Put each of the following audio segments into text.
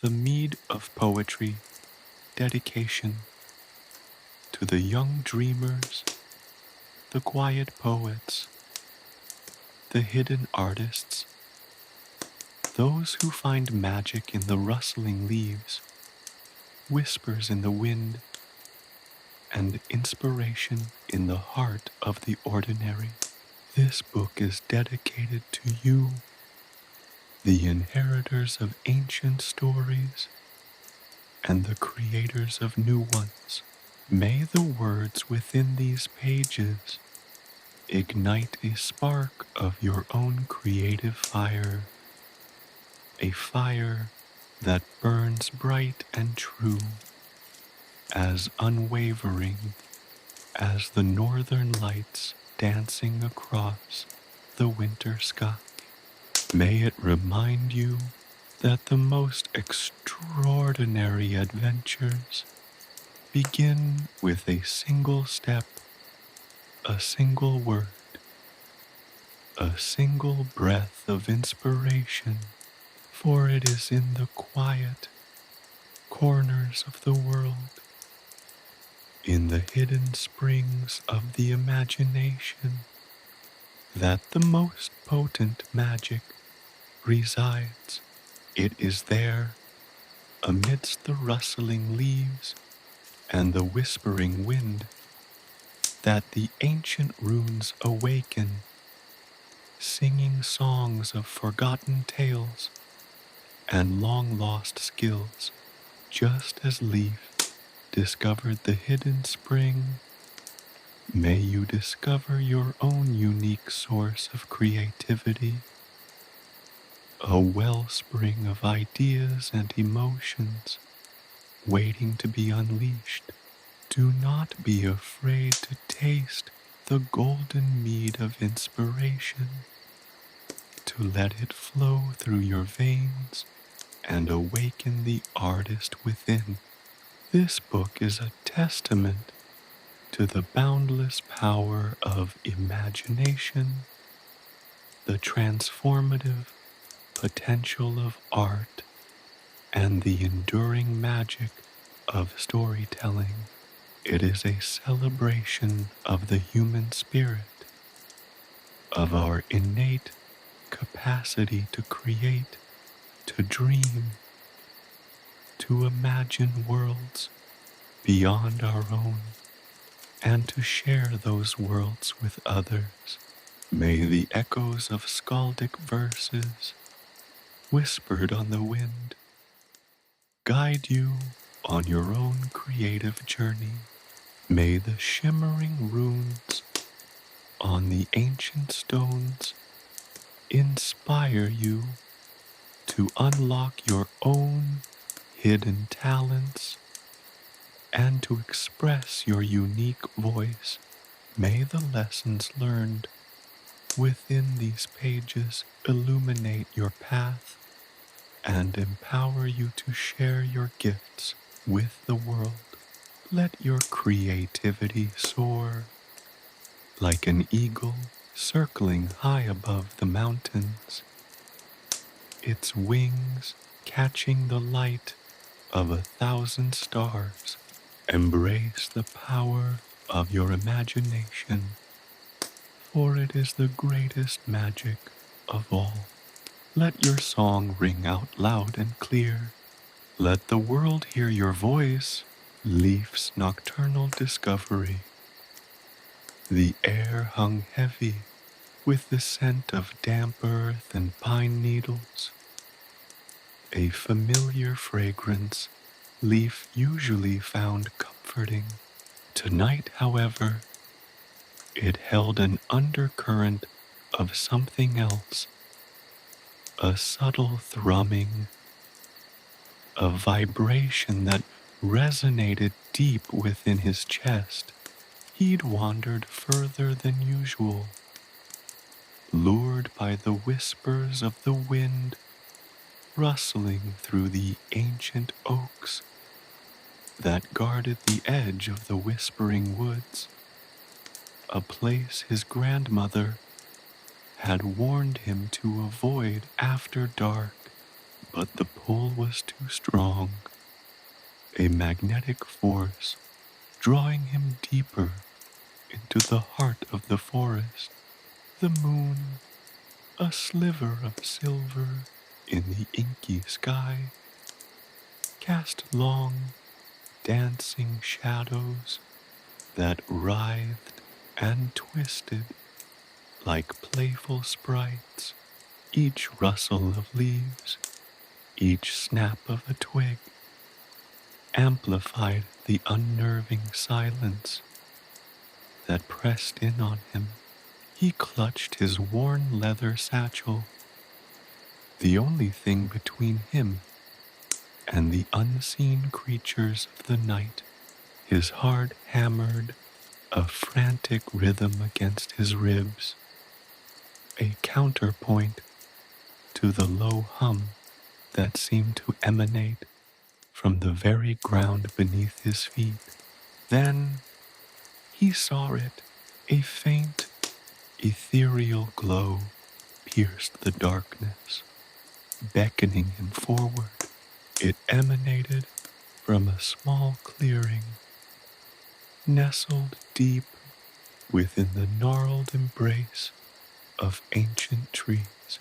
the mead of poetry, dedication to the young dreamers, the quiet poets, the hidden artists, those who find magic in the rustling leaves, whispers in the wind, and inspiration in the heart of the ordinary. This book is dedicated to you, the inheritors of ancient stories and the creators of new ones. May the words within these pages ignite a spark of your own creative fire, a fire that burns bright and true, as unwavering as the northern lights dancing across the winter sky. May it remind you that the most extraordinary adventures begin with a single step, a single word, a single breath of inspiration, for it is in the quiet corners of the world, in the hidden springs of the imagination, that the most potent magic resides. It is there, amidst the rustling leaves and the whispering wind, that the ancient runes awaken, singing songs of forgotten tales and long-lost skills, just as Leif discovered the hidden spring. May you discover your own unique source of creativity, a wellspring of ideas and emotions waiting to be unleashed. Do not be afraid to taste the golden mead of inspiration, to let it flow through your veins and awaken the artist within. This book is a testament to the boundless power of imagination, the transformative potential of art, and the enduring magic of storytelling. It is a celebration of the human spirit, of our innate capacity to create, to dream, to imagine worlds beyond our own, and to share those worlds with others. May the echoes of skaldic verses, whispered on the wind, guide you on your own creative journey. May the shimmering runes on the ancient stones inspire you to unlock your own hidden talents and to express your unique voice. May the lessons learned within these pages illuminate your path and empower you to share your gifts with the world. Let your creativity soar like an eagle circling high above the mountains, its wings catching the light of 1,000 stars. Embrace the power of your imagination, for it is the greatest magic of all. Let your song ring out loud and clear. Let the world hear your voice, Leif's nocturnal discovery. The air hung heavy with the scent of damp earth and pine needles, a familiar fragrance Leif usually found comforting. Tonight, however, it held an undercurrent of something else, a subtle thrumming, a vibration that resonated deep within his chest. He'd wandered further than usual, lured by the whispers of the wind rustling through the ancient oaks that guarded the edge of the whispering woods, a place his grandmother had warned him to avoid after dark. but the pull was too strong, a magnetic force drawing him deeper into the heart of the forest. The moon, a sliver of silver in the inky sky, cast long, dancing shadows that writhed and twisted like playful sprites. Each rustle of leaves, each snap of a twig, amplified the unnerving silence that pressed in on him. He clutched his worn leather satchel, the only thing between him and the unseen creatures of the night. His heart hammered a frantic rhythm against his ribs, a counterpoint to the low hum that seemed to emanate from the very ground beneath his feet. Then he saw it. A faint, ethereal glow pierced the darkness, beckoning him forward. It emanated from a small clearing, nestled deep within the gnarled embrace of ancient trees.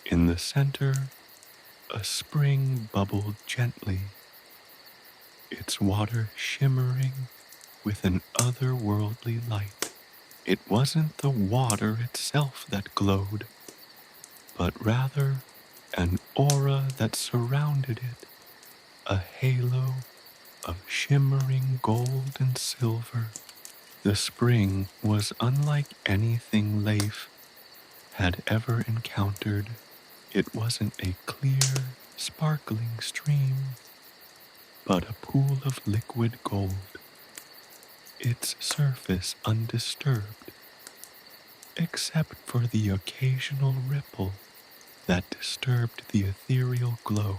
In the center, a spring bubbled gently, its water shimmering with an otherworldly light. It wasn't the water itself that glowed, but rather an aura that surrounded it, a halo of shimmering gold and silver. The spring was unlike anything Leif had ever encountered. It wasn't a clear, sparkling stream, but a pool of liquid gold, its surface undisturbed, except for the occasional ripple that disturbed the ethereal glow.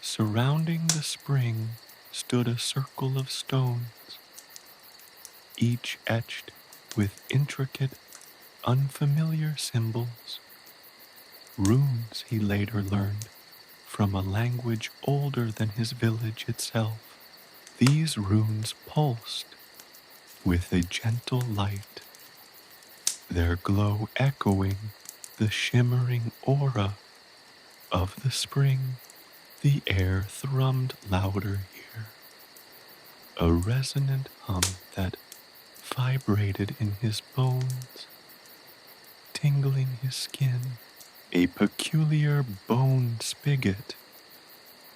Surrounding the spring stood a circle of stones, each etched with intricate, unfamiliar symbols, runes he later learned from a language older than his village itself. These runes pulsed with a gentle light, their glow echoing the shimmering aura of the spring. The air thrummed louder here, a resonant hum that vibrated in his bones, tingling his skin. A peculiar bone spigot,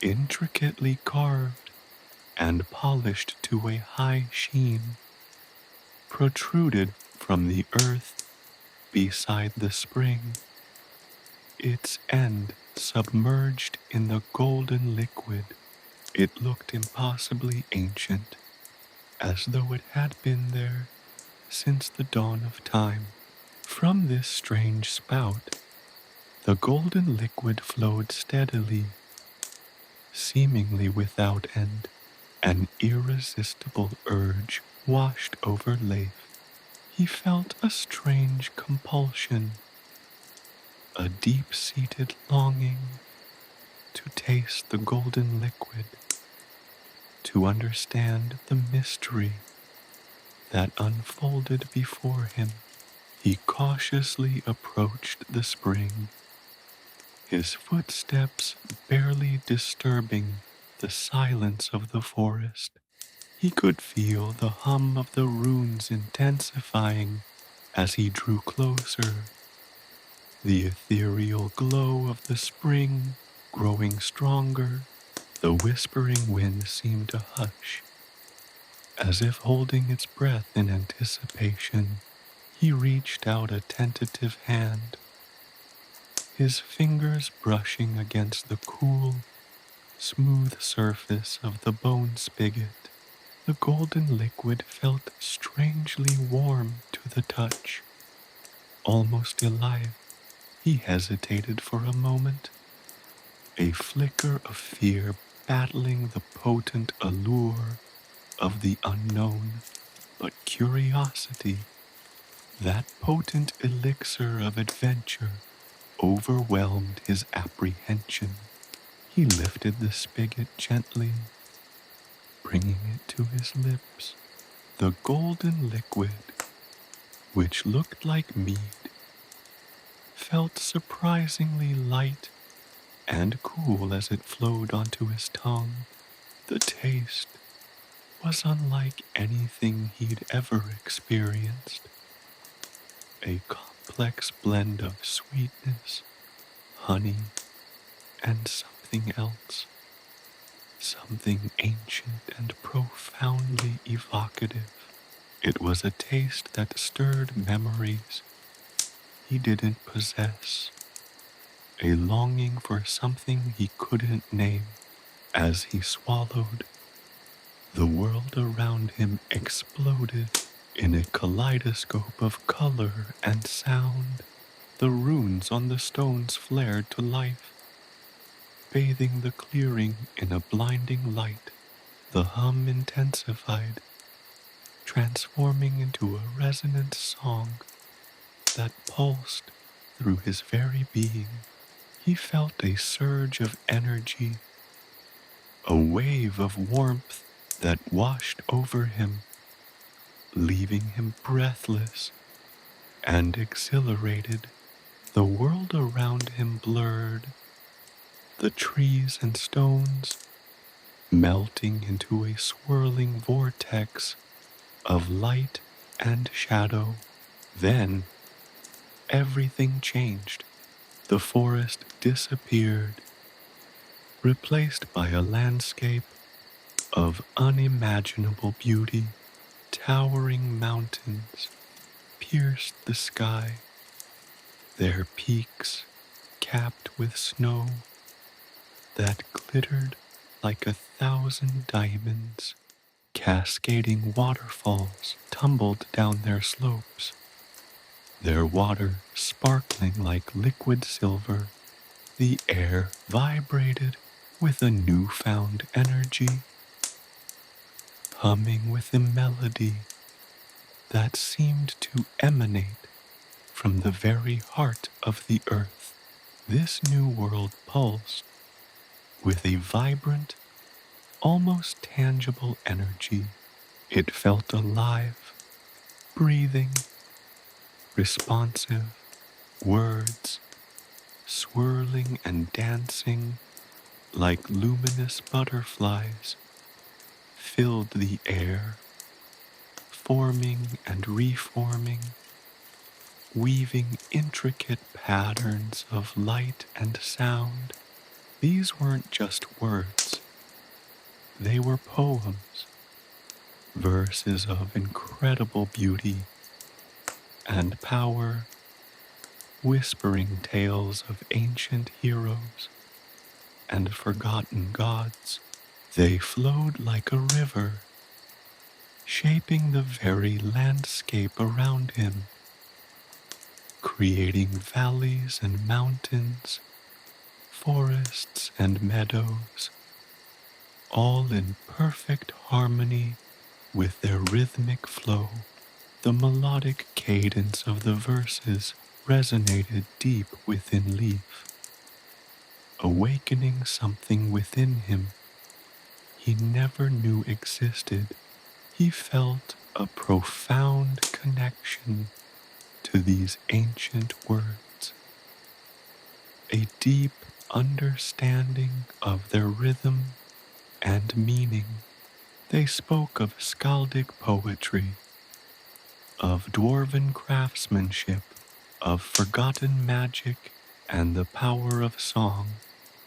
intricately carved and polished to a high sheen, protruded from the earth beside the spring, its end submerged in the golden liquid. It looked impossibly ancient, as though it had been there since the dawn of time. From this strange spout, the golden liquid flowed steadily, seemingly without end. An irresistible urge washed over Leif. He felt a strange compulsion, a deep-seated longing to taste the golden liquid, to understand the mystery that unfolded before him. He cautiously approached the spring, his footsteps barely disturbing the silence of the forest. He could feel the hum of the runes intensifying as he drew closer, the ethereal glow of the spring growing stronger. The whispering wind seemed to hush, as if holding its breath in anticipation. He reached out a tentative hand, his fingers brushing against the cool, smooth surface of the bone spigot. The golden liquid felt strangely warm to the touch, almost alive. He hesitated for a moment, a flicker of fear battling the potent allure of the unknown, but curiosity, that potent elixir of adventure, overwhelmed his apprehension. He lifted the spigot gently, bringing it to his lips. The golden liquid, which looked like mead, felt surprisingly light and cool as it flowed onto his tongue. The taste was unlike anything he'd ever experienced. A complex blend of sweetness, honey, and something else. Something ancient and profoundly evocative. It was a taste that stirred memories he didn't possess, a longing for something he couldn't name. As he swallowed, the world around him exploded in a kaleidoscope of color and sound. The runes on the stones flared to life, bathing the clearing in a blinding light. The hum intensified, transforming into a resonant song that pulsed through his very being. He felt a surge of energy, a wave of warmth that washed over him, leaving him breathless and exhilarated. The world around him blurred, the trees and stones melting into a swirling vortex of light and shadow. Then everything changed. The forest disappeared, replaced by a landscape of unimaginable beauty. Towering mountains pierced the sky, their peaks capped with snow that glittered like 1,000 diamonds. Cascading waterfalls tumbled down their slopes, their water sparkling like liquid silver. The air vibrated with a newfound energy, humming with a melody that seemed to emanate from the very heart of the earth. This new world pulsed with a vibrant, almost tangible energy. It felt alive, breathing, responsive. Words swirling and dancing like luminous butterflies filled the air, forming and reforming, weaving intricate patterns of light and sound. These weren't just words, they were poems, verses of incredible beauty and power, whispering tales of ancient heroes and forgotten gods. They flowed like a river, shaping the very landscape around him, creating valleys and mountains, forests and meadows, all in perfect harmony with their rhythmic flow. The melodic cadence of the verses resonated deep within Leif, awakening something within him he never knew existed. He felt a profound connection to these ancient words, a deep understanding of their rhythm and meaning. They spoke of skaldic poetry, of dwarven craftsmanship, of forgotten magic and the power of song,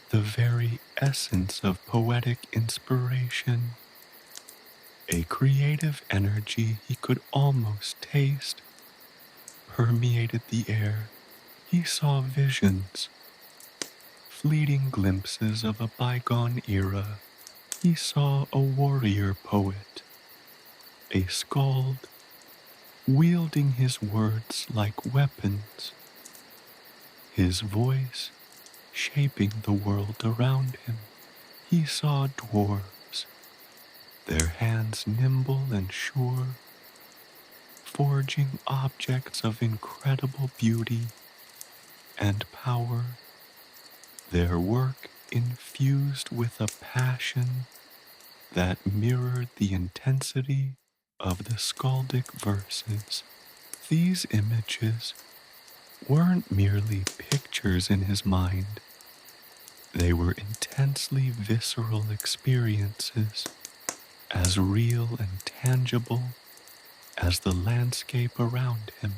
the very essence of poetic inspiration, a creative energy he could almost taste, permeated the air. He saw visions, fleeting glimpses of a bygone era. He saw a warrior poet, a skald, wielding his words like weapons, his voice shaping the world around him. He saw dwarves, their hands nimble and sure, forging objects of incredible beauty and power. Their work infused with a passion that mirrored the intensity of the skaldic verses. These images weren't merely pictures in his mind, they were intensely visceral experiences, as real and tangible as the landscape around him.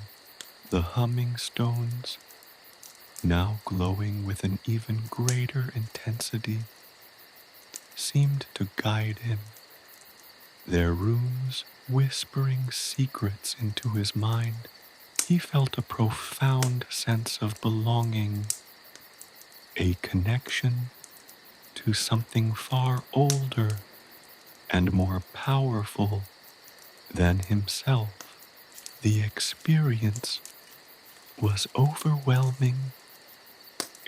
The humming stones, now glowing with an even greater intensity, seemed to guide him, their runes whispering secrets into his mind. He felt a profound sense of belonging, a connection to something far older and more powerful than himself. The experience was overwhelming,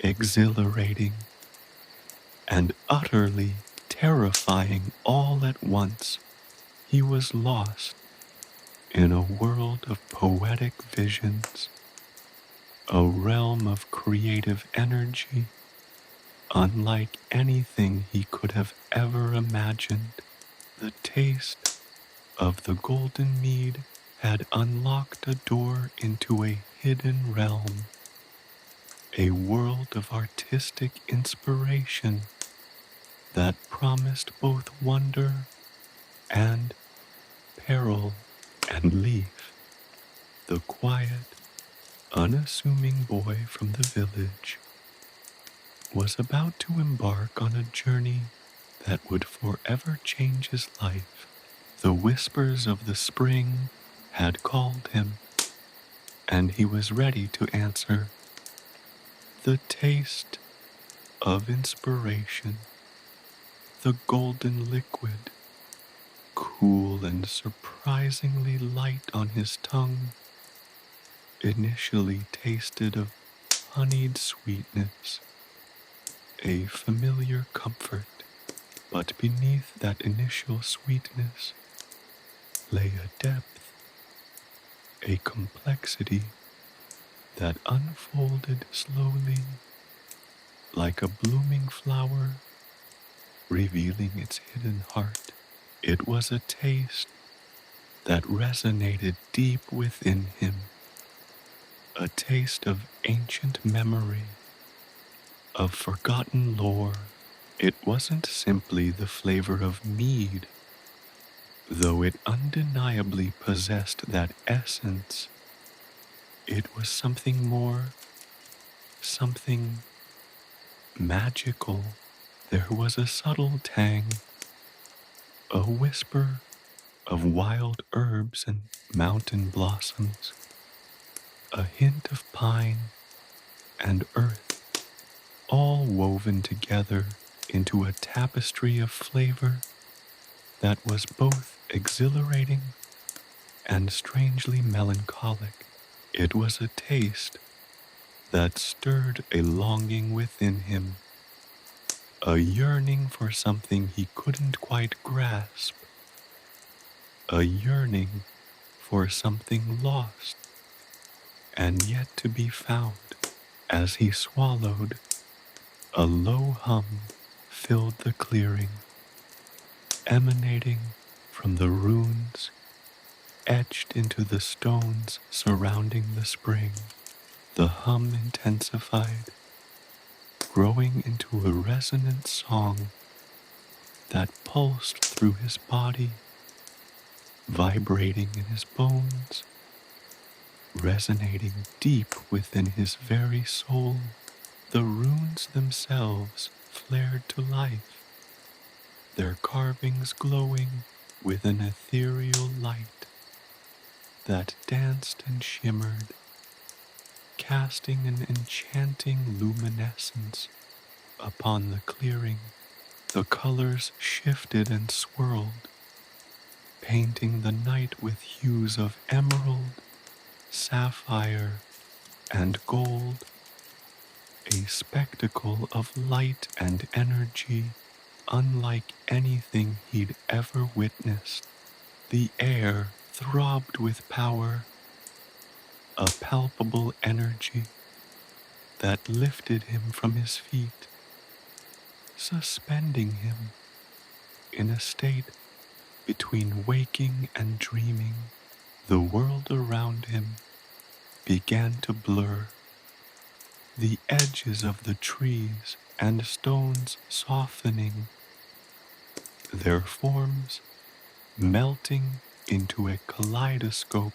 exhilarating, and utterly terrifying all at once. He was lost in a world of poetic visions, a realm of creative energy unlike anything he could have ever imagined. The taste of the golden mead had unlocked a door into a hidden realm, a world of artistic inspiration that promised both wonder and peril. And Leif, the quiet, unassuming boy from the village, was about to embark on a journey that would forever change his life. The whispers of the spring had called him, and he was ready to answer. The taste of inspiration, the golden liquid, cool and surprisingly light on his tongue, initially tasted of honeyed sweetness, a familiar comfort. But beneath that initial sweetness lay a depth, a complexity that unfolded slowly like a blooming flower, revealing its hidden heart. It was a taste that resonated deep within him, a taste of ancient memory, of forgotten lore. It wasn't simply the flavor of mead, though it undeniably possessed that essence. It was something more, something magical. There was a subtle tang, a whisper of wild herbs and mountain blossoms, a hint of pine and earth, all woven together into a tapestry of flavor that was both exhilarating and strangely melancholic. It was a taste that stirred a longing within him, a yearning for something he couldn't quite grasp, a yearning for something lost and yet to be found. As he swallowed, a low hum filled the clearing, emanating from the runes etched into the stones surrounding the spring. The hum intensified, growing into a resonant song that pulsed through his body, vibrating in his bones, resonating deep within his very soul. The runes themselves flared to life, their carvings glowing with an ethereal light that danced and shimmered, casting an enchanting luminescence upon the clearing. The colors shifted and swirled, painting the night with hues of emerald, sapphire, and gold, a spectacle of light and energy unlike anything he'd ever witnessed. The air throbbed with power, a palpable energy that lifted him from his feet, suspending him in a state between waking and dreaming. The world around him began to blur, the edges of the trees and stones softening, their forms melting into a kaleidoscope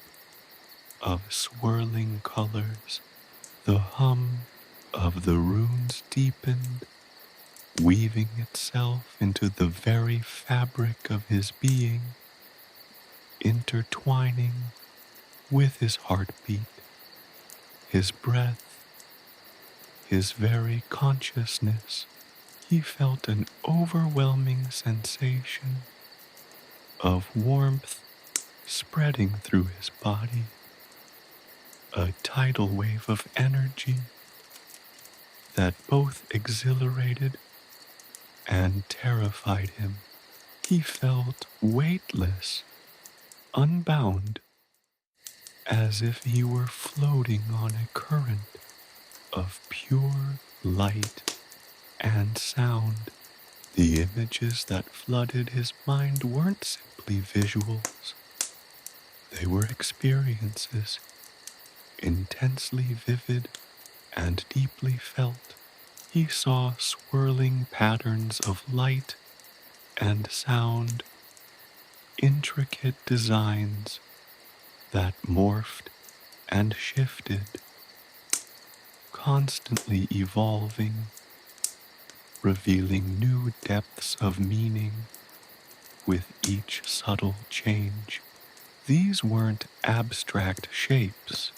of swirling colors. The hum of the runes deepened, weaving itself into the very fabric of his being, intertwining with his heartbeat, his breath, his very consciousness. He felt an overwhelming sensation of warmth spreading through his body, a tidal wave of energy that both exhilarated and terrified him. He felt weightless, unbound, as if he were floating on a current of pure light and sound. The images that flooded his mind weren't simply visuals. They were experiences, intensely vivid and deeply felt. He saw swirling patterns of light and sound, intricate designs that morphed and shifted, constantly evolving, revealing new depths of meaning with each subtle change. These weren't abstract shapes.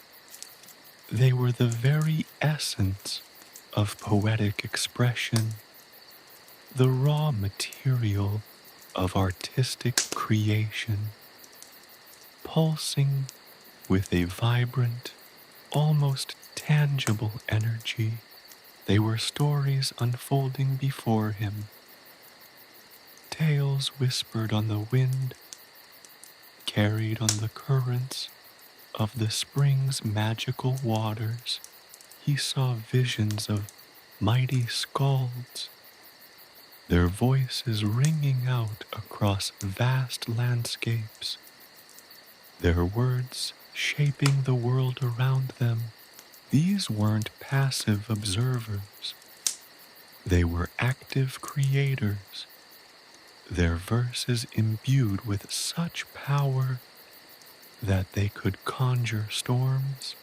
They were the very essence of poetic expression, the raw material of artistic creation, pulsing with a vibrant, almost tangible energy. They were stories unfolding before him, tales whispered on the wind, carried on the currents of the spring's magical waters. He saw visions of mighty skalds, their voices ringing out across vast landscapes, their words shaping the world around them. These weren't passive observers. They were active creators, their verses imbued with such power that they could conjure storms,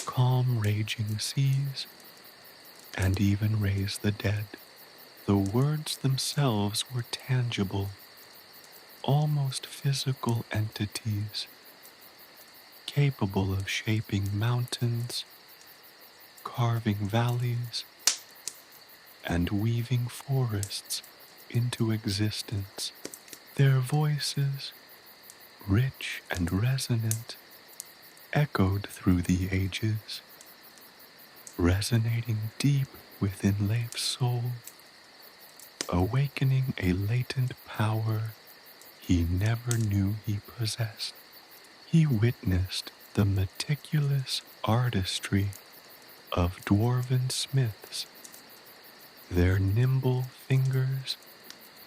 calm raging seas, and even raise the dead. The words themselves were tangible, almost physical entities, capable of shaping mountains, carving valleys, and weaving forests into existence. Their voices, rich and resonant, echoed through the ages, resonating deep within Leif's soul, awakening a latent power he never knew he possessed. He witnessed the meticulous artistry of dwarven smiths, their nimble fingers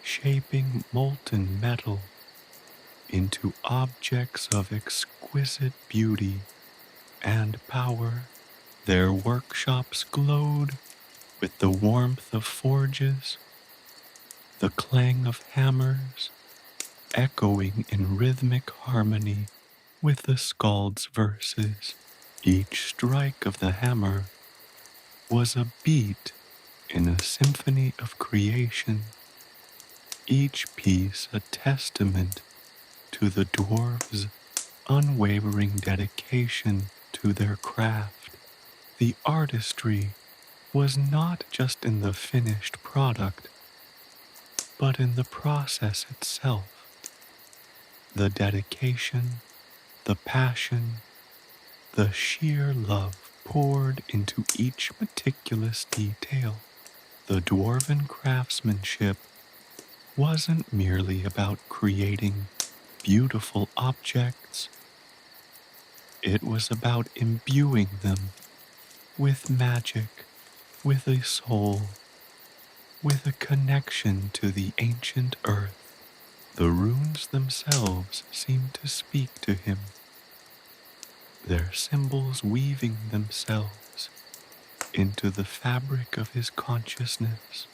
shaping molten metal into objects of exquisite beauty and power. Their workshops glowed with the warmth of forges, the clang of hammers echoing in rhythmic harmony with the skald's verses. Each strike of the hammer was a beat in a symphony of creation, each piece a testament to the dwarves' unwavering dedication to their craft. The artistry was not just in the finished product, but in the process itself. The dedication, the passion, the sheer love poured into each meticulous detail. The dwarven craftsmanship wasn't merely about creating beautiful objects. It was about imbuing them with magic, with a soul, with a connection to the ancient earth. The runes themselves seemed to speak to him, their symbols weaving themselves into the fabric of his consciousness,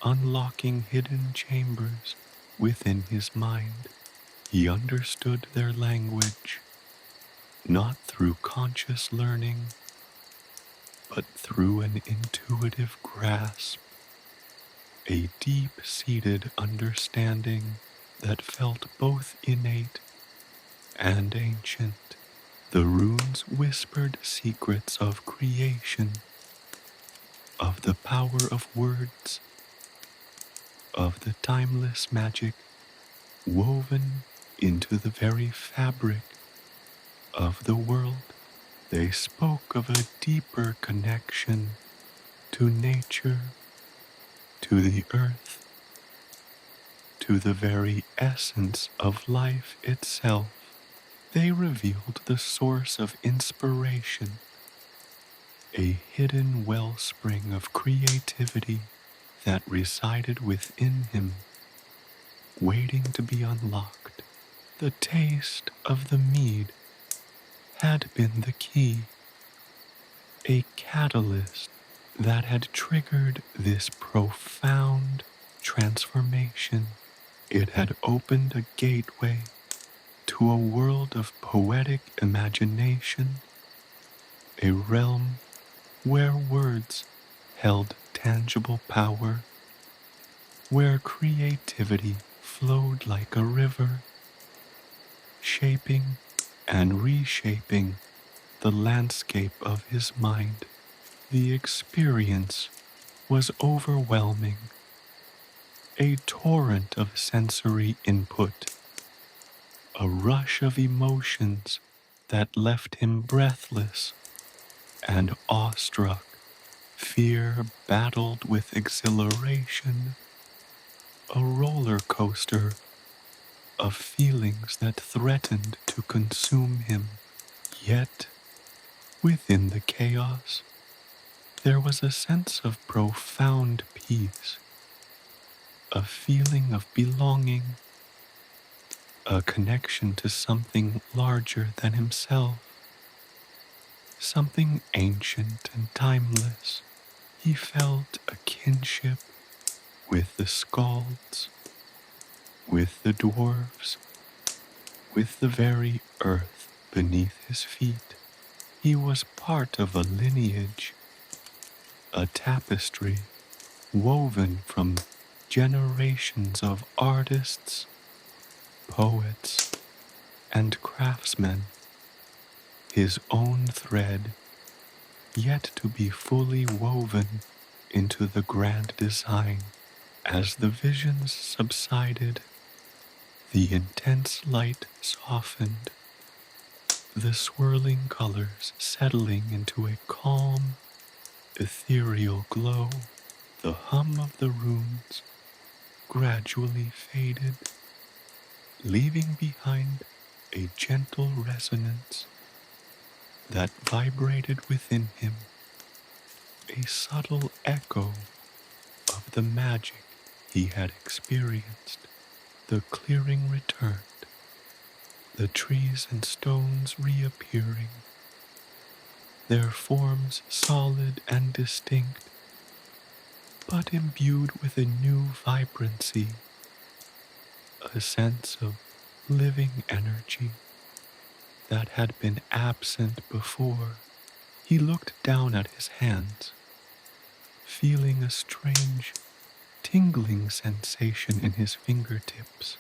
unlocking hidden chambers within his mind. He understood their language, not through conscious learning, but through an intuitive grasp, a deep-seated understanding that felt both innate and ancient. The runes whispered secrets of creation, of the power of words, of the timeless magic woven into the very fabric of the world. They spoke of a deeper connection to nature, to the earth, to the very essence of life itself. They revealed the source of inspiration, a hidden wellspring of creativity that resided within him, waiting to be unlocked. The taste of the mead had been the key, a catalyst that had triggered this profound transformation. It had opened a gateway to a world of poetic imagination, a realm where words held tangible power, where creativity flowed like a river, shaping and reshaping the landscape of his mind. The experience was overwhelming, a torrent of sensory input, a rush of emotions that left him breathless and awestruck. Fear battled with exhilaration, a roller coaster of feelings that threatened to consume him. Yet, within the chaos, there was a sense of profound peace, a feeling of belonging, a connection to something larger than himself, something ancient and timeless. He felt a kinship with the skalds, with the dwarves, with the very earth beneath his feet. He was part of a lineage, a tapestry woven from generations of artists, poets, and craftsmen. His own thread, yet to be fully woven into the grand design. As the visions subsided, the intense light softened, the swirling colors settling into a calm, ethereal glow. The hum of the runes gradually faded, leaving behind a gentle resonance that vibrated within him, a subtle echo of the magic he had experienced. The clearing returned, the trees and stones reappearing, their forms solid and distinct, but imbued with a new vibrancy, a sense of living energy that had been absent before. He looked down at his hands, feeling a strange, tingling sensation in his fingertips.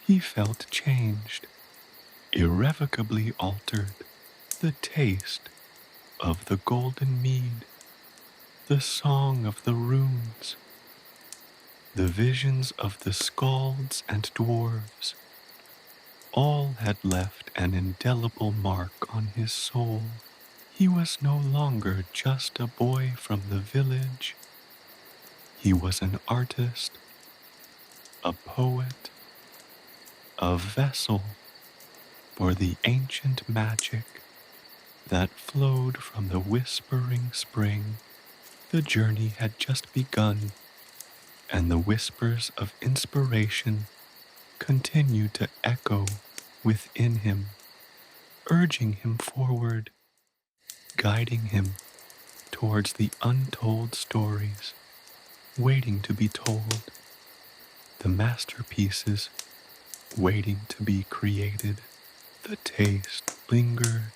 He felt changed, irrevocably altered. The taste of the golden mead, the song of the runes, the visions of the skalds and dwarves, all had left an indelible mark on his soul. He was no longer just a boy from the village. He was an artist, a poet, a vessel for the ancient magic that flowed from the whispering spring. The journey had just begun, and the whispers of inspiration continued to echo within him, urging him forward, guiding him towards the untold stories waiting to be told, the masterpieces waiting to be created. The taste lingered,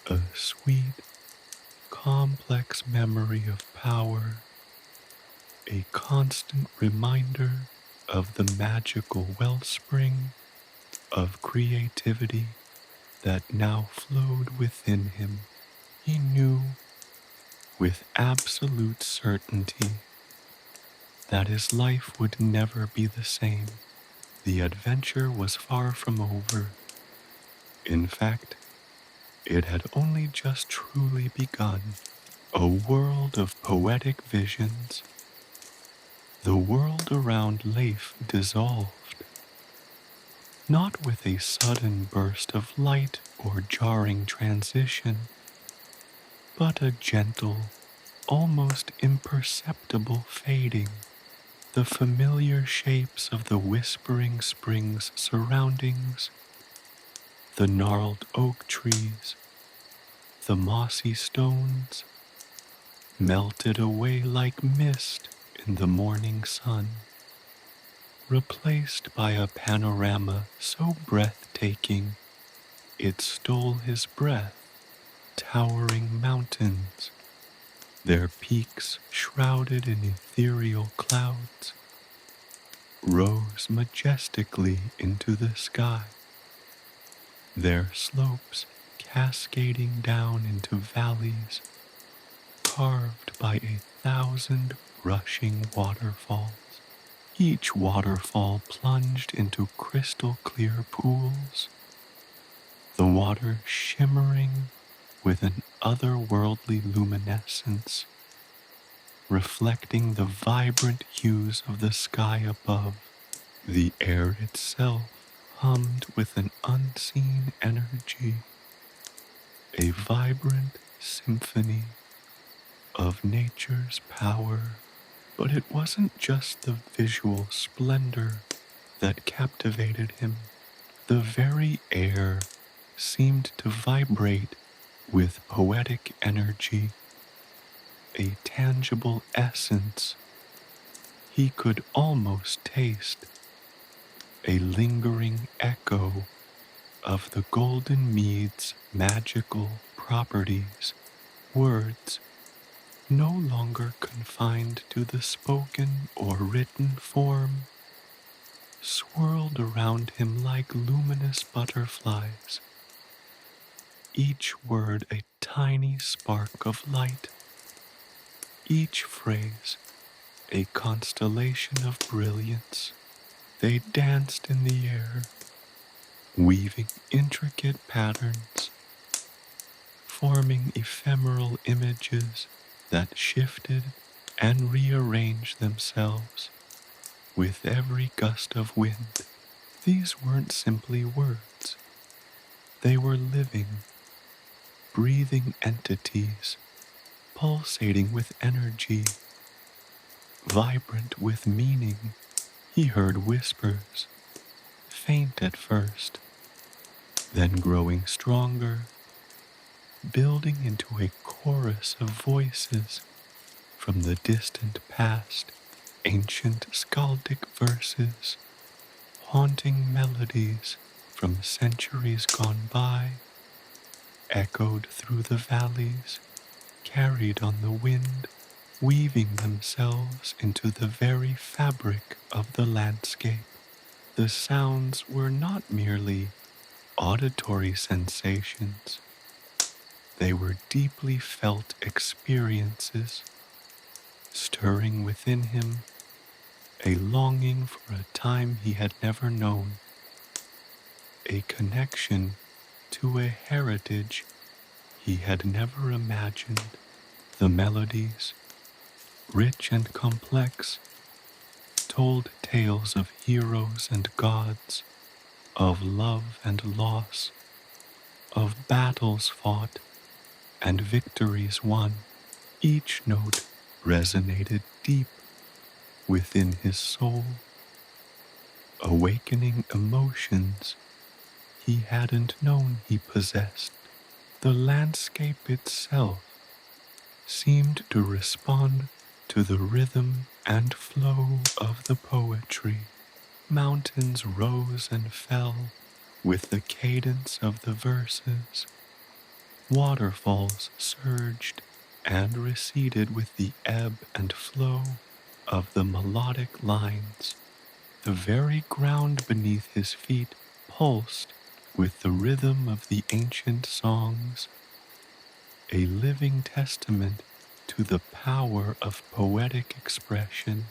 a sweet, complex memory of power, a constant reminder of the magical wellspring of creativity that now flowed within him. He knew with absolute certainty that his life would never be the same. The adventure was far from over. In fact, it had only just truly begun. A world of poetic visions. The world around Leif dissolved, not with a sudden burst of light or jarring transition, but a gentle, almost imperceptible fading. The familiar shapes of the whispering spring's surroundings, the gnarled oak trees, the mossy stones, melted away like mist in the morning sun, replaced by a panorama so breathtaking it stole his breath. Towering mountains, their peaks shrouded in ethereal clouds, rose majestically into the sky, their slopes cascading down into valleys carved by 1,000 rushing waterfalls. Each waterfall plunged into crystal clear pools, the water shimmering with an otherworldly luminescence, reflecting the vibrant hues of the sky above. The air itself hummed with an unseen energy, a vibrant symphony of nature's power. But it wasn't just the visual splendor that captivated him. The very air seemed to vibrate with poetic energy, a tangible essence he could almost taste, a lingering echo of the golden mead's magical properties. Words no longer confined to the spoken or written form, swirled around him like luminous butterflies, each word a tiny spark of light, each phrase a constellation of brilliance. They danced in the air, weaving intricate patterns, forming ephemeral images that shifted and rearranged themselves with every gust of wind. These weren't simply words. They were living, breathing entities, pulsating with energy, vibrant with meaning. He heard whispers, faint at first, then growing stronger, building into a chorus of voices from the distant past, ancient skaldic verses, haunting melodies from centuries gone by, echoed through the valleys, carried on the wind, weaving themselves into the very fabric of the landscape. The sounds were not merely auditory sensations. They were deeply felt experiences, stirring within him a longing for a time he had never known, a connection to a heritage he had never imagined. The melodies, rich and complex, told tales of heroes and gods, of love and loss, of battles fought and victories won. Each note resonated deep within his soul, awakening emotions he hadn't known he possessed. The landscape itself seemed to respond to the rhythm and flow of the poetry. Mountains rose and fell with the cadence of the verses. Waterfalls surged and receded with the ebb and flow of the melodic lines. The very ground beneath his feet pulsed with the rhythm of the ancient songs, a living testament to the power of poetic expression.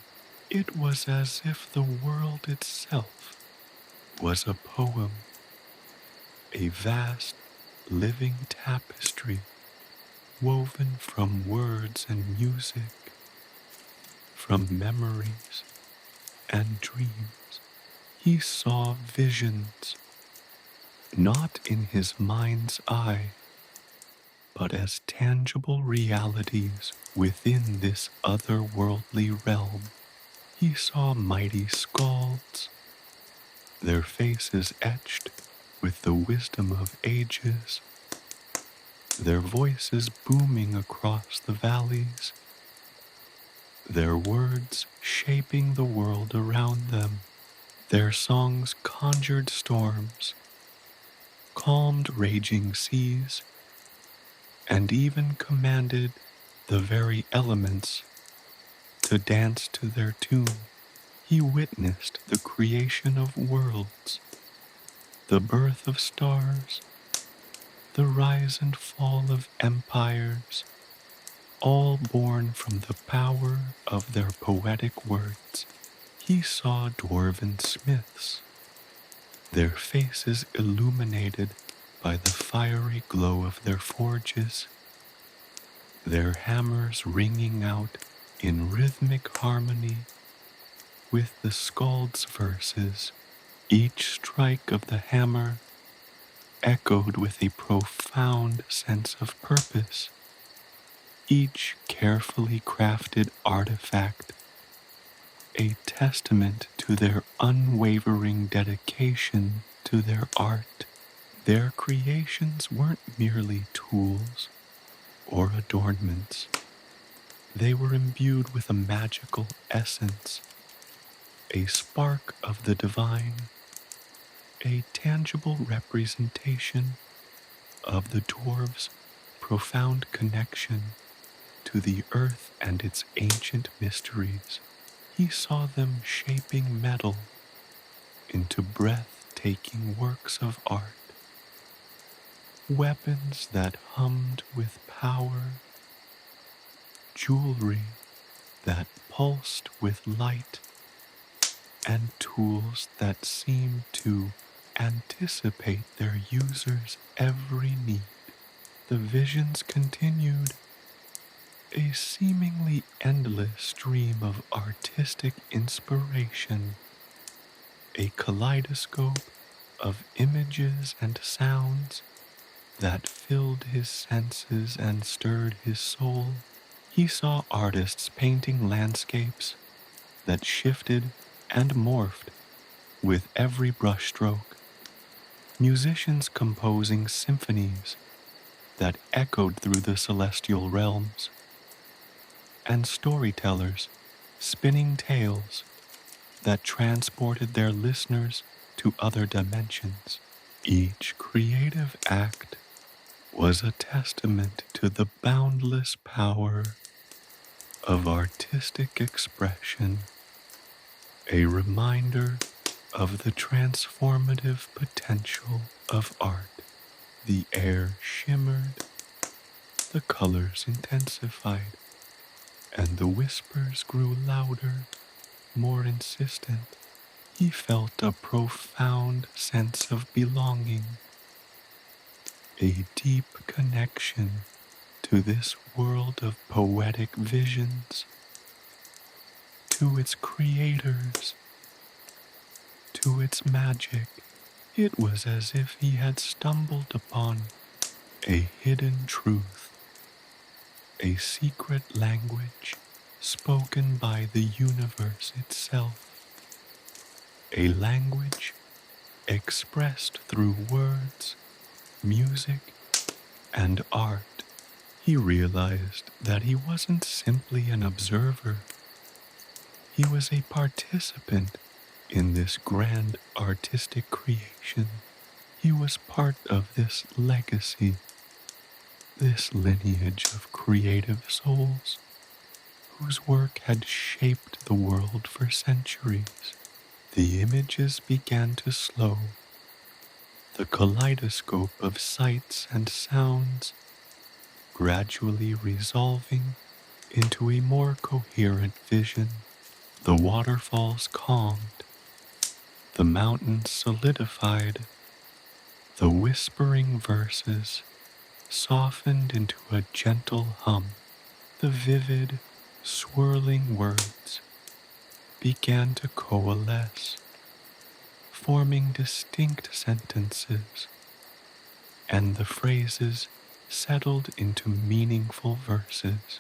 It was as if the world itself was a poem, a vast, living tapestry woven from words and music, from memories and dreams. He saw visions, not in his mind's eye, but as tangible realities within this otherworldly realm. He saw mighty skalds, their faces etched with the wisdom of ages, their voices booming across the valleys, their words shaping the world around them. Their songs conjured storms, calmed raging seas, and even commanded the very elements to dance to their tune. He witnessed the creation of worlds, the birth of stars, the rise and fall of empires, all born from the power of their poetic words. He saw dwarven smiths, their faces illuminated by the fiery glow of their forges, their hammers ringing out in rhythmic harmony with the skald's verses. Each strike of the hammer echoed with a profound sense of purpose. Each carefully crafted artifact a testament to their unwavering dedication to their art. Their creations weren't merely tools or adornments. They were imbued with a magical essence, a spark of the divine, a tangible representation of the dwarves' profound connection to the earth and its ancient mysteries. He saw them shaping metal into breathtaking works of art, weapons that hummed with power, jewelry that pulsed with light, and tools that seemed to anticipate their users' every need. The visions continued, a seemingly endless stream of artistic inspiration, a kaleidoscope of images and sounds that filled his senses and stirred his soul. He saw artists painting landscapes that shifted and morphed with every brushstroke, musicians composing symphonies that echoed through the celestial realms, and storytellers spinning tales that transported their listeners to other dimensions. Each creative act was a testament to the boundless power of artistic expression, a reminder of the transformative potential of art. The air shimmered, the colors intensified, and the whispers grew louder, more insistent. He felt a profound sense of belonging, a deep connection to this world of poetic visions, to its creators, to its magic. It was as if he had stumbled upon a hidden truth, a secret language spoken by the universe itself, a language expressed through words, music, and art. He realized that he wasn't simply an observer, he was a participant in this grand artistic creation. He was part of this legacy, this lineage of creative souls whose work had shaped the world for centuries. The images began to slow, the kaleidoscope of sights and sounds gradually resolving into a more coherent vision. The waterfalls calmed, the mountains solidified, the whispering verses softened into a gentle hum. The vivid, swirling words began to coalesce, forming distinct sentences, and the phrases settled into meaningful verses.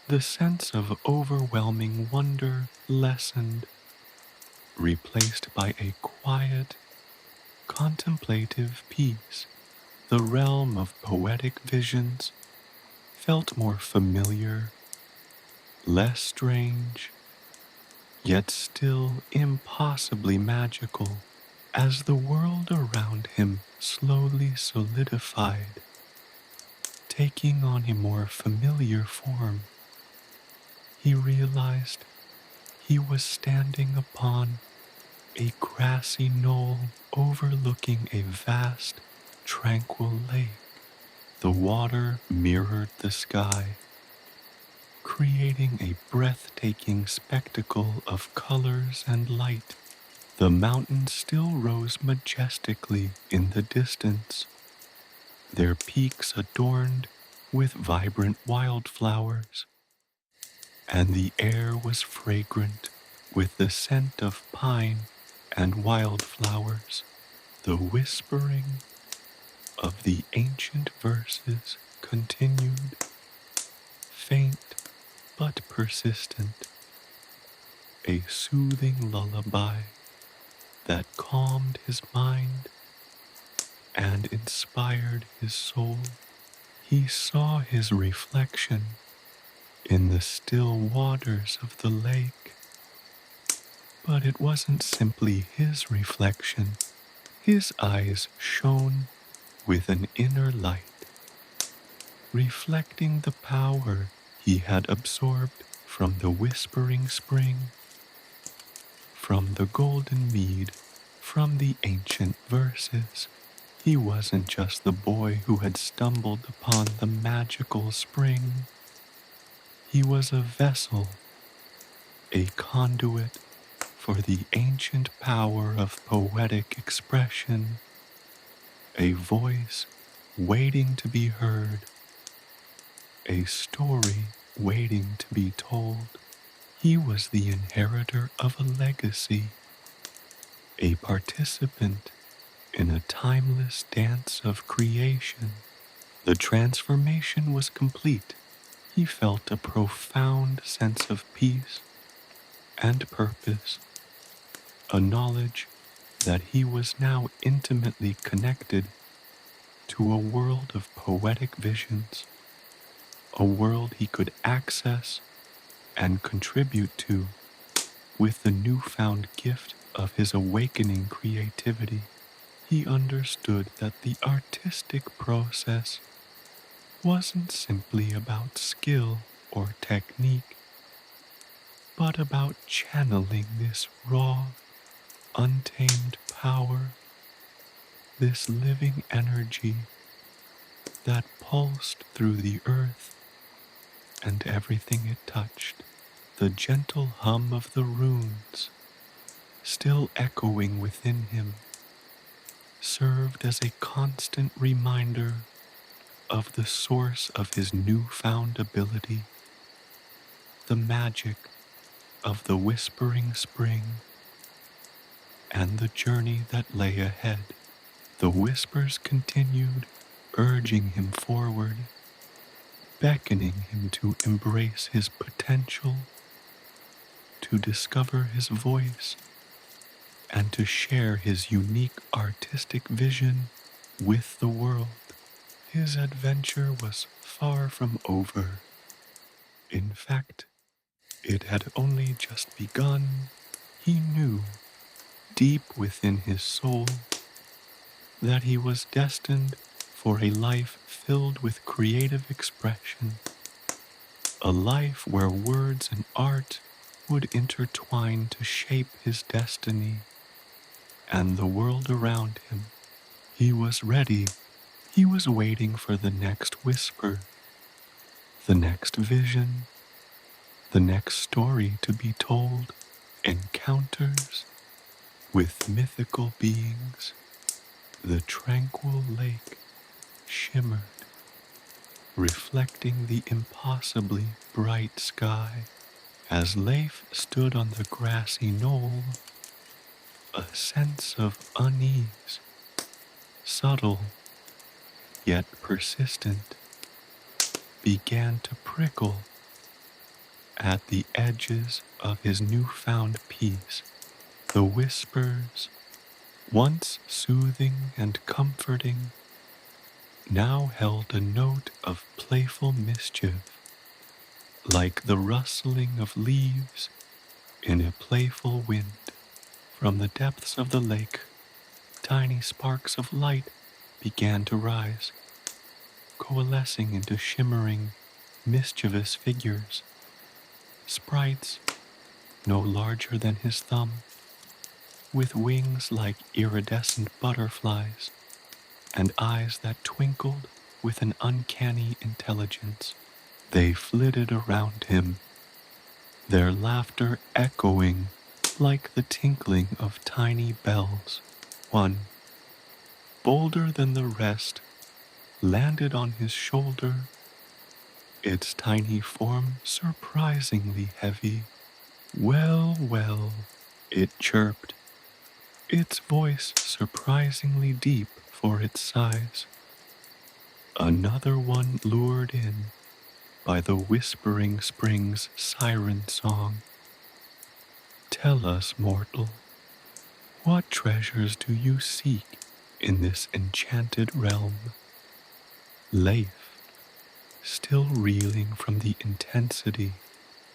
The sense of overwhelming wonder lessened, replaced by a quiet, contemplative peace. The realm of poetic visions felt more familiar, less strange, yet still impossibly magical. As the world around him slowly solidified, taking on a more familiar form, he realized he was standing upon a grassy knoll overlooking a vast, tranquil lake. The water mirrored the sky, creating a breathtaking spectacle of colors and light. The mountains still rose majestically in the distance, their peaks adorned with vibrant wildflowers, and the air was fragrant with the scent of pine and wildflowers. The whispering of the ancient verses continued, faint but persistent, a soothing lullaby that calmed his mind and inspired his soul. He saw his reflection in the still waters of the lake, but it wasn't simply his reflection. His eyes shone with an inner light, reflecting the power he had absorbed from the whispering spring, from the golden mead, from the ancient verses. He wasn't just the boy who had stumbled upon the magical spring. He was a vessel, a conduit for the ancient power of poetic expression, a voice waiting to be heard, a story waiting to be told. He was the inheritor of a legacy, a participant in a timeless dance of creation. The transformation was complete. He felt a profound sense of peace and purpose, a knowledge that he was now intimately connected to a world of poetic visions, a world he could access and contribute to with the newfound gift of his awakening creativity. He understood that the artistic process wasn't simply about skill or technique, but about channeling this raw, untamed power, this living energy that pulsed through the earth and everything it touched. The gentle hum of the runes, still echoing within him, served as a constant reminder of the source of his newfound ability, the magic of the whispering spring, and the journey that lay ahead. The whispers continued, urging him forward, beckoning him to embrace his potential to discover his voice and to share his unique artistic vision with the world. His adventure was far from over. In fact, it had only just begun. He knew, deep within his soul, that he was destined for a life filled with creative expression, a life where words and art would intertwine to shape his destiny and the world around him. He was ready. He was waiting for the next whisper, the next vision, the next story to be told. Encounters with mythical beings. The tranquil lake shimmered, reflecting the impossibly bright sky. As Leif stood on the grassy knoll, a sense of unease, subtle yet persistent, began to prickle at the edges of his newfound peace. The whispers, once soothing and comforting, now held a note of playful mischief, like the rustling of leaves in a playful wind. From the depths of the lake, tiny sparks of light began to rise, coalescing into shimmering, mischievous figures, sprites no larger than his thumb, with wings like iridescent butterflies and eyes that twinkled with an uncanny intelligence. They flitted around him, their laughter echoing like the tinkling of tiny bells. One, bolder than the rest, landed on his shoulder, its tiny form surprisingly heavy. Well, well, it chirped, its voice surprisingly deep for its size. Another one lured in by the whispering spring's siren song. Tell us, mortal, what treasures do you seek in this enchanted realm? Leif, still reeling from the intensity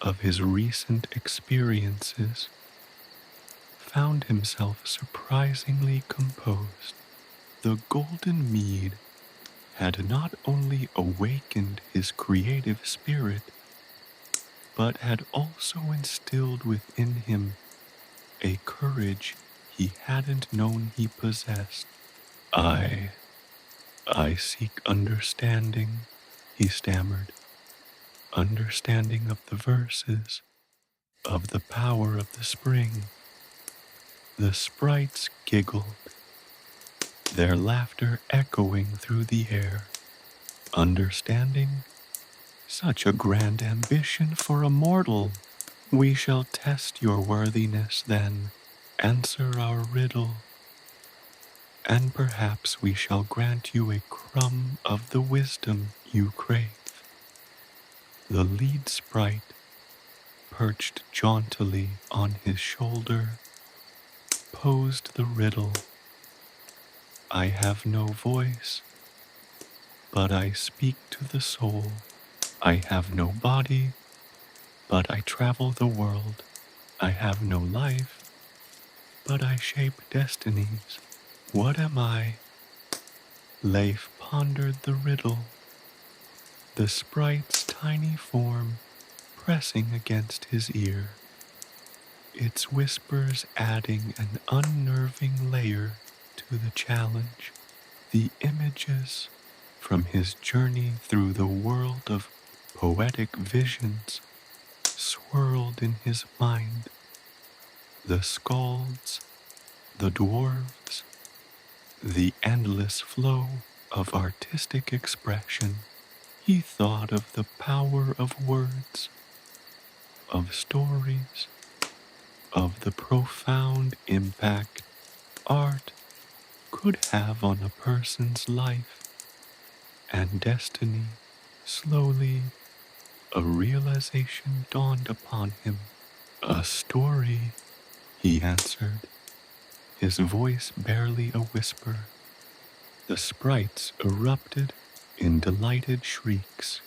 of his recent experiences, found himself surprisingly composed. The golden mead had not only awakened his creative spirit, but had also instilled within him a courage he hadn't known he possessed. I seek understanding, he stammered. Understanding of the verses, of the power of the spring. The sprites giggled, their laughter echoing through the air. Understanding? Such a grand ambition for a mortal. We shall test your worthiness then, answer our riddle, and perhaps we shall grant you a crumb of the wisdom you crave. The lead sprite, perched jauntily on his shoulder, posed the riddle. I have no voice, but I speak to the soul. I have no body, but I travel the world. I have no life, but I shape destinies. What am I? Leif pondered the riddle, the sprite's tiny form pressing against his ear, its whispers adding an unnerving layer to the challenge. The images from his journey through the world of poetic visions swirled in his mind. The skalds, the dwarves, the endless flow of artistic expression. He thought of the power of words, of stories, of the profound impact art could have on a person's life and destiny. Slowly, a realization dawned upon him. A story, he answered, his voice barely a whisper. The sprites erupted in delighted shrieks.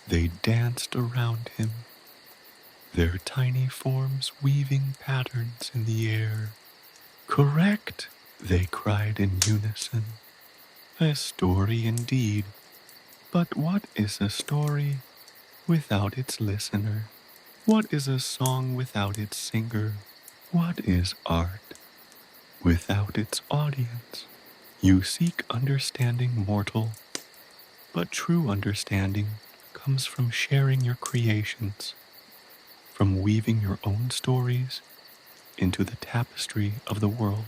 They danced around him, their tiny forms weaving patterns in the air. Correct, they cried in unison. A story indeed, but what is a story without its listener? What is a song without its singer? What is art without its audience? You seek understanding, mortal, but true understanding comes from sharing your creations, from weaving your own stories into the tapestry of the world.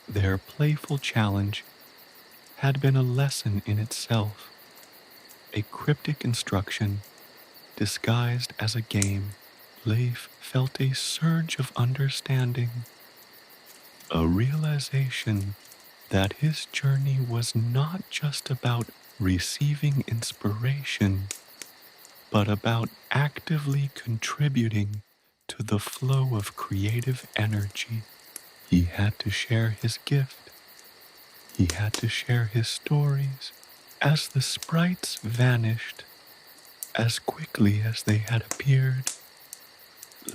Their playful challenge had been a lesson in itself, a cryptic instruction disguised as a game. Leif felt a surge of understanding, a realization that his journey was not just about receiving inspiration, but about actively contributing to the flow of creative energy. He had to share his gift. He had to share his stories. As the sprites vanished as quickly as they had appeared,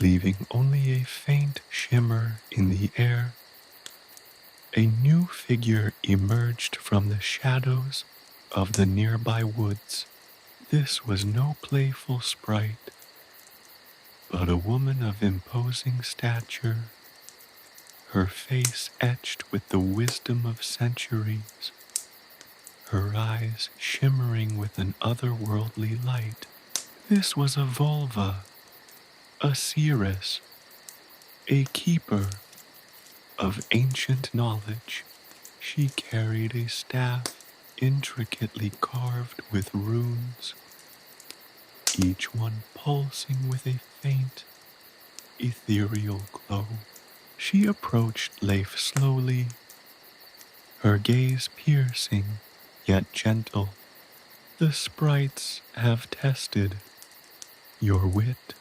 leaving only a faint shimmer in the air, a new figure emerged from the shadows of the nearby woods. This was no playful sprite, but a woman of imposing stature, her face etched with the wisdom of centuries, her eyes shimmering with an otherworldly light. This was a vulva, a seeress, a keeper of ancient knowledge. She carried a staff intricately carved with runes, each one pulsing with a faint, ethereal glow. She approached Leif slowly, her gaze piercing yet gentle. The sprites have tested your wit,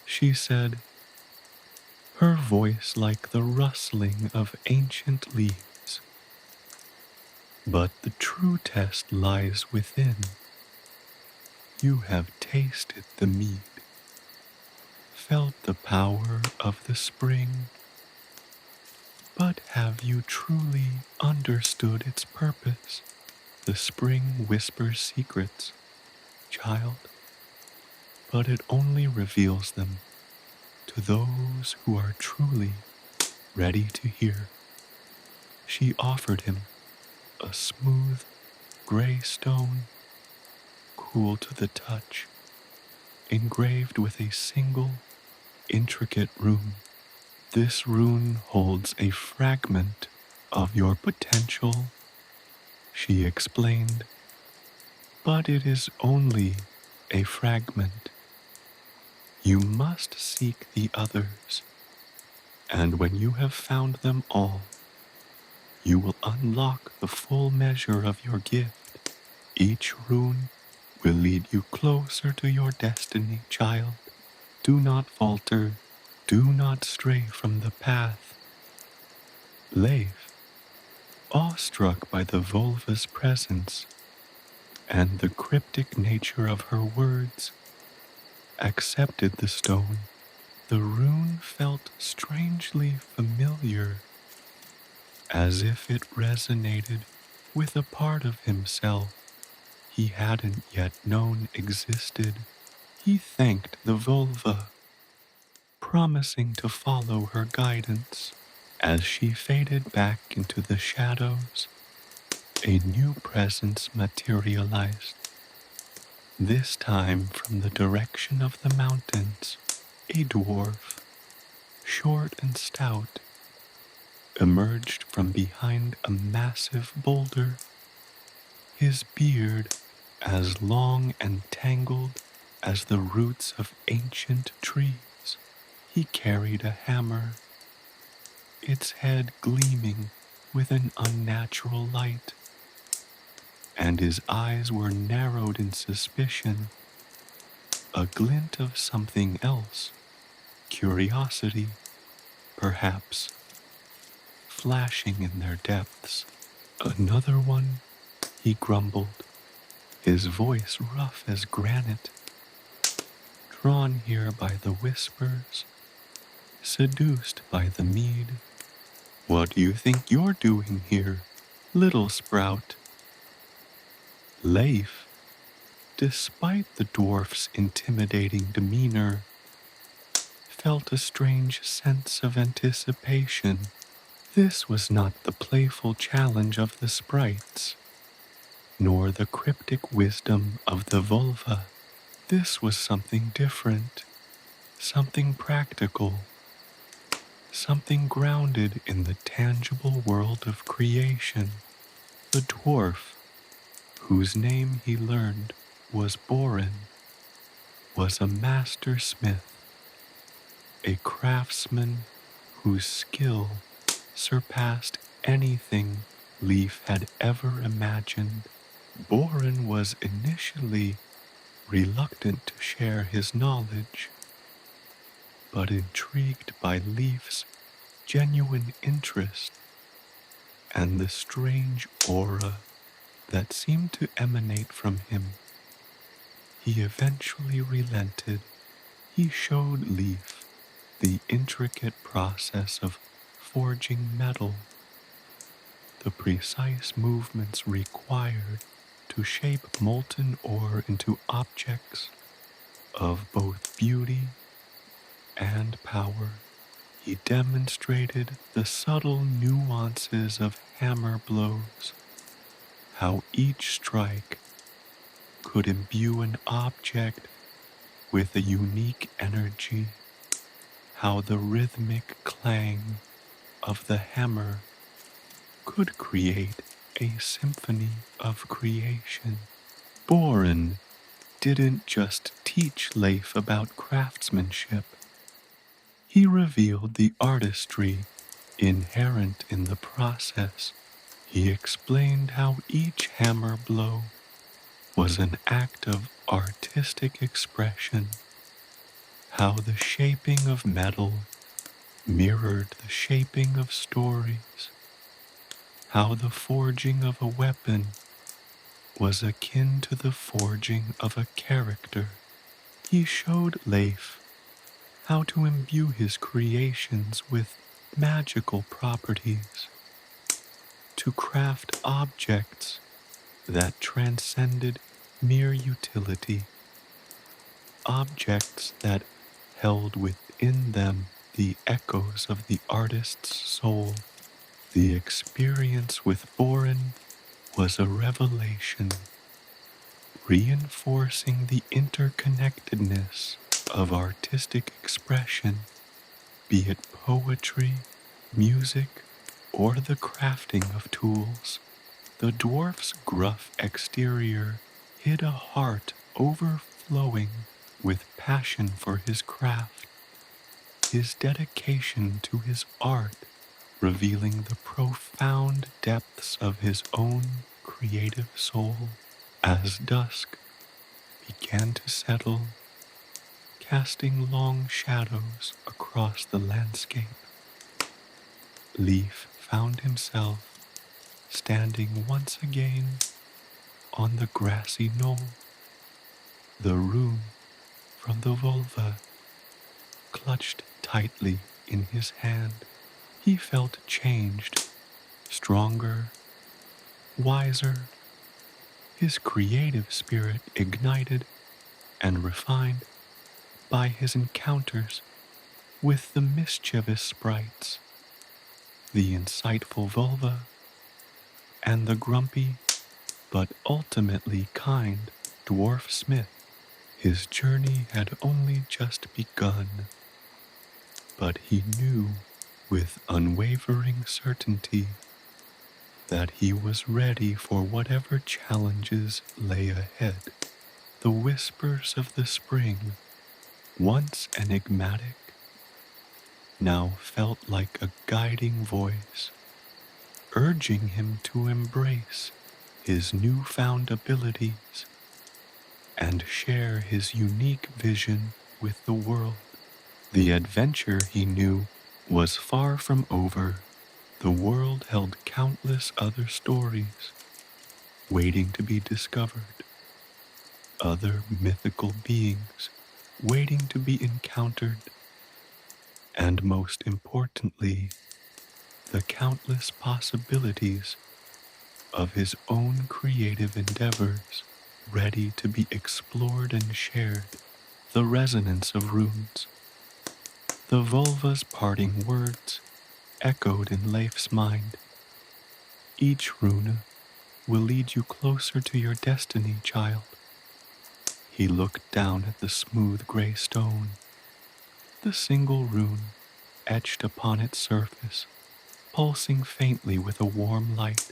she said, her voice like the rustling of ancient leaves. But the true test lies within. You have tasted the mead, felt the power of the spring, but have you truly understood its purpose? The spring whispers secrets, child, but it only reveals them to those who are truly ready to hear. She offered him a smooth, gray stone, cool to the touch, engraved with a single, intricate rune. This rune holds a fragment of your potential, she explained, but it is only a fragment. You must seek the others, and when you have found them all, you will unlock the full measure of your gift. Each rune will lead you closer to your destiny, child. Do not falter. Do not stray from the path. Leif, awestruck by the vulva's presence and the cryptic nature of her words, accepted the stone. The rune felt strangely familiar, as if it resonated with a part of himself he hadn't yet known existed. He thanked the vulva, promising to follow her guidance. As she faded back into the shadows, a new presence materialized, this time from the direction of the mountains. A dwarf, short and stout, emerged from behind a massive boulder, his beard as long and tangled as the roots of ancient trees. He carried a hammer, its head gleaming with an unnatural light, and his eyes were narrowed in suspicion, a glint of something else. curiosity, perhaps, flashing in their depths. Another one, he grumbled, his voice rough as granite, drawn here by the whispers, seduced by the mead. What do you think you're doing here, little sprout? Leif, despite the dwarf's intimidating demeanor, felt a strange sense of anticipation. This was not the playful challenge of the sprites, nor the cryptic wisdom of the vulva. This was something different, something practical, something grounded in the tangible world of creation. The dwarf, whose name he learned was Borin, was a master smith, a craftsman whose skill surpassed anything Leif had ever imagined. Borin was initially reluctant to share his knowledge, but intrigued by Leif's genuine interest and the strange aura that seemed to emanate from him, he eventually relented. He showed Leif the intricate process of forging metal, the precise movements required to shape molten ore into objects of both beauty and power. He demonstrated the subtle nuances of hammer blows, how each strike could imbue an object with a unique energy, how the rhythmic clang of the hammer could create a symphony of creation. Borin didn't just teach Leif about craftsmanship. He revealed the artistry inherent in the process. He explained how each hammer blow was an act of artistic expression, how the shaping of metal mirrored the shaping of stories, how the forging of a weapon was akin to the forging of a character. He showed Leif how to imbue his creations with magical properties, to craft objects that transcended mere utility, objects that held within them the echoes of the artist's soul. The experience with Borin was a revelation, reinforcing the interconnectedness of artistic expression, be it poetry, music, or the crafting of tools. The dwarf's gruff exterior hid a heart overflowing with passion for his craft, his dedication to his art, revealing the profound depths of his own creative soul. As dusk began to settle, casting long shadows across the landscape, Leif found himself standing once again on the grassy knoll. The rune from the vulva clutched tightly in his hand. He felt changed, stronger, wiser, his creative spirit ignited and refined by his encounters with the mischievous sprites, the insightful vulva, and the grumpy but ultimately kind dwarf smith. His journey had only just begun, but he knew with unwavering certainty that he was ready for whatever challenges lay ahead. The whispers of the spring, once enigmatic, now felt like a guiding voice, urging him to embrace his newfound abilities and share his unique vision with the world. The adventure, he knew, was far from over. The world held countless other stories waiting to be discovered, other mythical beings waiting to be encountered, and most importantly, the countless possibilities of his own creative endeavors ready to be explored and shared. The resonance of runes, the vulva's parting words echoed in Leif's mind. Each rune will lead you closer to your destiny, child. He looked down at the smooth gray stone, the single rune etched upon its surface, pulsing faintly with a warm light.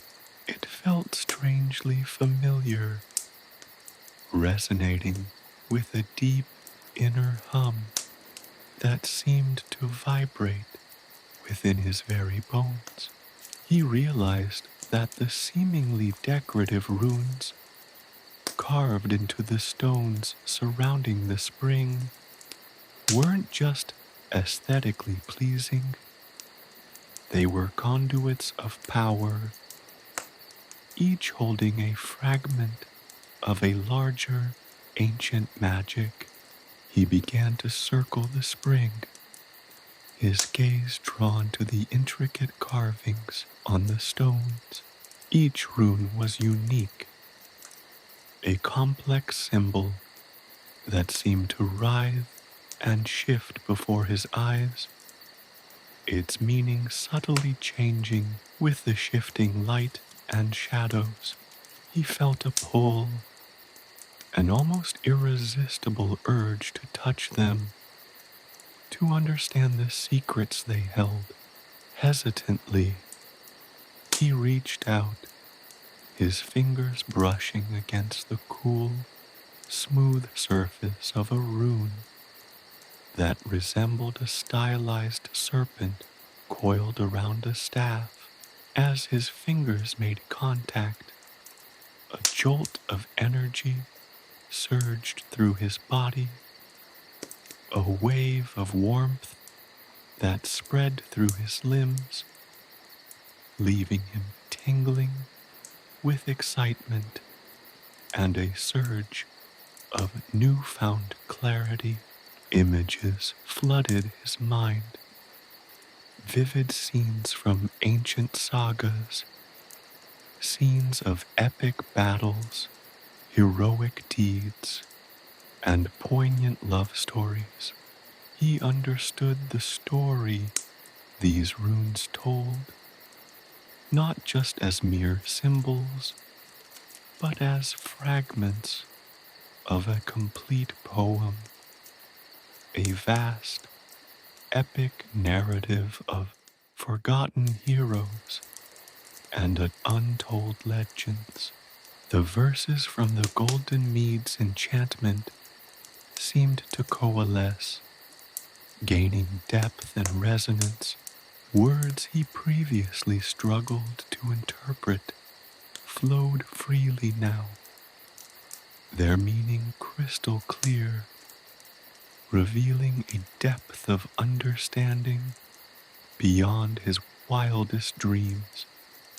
It felt strangely familiar, resonating with a deep inner hum that seemed to vibrate within his very bones. He realized that the seemingly decorative runes carved into the stones surrounding the spring weren't just aesthetically pleasing, they were conduits of power, each holding a fragment of a larger, ancient magic. He began to circle the spring, his gaze drawn to the intricate carvings on the stones. Each rune was unique, a complex symbol that seemed to writhe and shift before his eyes, its meaning subtly changing with the shifting light and shadows. He felt a pull, an almost irresistible urge to touch them, to understand the secrets they held. Hesitantly, he reached out, his fingers brushing against the cool, smooth surface of a rune that resembled a stylized serpent coiled around a staff. As his fingers made contact, a jolt of energy surged through his body, a wave of warmth that spread through his limbs, leaving him tingling with excitement and a surge of newfound clarity. Images flooded his mind, vivid scenes from ancient sagas, scenes of epic battles, heroic deeds, and poignant love stories. He understood the story these runes told, not just as mere symbols, but as fragments of a complete poem, a vast, epic narrative of forgotten heroes and untold legends. The verses from the Golden Mead's enchantment seemed to coalesce, gaining depth and resonance. Words he previously struggled to interpret flowed freely now, their meaning crystal clear, revealing a depth of understanding beyond his wildest dreams.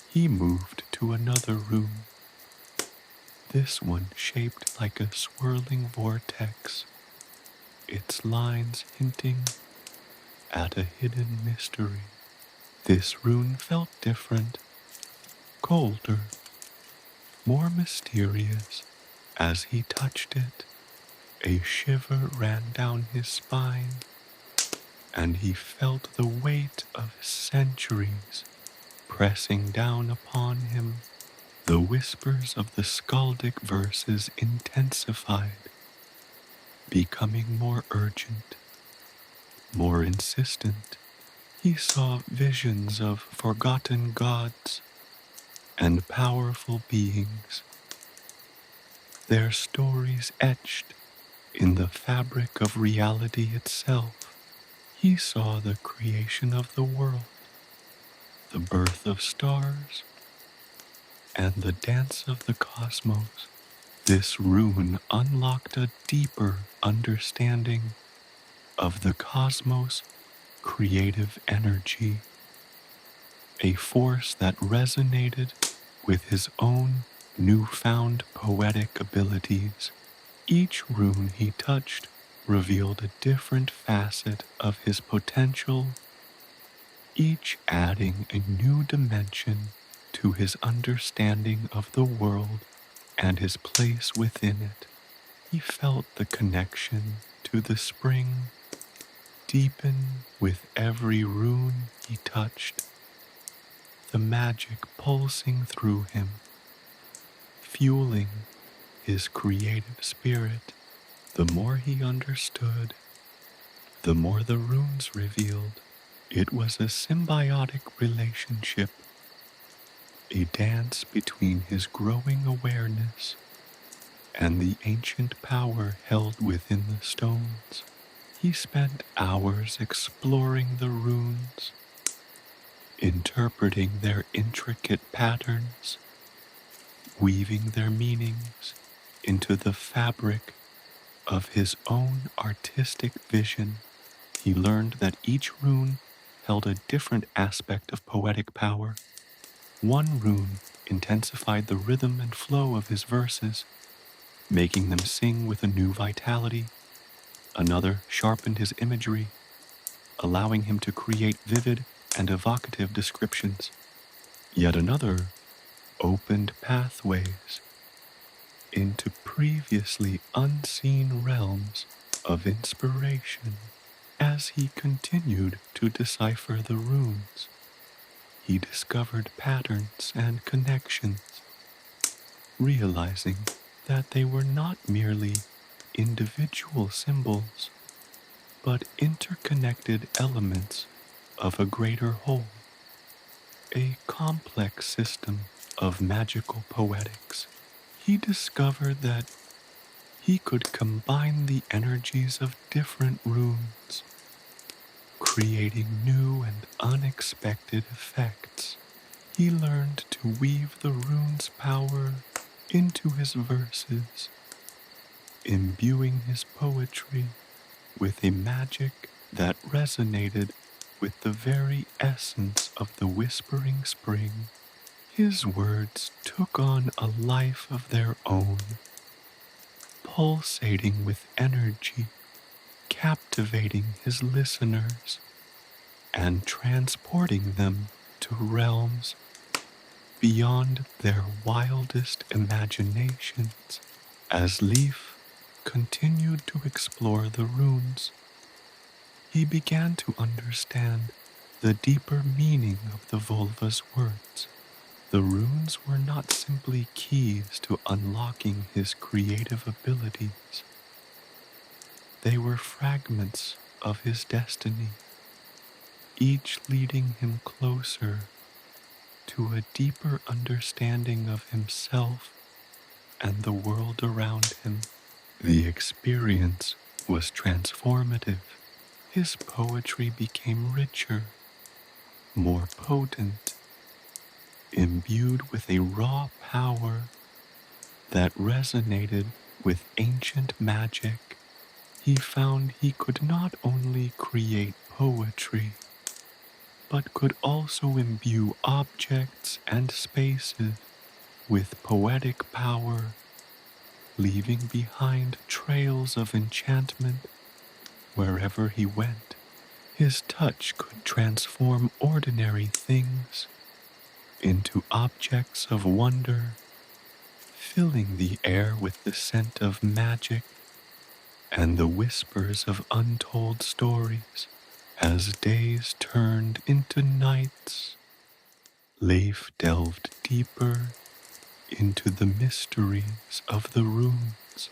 He moved to another room, this one shaped like a swirling vortex, its lines hinting at a hidden mystery. This rune felt different, colder, more mysterious. As he touched it, a shiver ran down his spine, and he felt the weight of centuries pressing down upon him. The whispers of the skaldic verses intensified, becoming more urgent, more insistent. He saw visions of forgotten gods and powerful beings, their stories etched in the fabric of reality itself. He saw the creation of the world, the birth of stars, and the dance of the cosmos. This rune unlocked a deeper understanding of the cosmos' creative energy, a force that resonated with his own newfound poetic abilities. Each rune he touched revealed a different facet of his potential, each adding a new dimension to his understanding of the world and his place within it. He felt the connection to the spring deepen with every rune he touched, the magic pulsing through him, fueling his creative spirit. The more he understood, the more the runes revealed. It was a symbiotic relationship, a dance between his growing awareness and the ancient power held within the stones. He spent hours exploring the runes, interpreting their intricate patterns, weaving their meanings into the fabric of his own artistic vision. He learned that each rune held a different aspect of poetic power. One rune intensified the rhythm and flow of his verses, making them sing with a new vitality. Another sharpened his imagery, allowing him to create vivid and evocative descriptions. Yet another opened pathways into previously unseen realms of inspiration. As he continued to decipher the runes, he discovered patterns and connections, realizing that they were not merely individual symbols, but interconnected elements of a greater whole, a complex system of magical poetics. He discovered that he could combine the energies of different runes, creating new and unexpected effects. He learned to weave the rune's power into his verses, imbuing his poetry with a magic that resonated with the very essence of the whispering spring. His words took on a life of their own, pulsating with energy, captivating his listeners and transporting them to realms beyond their wildest imaginations. As Leif continued to explore the runes, he began to understand the deeper meaning of the Volva's words. The runes were not simply keys to unlocking his creative abilities. They were fragments of his destiny, each leading him closer to a deeper understanding of himself and the world around him. The experience was transformative. His poetry became richer, more potent, imbued with a raw power that resonated with ancient magic. He found he could not only create poetry, but could also imbue objects and spaces with poetic power, leaving behind trails of enchantment wherever he went. His touch could transform ordinary things into objects of wonder, filling the air with the scent of magic and the whispers of untold stories. As days turned into nights, Leif delved deeper into the mysteries of the runes,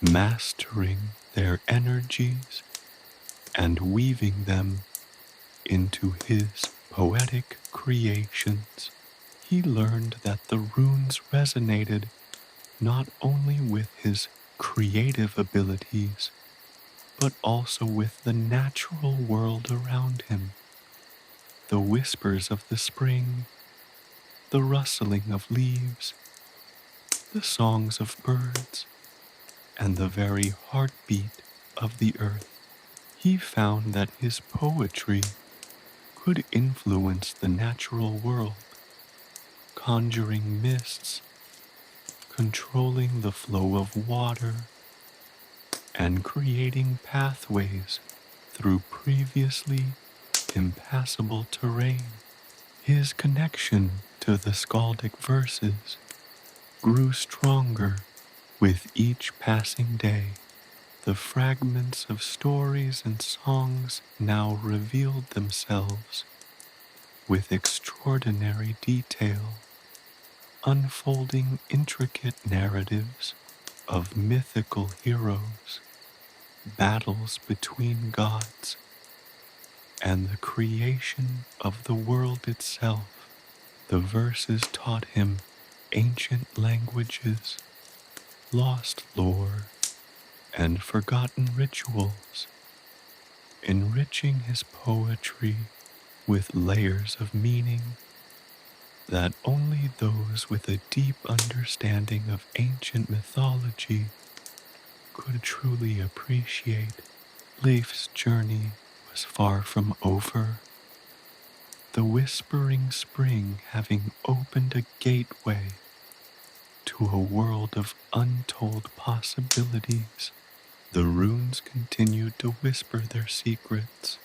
mastering their energies and weaving them into his poetic creations. He learned that the runes resonated not only with his creative abilities, but also with the natural world around him. The whispers of the spring, the rustling of leaves, the songs of birds, and the very heartbeat of the earth. He found that his poetry could influence the natural world, conjuring mists, controlling the flow of water, and creating pathways through previously impassable terrain. His connection to the skaldic verses grew stronger with each passing day. The fragments of stories and songs now revealed themselves with extraordinary detail, unfolding intricate narratives of mythical heroes, battles between gods, and the creation of the world itself. The verses taught him ancient languages, lost lore, and forgotten rituals, enriching his poetry with layers of meaning that only those with a deep understanding of ancient mythology could truly appreciate. Leif's journey was far from over, the whispering spring having opened a gateway to a world of untold possibilities. The runes continued to whisper their secrets,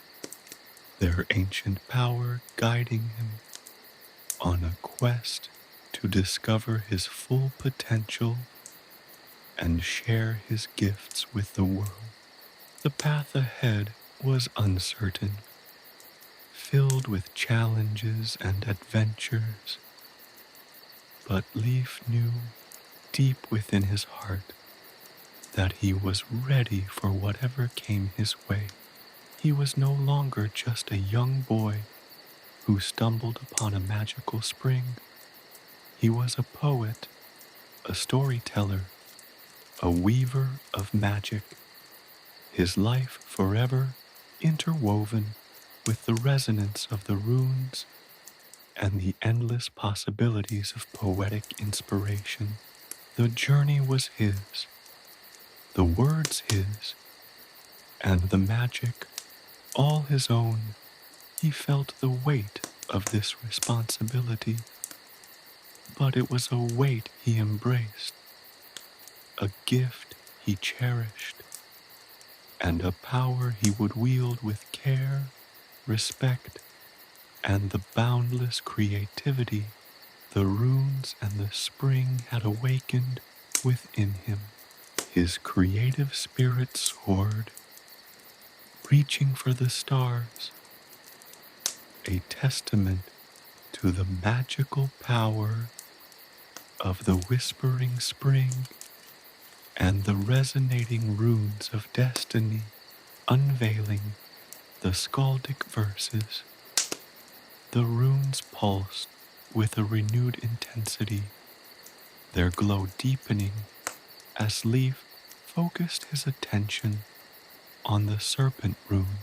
their ancient power guiding him on a quest to discover his full potential and share his gifts with the world. The path ahead was uncertain, filled with challenges and adventures, but Leif knew deep within his heart that he was ready for whatever came his way. He was no longer just a young boy who stumbled upon a magical spring. He was a poet, a storyteller, a weaver of magic, his life forever interwoven with the resonance of the runes and the endless possibilities of poetic inspiration. The journey was his, the words his, and the magic all his own. He felt the weight of this responsibility, but it was a weight he embraced, a gift he cherished, and a power he would wield with care, respect, and the boundless creativity the runes and the spring had awakened within him. His creative spirit soared, reaching for the stars, a testament to the magical power of the whispering spring and the resonating runes of destiny. Unveiling the skaldic verses, the runes pulsed with a renewed intensity, their glow deepening as Leif focused his attention on the serpent rune,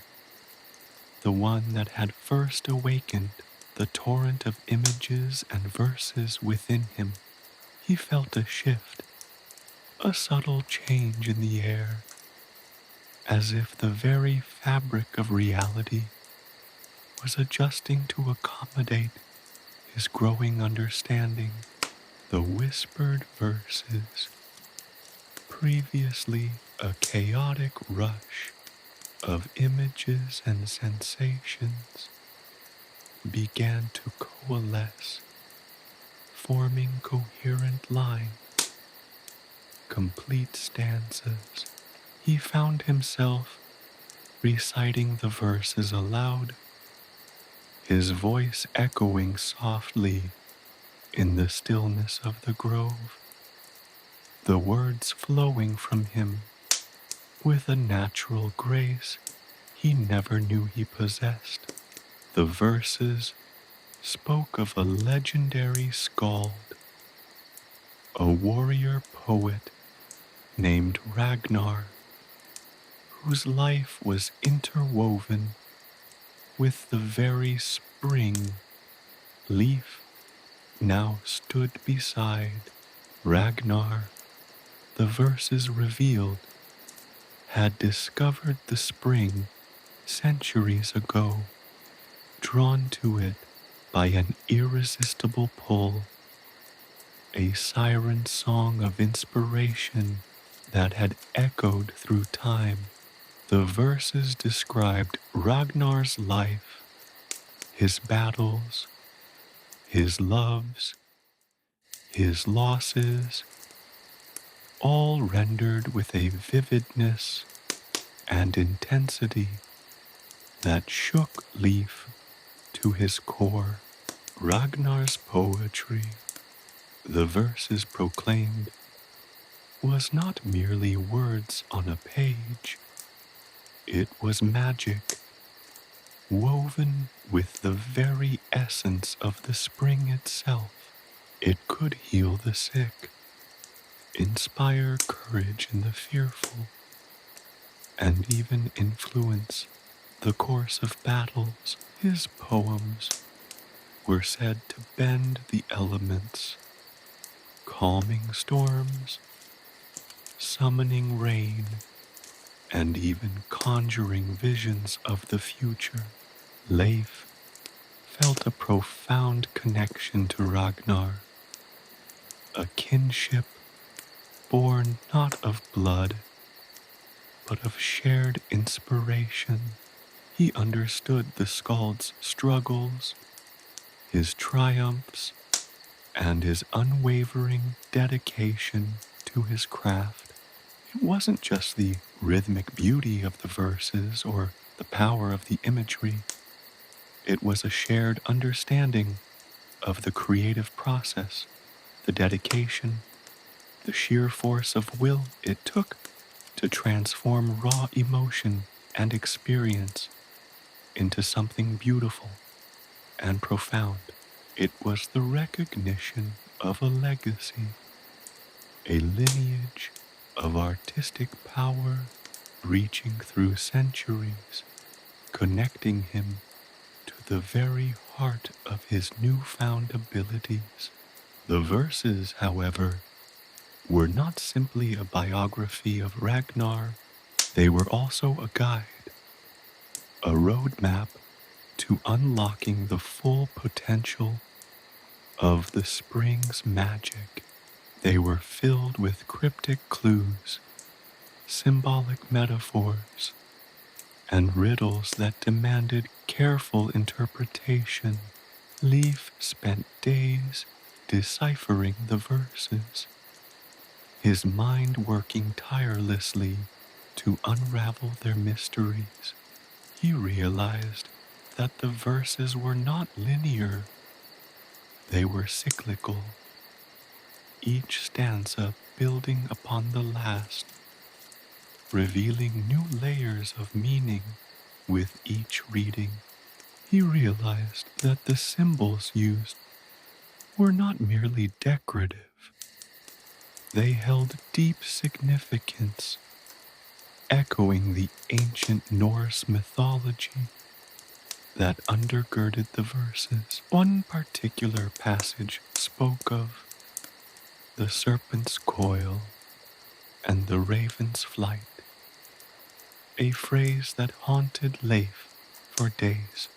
the one that had first awakened the torrent of images and verses within him. He felt a shift, a subtle change in the air, as if the very fabric of reality was adjusting to accommodate his growing understanding. The whispered verses, previously a chaotic rush of images and sensations, began to coalesce, forming coherent lines, complete stanzas. He found himself reciting the verses aloud, his voice echoing softly in the stillness of the grove, the words flowing from him with a natural grace he never knew he possessed. The verses spoke of a legendary skald, a warrior poet named Ragnar, whose life was interwoven with the very spring. Leif now stood beside Ragnar. The verses revealed had discovered the spring centuries ago, drawn to it by an irresistible pull, a siren song of inspiration that had echoed through time. The verses described Ragnar's life, his battles, his loves, his losses, all rendered with a vividness and intensity that shook Leif to his core. Ragnar's poetry, the verses proclaimed, was not merely words on a page. It was magic, woven with the very essence of the spring itself. It could heal the sick, inspire courage in the fearful, and even influence the course of battles. His poems were said to bend the elements, calming storms, summoning rain, and even conjuring visions of the future. Leif felt a profound connection to Ragnar, a kinship born not of blood, but of shared inspiration. He understood the skald's struggles, his triumphs, and his unwavering dedication to his craft. It wasn't just the rhythmic beauty of the verses or the power of the imagery. It was a shared understanding of the creative process, the dedication, the sheer force of will it took to transform raw emotion and experience into something beautiful and profound. It was the recognition of a legacy, a lineage of artistic power reaching through centuries, connecting him to the very heart of his newfound abilities. The verses, however, were not simply a biography of Ragnar. They were also a guide, a roadmap to unlocking the full potential of the spring's magic. They were filled with cryptic clues, symbolic metaphors, and riddles that demanded careful interpretation. Leif spent days deciphering the verses, his mind working tirelessly to unravel their mysteries. He realized that the verses were not linear. They were cyclical, each stanza building upon the last, revealing new layers of meaning with each reading. He realized that the symbols used were not merely decorative. They held deep significance, echoing the ancient Norse mythology that undergirded the verses. One particular passage spoke of the serpent's coil and the raven's flight, a phrase that haunted Leif for days.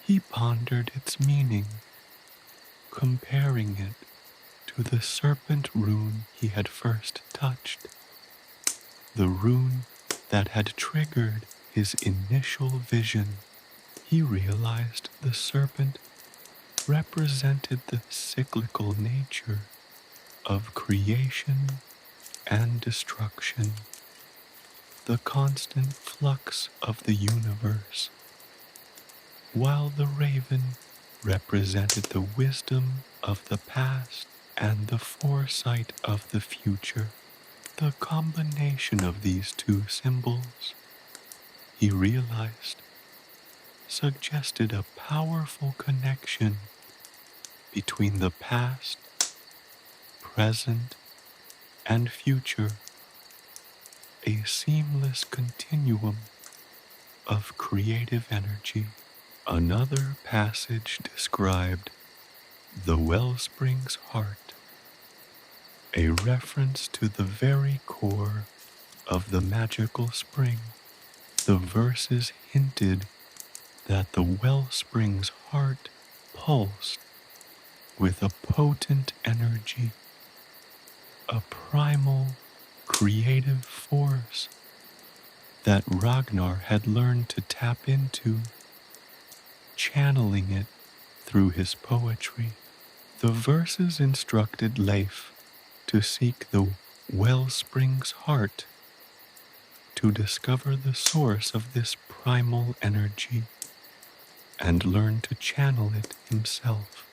He pondered its meaning, comparing it to the serpent rune he had first touched, the rune that had triggered his initial vision. He realized the serpent represented the cyclical nature of creation and destruction, the constant flux of the universe, while the raven represented the wisdom of the past and the foresight of the future. The combination of these two symbols, he realized, suggested a powerful connection between the past, present, and future, a seamless continuum of creative energy. Another passage described the wellspring's heart, a reference to the very core of the magical spring. The verses hinted that the wellspring's heart pulsed with a potent energy, a primal, creative force that Ragnar had learned to tap into, channeling it through his poetry. The verses instructed Leif to seek the wellspring's heart, to discover the source of this primal energy and learn to channel it himself.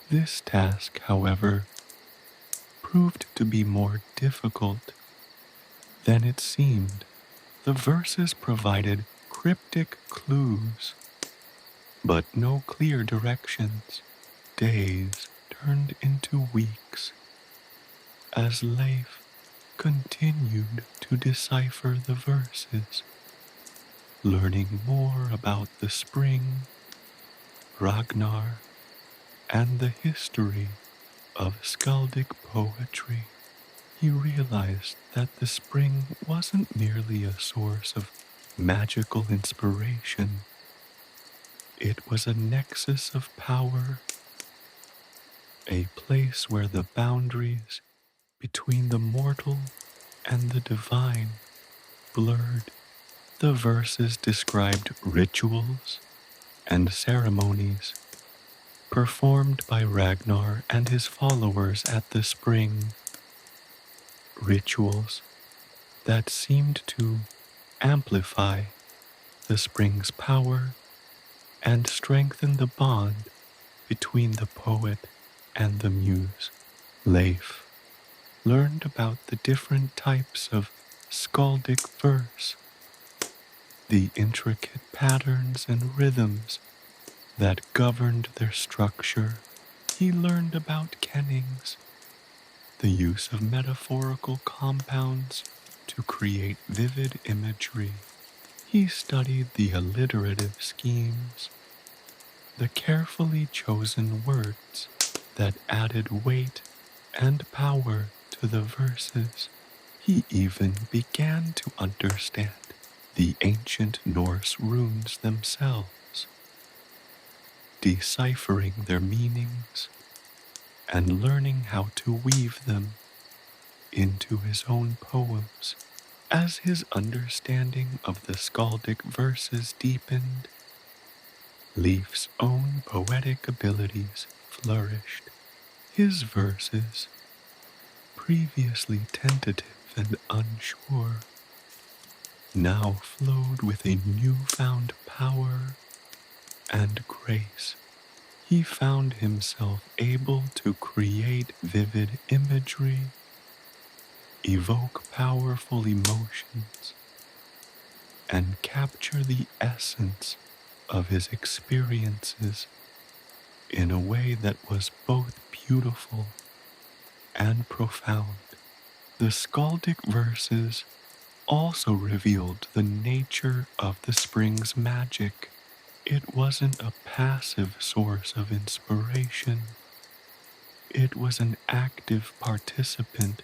This task, however, proved to be more difficult than it seemed. The verses provided cryptic clues, but no clear directions. Days turned into weeks as Leif continued to decipher the verses, learning more about the spring, Ragnar, and the history of skaldic poetry. He realized that the spring wasn't merely a source of magical inspiration. It was a nexus of power, a place where the boundaries between the mortal and the divine blurred. The verses described rituals and ceremonies performed by Ragnar and his followers at the spring, rituals that seemed to amplify the spring's power and strengthen the bond between the poet and the muse. Leif learned about the different types of skaldic verse, the intricate patterns and rhythms that governed their structure. He learned about kennings, the use of metaphorical compounds to create vivid imagery. He studied the alliterative schemes, the carefully chosen words that added weight and power to the verses. He even began to understand the ancient Norse runes themselves, deciphering their meanings and learning how to weave them into his own poems. As his understanding of the skaldic verses deepened, Leif's own poetic abilities flourished. His verses, previously tentative and unsure, now flowed with a newfound power and grace. He found himself able to create vivid imagery, evoke powerful emotions, and capture the essence of his experiences in a way that was both beautiful and profound. The skaldic verses also revealed the nature of the spring's magic. It wasn't a passive source of inspiration. It was an active participant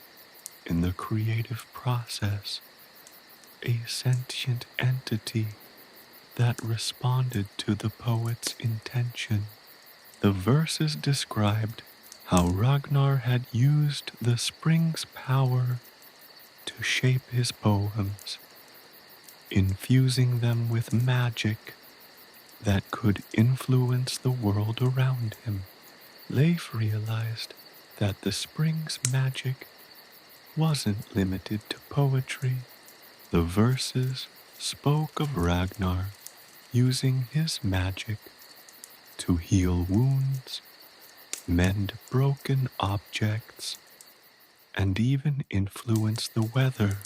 in the creative process, a sentient entity that responded to the poet's intention. The verses described how Ragnar had used the spring's power to shape his poems, infusing them with magic that could influence the world around him. Leif realized that the spring's magic wasn't limited to poetry. The verses spoke of Ragnar using his magic to heal wounds, mend broken objects, and even influence the weather.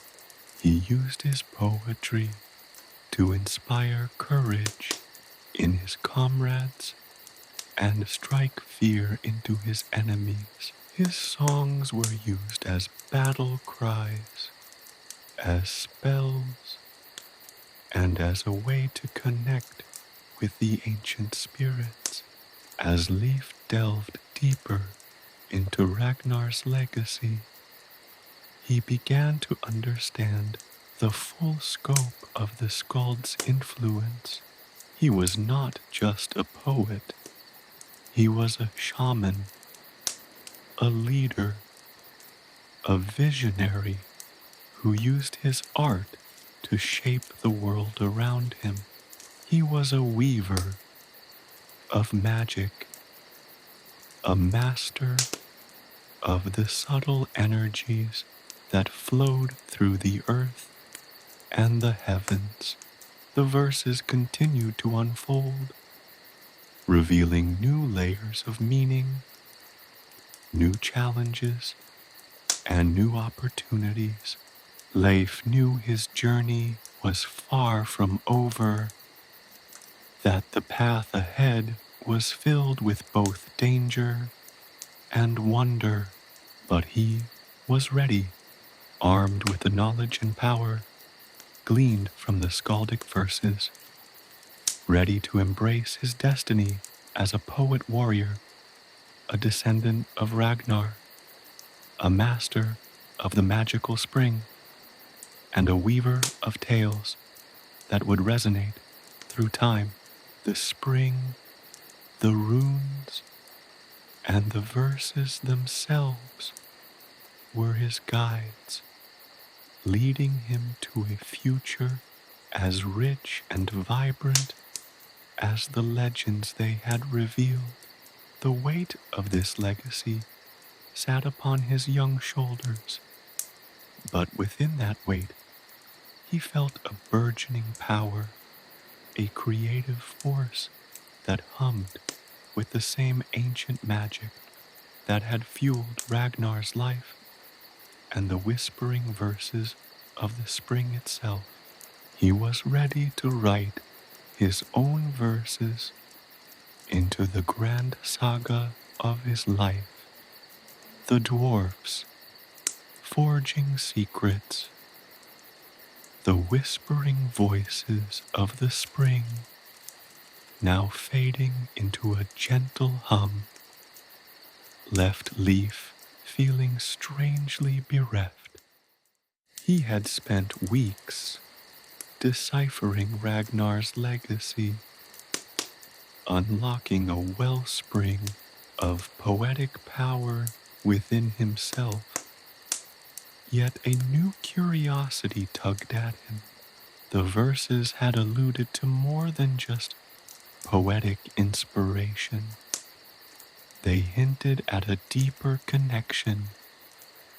He used his poetry to inspire courage in his comrades and strike fear into his enemies. His songs were used as battle cries, as spells, and as a way to connect with the ancient spirits. As Leif delved deeper into Ragnar's legacy, he began to understand the full scope of the skald's influence. He was not just a poet, he was a shaman, a leader, a visionary who used his art to shape the world around him. He was a weaver of magic, a master of the subtle energies that flowed through the earth and the heavens. The verses continued to unfold, revealing new layers of meaning, new challenges, and new opportunities. Leif knew his journey was far from over, that the path ahead was filled with both danger and wonder, but he was ready, armed with the knowledge and power gleaned from the skaldic verses, ready to embrace his destiny as a poet warrior, a descendant of Ragnar, a master of the magical spring, and a weaver of tales that would resonate through time. The spring, the runes, and the verses themselves were his guides, leading him to a future as rich and vibrant as the legends they had revealed. The weight of this legacy sat upon his young shoulders, but within that weight he felt a burgeoning power, a creative force that hummed with the same ancient magic that had fueled Ragnar's life and the whispering verses of the spring itself. He was ready to write his own verses into the grand saga of his life. The dwarfs, forging secrets, the whispering voices of the spring, now fading into a gentle hum, left Leif feeling strangely bereft. He had spent weeks deciphering Ragnar's legacy, unlocking a wellspring of poetic power within himself. Yet a new curiosity tugged at him. The verses had alluded to more than just poetic inspiration. They hinted at a deeper connection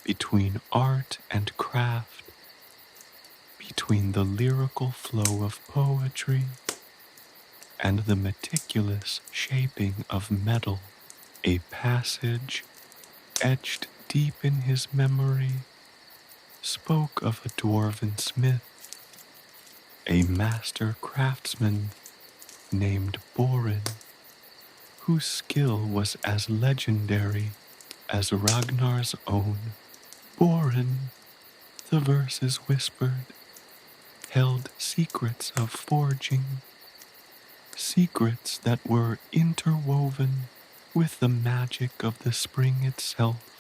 between art and craft, between the lyrical flow of poetry and the meticulous shaping of metal. A passage etched deep in his memory spoke of a dwarven smith, a master craftsman named Borin, whose skill was as legendary as Ragnar's own. Borin, the verses whispered, held secrets of forging, secrets that were interwoven with the magic of the spring itself.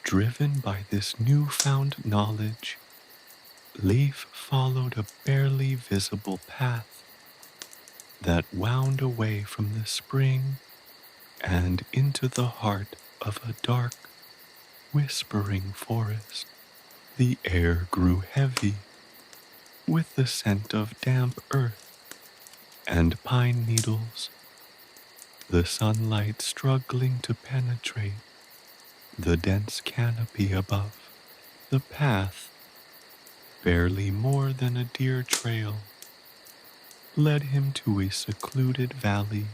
Driven by this newfound knowledge, Leif followed a barely visible path that wound away from the spring and into the heart of a dark, whispering forest. The air grew heavy with the scent of damp earth and pine needles, the sunlight struggling to penetrate the dense canopy above. The path, barely more than a deer trail, led him to a secluded valley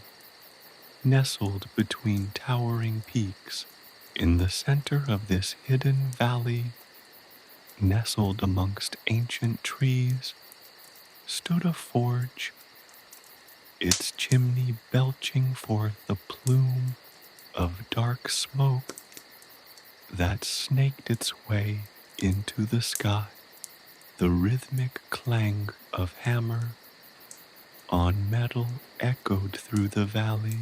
nestled between towering peaks. In the center of this hidden valley, nestled amongst ancient trees, stood a forge, its chimney belching forth a plume of dark smoke that snaked its way into the sky. The rhythmic clang of hammer on metal echoed through the valley,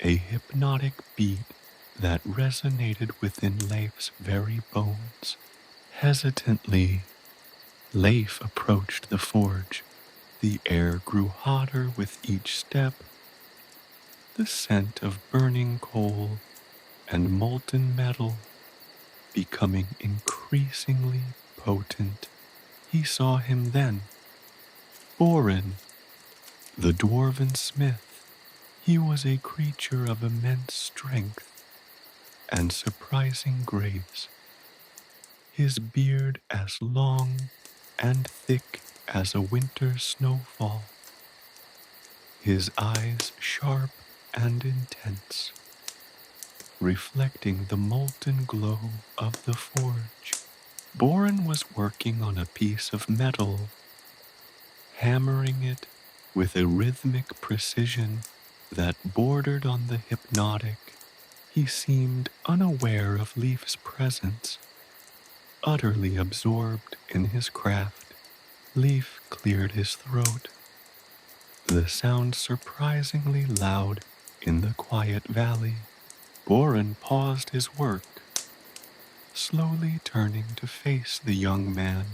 a hypnotic beat that resonated within Leif's very bones. Hesitantly, Leif approached the forge. The air grew hotter with each step. The scent of burning coal and molten metal becoming increasingly potent. He saw him then, Borin, the dwarven smith. He was a creature of immense strength and surprising grace, his beard as long and thick as a winter snowfall, his eyes sharp and intense, reflecting the molten glow of the forge. Borin was working on a piece of metal, hammering it with a rhythmic precision that bordered on the hypnotic. He seemed unaware of Leif's presence, utterly absorbed in his craft. Leif cleared his throat, the sound surprisingly loud in the quiet valley. Borin paused his work, slowly turning to face the young man.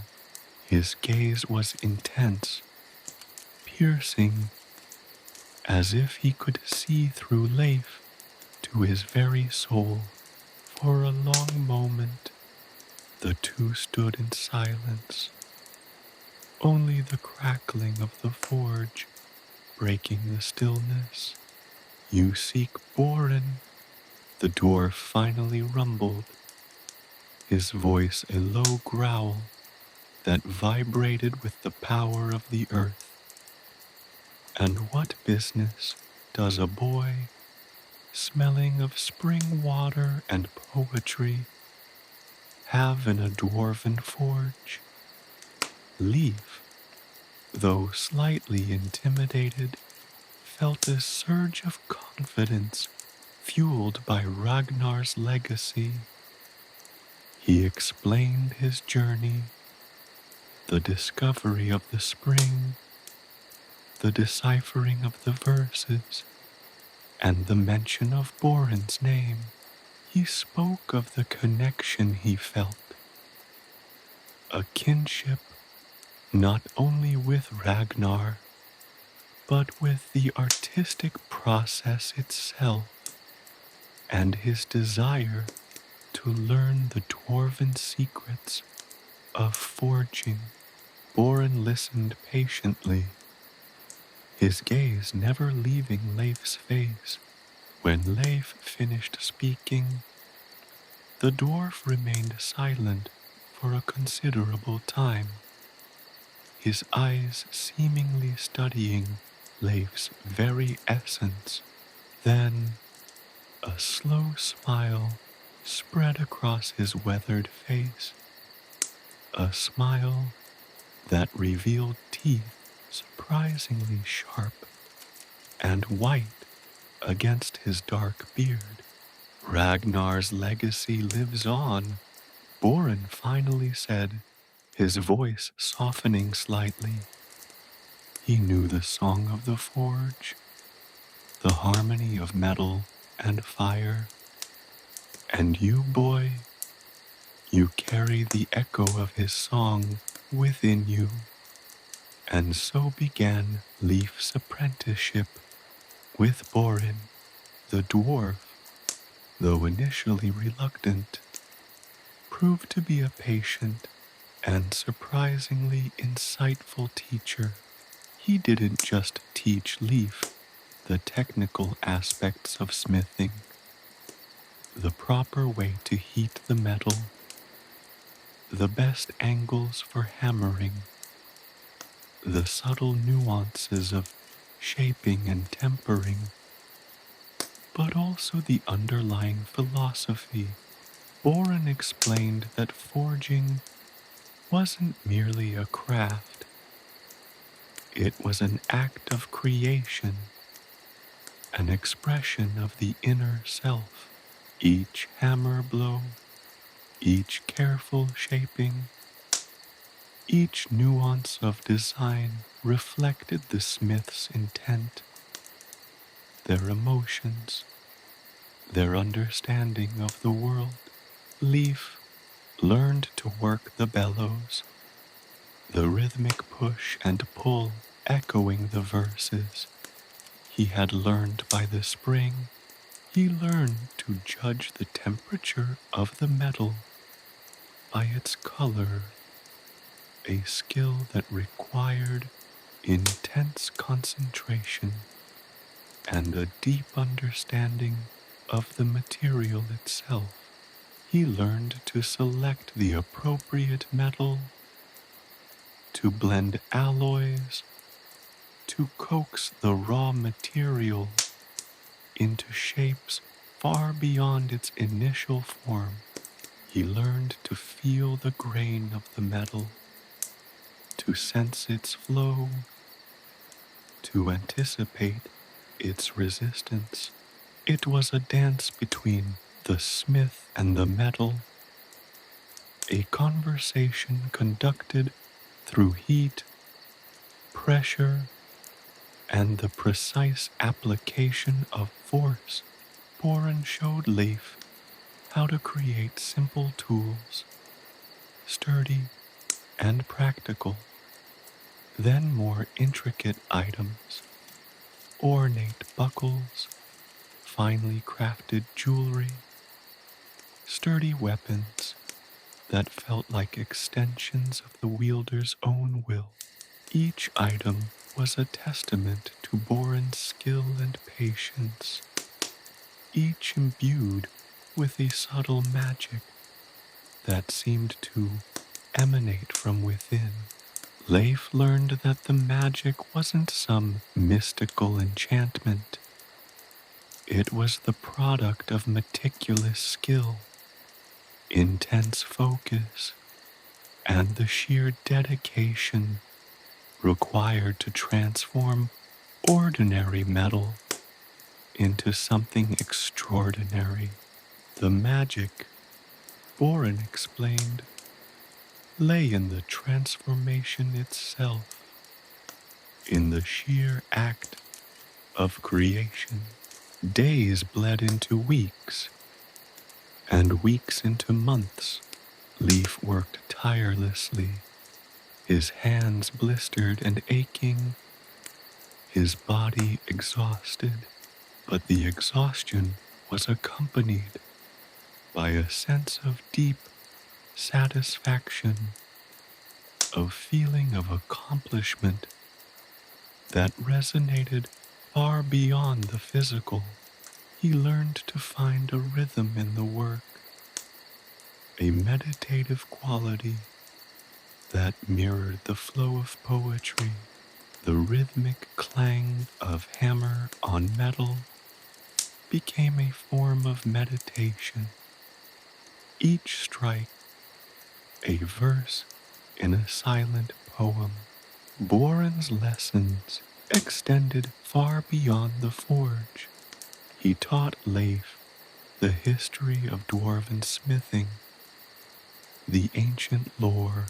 His gaze was intense, piercing, as if he could see through Leif to his very soul. For a long moment, the two stood in silence, only the crackling of the forge breaking the stillness. "You seek Borin," the dwarf finally rumbled, his voice a low growl that vibrated with the power of the earth. "And what business does a boy, smelling of spring water and poetry, have in a dwarven forge?" Leif, though slightly intimidated, felt a surge of confidence fueled by Ragnar's legacy. He explained his journey, the discovery of the spring, the deciphering of the verses, and the mention of Borin's name. He spoke of the connection he felt, a kinship not only with Ragnar, but with the artistic process itself, and his desire to learn the dwarven secrets of forging. Borin listened patiently, his gaze never leaving Leif's face. When Leif finished speaking, the dwarf remained silent for a considerable time, his eyes seemingly studying Leif's very essence. Then a slow smile spread across his weathered face, a smile that revealed teeth surprisingly sharp and white against his dark beard. "Ragnar's legacy lives on," Borin finally said, his voice softening slightly. He knew the song of the forge, the harmony of metal and fire. And you, boy, you carry the echo of his song within you. And so began Leif's apprenticeship with Borin. The dwarf, though initially reluctant, proved to be a patient and surprisingly insightful teacher. He didn't just teach Leif the technical aspects of smithing, the proper way to heat the metal, the best angles for hammering, the subtle nuances of shaping and tempering, but also the underlying philosophy. Borin explained that forging wasn't merely a craft, it was an act of creation, an expression of the inner self. Each hammer blow, each careful shaping, each nuance of design reflected the smith's intent, their emotions, their understanding of the world. Leif learned to work the bellows, the rhythmic push and pull echoing the verses he had learned by the spring. He learned to judge the temperature of the metal by its color, a skill that required intense concentration and a deep understanding of the material itself. He learned to select the appropriate metal, to blend alloys, to coax the raw material into shapes far beyond its initial form. He learned to feel the grain of the metal, to sense its flow, to anticipate its resistance. It was a dance between the smith and the metal, a conversation conducted through heat, pressure, and the precise application of force. Boren showed Leif how to create simple tools, sturdy and practical, then more intricate items, ornate buckles, finely crafted jewelry, sturdy weapons that felt like extensions of the wielder's own will. Each item was a testament to Boren's skill and patience, each imbued with a subtle magic that seemed to emanate from within. Leif learned that the magic wasn't some mystical enchantment. It was the product of meticulous skill, intense focus, and the sheer dedication required to transform ordinary metal into something extraordinary. The magic, Boren explained, lay in the transformation itself, in the sheer act of creation. Days bled into weeks, and weeks into months. Leif worked tirelessly, his hands blistered and aching, his body exhausted, but the exhaustion was accompanied by a sense of deep satisfaction, of feeling of accomplishment that resonated far beyond the physical. He learned to find a rhythm in the work, a meditative quality that mirrored the flow of poetry. The rhythmic clang of hammer on metal became a form of meditation, each strike a verse in a silent poem. Boren's lessons extended far beyond the forge. He taught Leif the history of dwarven smithing, the ancient lore,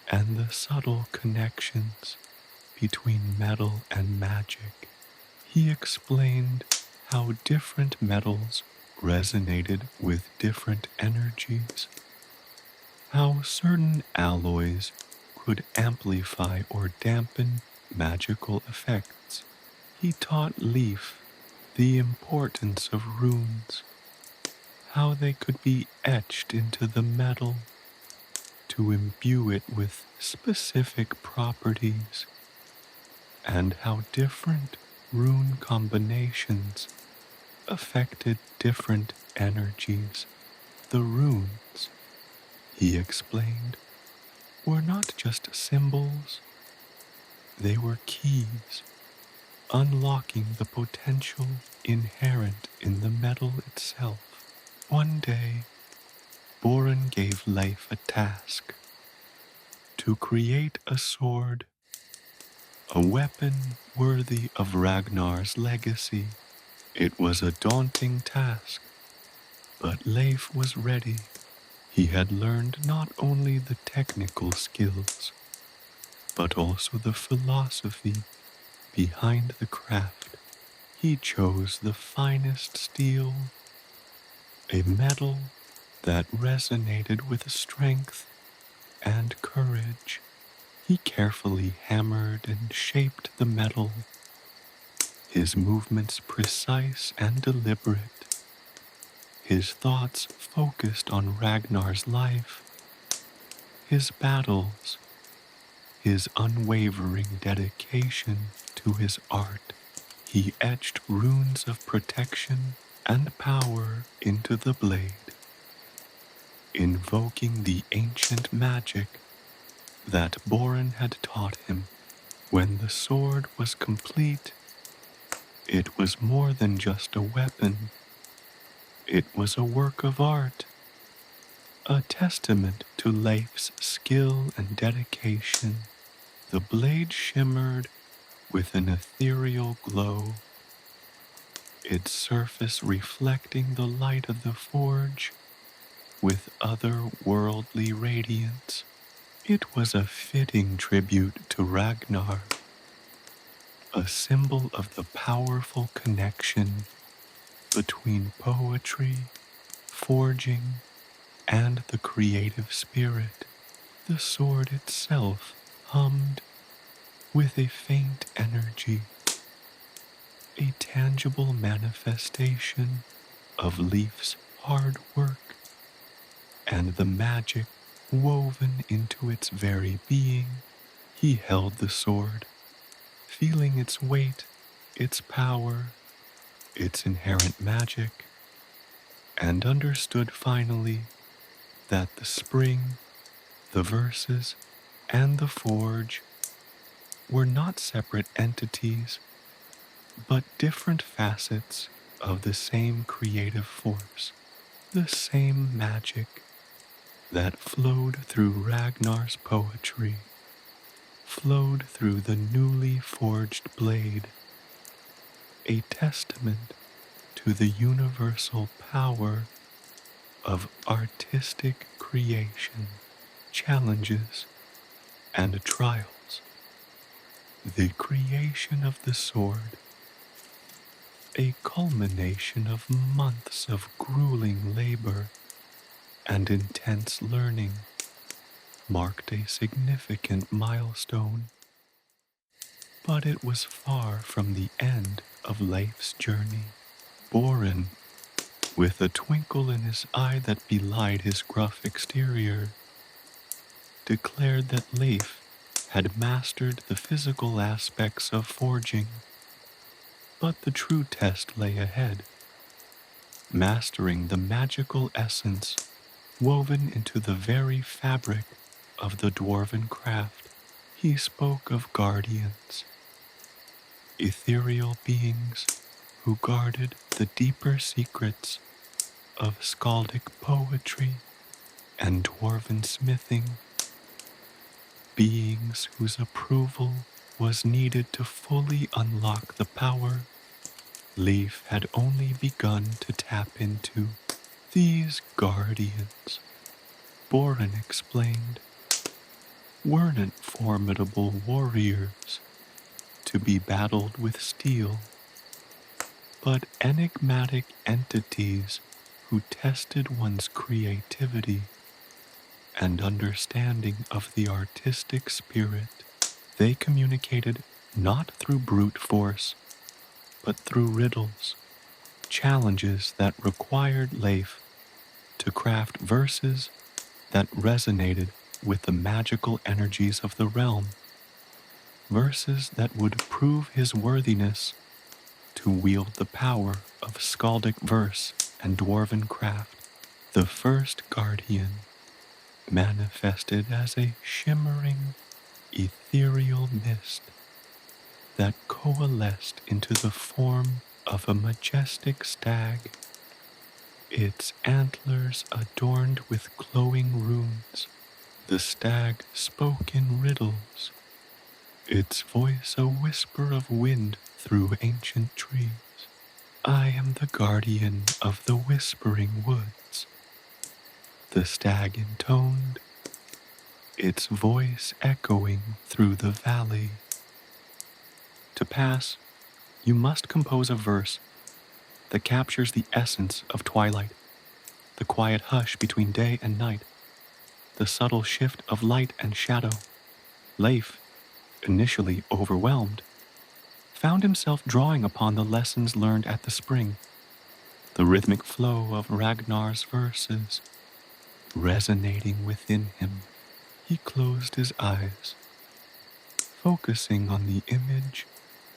and the subtle connections between metal and magic. He explained how different metals resonated with different energies, how certain alloys could amplify or dampen magical effects. He taught Leif the importance of runes, how they could be etched into the metal to imbue it with specific properties, and how different rune combinations affected different energies. The runes, he explained, were not just symbols, they were keys, unlocking the potential inherent in the metal itself. One day, Boren gave Leif a task: to create a sword, a weapon worthy of Ragnar's legacy. It was a daunting task, but Leif was ready. He had learned not only the technical skills, but also the philosophy behind the craft. He chose the finest steel, a metal that resonated with strength and courage. He carefully hammered and shaped the metal, his movements precise and deliberate, his thoughts focused on Ragnar's life, his battles, his unwavering dedication to his art. He etched runes of protection and power into the blade, invoking the ancient magic that Borin had taught him. When the sword was complete, it was more than just a weapon. It was a work of art, a testament to Leif's skill and dedication. The blade shimmered with an ethereal glow, its surface reflecting the light of the forge with otherworldly radiance. It was a fitting tribute to Ragnar, a symbol of the powerful connection between poetry, forging, and the creative spirit. The sword itself hummed with a faint energy, a tangible manifestation of Leif's hard work and the magic woven into its very being. He held the sword, feeling its weight, its power, its inherent magic, and understood finally that the spring, the verses, and the forge were not separate entities, but different facets of the same creative force, the same magic that flowed through Ragnar's poetry, flowed through the newly forged blade, a testament to the universal power of artistic creation, challenges, and trials. The creation of the sword, a culmination of months of grueling labor and intense learning, marked a significant milestone. But it was far from the end of Leif's journey. Borin, with a twinkle in his eye that belied his gruff exterior, declared that Leif had mastered the physical aspects of forging. But the true test lay ahead, mastering the magical essence woven into the very fabric of the dwarven craft. He spoke of guardians, ethereal beings who guarded the deeper secrets of skaldic poetry and dwarven smithing, beings whose approval was needed to fully unlock the power Leif had only begun to tap into. These guardians, Borin explained, weren't formidable warriors to be battled with steel, but enigmatic entities who tested one's creativity and understanding of the artistic spirit. They communicated not through brute force, but through riddles, challenges that required Leif to craft verses that resonated with the magical energies of the realm, verses that would prove his worthiness to wield the power of skaldic verse and dwarven craft. The first guardian manifested as a shimmering, ethereal mist that coalesced into the form of a majestic stag, its antlers adorned with glowing runes. The stag spoke in riddles, its voice a whisper of wind through ancient trees. I am the guardian of the whispering woods, the stag intoned, its voice echoing through the valley. To pass, you must compose a verse that captures the essence of twilight, the quiet hush between day and night, the subtle shift of light and shadow, Leif, initially overwhelmed, found himself drawing upon the lessons learned at the spring, the rhythmic flow of Ragnar's verses resonating within him. He closed his eyes, focusing on the image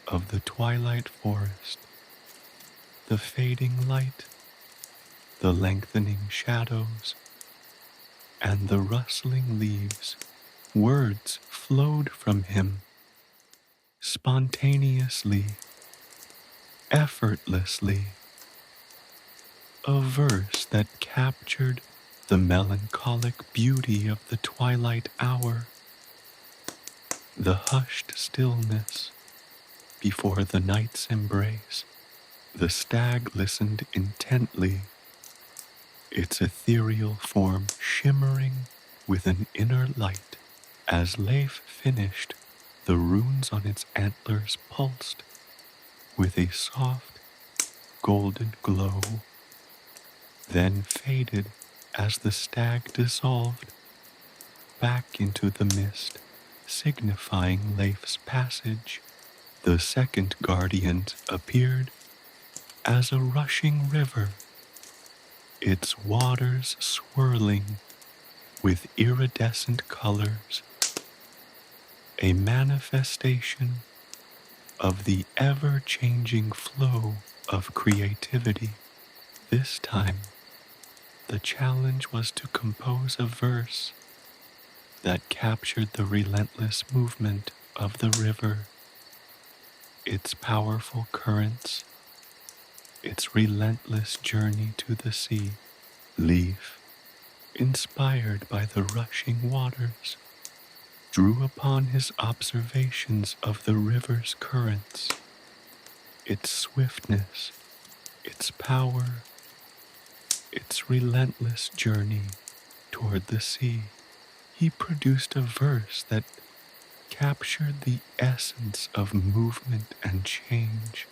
of the twilight forest, the fading light, the lengthening shadows, and the rustling leaves. Words flowed from him spontaneously, effortlessly, a verse that captured the melancholic beauty of the twilight hour, the hushed stillness before the night's embrace. The stag listened intently, its ethereal form shimmering with an inner light. As Leif finished, the runes on its antlers pulsed with a soft, golden glow, then faded as the stag dissolved back into the mist, signifying Leif's passage. The second guardian appeared as a rushing river, its waters swirling with iridescent colors, a manifestation of the ever-changing flow of creativity. This time, the challenge was to compose a verse that captured the relentless movement of the river, its powerful currents, its relentless journey to the sea. Leif, inspired by the rushing waters, drew upon his observations of the river's currents, its swiftness, its power, its relentless journey toward the sea. He produced a verse that captured the essence of movement and change,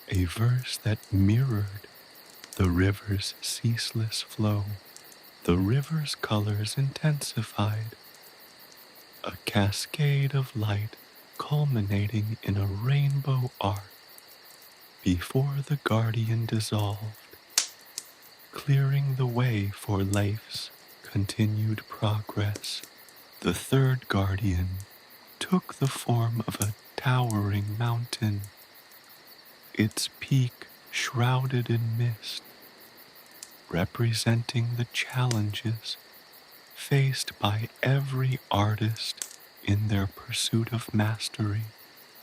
a verse that mirrored the river's ceaseless flow. The river's colors intensified, a cascade of light culminating in a rainbow arc before the guardian dissolved, clearing the way for Leif's continued progress. The third guardian took the form of a towering mountain, its peak shrouded in mist, representing the challenges faced by every artist in their pursuit of mastery.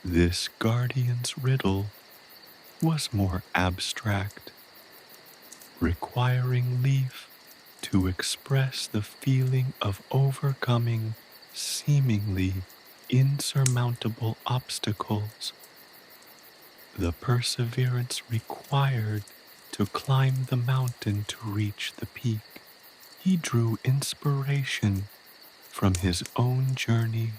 This guardian's riddle was more abstract, requiring Leif to express the feeling of overcoming seemingly insurmountable obstacles, the perseverance required to climb the mountain to reach the peak. He drew inspiration from his own journey,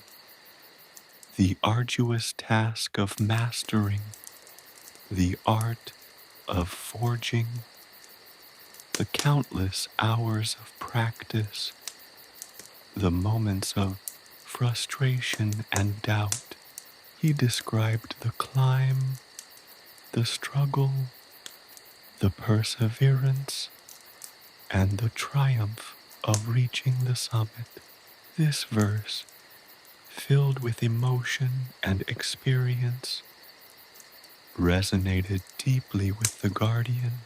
the arduous task of mastering the art of forging, the countless hours of practice, the moments of frustration and doubt. He described the climb, the struggle, the perseverance, and the triumph of reaching the summit. This verse, filled with emotion and experience, resonated deeply with the guardian,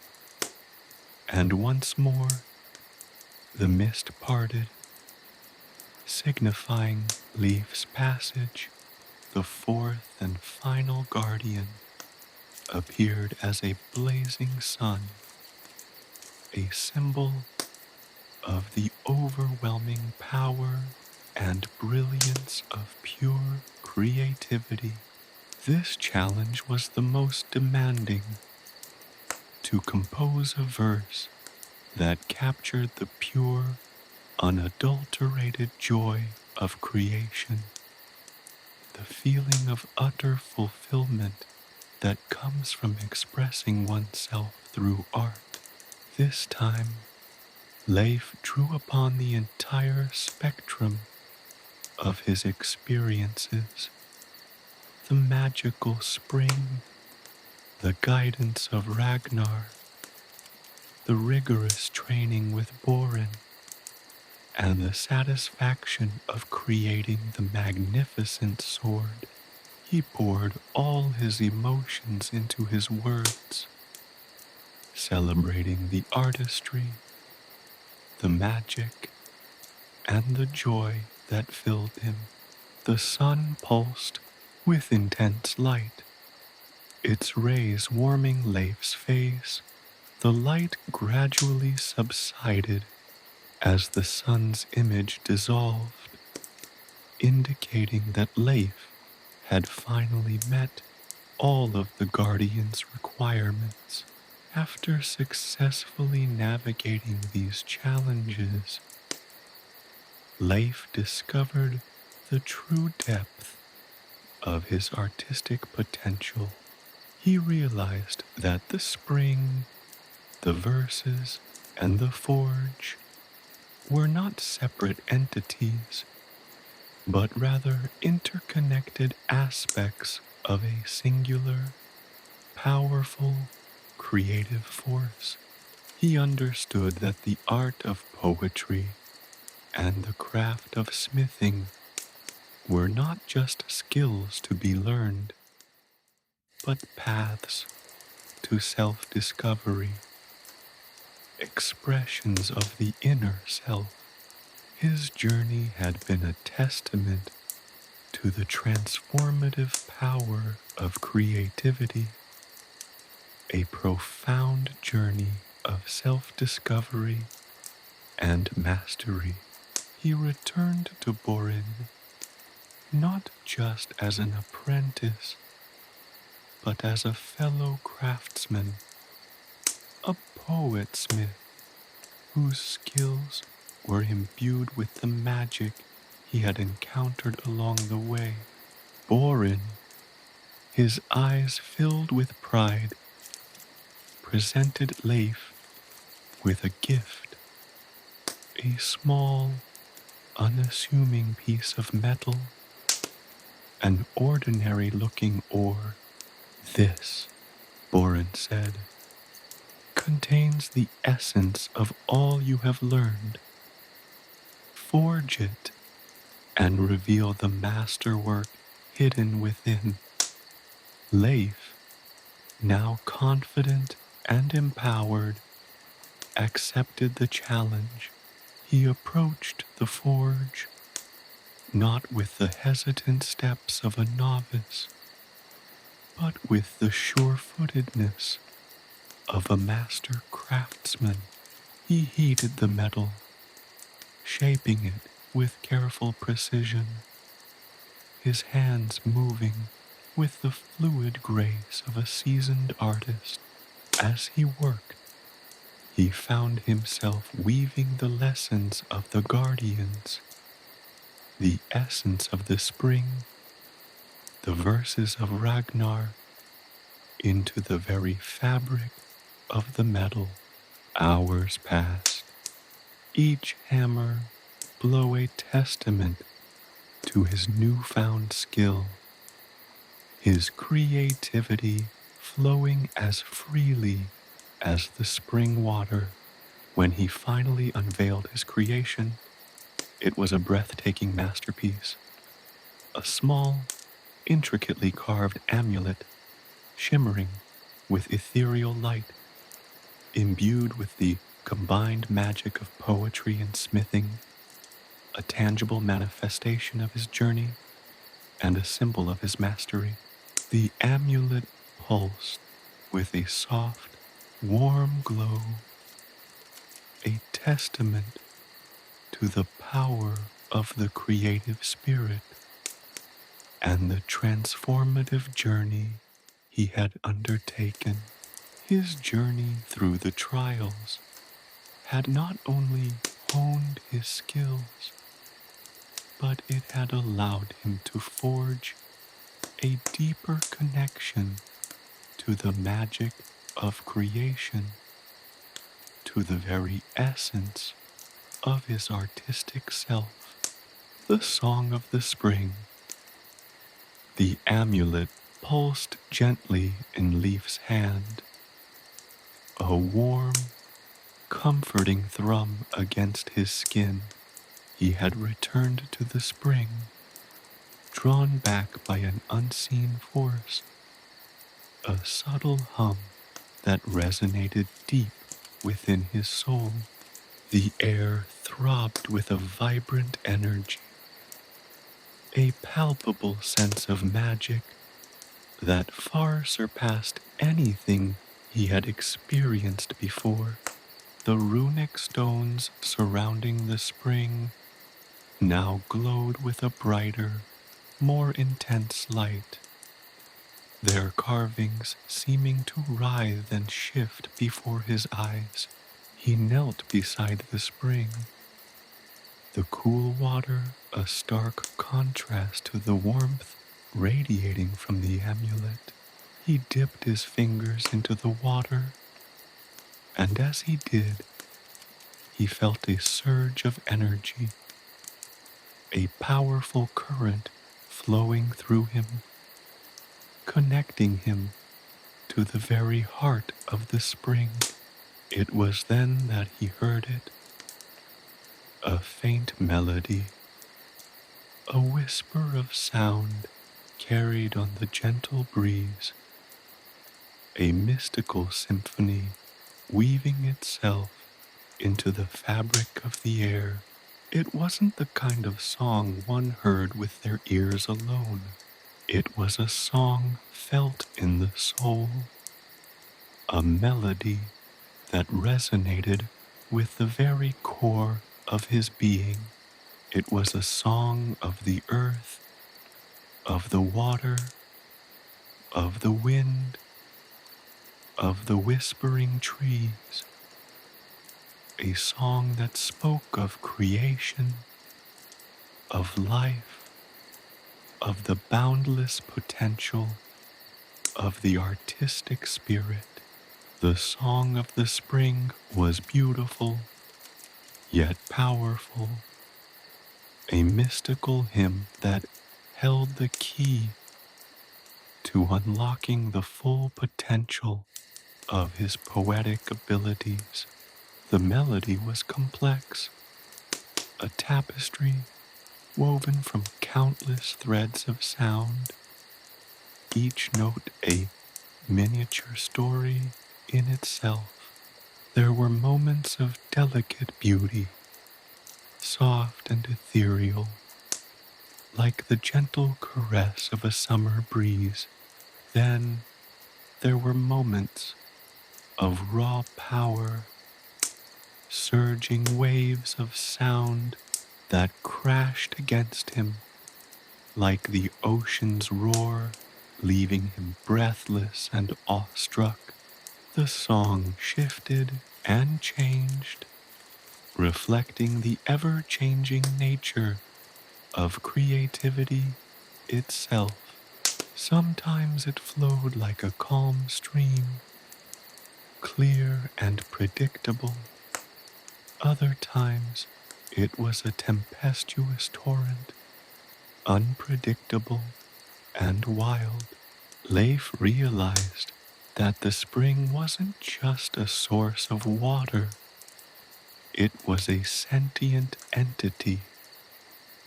and once more the mist parted, signifying Leif's passage. The fourth and final guardian appeared as a blazing sun, a symbol of the overwhelming power and brilliance of pure creativity. This challenge was the most demanding, to compose a verse that captured the pure, unadulterated joy of creation, the feeling of utter fulfillment that comes from expressing oneself through art. This time, Leif drew upon the entire spectrum of his experiences, the magical spring, the guidance of Ragnar, the rigorous training with Borin, and the satisfaction of creating the magnificent sword. He poured all his emotions into his words, celebrating the artistry, the magic, and the joy that filled him. The sun pulsed with intense light, its rays warming Leif's face. The light gradually subsided as the sun's image dissolved, indicating that Leif had finally met all of the Guardian's requirements. After successfully navigating these challenges, Leif discovered the true depth of his artistic potential. He realized that the spring, the verses, and the forge were not separate entities, but rather interconnected aspects of a singular, powerful, creative force. He understood that the art of poetry and the craft of smithing were not just skills to be learned, but paths to self-discovery, expressions of the inner self. His journey had been a testament to the transformative power of creativity, a profound journey of self-discovery and mastery. He returned to Borin not just as an apprentice, but as a fellow craftsman, a poet-smith whose skills were imbued with the magic he had encountered along the way. Borin, his eyes filled with pride, presented Leif with a gift, a small, unassuming piece of metal, an ordinary-looking ore. This, Borin said, contains the essence of all you have learned. Forge it and reveal the masterwork hidden within. Leif, now confident and empowered, accepted the challenge. He approached the forge, not with the hesitant steps of a novice, but with the sure-footedness of a master craftsman. He heated the metal, shaping it with careful precision, his hands moving with the fluid grace of a seasoned artist. As he worked, he found himself weaving the lessons of the Guardians, the essence of the spring, the verses of Ragnar, into the very fabric of the metal. Hours passed, each hammer blow a testament to his newfound skill, his creativity flowing as freely as the spring water. When he finally unveiled his creation, it was a breathtaking masterpiece. A small, intricately carved amulet, shimmering with ethereal light, imbued with the combined magic of poetry and smithing, a tangible manifestation of his journey and a symbol of his mastery. The amulet pulsed with a soft, warm glow, a testament to the power of the creative spirit and the transformative journey he had undertaken. His journey through the trials had not only honed his skills, but it had allowed him to forge a deeper connection to the magic of creation, to the very essence of his artistic self. The song of the spring. The amulet pulsed gently in Leif's hand, a warm, comforting thrum against his skin. He had returned to the spring, drawn back by an unseen force, a subtle hum that resonated deep within his soul. The air throbbed with a vibrant energy, a palpable sense of magic that far surpassed anything he had experienced before. The runic stones surrounding the spring now glowed with a brighter, more intense light, their carvings seeming to writhe and shift before his eyes. He knelt beside the spring, the cool water a stark contrast to the warmth radiating from the amulet. He dipped his fingers into the water, and as he did, he felt a surge of energy, a powerful current flowing through him, connecting him to the very heart of the spring. It was then that he heard it, a faint melody, a whisper of sound carried on the gentle breeze, a mystical symphony weaving itself into the fabric of the air. It wasn't the kind of song one heard with their ears alone. It was a song felt in the soul, a melody that resonated with the very core of his being. It was a song of the earth, of the water, of the wind, of the whispering trees, a song that spoke of creation, of life, of the boundless potential of the artistic spirit. The song of the spring was beautiful, yet powerful, a mystical hymn that held the key to unlocking the full potential of his poetic abilities. The melody was complex, a tapestry woven from countless threads of sound, each note a miniature story in itself. There were moments of delicate beauty, soft and ethereal, like the gentle caress of a summer breeze. Then there were moments of raw power, surging waves of sound that crashed against him like the ocean's roar, leaving him breathless and awestruck. The song shifted and changed, reflecting the ever-changing nature of creativity itself. Sometimes it flowed like a calm stream, clear and predictable. Other times it was a tempestuous torrent, unpredictable and wild. Leif realized that the spring wasn't just a source of water. It was a sentient entity,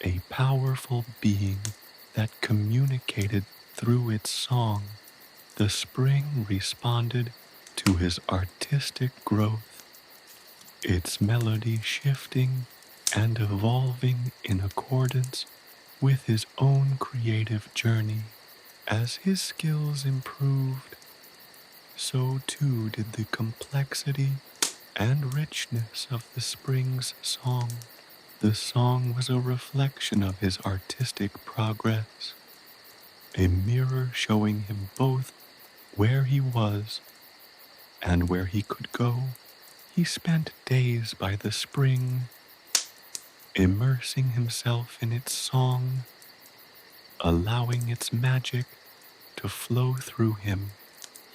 a powerful being that communicated through its song. The spring responded to his artistic growth, its melody shifting and evolving in accordance with his own creative journey. As his skills improved, so too did the complexity and richness of the spring's song. The song was a reflection of his artistic progress, a mirror showing him both where he was and where he could go. He spent days by the spring, immersing himself in its song, allowing its magic to flow through him.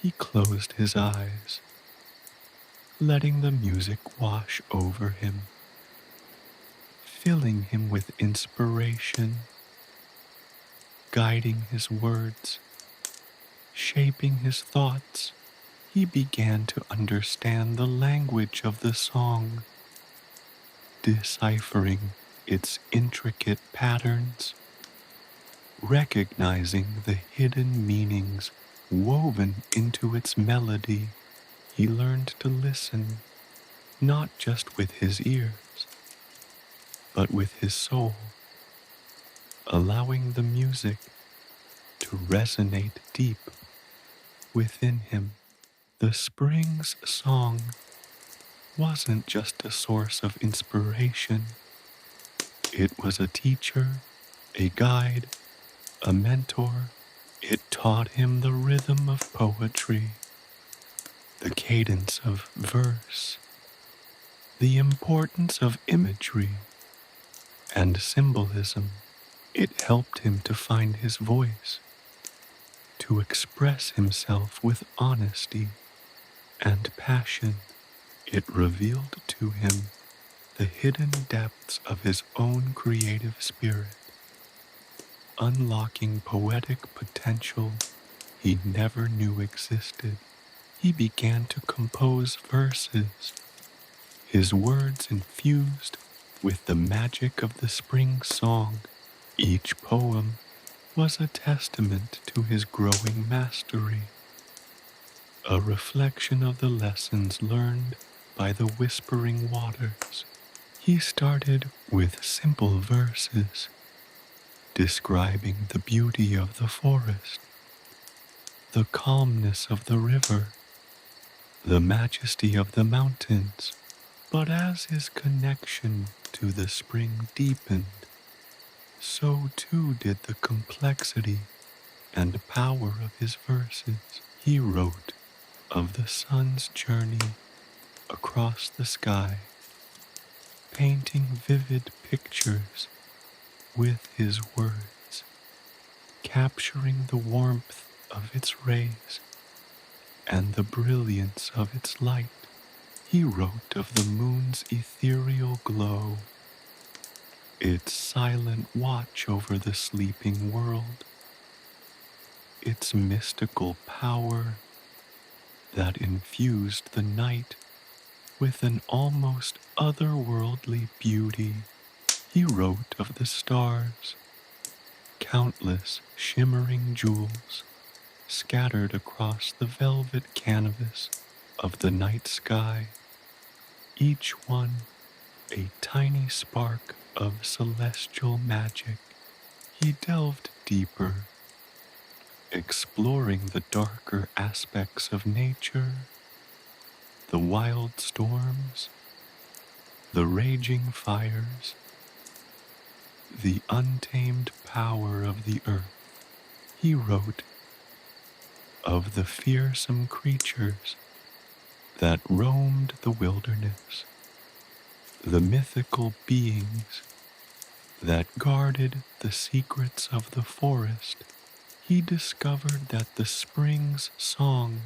He closed his eyes, letting the music wash over him, filling him with inspiration, guiding his words, shaping his thoughts. He began to understand the language of the song, deciphering its intricate patterns, recognizing the hidden meanings woven into its melody. He learned to listen not just with his ears, but with his soul, allowing the music to resonate deep within him. The spring's song wasn't just a source of inspiration, it was a teacher, a guide, a mentor. It taught him the rhythm of poetry, the cadence of verse, the importance of imagery and symbolism. It helped him to find his voice, to express himself with honesty and passion. It revealed to him the hidden depths of his own creative spirit, unlocking poetic potential he never knew existed. He began to compose verses, his words infused with the magic of the spring song. Each poem was a testament to his growing mastery, a reflection of the lessons learned by the whispering waters. He started with simple verses, describing the beauty of the forest, the calmness of the river, the majesty of the mountains. But as his connection to the spring deepened, so too did the complexity and power of his verses. He wrote of the sun's journey across the sky, painting vivid pictures with his words, capturing the warmth of its rays and the brilliance of its light. He wrote of the moon's ethereal glow, its silent watch over the sleeping world, its mystical power that infused the night with an almost otherworldly beauty. He wrote of the stars, countless shimmering jewels scattered across the velvet canvas of the night sky, each one a tiny spark of celestial magic. He delved deeper, exploring the darker aspects of nature, the wild storms, the raging fires, the untamed power of the earth. He wrote of the fearsome creatures that roamed the wilderness, the mythical beings that guarded the secrets of the forest. He discovered that the spring's song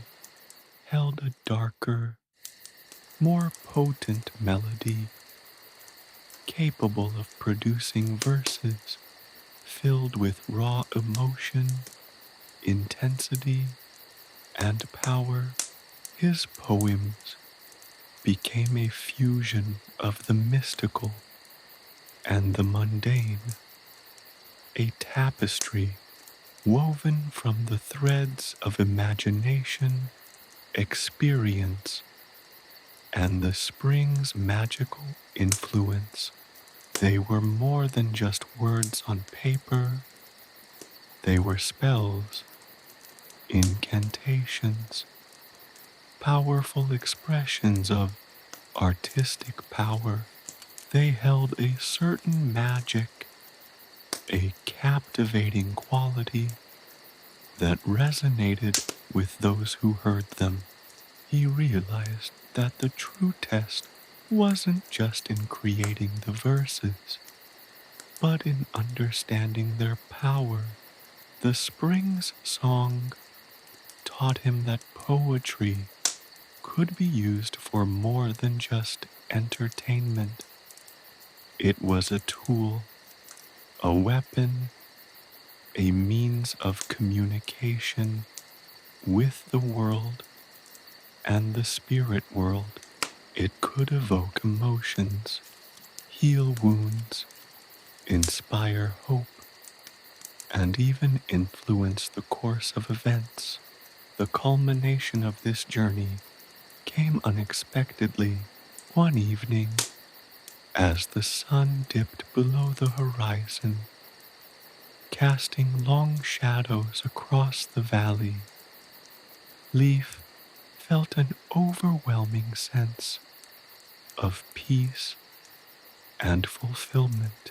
held a darker, more potent melody, capable of producing verses filled with raw emotion, intensity, and power. His poems became a fusion of the mystical and the mundane, a tapestry woven from the threads of imagination, experience, and the spring's magical influence. They were more than just words on paper. They were spells, incantations, powerful expressions of artistic power. They held a certain magic, a captivating quality that resonated with those who heard them. He realized that the true test wasn't just in creating the verses, but in understanding their power. The spring's song taught him that poetry could be used for more than just entertainment. It was a tool, a weapon, a means of communication with the world and the spirit world. It could evoke emotions, heal wounds, inspire hope, and even influence the course of events. The culmination of this journey came unexpectedly one evening as the sun dipped below the horizon, casting long shadows across the valley. Leif felt an overwhelming sense of peace and fulfillment.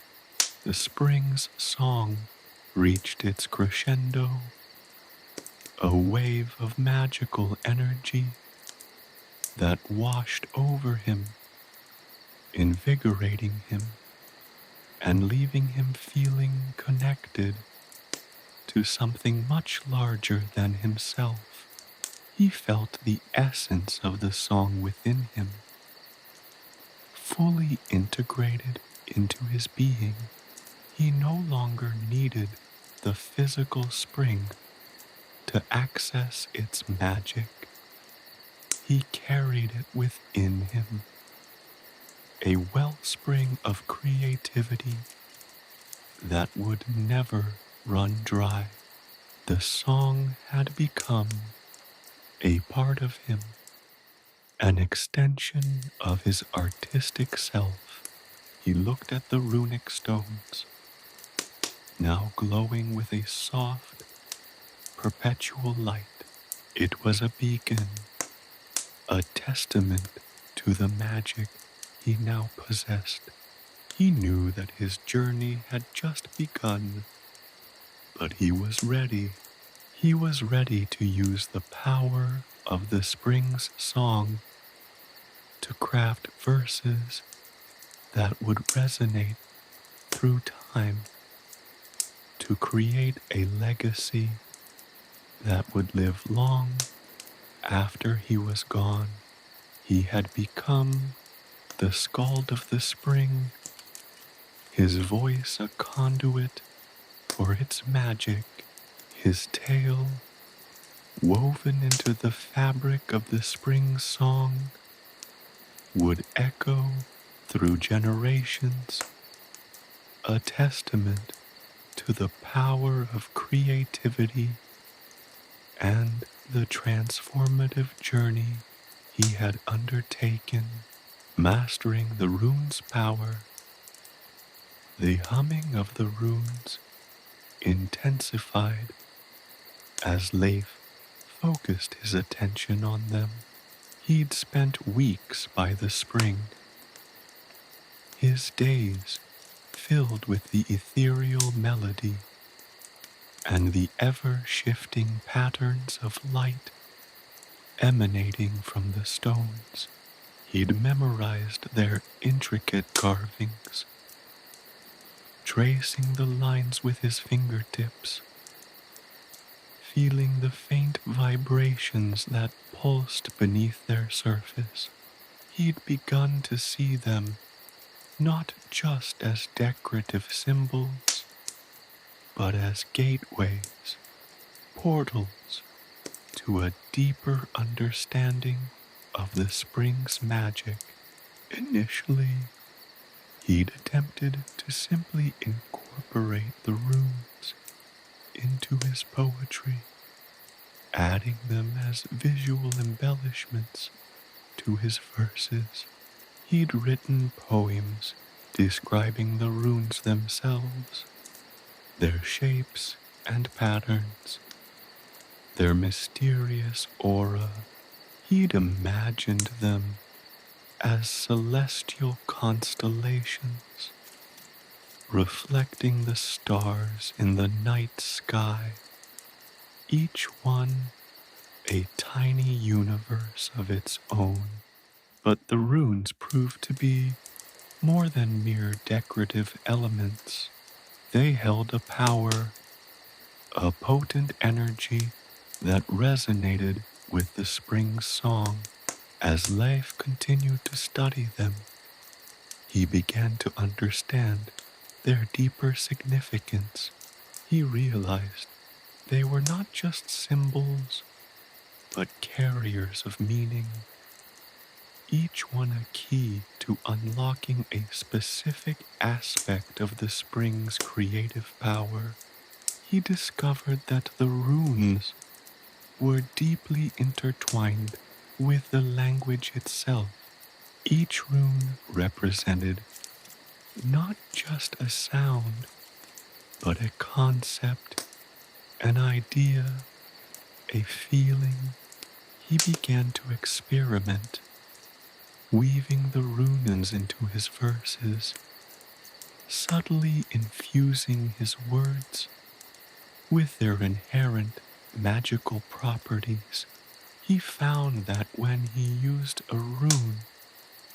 The spring's song reached its crescendo, a wave of magical energy that washed over him, invigorating him and leaving him feeling connected to something much larger than himself. He felt the essence of the song within him, fully integrated into his being. He no longer needed the physical spring to access its magic. He carried it within him, a wellspring of creativity that would never run dry. The song had become a part of him, an extension of his artistic self. He looked at the runic stones, now glowing with a soft, perpetual light. It was a beacon, a testament to the magic he now possessed. He knew that his journey had just begun, but he was ready. He was ready to use the power of the spring's song to craft verses that would resonate through time, to create a legacy that would live long after he was gone. He had become the skald of the spring, his voice a conduit for its magic, his tale woven into the fabric of the spring song would echo through generations, a testament to the power of creativity and the transformative journey he had undertaken. Mastering the rune's power, the humming of the runes intensified as Leif focused his attention on them. He'd spent weeks by the spring, his days filled with the ethereal melody and the ever-shifting patterns of light emanating from the stones. He'd memorized their intricate carvings, tracing the lines with his fingertips, feeling the faint vibrations that pulsed beneath their surface. He'd begun to see them not just as decorative symbols, but as gateways, portals to a deeper understanding of the spring's magic. Initially, he'd attempted to simply incorporate the runes into his poetry, adding them as visual embellishments to his verses. He'd written poems describing the runes themselves, their shapes and patterns, their mysterious aura. He'd imagined them as celestial constellations, reflecting the stars in the night sky, each one a tiny universe of its own. But the runes proved to be more than mere decorative elements. They held a power, a potent energy that resonated with the spring song. As Leif continued to study them, he began to understand their deeper significance. He realized they were not just symbols, but carriers of meaning, each one a key to unlocking a specific aspect of the spring's creative power. He discovered that the runes were deeply intertwined with the language itself. Each rune represented not just a sound, but a concept, an idea, a feeling. He began to experiment, weaving the runes into his verses, subtly infusing his words with their inherent magical properties. He found that when he used a rune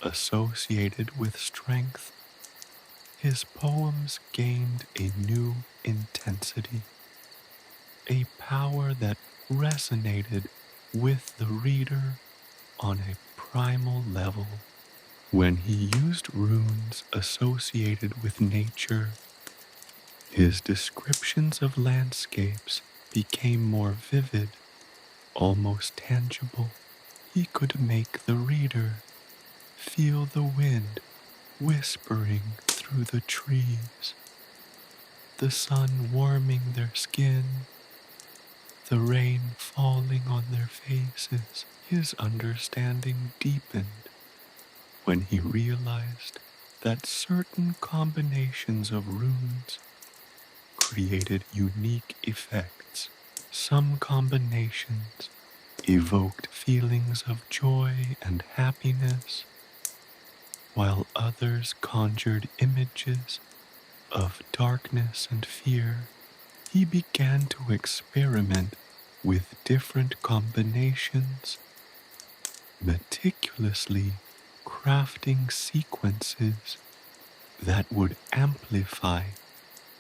associated with strength, his poems gained a new intensity, a power that resonated with the reader on a primal level. When he used runes associated with nature, his descriptions of landscapes became more vivid, almost tangible. He could make the reader feel the wind whispering through the trees, the sun warming their skin, the rain falling on their faces. His understanding deepened when he realized that certain combinations of runes created unique effects. Some combinations evoked feelings of joy and happiness, while others conjured images of darkness and fear. He began to experiment with different combinations, meticulously crafting sequences that would amplify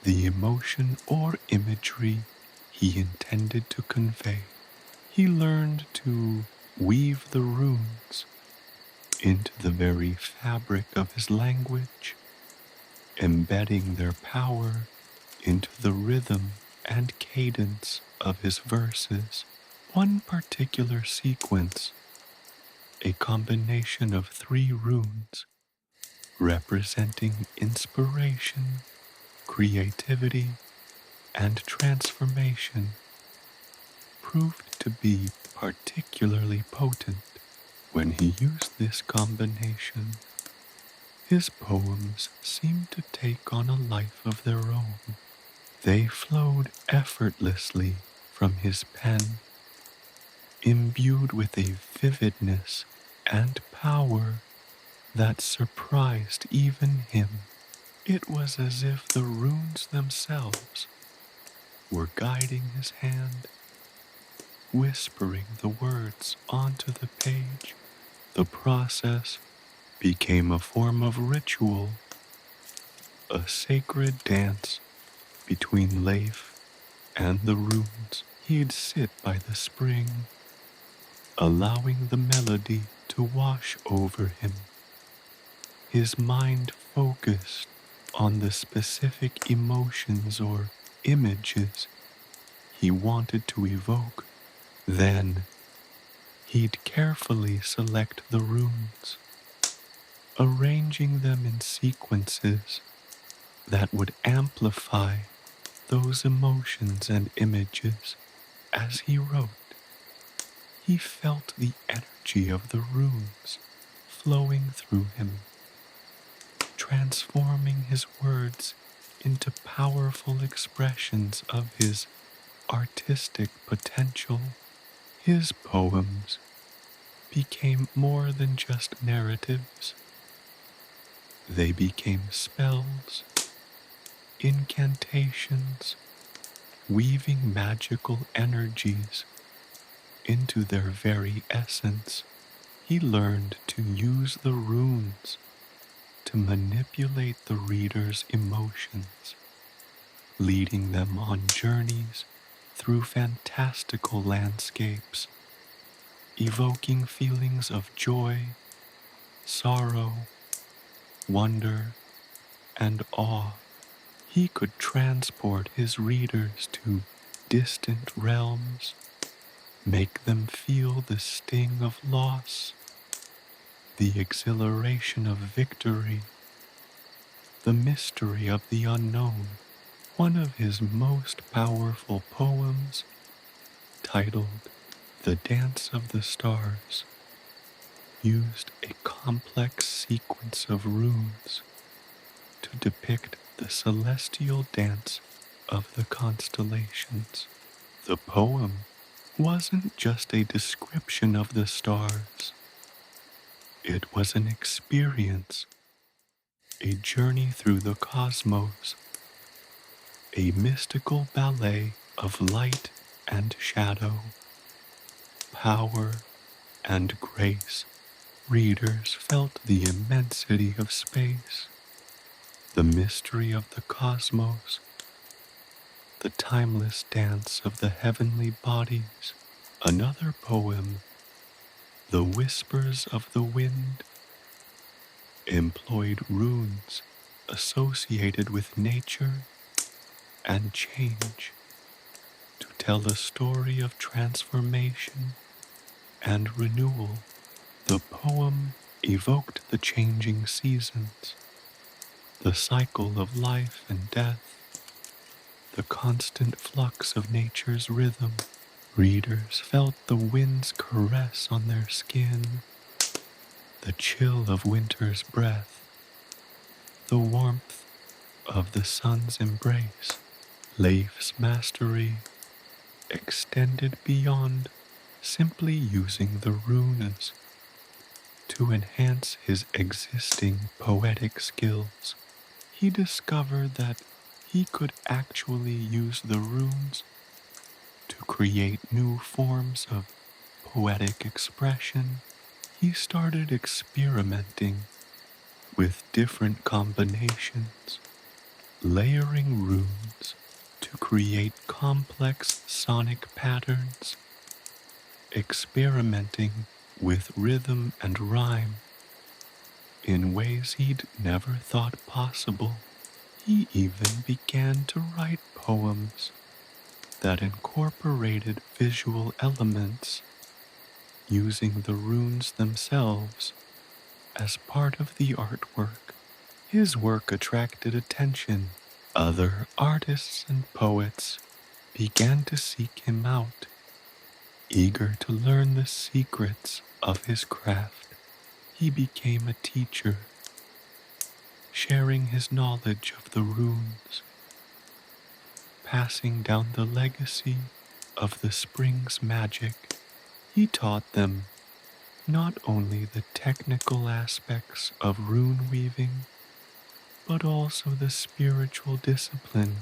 the emotion or imagery he intended to convey. He learned to weave the runes into the very fabric of his language, embedding their power into the rhythm and cadence of his verses. One particular sequence, a combination of 3 runes representing inspiration, creativity, and transformation, proved to be particularly potent. When he used this combination, his poems seemed to take on a life of their own. They flowed effortlessly from his pen, imbued with a vividness and power that surprised even him. It was as if the runes themselves were guiding his hand, whispering the words onto the page. The process became a form of ritual, a sacred dance between Leif and the runes. He'd sit by the spring, allowing the melody to wash over him, his mind focused on the specific emotions or images he wanted to evoke. Then he'd carefully select the runes, arranging them in sequences that would amplify those emotions and images. As he wrote, he felt the energy of the runes flowing through him, transforming his words into powerful expressions of his artistic potential. His poems became more than just narratives. They became spells, incantations, weaving magical energies into their very essence. He learned to use the runes to manipulate the reader's emotions, leading them on journeys through fantastical landscapes, evoking feelings of joy, sorrow, wonder and awe. He could transport his readers to distant realms, make them feel the sting of loss, the exhilaration of victory, the mystery of the unknown. One of his most powerful poems, titled The Dance of the Stars, used a complex sequence of runes to depict the celestial dance of the constellations. The poem wasn't just a description of the stars, it was an experience, a journey through the cosmos, a mystical ballet of light and shadow, power and grace. Readers felt the immensity of space, the mystery of the cosmos, the timeless dance of the heavenly bodies. Another poem, The Whispers of the Wind, employed runes associated with nature and change to tell a story of transformation and renewal. The poem evoked the changing seasons, the cycle of life and death, the constant flux of nature's rhythm. Readers felt the wind's caress on their skin, the chill of winter's breath, the warmth of the sun's embrace. Leif's mastery extended beyond simply using the runes to enhance his existing poetic skills. He discovered that he could actually use the runes to create new forms of poetic expression. He started experimenting with different combinations, layering runes to create complex sonic patterns, experimenting with rhythm and rhyme in ways he'd never thought possible. He even began to write poems that incorporated visual elements, using the runes themselves as part of the artwork. His work attracted attention. Other artists and poets began to seek him out, eager to learn the secrets of his craft. He became a teacher, sharing his knowledge of the runes, passing down the legacy of the spring's magic. He taught them not only the technical aspects of rune weaving, but also the spiritual discipline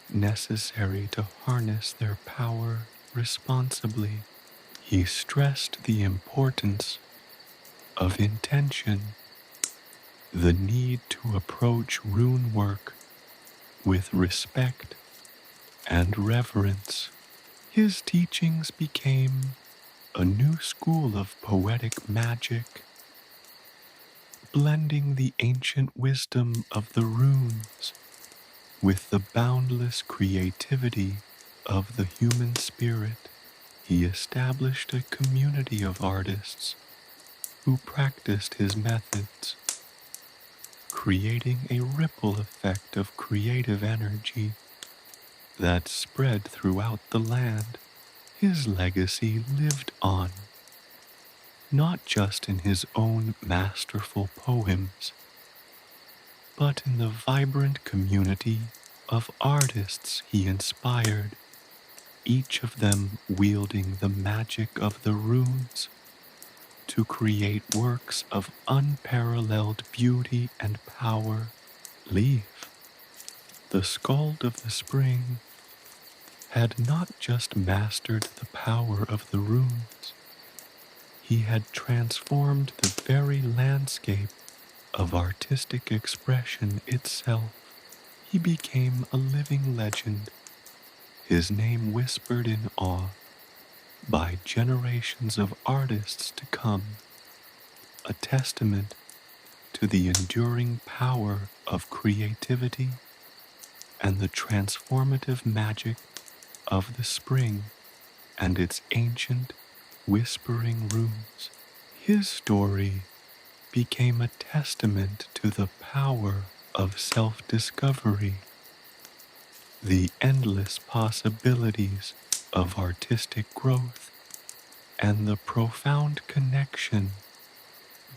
necessary to harness their power responsibly. He stressed the importance of intention, the need to approach rune work with respect and reverence. His teachings became a new school of poetic magic, blending the ancient wisdom of the runes with the boundless creativity of the human spirit. He established a community of artists who practiced his methods, creating a ripple effect of creative energy that spread throughout the land. His legacy lived on, not just in his own masterful poems, but in the vibrant community of artists he inspired, each of them wielding the magic of the runes to create works of unparalleled beauty and power. Leif, the skald of the spring, had not just mastered the power of the runes, he had transformed the very landscape of artistic expression itself. He became a living legend, his name whispered in awe by generations of artists to come, a testament to the enduring power of creativity and the transformative magic of the spring and its ancient whispering runes. His story became a testament to the power of self-discovery, the endless possibilities of artistic growth, and the profound connection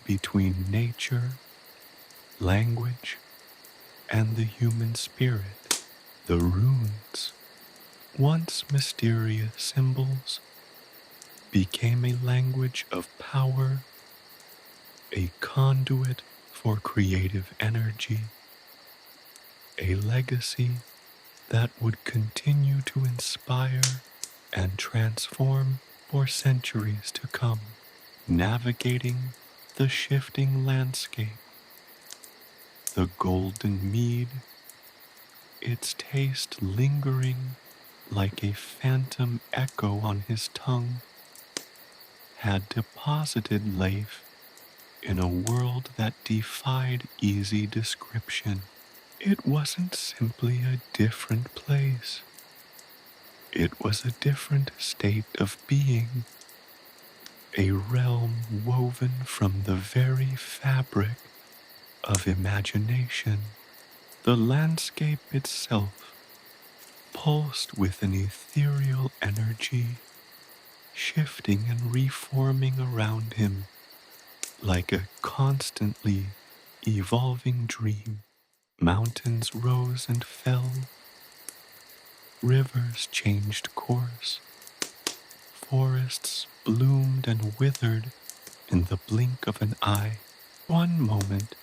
between nature, language, and the human spirit. The runes, once mysterious symbols, became a language of power, a conduit for creative energy, a legacy that would continue to inspire and transform for centuries to come, navigating the shifting landscape. The golden mead, its taste lingering like a phantom echo on his tongue, had deposited Leif in a world that defied easy description. It wasn't simply a different place. It was a different state of being, a realm woven from the very fabric of imagination. The landscape itself pulsed with an ethereal energy, shifting and reforming around him like a constantly evolving dream. Mountains rose and fell, rivers changed course, forests bloomed and withered in the blink of an eye. One moment,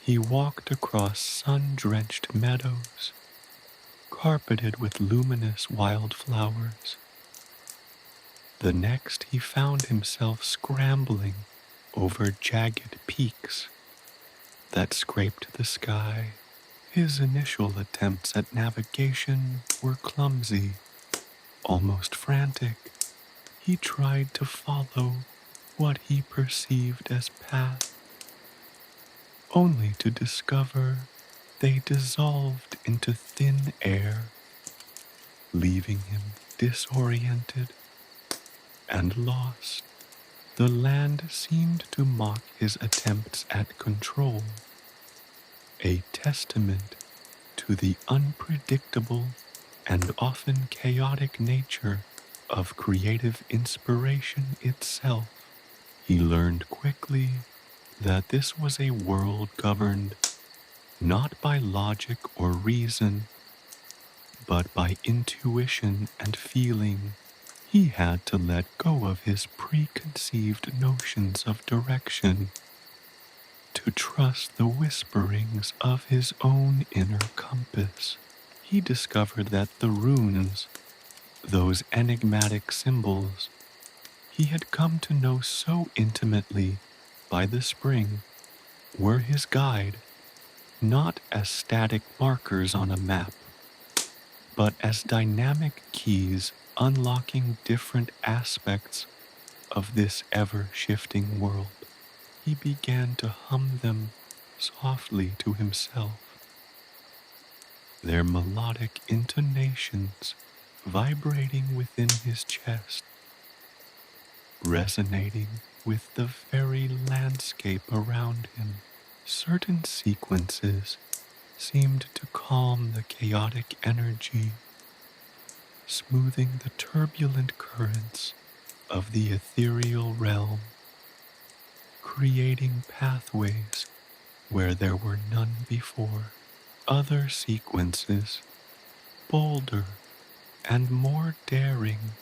he walked across sun-drenched meadows, carpeted with luminous wildflowers. The next, he found himself scrambling over jagged peaks that scraped the sky. His initial attempts at navigation were clumsy, almost frantic. He tried to follow what he perceived as paths, only to discover they dissolved into thin air, leaving him disoriented and lost. The land seemed to mock his attempts at control, a testament to the unpredictable and often chaotic nature of creative inspiration itself. He learned quickly that this was a world governed not by logic or reason, but by intuition and feeling. He had to let go of his preconceived notions of direction, to trust the whisperings of his own inner compass. He discovered that the runes, those enigmatic symbols he had come to know so intimately by the spring, were his guide, not as static markers on a map, but as dynamic keys unlocking different aspects of this ever-shifting world. He began to hum them softly to himself, their melodic intonations vibrating within his chest, resonating with the very landscape around him. Certain sequences seemed to calm the chaotic energy, smoothing the turbulent currents of the ethereal realm, creating pathways where there were none before. Other sequences, bolder and more daring,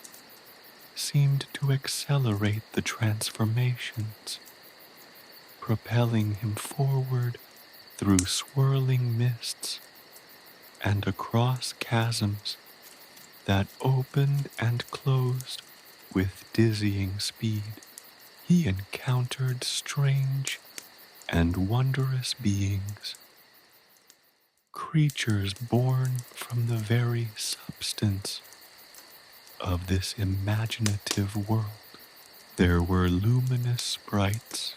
seemed to accelerate the transformations, propelling him forward through swirling mists and across chasms that opened and closed with dizzying speed. He encountered strange and wondrous beings, creatures born from the very substance of this imaginative world. There were luminous sprites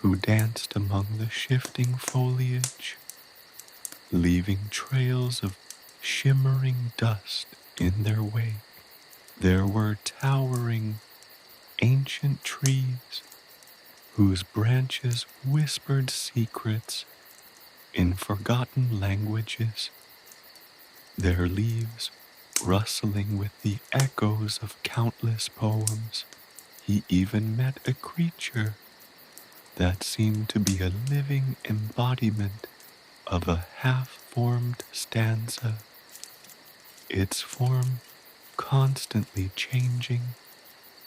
who danced among the shifting foliage, leaving trails of shimmering dust in their wake. There were towering, ancient trees whose branches whispered secrets in forgotten languages, their leaves rustling with the echoes of countless poems. He even met a creature that seemed to be a living embodiment of a half-formed stanza, its form constantly changing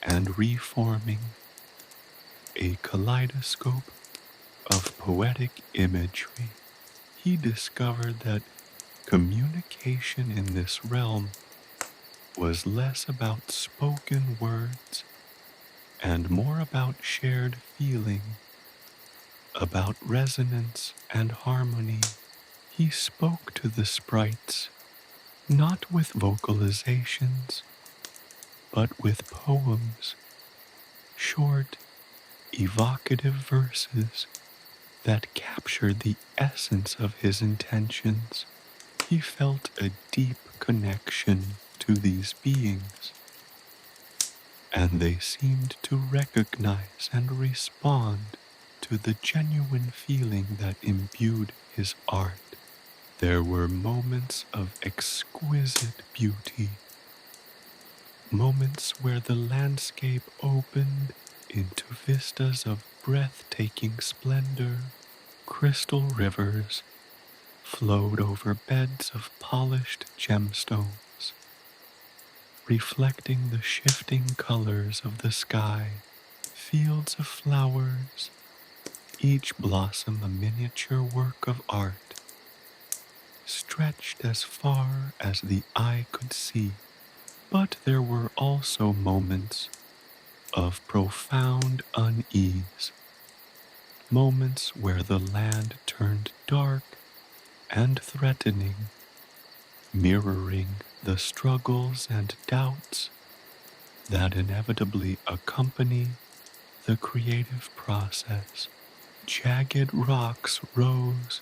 and reforming, a kaleidoscope of poetic imagery. He discovered that communication in this realm was less about spoken words and more about shared feeling, about resonance and harmony. He spoke to the sprites, not with vocalizations, but with poems, short, evocative verses that captured the essence of his intentions. He felt a deep connection to these beings, and they seemed to recognize and respond to the genuine feeling that imbued his art. There were moments of exquisite beauty, moments where the landscape opened into vistas of breathtaking splendor. Crystal rivers flowed over beds of polished gemstones, reflecting the shifting colors of the sky. Fields of flowers, each blossom a miniature work of art, stretched as far as the eye could see. But there were also moments of profound unease, moments where the land turned dark and threatening, mirroring the struggles and doubts that inevitably accompany the creative process. Jagged rocks rose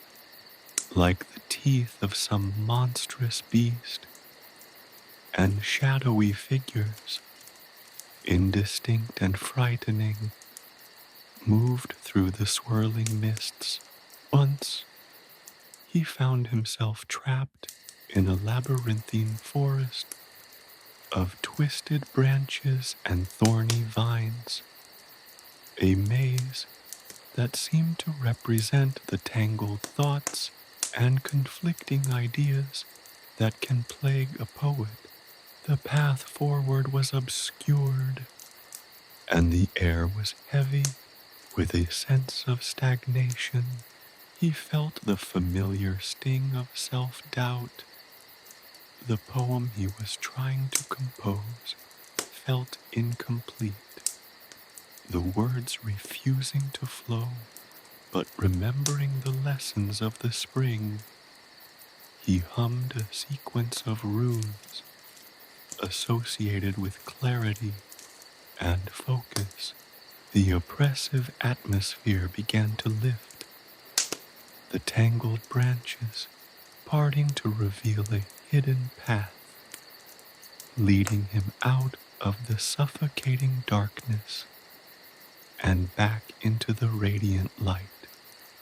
like the teeth of some monstrous beast, and shadowy figures, indistinct and frightening, moved through the swirling mists. Once, he found himself trapped in a labyrinthine forest of twisted branches and thorny vines, a maze that seemed to represent the tangled thoughts and conflicting ideas that can plague a poet. The path forward was obscured, and the air was heavy with a sense of stagnation. He felt the familiar sting of self-doubt. The poem he was trying to compose felt incomplete, the words refusing to flow. But remembering the lessons of the spring, he hummed a sequence of runes associated with clarity and focus. The oppressive atmosphere began to lift, the tangled branches parting to reveal a hidden path, leading him out of the suffocating darkness and back into the radiant light.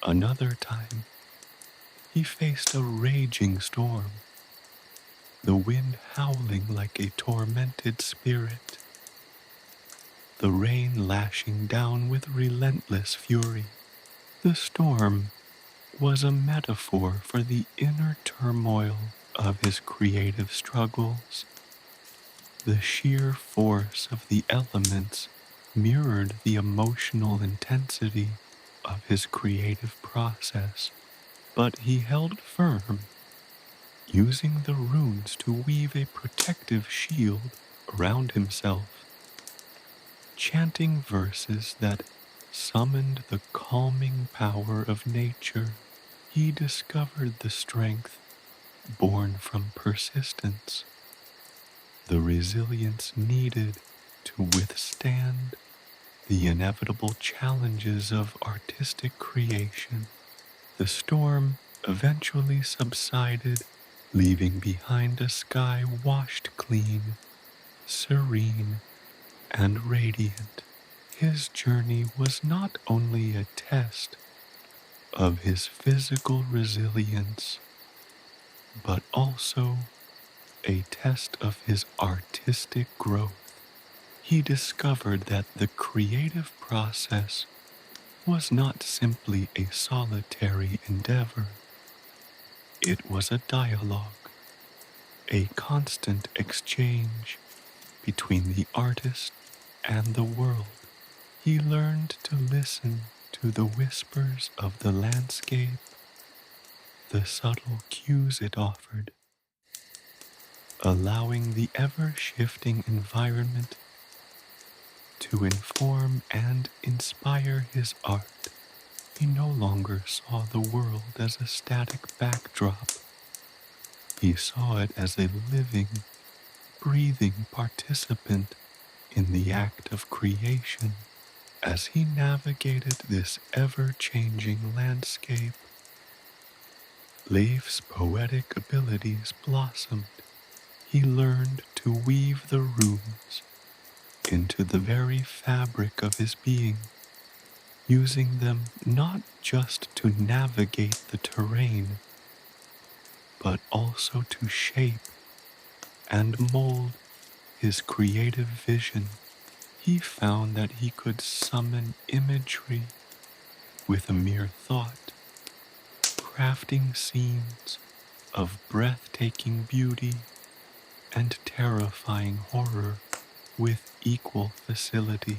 Another time, he faced a raging storm, the wind howling like a tormented spirit, the rain lashing down with relentless fury. The storm was a metaphor for the inner turmoil of his creative struggles. The sheer force of the elements mirrored the emotional intensity of his creative process, but he held firm, using the runes to weave a protective shield around himself, chanting verses that summoned the calming power of nature. He discovered the strength born from persistence, the resilience needed to withstand the inevitable challenges of artistic creation. The storm eventually subsided, leaving behind a sky washed clean, serene, and radiant. His journey was not only a test of his physical resilience, but also a test of his artistic growth. He discovered that the creative process was not simply a solitary endeavor. It was a dialogue, a constant exchange between the artist and the world. He learned to listen to the whispers of the landscape, the subtle cues it offered, allowing the ever-shifting environment to inform and inspire his art. He no longer saw the world as a static backdrop. He saw it as a living, breathing participant in the act of creation. As he navigated this ever-changing landscape, Leif's poetic abilities blossomed. He learned to weave the runes into the very fabric of his being, using them not just to navigate the terrain, but also to shape and mold his creative vision. He found that he could summon imagery with a mere thought, crafting scenes of breathtaking beauty and terrifying horror with equal facility.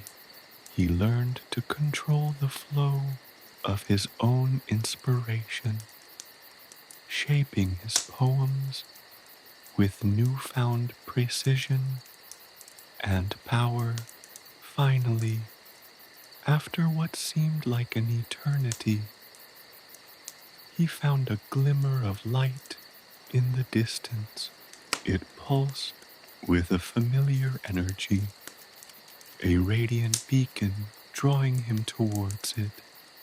He learned to control the flow of his own inspiration, shaping his poems with newfound precision and power. Finally, after what seemed like an eternity, he found a glimmer of light in the distance. It pulsed with a familiar energy, a radiant beacon drawing him towards it.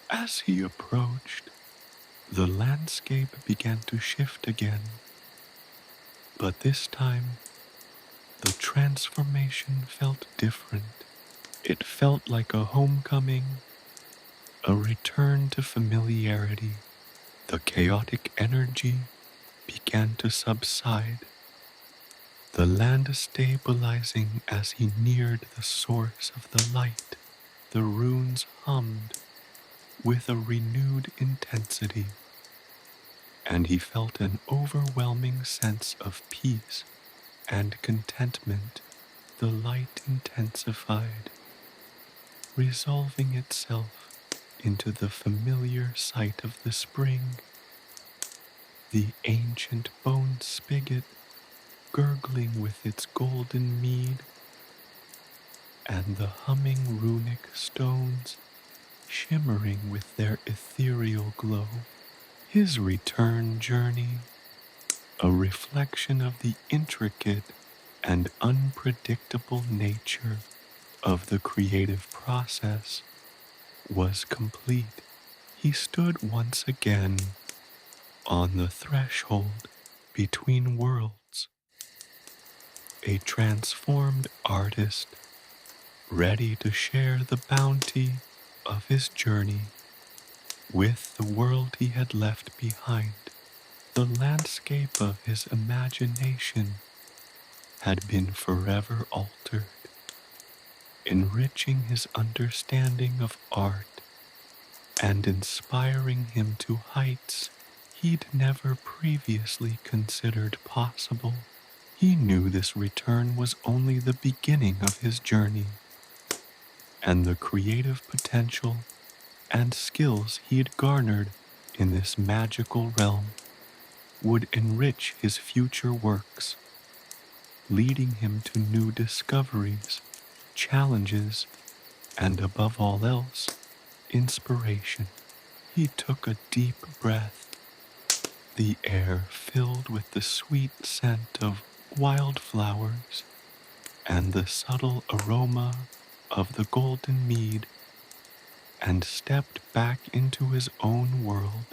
As he approached, the landscape began to shift again, but this time the transformation felt different. It felt like a homecoming, a return to familiarity. The chaotic energy began to subside, the land stabilizing as he neared the source of the light. The runes hummed with a renewed intensity, and he felt an overwhelming sense of peace and contentment. The light intensified, resolving itself into the familiar sight of the spring, the ancient bone spigot gurgling with its golden mead, and the humming runic stones shimmering with their ethereal glow. His return journey, a reflection of the intricate and unpredictable nature of the creative process, was complete. He stood once again on the threshold between worlds, a transformed artist ready to share the bounty of his journey with the world he had left behind. The landscape of his imagination had been forever altered, enriching his understanding of art and inspiring him to heights he'd never previously considered possible. He knew this return was only the beginning of his journey, and the creative potential and skills he'd garnered in this magical realm would enrich his future works, leading him to new discoveries, challenges, and above all else, inspiration. He took a deep breath, the air filled with the sweet scent of wildflowers and the subtle aroma of the golden mead and stepped back into his own world,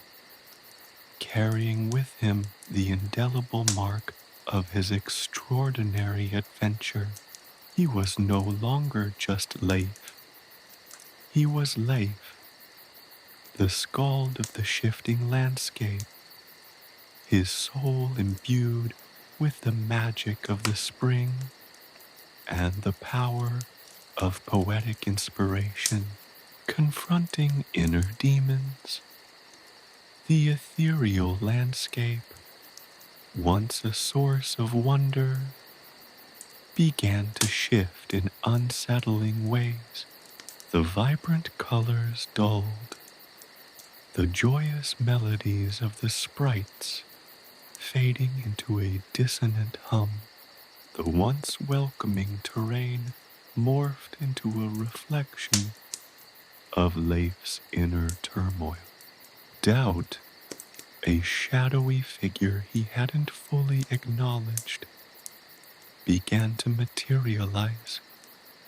carrying with him the indelible mark of his extraordinary adventure. He was no longer just Leif. He was Leif, the skald of the shifting landscape, his soul imbued with the magic of the spring and the power of poetic inspiration, confronting inner demons. The ethereal landscape, once a source of wonder, began to shift in unsettling ways. The vibrant colors dulled, the joyous melodies of the sprites fading into a dissonant hum. The once welcoming terrain morphed into a reflection of Leif's inner turmoil. Doubt, a shadowy figure he hadn't fully acknowledged, began to materialize,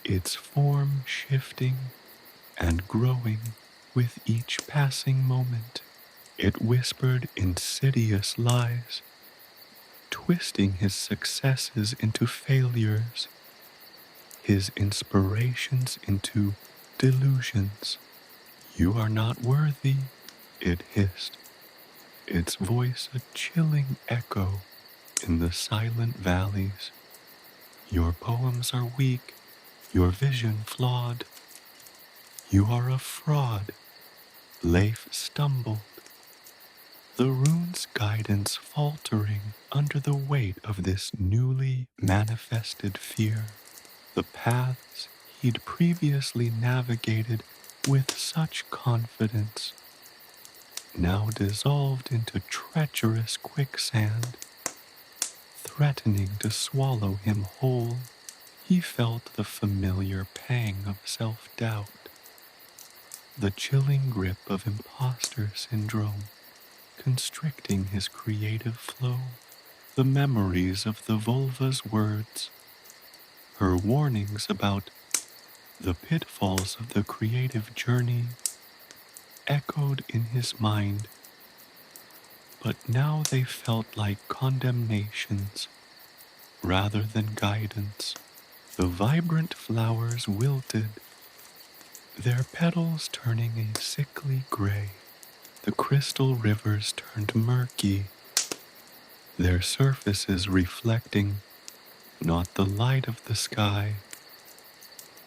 its form shifting and growing with each passing moment. It whispered insidious lies, twisting his successes into failures, his inspirations into delusions. "You are not worthy," it hissed, its voice a chilling echo in the silent valleys. "Your poems are weak, your vision flawed. You are a fraud." Leif stumbled, the rune's guidance faltering under the weight of this newly manifested fear. The paths he'd previously navigated with such confidence now dissolved into treacherous quicksand, threatening to swallow him whole. He felt the familiar pang of self-doubt, the chilling grip of imposter syndrome, constricting his creative flow. The memories of the vulva's words, her warnings about the pitfalls of the creative journey, echoed in his mind, but now they felt like condemnations rather than guidance. The vibrant flowers wilted, their petals turning a sickly gray. The crystal rivers turned murky, their surfaces reflecting not the light of the sky,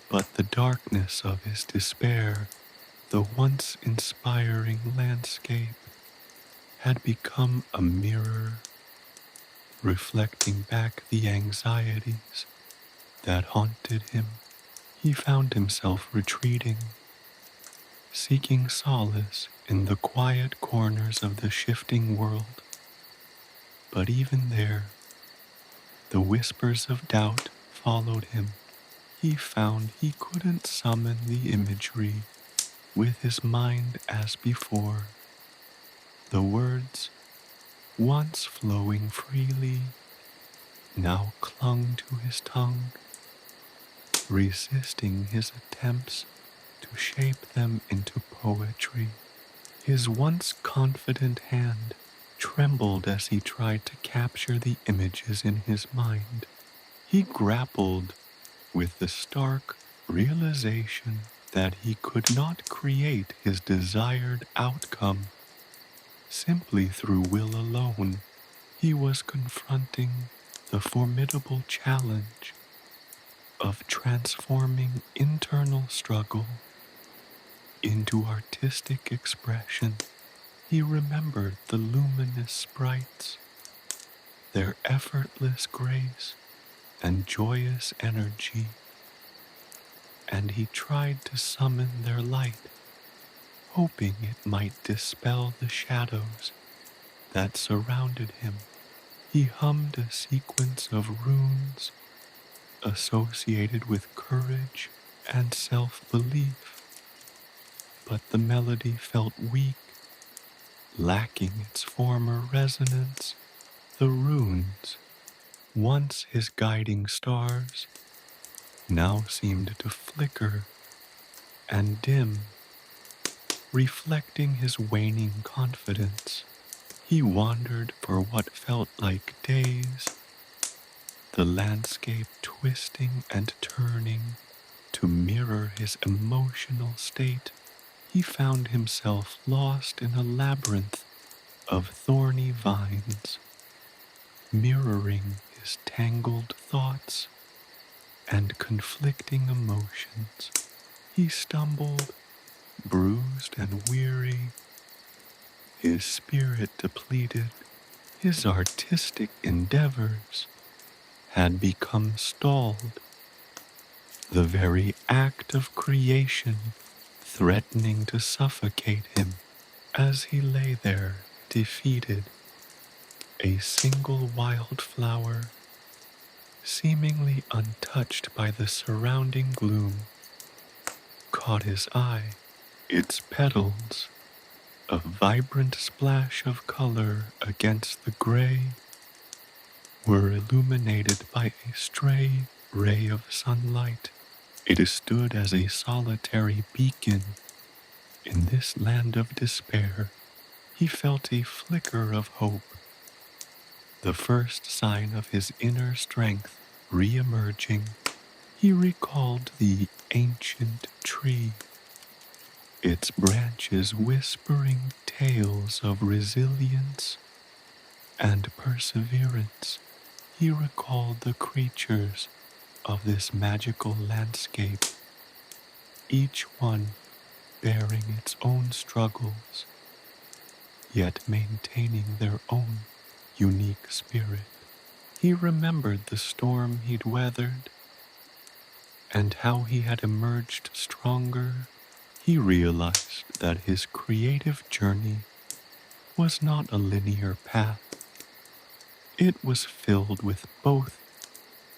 but the darkness of his despair. The once inspiring landscape had become a mirror, reflecting back the anxieties that haunted him. He found himself retreating, seeking solace in the quiet corners of the shifting world. But even there, the whispers of doubt followed him. He found he couldn't summon the imagery with his mind as before. The words, once flowing freely, now clung to his tongue, resisting his attempts to shape them into poetry. His once confident hand trembled as he tried to capture the images in his mind. He grappled with the stark realization that he could not create his desired outcome simply through will alone. He was confronting the formidable challenge of transforming internal struggle into artistic expression. He remembered the luminous sprites, their effortless grace and joyous energy, and he tried to summon their light, hoping it might dispel the shadows that surrounded him. He hummed a sequence of runes associated with courage and self-belief, but the melody felt weak, lacking its former resonance. The runes, once his guiding stars, now seemed to flicker and dim, reflecting his waning confidence. He wandered for what felt like days, the landscape twisting and turning to mirror his emotional state. He found himself lost in a labyrinth of thorny vines, mirroring his tangled thoughts and conflicting emotions. He stumbled, bruised and weary, his spirit depleted. His artistic endeavors had become stalled, the very act of creation threatening to suffocate him. As he lay there, defeated, a single wildflower, seemingly untouched by the surrounding gloom, caught his eye. Its petals, a vibrant splash of color against the gray, were illuminated by a stray ray of sunlight. It stood as a solitary beacon in this land of despair. He felt a flicker of hope, the first sign of his inner strength re-emerging. He recalled the ancient tree, its branches whispering tales of resilience and perseverance. He recalled the creatures of this magical landscape, each one bearing its own struggles, yet maintaining their own unique spirit. He remembered the storm he'd weathered and how he had emerged stronger. He realized that his creative journey was not a linear path. It was filled with both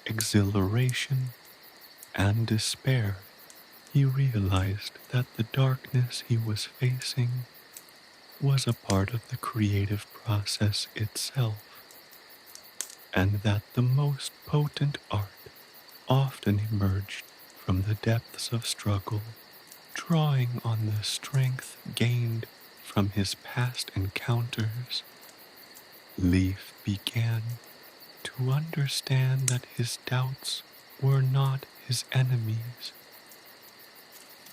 exhilaration and despair. He realized that the darkness he was facing was a part of the creative process itself, and that the most potent art often emerged from the depths of struggle. Drawing on the strength gained from his past encounters, Leif began to understand that his doubts were not his enemies,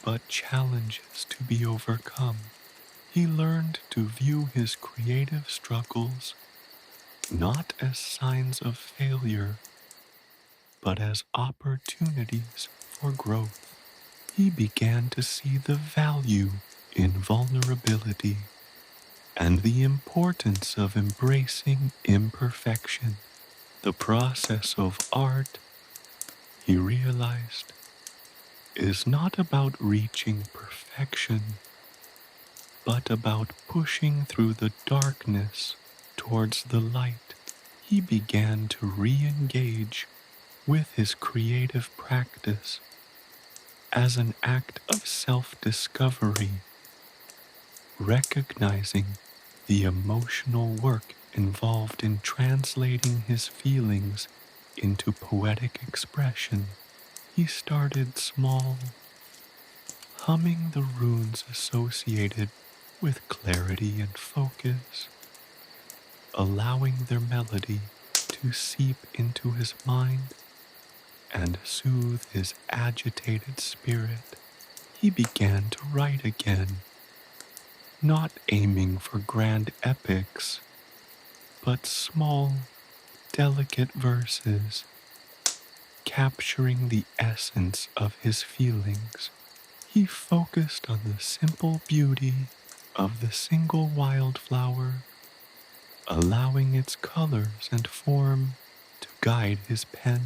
but challenges to be overcome. He learned to view his creative struggles not as signs of failure, but as opportunities for growth. He began to see the value in vulnerability and the importance of embracing imperfection. The process of art, he realized, is not about reaching perfection, but about pushing through the darkness towards the light. He began to re-engage with his creative practice as an act of self-discovery, recognizing the emotional work involved in translating his feelings into poetic expression. He started small, humming the runes associated with clarity and focus, allowing their melody to seep into his mind and soothe his agitated spirit. He began to write again, not aiming for grand epics, but small, delicate verses, capturing the essence of his feelings. He focused on the simple beauty of the single wildflower, allowing its colors and form to guide his pen.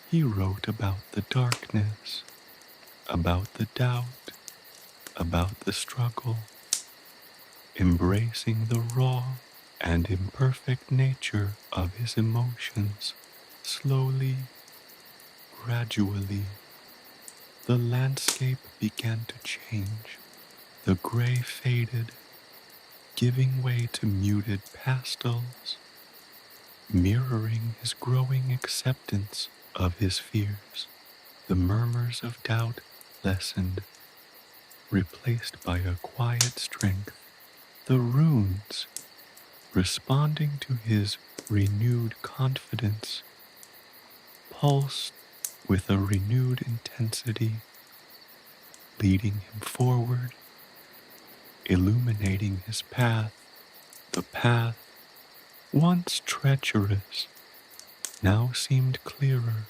He wrote about the darkness, about the doubt, about the struggle, embracing the raw and imperfect nature of his emotions. Slowly, gradually, the landscape began to change. The gray faded, giving way to muted pastels, mirroring his growing acceptance of his fears. The murmurs of doubt lessened, replaced by a quiet strength. The runes, responding to his renewed confidence, pulsed with a renewed intensity, leading him forward, illuminating his path. The path, once treacherous, now seemed clearer,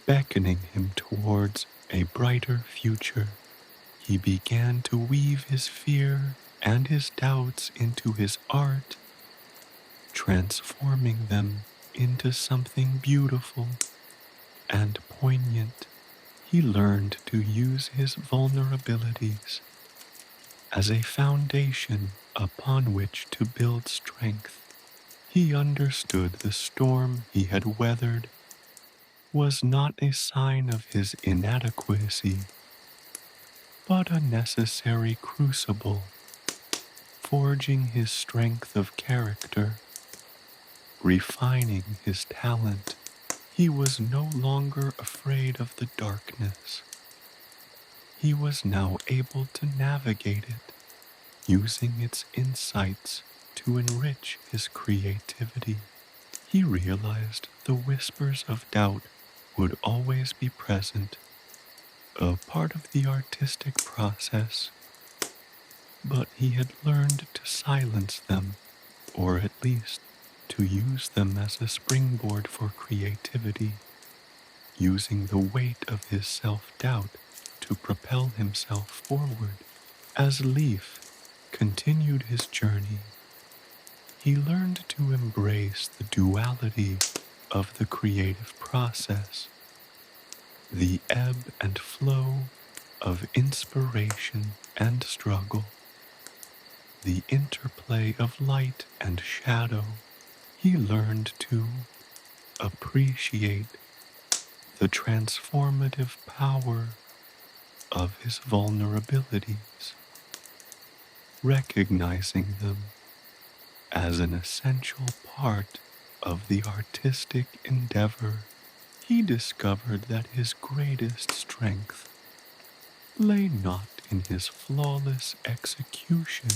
beckoning him towards a brighter future. He began to weave his fear and his doubts into his art, transforming them into something beautiful and poignant. He learned to use his vulnerabilities as a foundation upon which to build strength. He understood the storm he had weathered was not a sign of his inadequacy, but a necessary crucible, forging his strength of character, refining his talent. He was no longer afraid of the darkness. He was now able to navigate it, using its insights to enrich his creativity. He realized the whispers of doubt would always be present, a part of the artistic process, but he had learned to silence them, or at least to use them as a springboard for creativity, using the weight of his self-doubt to propel himself forward. As Leif continued his journey, he learned to embrace the duality of the creative process, the ebb and flow of inspiration and struggle, the interplay of light and shadow. He learned to appreciate the transformative power of his vulnerabilities, recognizing them as an essential part of the artistic endeavor. He discovered that his greatest strength lay not in his flawless execution,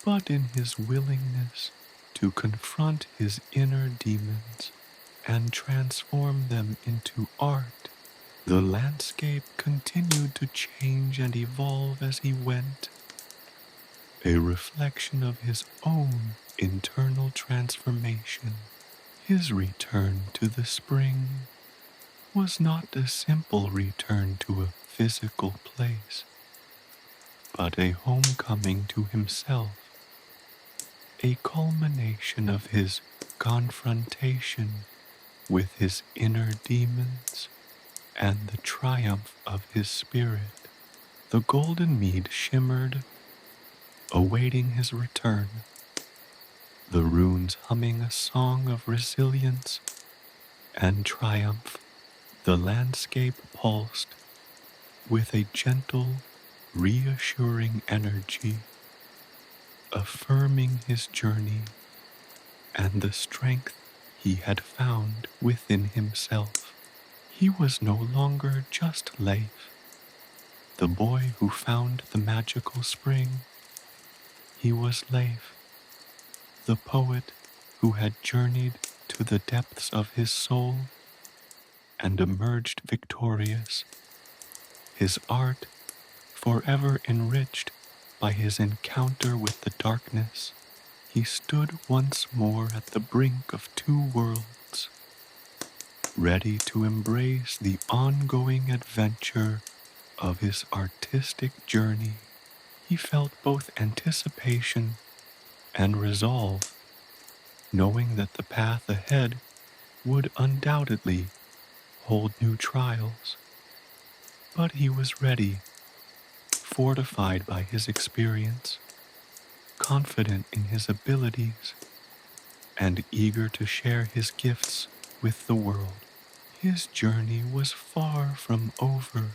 but in his willingness to confront his inner demons and transform them into art. The landscape continued to change and evolve as he went, a reflection of his own internal transformation. His return to the spring was not a simple return to a physical place, but a homecoming to himself, a culmination of his confrontation with his inner demons and the triumph of his spirit. The golden mead shimmered, awaiting his return, the runes humming a song of resilience and triumph. The landscape pulsed with a gentle, reassuring energy, affirming his journey and the strength he had found within himself. He was no longer just Leif, the boy who found the magical spring. He was Leif, the poet who had journeyed to the depths of his soul and emerged victorious, his art forever enriched by his encounter with the darkness. He stood once more at the brink of two worlds, ready to embrace the ongoing adventure of his artistic journey. He felt both anticipation and resolve, knowing that the path ahead would undoubtedly hold new trials. But he was ready, fortified by his experience, confident in his abilities, and eager to share his gifts with the world. His journey was far from over,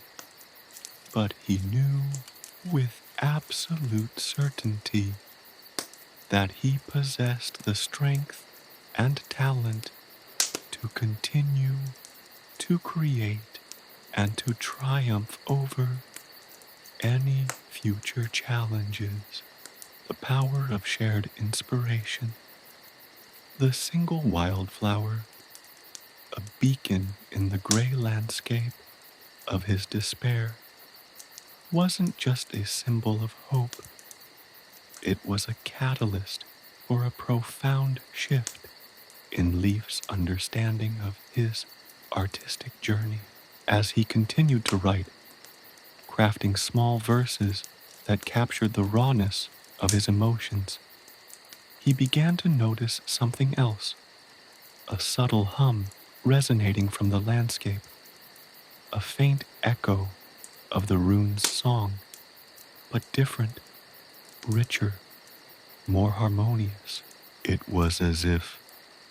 but he knew with absolute certainty that he possessed the strength and talent to continue to create and to triumph over any future challenges. The power of shared inspiration. The single wildflower, a beacon in the gray landscape of his despair, wasn't just a symbol of hope. It was a catalyst for a profound shift in Leif's understanding of his artistic journey. As he continued to write, crafting small verses that captured the rawness of his emotions, he began to notice something else, a subtle hum resonating from the landscape, a faint echo of the rune's song, but different, richer, more harmonious. It was as if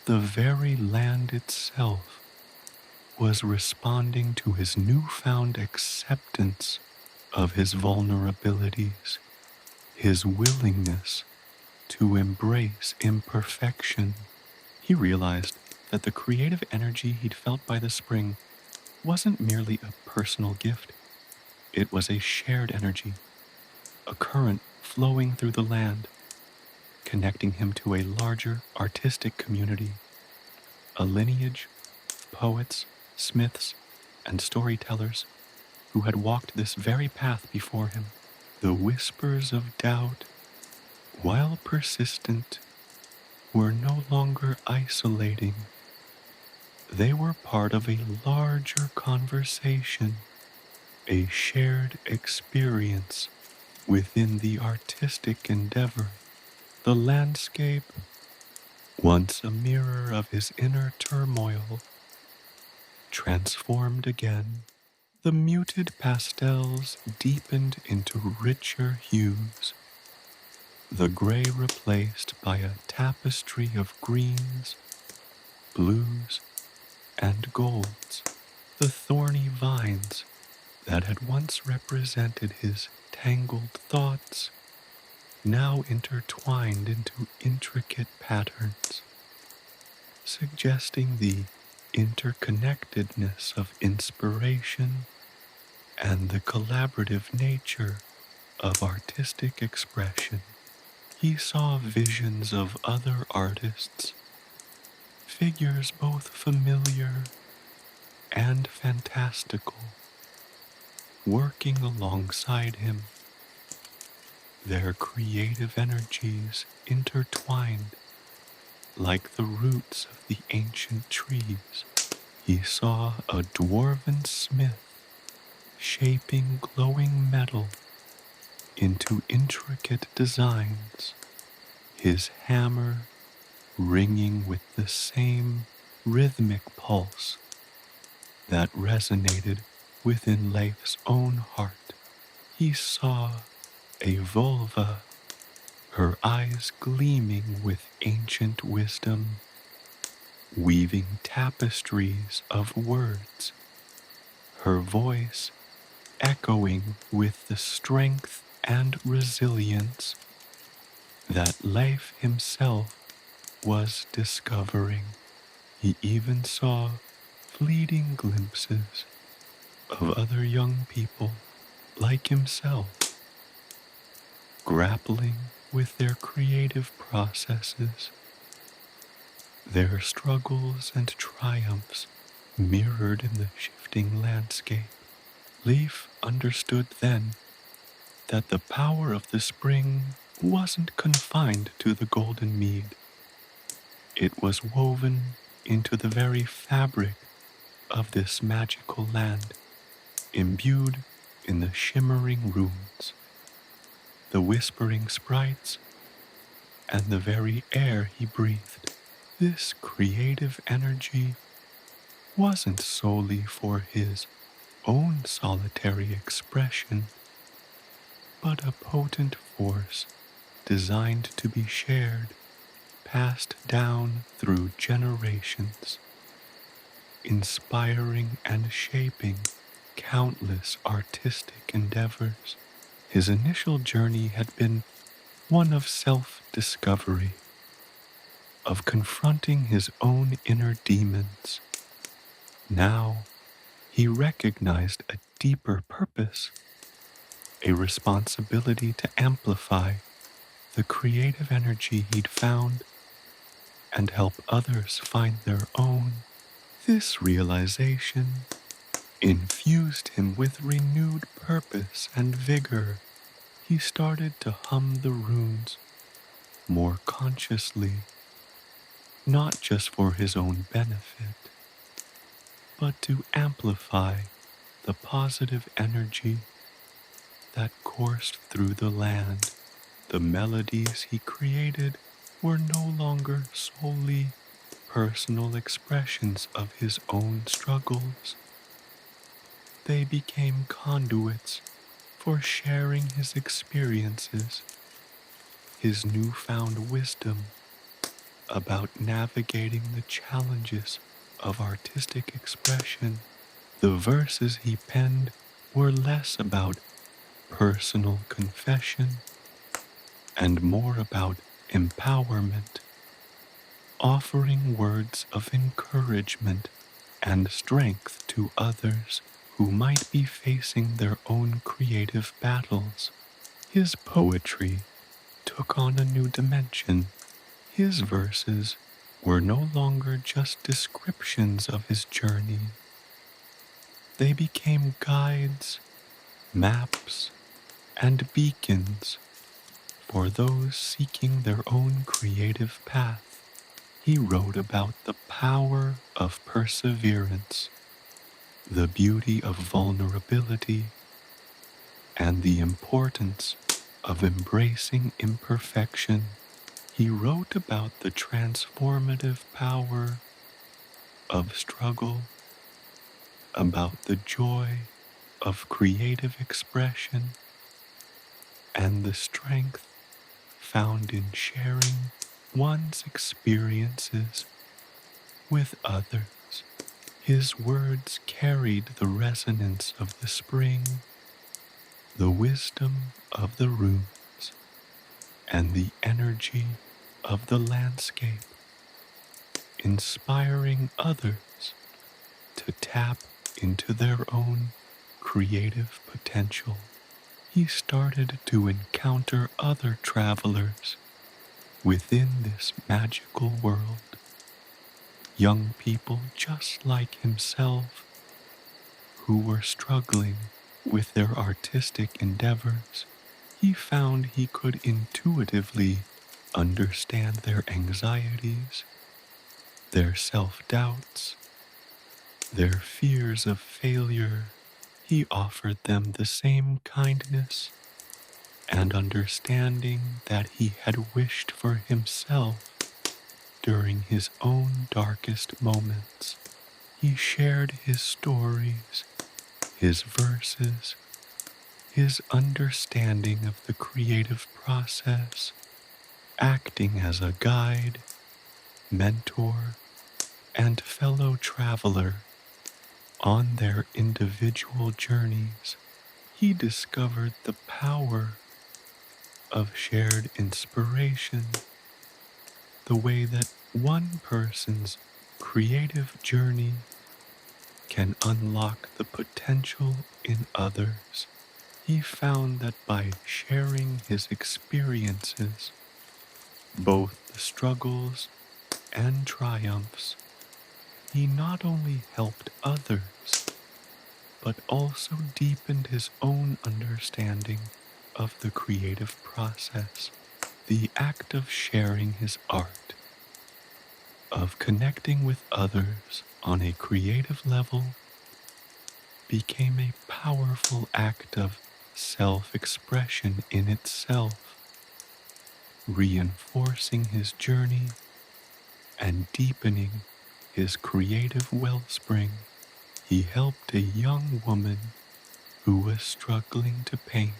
the very land itself was responding to his newfound acceptance of his vulnerabilities, his willingness to embrace imperfection. He realized that the creative energy he'd felt by the spring wasn't merely a personal gift. It was a shared energy, a current flowing through the land, connecting him to a larger artistic community, a lineage of poets, smiths, and storytellers who had walked this very path before him. The whispers of doubt, while persistent, were no longer isolating. They were part of a larger conversation, a shared experience within the artistic endeavor. The landscape, once a mirror of his inner turmoil, transformed again. The muted pastels deepened into richer hues, the gray replaced by a tapestry of greens, blues, and golds. The thorny vines that had once represented his tangled thoughts now intertwined into intricate patterns, suggesting the interconnectedness of inspiration and the collaborative nature of artistic expression. He saw visions of other artists, figures both familiar and fantastical, working alongside him, their creative energies intertwined like the roots of the ancient trees. He saw a dwarven smith shaping glowing metal into intricate designs, his hammer ringing with the same rhythmic pulse that resonated within Leif's own heart. He saw a vulva, her eyes gleaming with ancient wisdom, weaving tapestries of words, her voice echoing with the strength and resilience that Leif himself was discovering. He even saw fleeting glimpses of other young people like himself, grappling with their creative processes, their struggles and triumphs mirrored in the shifting landscape. Leif understood then that the power of the spring wasn't confined to the golden mead. It was woven into the very fabric of this magical land, imbued in the shimmering runes, the whispering sprites, and the very air he breathed. This creative energy wasn't solely for his own solitary expression, but a potent force designed to be shared, passed down through generations, inspiring and shaping countless artistic endeavors. His initial journey had been one of self-discovery, of confronting his own inner demons. Now, He recognized a deeper purpose, a responsibility to amplify the creative energy he'd found and help others find their own. This realization infused him with renewed purpose and vigor. He started to hum the runes more consciously, not just for his own benefit, but to amplify the positive energy that coursed through the land. The melodies he created were no longer solely personal expressions of his own struggles. They became conduits for sharing his experiences, his newfound wisdom about navigating the challenges of artistic expression. The verses he penned were less about personal confession and more about empowerment, offering words of encouragement and strength to others who might be facing their own creative battles. His poetry took on a new dimension. His verses were no longer just descriptions of his journey. They became guides, maps, and beacons for those seeking their own creative path. He wrote about the power of perseverance, the beauty of vulnerability, and the importance of embracing imperfection. He wrote about the transformative power of struggle, about the joy of creative expression, and the strength found in sharing one's experiences with others. His words carried the resonance of the spring, the wisdom of the runes, and the energy of the landscape, inspiring others to tap into their own creative potential. He started to encounter other travelers within this magical world, young people just like himself who were struggling with their artistic endeavors. He found he could intuitively understand their anxieties, their self-doubts, their fears of failure. He offered them the same kindness and understanding that he had wished for himself during his own darkest moments. He shared his stories, his verses, his understanding of the creative process, acting as a guide, mentor, and fellow traveler on their individual journeys. He discovered the power of shared inspiration, the way that one person's creative journey can unlock the potential in others. He found that by sharing his experiences, both the struggles and triumphs, he not only helped others, but also deepened his own understanding of the creative process. The act of sharing his art, of connecting with others on a creative level, became a powerful act of self-expression in itself, reinforcing his journey and deepening his creative wellspring. He helped a young woman who was struggling to paint,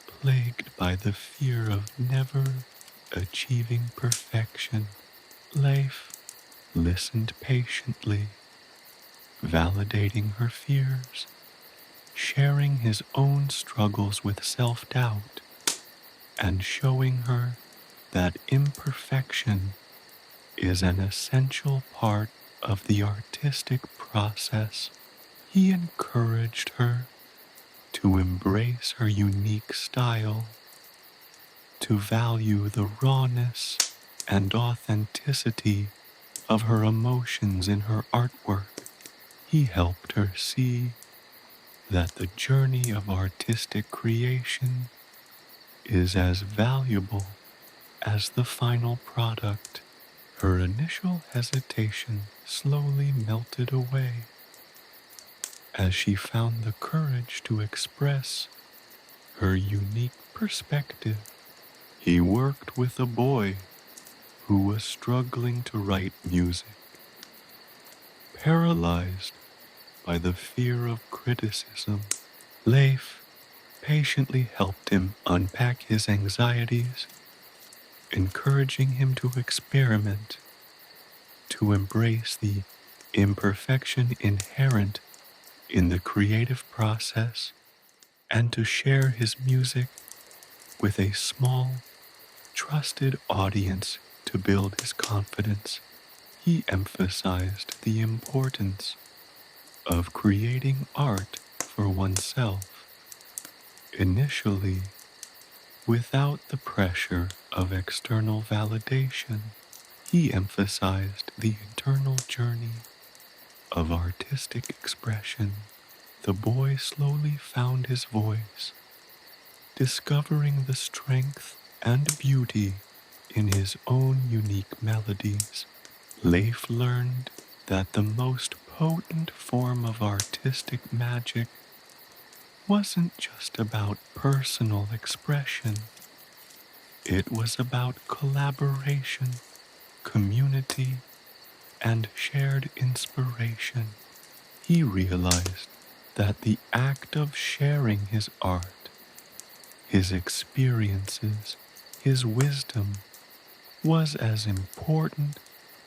plagued by the fear of never achieving perfection. Leif listened patiently, validating her fears, sharing his own struggles with self-doubt, and showing her that imperfection is an essential part of the artistic process. He encouraged her to embrace her unique style, to value the rawness and authenticity of her emotions in her artwork. He helped her see that the journey of artistic creation is as valuable as the final product. Her initial hesitation slowly melted away as she found the courage to express her unique perspective. He worked with a boy who was struggling to write music, paralyzed by the fear of criticism. Leif patiently helped him unpack his anxieties, encouraging him to experiment, to embrace the imperfection inherent in the creative process, and to share his music with a small, trusted audience to build his confidence. He emphasized the importance of creating art for oneself, initially without the pressure of external validation. He emphasized the internal journey of artistic expression. The boy slowly found his voice, discovering the strength and beauty in his own unique melodies. Leif learned that the most potent form of artistic magic wasn't just about personal expression. It was about collaboration, community, and shared inspiration. He realized that the act of sharing his art, his experiences, his wisdom, was as important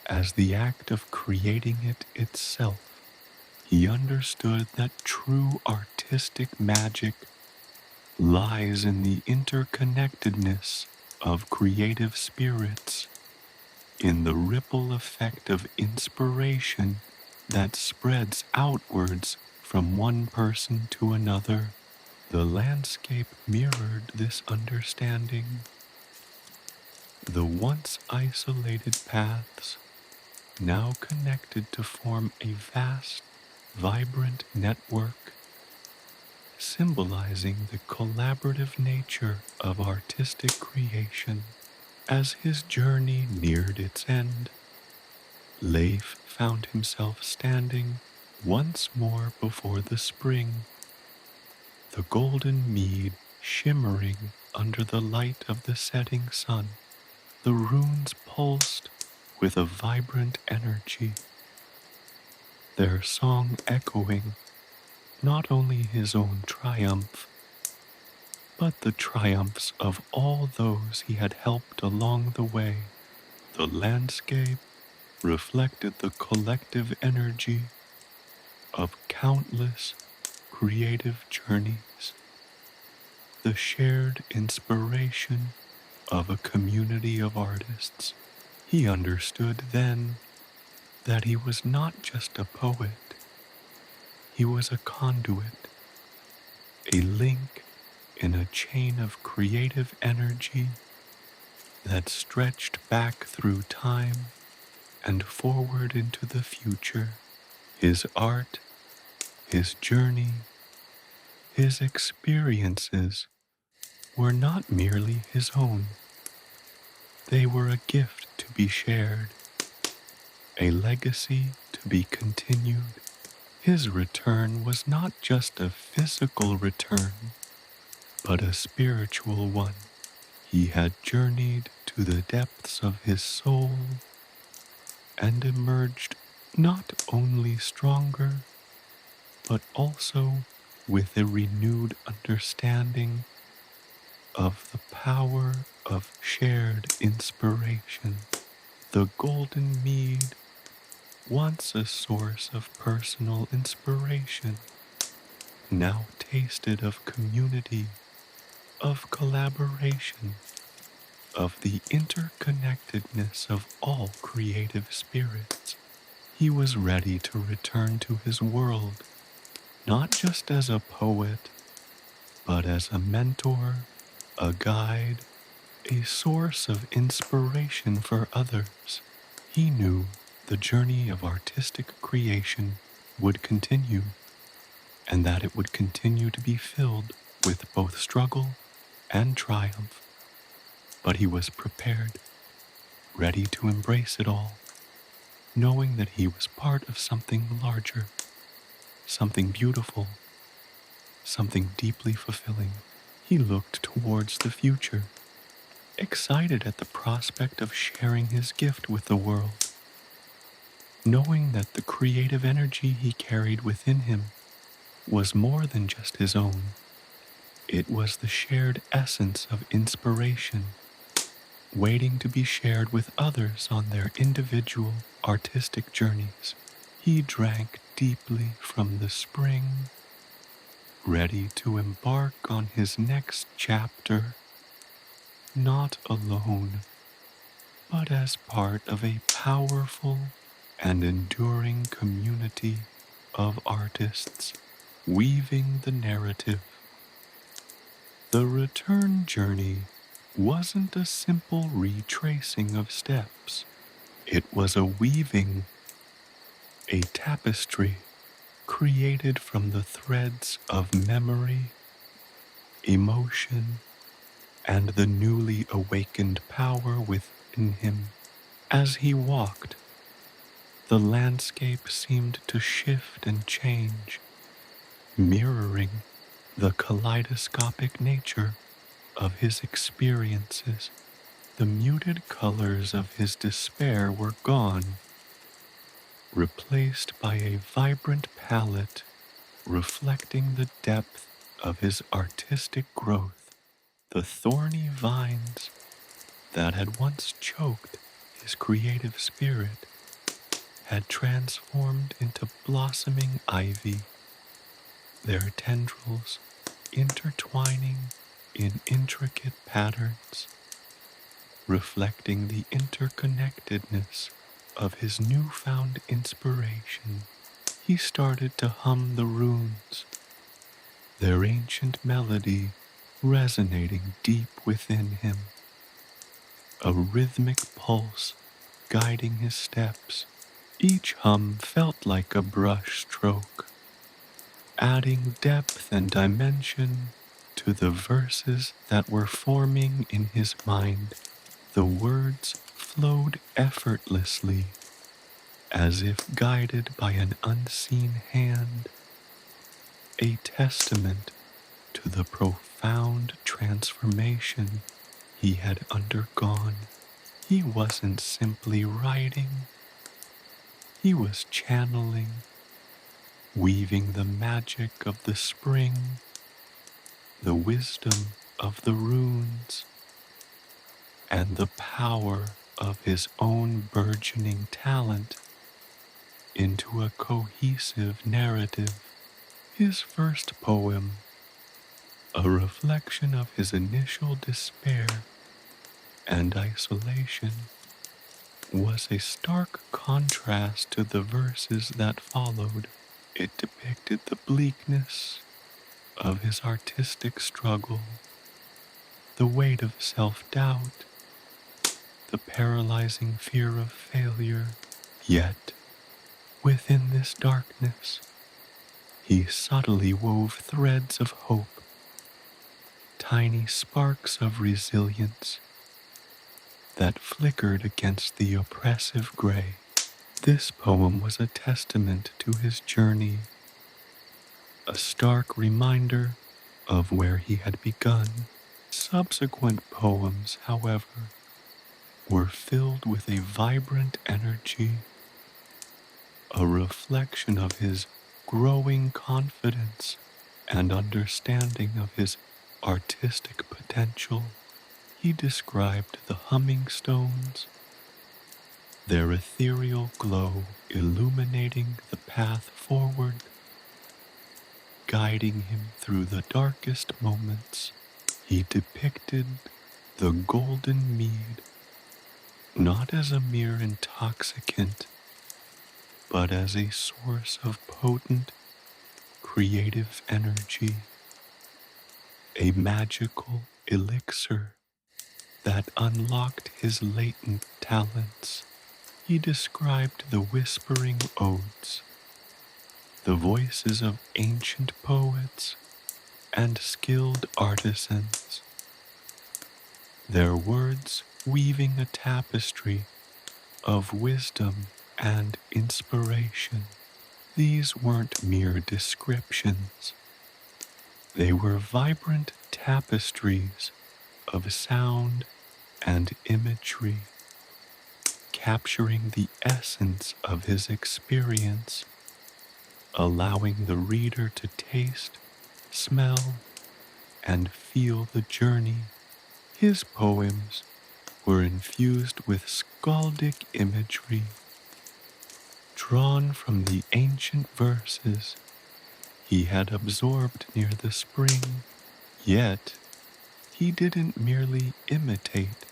as the act of creating it itself. He understood that true artistic magic lies in the interconnectedness of creative spirits, in the ripple effect of inspiration that spreads outwards from one person to another. The landscape mirrored this understanding. The once isolated paths now connected to form a vast, vibrant network, symbolizing the collaborative nature of artistic creation. As his journey neared its end, Leif found himself standing once more before the spring, the golden mead shimmering under the light of the setting sun. The runes pulsed with a vibrant energy, their song echoing not only his own triumph, but the triumphs of all those he had helped along the way. The landscape reflected the collective energy of countless creative journeys, the shared inspiration of a community of artists. He understood then that he was not just a poet, he was a conduit, a link in a chain of creative energy that stretched back through time and forward into the future. His art, his journey, his experiences were not merely his own. They were a gift to be shared, a legacy to be continued. His return was not just a physical return, but a spiritual one. He had journeyed to the depths of his soul and emerged not only stronger, but also with a renewed understanding of the power of shared inspiration. The golden mead, once a source of personal inspiration, now tasted of community, of collaboration, of the interconnectedness of all creative spirits. He was ready to return to his world, not just as a poet, but as a mentor, a guide, a source of inspiration for others. He knew the journey of artistic creation would continue, and that it would continue to be filled with both struggle and triumph. But he was prepared, ready to embrace it all, knowing that he was part of something larger, something beautiful, something deeply fulfilling. He looked towards the future, excited at the prospect of sharing his gift with the world, knowing that the creative energy he carried within him was more than just his own. It was the shared essence of inspiration, waiting to be shared with others on their individual artistic journeys. He drank deeply from the spring, ready to embark on his next chapter, not alone, but as part of a powerful and enduring community of artists weaving the narrative. The return journey wasn't a simple retracing of steps. It was a weaving, a tapestry created from the threads of memory, emotion, and the newly awakened power within him. As he walked, the landscape seemed to shift and change, mirroring the kaleidoscopic nature of his experiences. The muted colors of his despair were gone, replaced by a vibrant palette reflecting the depth of his artistic growth. The thorny vines that had once choked his creative spirit had transformed into blossoming ivy, their tendrils intertwining in intricate patterns, reflecting the interconnectedness of his newfound inspiration. He started to hum the runes, their ancient melody resonating deep within him, a rhythmic pulse guiding his steps. Each hum felt like a brush stroke, adding depth and dimension to the verses that were forming in his mind. The words flowed effortlessly, as if guided by an unseen hand, a testament to the profound transformation he had undergone. He wasn't simply writing, he was channeling, weaving the magic of the spring, the wisdom of the runes, and the power of his own burgeoning talent into a cohesive narrative. His first poem, a reflection of his initial despair and isolation, was a stark contrast to the verses that followed. It depicted the bleakness of his artistic struggle, the weight of self-doubt, the paralyzing fear of failure. Yet, within this darkness, he subtly wove threads of hope, tiny sparks of resilience that flickered against the oppressive gray. This poem was a testament to his journey, a stark reminder of where he had begun. Subsequent poems, however, were filled with a vibrant energy, a reflection of his growing confidence and understanding of his artistic potential. He described the humming stones, their ethereal glow illuminating the path forward, guiding him through the darkest moments. He depicted the golden mead not as a mere intoxicant, but as a source of potent creative energy, a magical elixir that unlocked his latent talents. He described the whispering odes, the voices of ancient poets and skilled artisans, their words weaving a tapestry of wisdom and inspiration. These weren't mere descriptions. They were vibrant tapestries of sound and imagery, capturing the essence of his experience, allowing the reader to taste, smell, and feel the journey. His poems were infused with skaldic imagery, drawn from the ancient verses he had absorbed near the spring. Yet, he didn't merely imitate,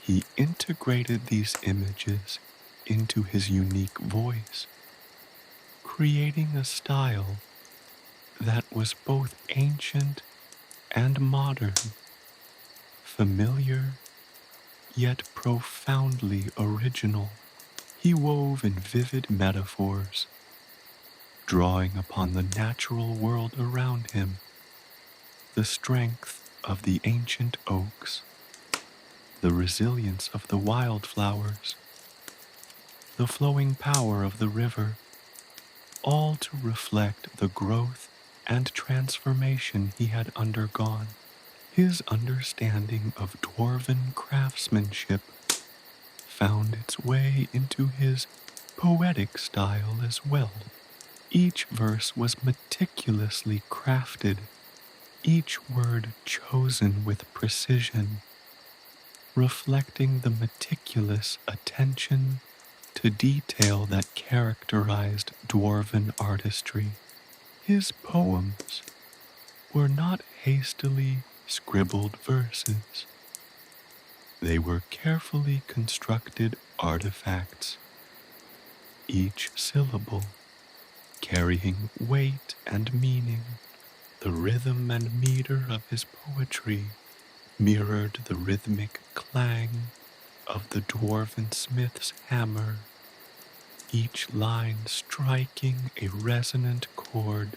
he integrated these images into his unique voice, creating a style that was both ancient and modern, familiar yet profoundly original. He wove in vivid metaphors, drawing upon the natural world around him, the strength of the ancient oaks, the resilience of the wildflowers, the flowing power of the river, all to reflect the growth and transformation he had undergone. His understanding of dwarven craftsmanship found its way into his poetic style as well. Each verse was meticulously crafted, each word chosen with precision, reflecting the meticulous attention to detail that characterized dwarven artistry. His poems were not hastily scribbled verses. They were carefully constructed artifacts, each syllable carrying weight and meaning. The rhythm and meter of his poetry mirrored the rhythmic clang of the dwarven smith's hammer, each line striking a resonant chord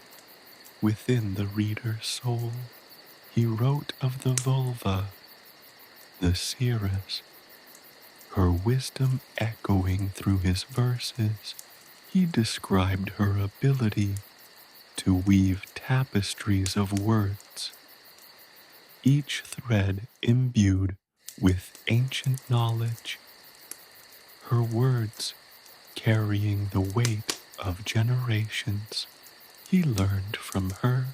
within the reader's soul. He wrote of the vulva, the seeress, her wisdom echoing through his verses. He described her ability to weave tapestries of words, each thread imbued with ancient knowledge, her words carrying the weight of generations. He learned from her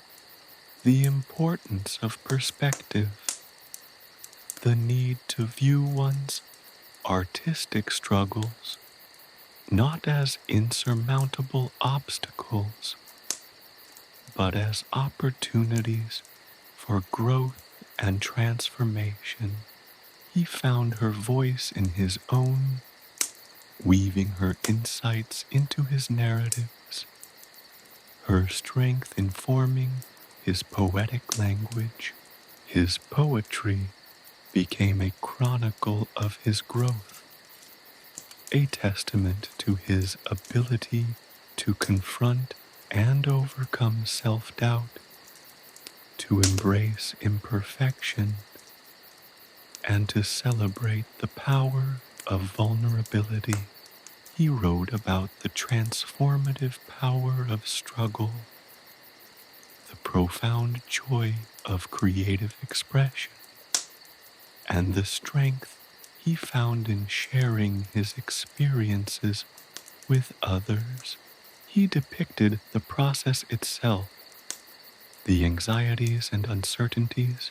the importance of perspective, the need to view one's artistic struggles not as insurmountable obstacles, but as opportunities for growth and transformation. He found her voice in his own, weaving her insights into his narratives, her strength informing his poetic language. His poetry became a chronicle of his growth, a testament to his ability to confront and overcome self-doubt, to embrace imperfection, and to celebrate the power of vulnerability. He wrote about the transformative power of struggle, the profound joy of creative expression, and the strength he found in sharing his experiences with others. He depicted the process itself, the anxieties and uncertainties,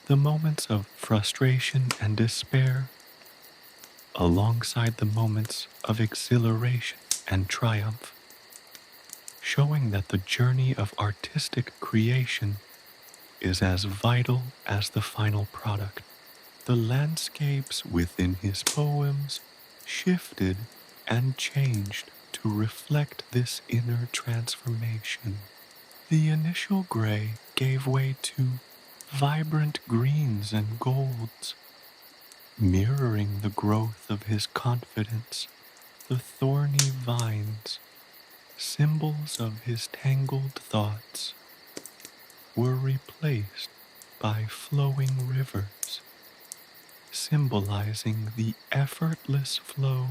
the moments of frustration and despair, alongside the moments of exhilaration and triumph, showing that the journey of artistic creation is as vital as the final product. The landscapes within his poems shifted and changed to to reflect this inner transformation. The initial gray gave way to vibrant greens and golds, mirroring the growth of his confidence. The thorny vines, symbols of his tangled thoughts, were replaced by flowing rivers, symbolizing the effortless flow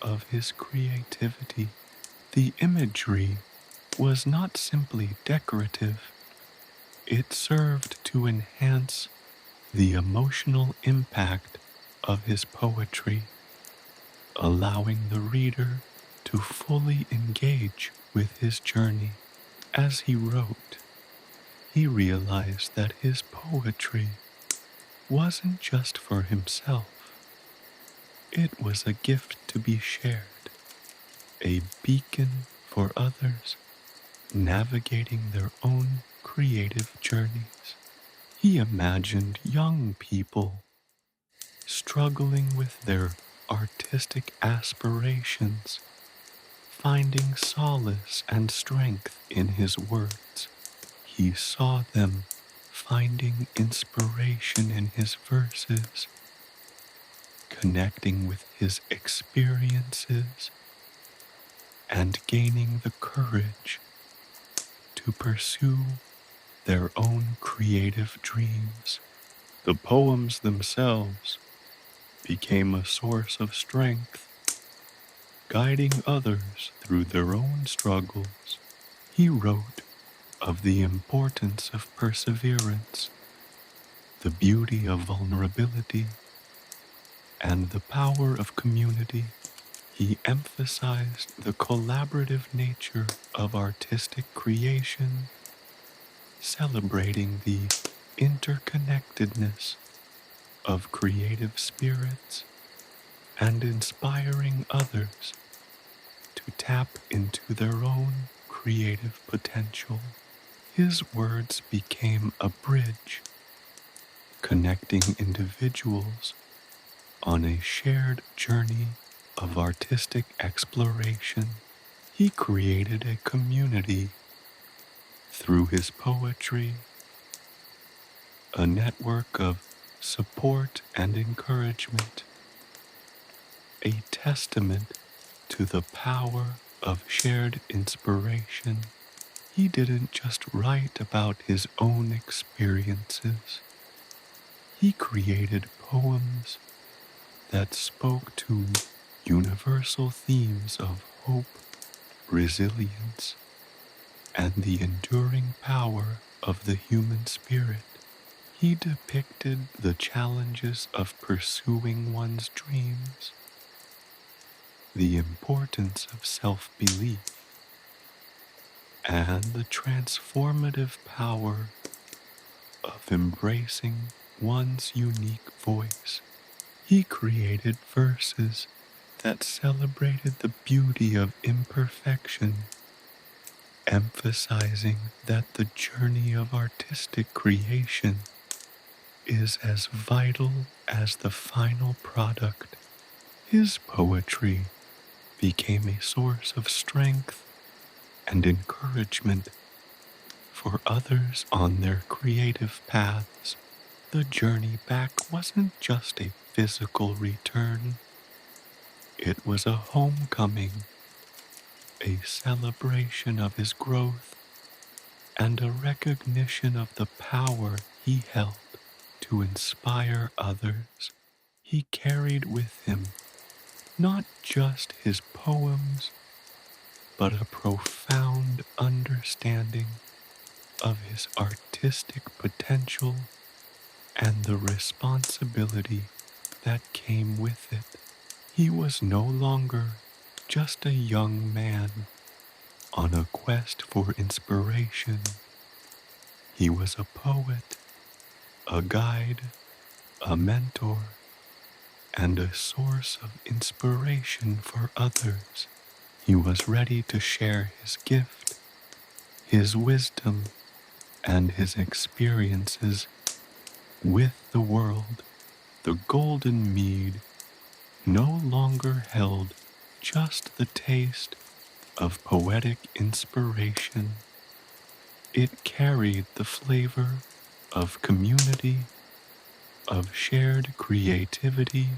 of his creativity. The imagery was not simply decorative, it served to enhance the emotional impact of his poetry, allowing the reader to fully engage with his journey. As he wrote, he realized that his poetry wasn't just for himself, it was a gift to be shared, a beacon for others navigating their own creative journeys. He imagined young people struggling with their artistic aspirations, finding solace and strength in his words. He saw them finding inspiration in his verses, connecting with his experiences, and gaining the courage to pursue their own creative dreams. The poems themselves became a source of strength, guiding others through their own struggles. He wrote of the importance of perseverance, the beauty of vulnerability, and the power of community. He emphasized the collaborative nature of artistic creation, celebrating the interconnectedness of creative spirits and inspiring others to tap into their own creative potential. His words became a bridge connecting individuals on a shared journey of artistic exploration. He created a community through his poetry, a network of support and encouragement, a testament to the power of shared inspiration. He didn't just write about his own experiences. He created poems that spoke to universal themes of hope, resilience, and the enduring power of the human spirit. He depicted the challenges of pursuing one's dreams, the importance of self-belief, and the transformative power of embracing one's unique voice. He created verses that celebrated the beauty of imperfection, emphasizing that the journey of artistic creation is as vital as the final product. His poetry became a source of strength and encouragement for others on their creative paths. The journey back wasn't just a physical return, it was a homecoming, a celebration of his growth, and a recognition of the power he held to inspire others. He carried with him not just his poems, but a profound understanding of his artistic potential and the responsibility that came with it. He was no longer just a young man on a quest for inspiration. He was a poet, a guide, a mentor, and a source of inspiration for others. He was ready to share his gift, his wisdom, and his experiences with the world. The golden mead no longer held just the taste of poetic inspiration. It carried the flavor of community, of shared creativity,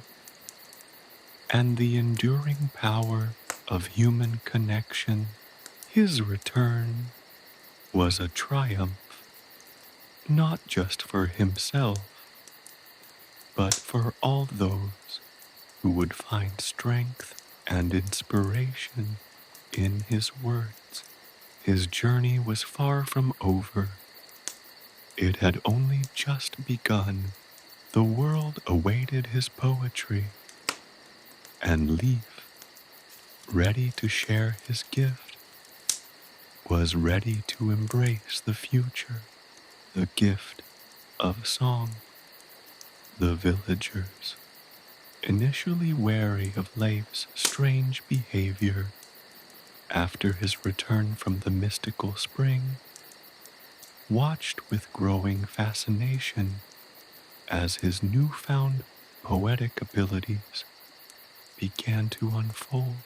and the enduring power of human connection. His return was a triumph, not just for himself, but for all those who would find strength and inspiration in his words. His journey was far from over. It had only just begun. The world awaited his poetry, and Leif, ready to share his gift, was ready to embrace the future, the gift of song. The villagers, initially wary of Leif's strange behavior after his return from the mystical spring, watched with growing fascination as his newfound poetic abilities began to unfold.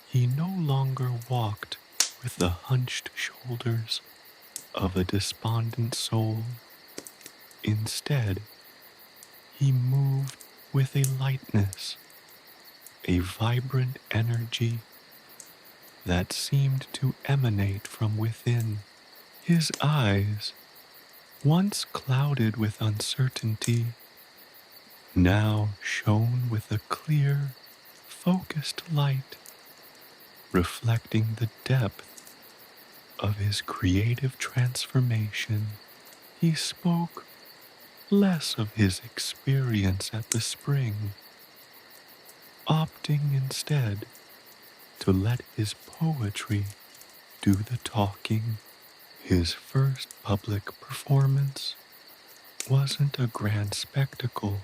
He no longer walked with the hunched shoulders of a despondent soul. Instead, he moved with a lightness, a vibrant energy that seemed to emanate from within. His eyes, once clouded with uncertainty, now shone with a clear, focused light, reflecting the depth of his creative transformation. He spoke less of his experience at the spring, opting instead to let his poetry do the talking. His first public performance wasn't a grand spectacle.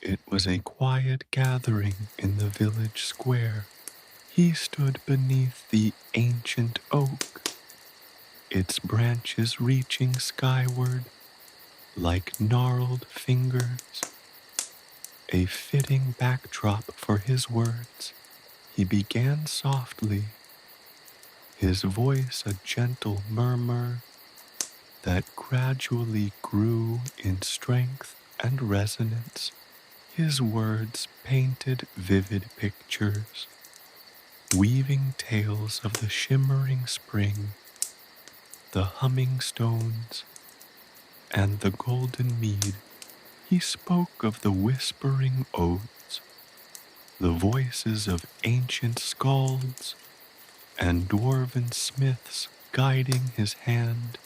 It was a quiet gathering in the village square. He stood beneath the ancient oak, its branches reaching skyward like gnarled fingers, a fitting backdrop for his words. He began softly, his voice a gentle murmur that gradually grew in strength and resonance. His words painted vivid pictures, weaving tales of the shimmering spring, the humming stones, and the golden mead. He spoke of the whispering odes, the voices of ancient skalds and dwarven smiths guiding his hand,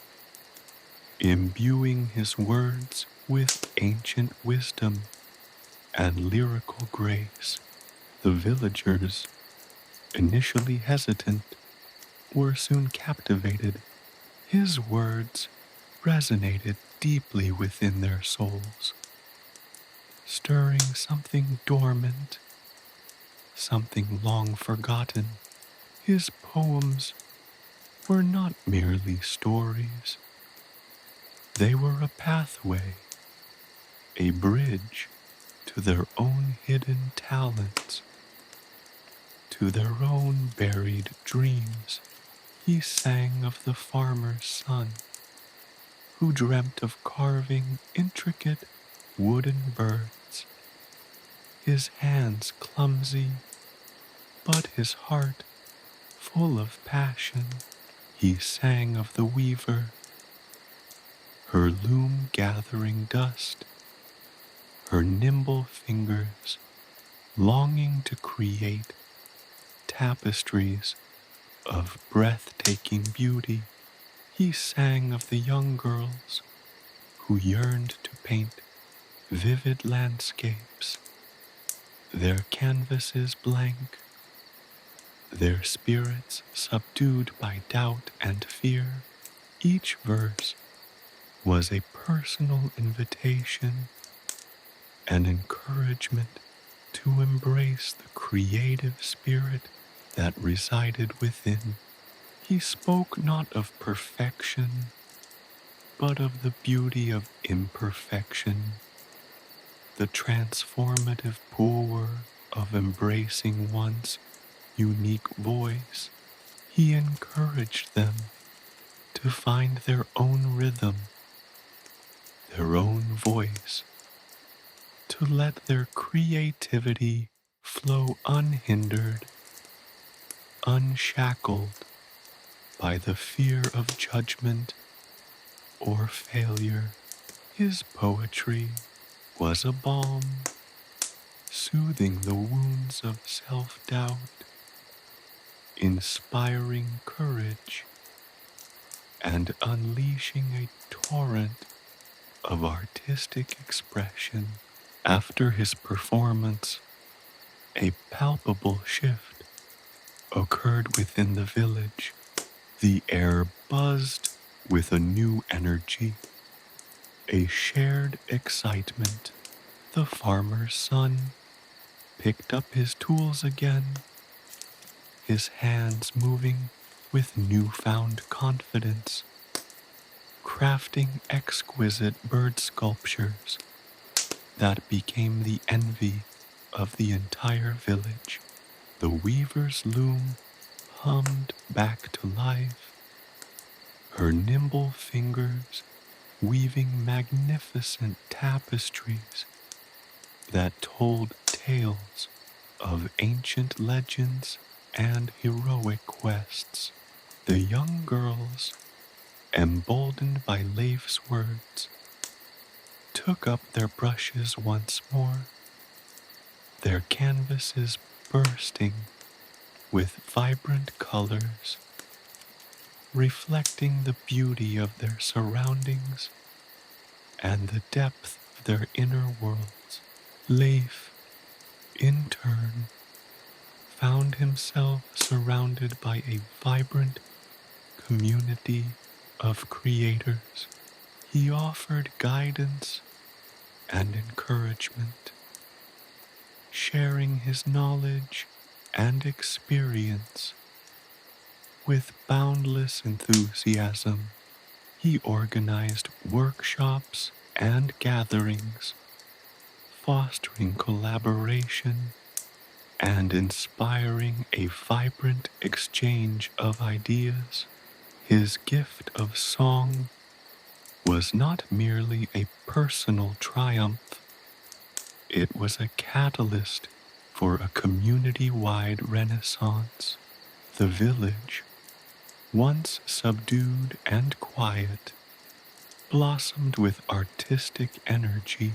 imbuing his words with ancient wisdom and lyrical grace. The villagers, initially hesitant, were soon captivated. His words resonated deeply within their souls, stirring something dormant, something long forgotten. His poems were not merely stories. They were a pathway, a bridge to their own hidden talents, to their own buried dreams. He sang of the farmer's son, who dreamt of carving intricate wooden birds, his hands clumsy, but his heart full of passion. He sang of the weaver, her loom gathering dust, her nimble fingers longing to create tapestries of breathtaking beauty. He sang of the young girls who yearned to paint vivid landscapes, their canvases blank, their spirits subdued by doubt and fear. Each verse was a personal invitation, an encouragement to embrace the creative spirit that resided within. He spoke not of perfection, but of the beauty of imperfection, the transformative power of embracing one's unique voice. He encouraged them to find their own rhythm, their own voice, to let their creativity flow unhindered, unshackled by the fear of judgment or failure. His poetry was a balm, soothing the wounds of self-doubt, inspiring courage, and unleashing a torrent of artistic expression. After his performance, a palpable shift occurred within the village. The air buzzed with a new energy, a shared excitement. The farmer's son picked up his tools again, his hands moving with newfound confidence, crafting exquisite bird sculptures that became the envy of the entire village. The weaver's loom hummed back to life, her nimble fingers weaving magnificent tapestries that told tales of ancient legends and heroic quests. The young girls, emboldened by Leif's words, took up their brushes once more, their canvases bursting with vibrant colors, reflecting the beauty of their surroundings and the depth of their inner worlds. Leif, in turn, found himself surrounded by a vibrant community of creators. He offered guidance and encouragement, sharing his knowledge and experience with boundless enthusiasm. He organized workshops and gatherings, fostering collaboration and inspiring a vibrant exchange of ideas. His gift of song was not merely a personal triumph, it was a catalyst for a community-wide renaissance. The village, once subdued and quiet, blossomed with artistic energy,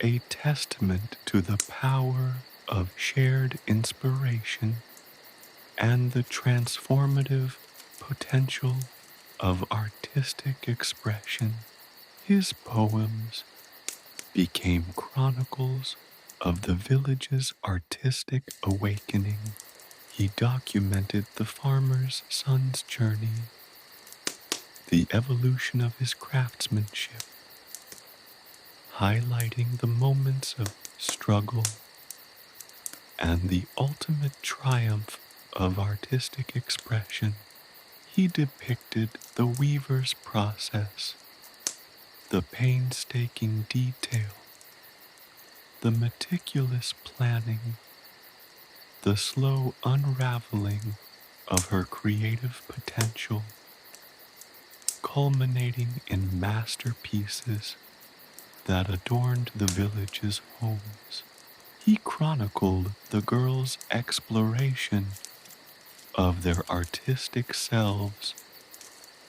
a testament to the power of shared inspiration and the transformative potential of artistic expression. His poems became chronicles of the village's artistic awakening. He documented the farmer's son's journey, the evolution of his craftsmanship, highlighting the moments of struggle and the ultimate triumph of artistic expression. He depicted the weaver's process, the painstaking detail, the meticulous planning, the slow unraveling of her creative potential, culminating in masterpieces that adorned the village's homes. He chronicled the girls' exploration of their artistic selves,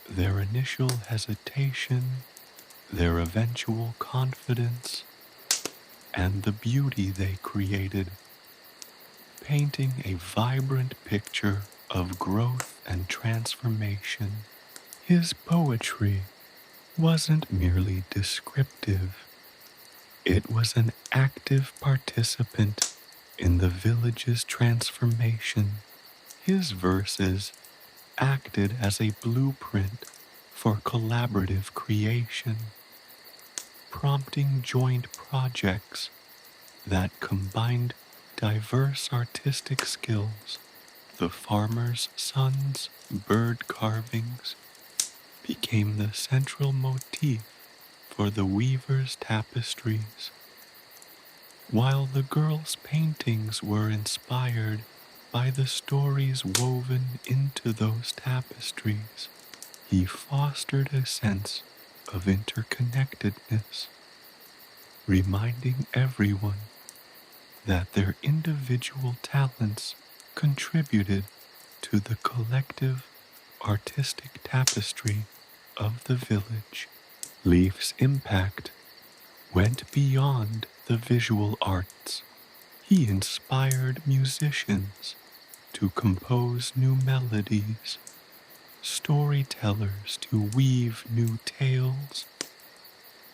their initial hesitation, their eventual confidence, and the beauty they created, painting a vibrant picture of growth and transformation. His poetry wasn't merely descriptive, it was an active participant in the village's transformation. His verses acted as a blueprint for collaborative creation, prompting joint projects that combined diverse artistic skills. The farmer's son's bird carvings became the central motif for the weaver's tapestries, while the girls' paintings were inspired by the stories woven into those tapestries, he fostered a sense of interconnectedness, reminding everyone that their individual talents contributed to the collective artistic tapestry of the village. Leif's impact went beyond the visual arts. He inspired musicians to compose new melodies, storytellers to weave new tales,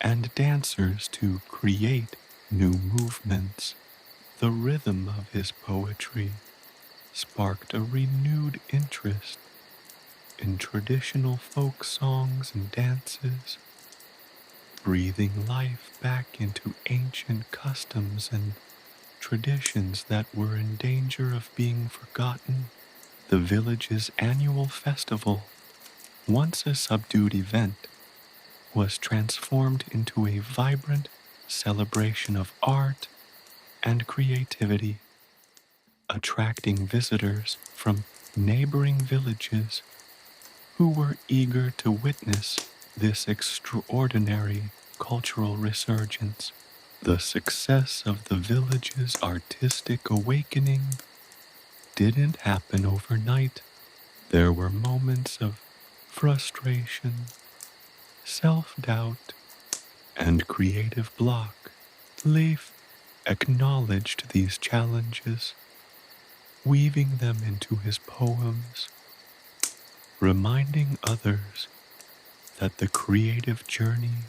and dancers to create new movements. The rhythm of his poetry sparked a renewed interest in traditional folk songs and dances, breathing life back into ancient customs and traditions that were in danger of being forgotten. The village's annual festival, once a subdued event, was transformed into a vibrant celebration of art and creativity, attracting visitors from neighboring villages who were eager to witness this extraordinary cultural resurgence. The success of the village's artistic awakening didn't happen overnight. There were moments of frustration, self-doubt, and creative block. Leif acknowledged these challenges, weaving them into his poems, reminding others that the creative journey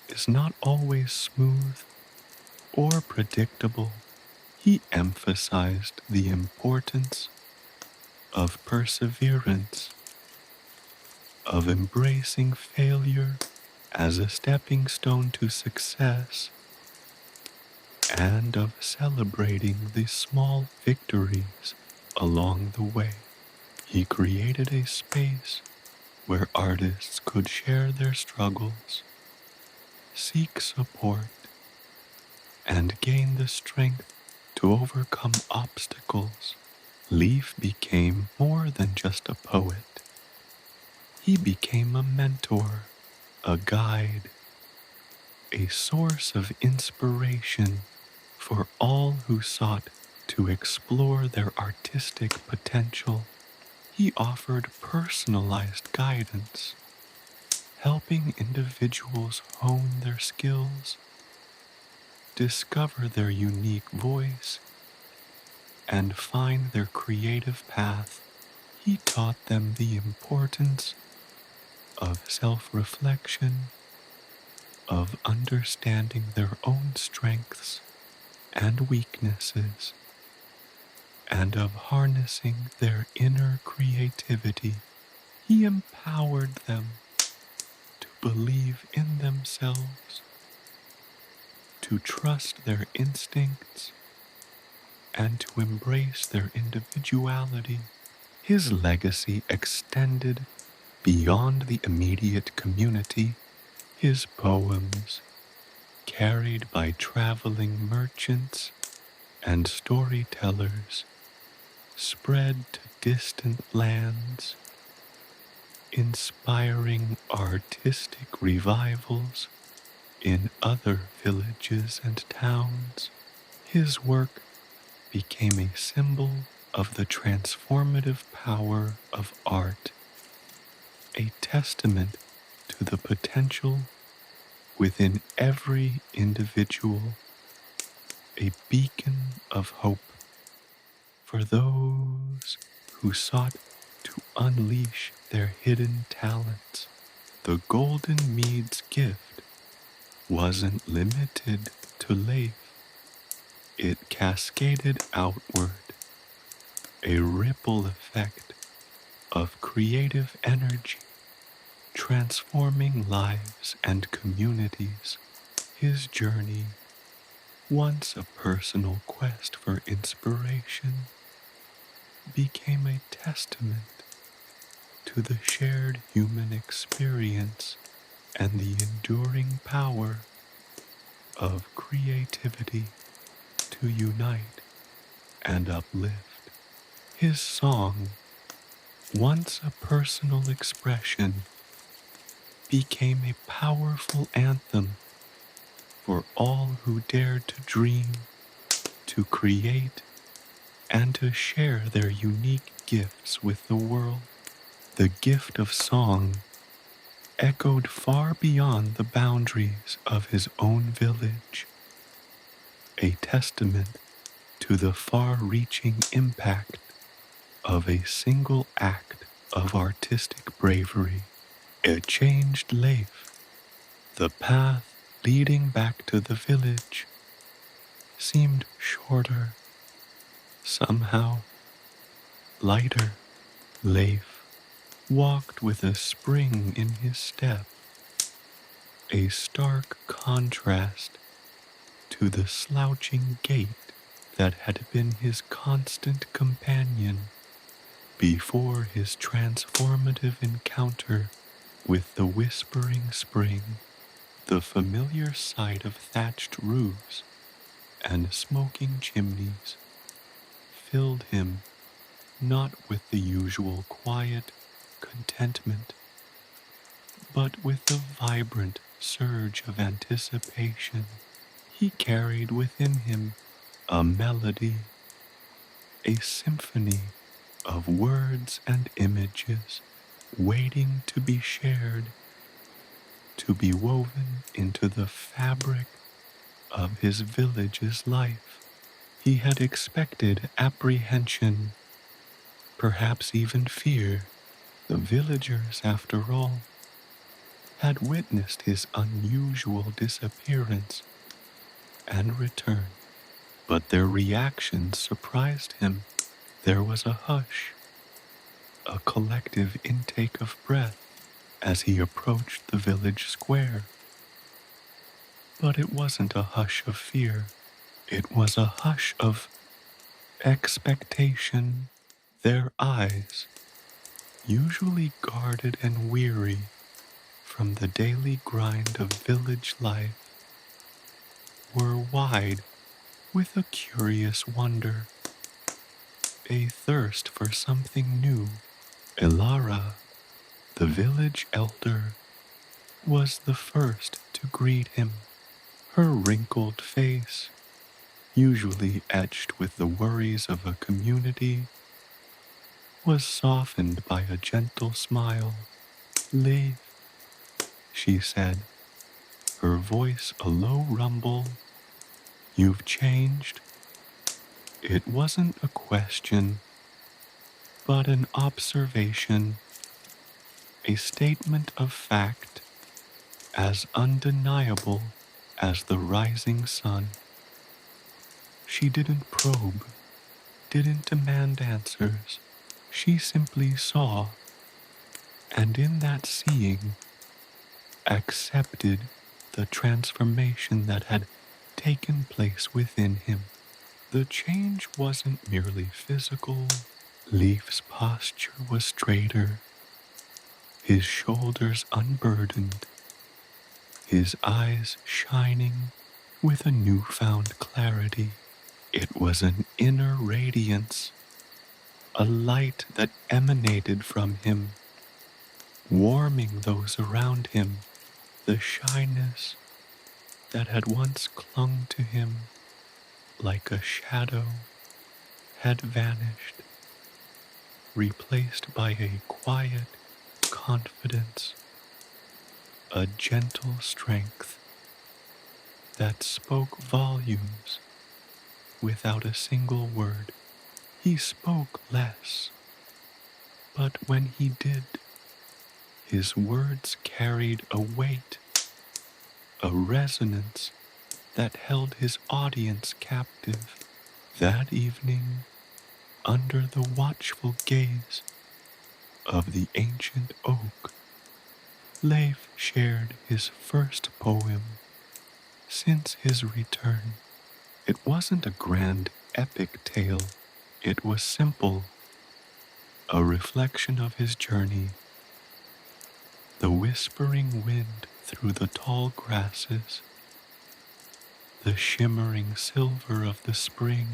is not always smooth or predictable. He emphasized the importance of perseverance, of embracing failure as a stepping stone to success, and of celebrating the small victories along the way. He created a space where artists could share their struggles, seek support, and gain the strength to overcome obstacles. Leif became more than just a poet. He became a mentor, a guide, a source of inspiration for all who sought to explore their artistic potential. He offered personalized guidance, helping individuals hone their skills, discover their unique voice, and find their creative path. He taught them the importance of self-reflection, of understanding their own strengths and weaknesses, and of harnessing their inner creativity. He empowered them to believe in themselves, to trust their instincts, and to embrace their individuality. His legacy extended beyond the immediate community. His poems, carried by traveling merchants and storytellers, spread to distant lands, inspiring artistic revivals in other villages and towns. His work became a symbol of the transformative power of art, a testament to the potential within every individual, a beacon of hope for those who sought to unleash their hidden talents. The Golden Mead's gift wasn't limited to Leif. It cascaded outward, a ripple effect of creative energy, transforming lives and communities. His journey, once a personal quest for inspiration, became a testament to the shared human experience and the enduring power of creativity to unite and uplift. His song, once a personal expression, became a powerful anthem for all who dared to dream, to create, and to share their unique gifts with the world. The gift of song echoed far beyond the boundaries of his own village, a testament to the far-reaching impact of a single act of artistic bravery. It changed Leif. The path leading back to the village seemed shorter, somehow lighter. Leif walked with a spring in his step, a stark contrast to the slouching gait that had been his constant companion before his transformative encounter with the whispering spring. The familiar sight of thatched roofs and smoking chimneys filled him not with the usual quiet contentment, but with a vibrant surge of anticipation. He carried within him a melody, a symphony of words and images waiting to be shared, to be woven into the fabric of his village's life. He had expected apprehension, perhaps even fear. The villagers, after all, had witnessed his unusual disappearance and return, but their reactions surprised him. There was a hush, a collective intake of breath as he approached the village square. But it wasn't a hush of fear. It was a hush of expectation. Their eyes, usually guarded and weary from the daily grind of village life, were wide with a curious wonder, a thirst for something new. Elara, the village elder, was the first to greet him. Her wrinkled face, usually etched with the worries of a community, was softened by a gentle smile. "Leif," she said, her voice a low rumble, "you've changed." It wasn't a question, but an observation, a statement of fact, as undeniable as the rising sun. She didn't probe, didn't demand answers. She simply saw, and in that seeing, accepted the transformation that had taken place within him. The change wasn't merely physical. Leif's posture was straighter, his shoulders unburdened, his eyes shining with a newfound clarity. It was an inner radiance, a light that emanated from him, warming those around him. The shyness that had once clung to him like a shadow had vanished, replaced by a quiet confidence, a gentle strength that spoke volumes without a single word. He spoke less, but when he did, his words carried a weight, a resonance that held his audience captive. That evening, under the watchful gaze of the ancient oak, Leif shared his first poem since his return. It wasn't a grand epic tale. It was simple, a reflection of his journey. The whispering wind through the tall grasses, the shimmering silver of the spring,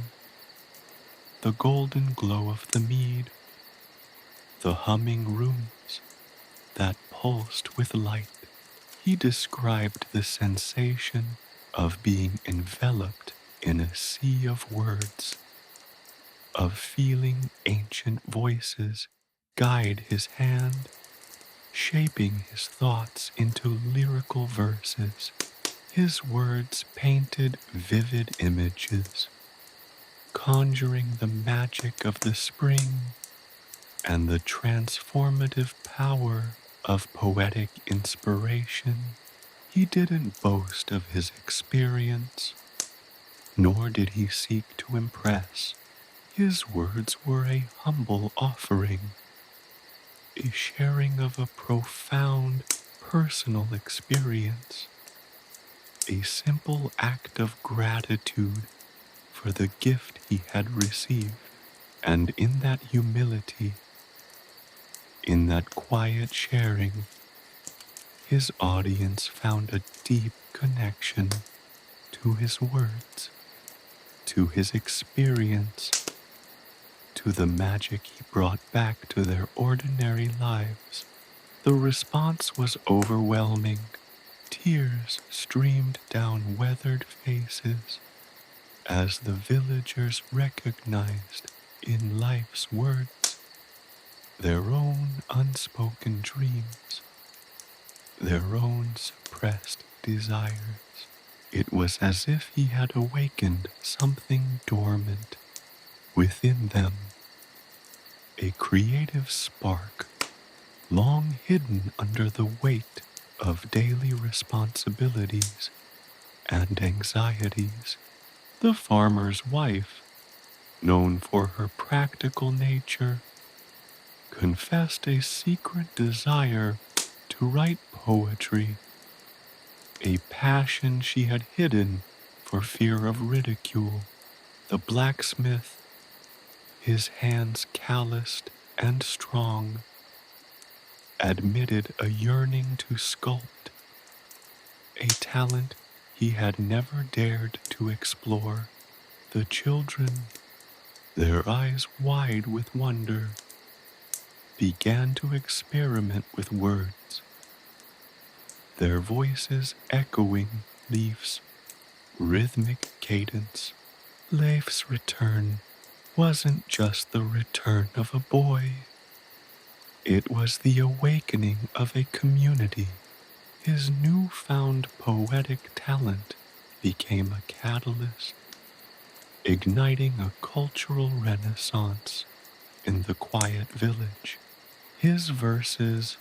the golden glow of the mead, the humming runes that pulsed with light. He described the sensation of being enveloped in a sea of words, of feeling ancient voices guide his hand, shaping his thoughts into lyrical verses. His words painted vivid images, conjuring the magic of the spring and the transformative power of poetic inspiration. He didn't boast of his experience, nor did he seek to impress. His words were a humble offering, a sharing of a profound personal experience, a simple act of gratitude for the gift he had received. And in that humility, in that quiet sharing, his audience found a deep connection to his words, to his experience, to the magic he brought back to their ordinary lives. The response was overwhelming. Tears streamed down weathered faces as the villagers recognized in Leif's words their own unspoken dreams, their own suppressed desires. It was as if he had awakened something dormant within them, a creative spark long hidden under the weight of daily responsibilities and anxieties. The farmer's wife, known for her practical nature, confessed a secret desire to write poetry, a passion she had hidden for fear of ridicule. The blacksmith, his hands calloused and strong, admitted a yearning to sculpt, a talent he had never dared to explore. The children, their eyes wide with wonder, began to experiment with words, their voices echoing Leif's rhythmic cadence. Leif's return wasn't just the return of a boy. It was the awakening of a community. His newfound poetic talent became a catalyst, igniting a cultural renaissance in the quiet village. His verses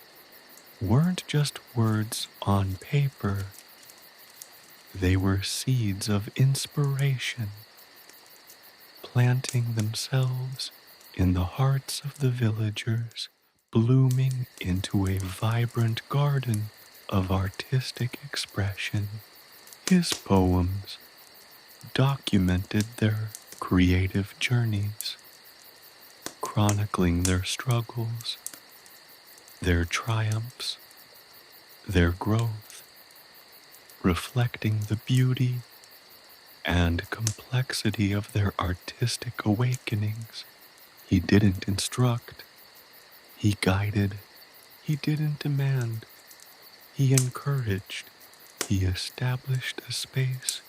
weren't just words on paper, they were seeds of inspiration, planting themselves in the hearts of the villagers, blooming into a vibrant garden of artistic expression. His poems documented their creative journeys, chronicling their struggles, their triumphs, their growth, reflecting the beauty and complexity of their artistic awakenings. He didn't instruct, he guided, he didn't demand, he encouraged, he established a space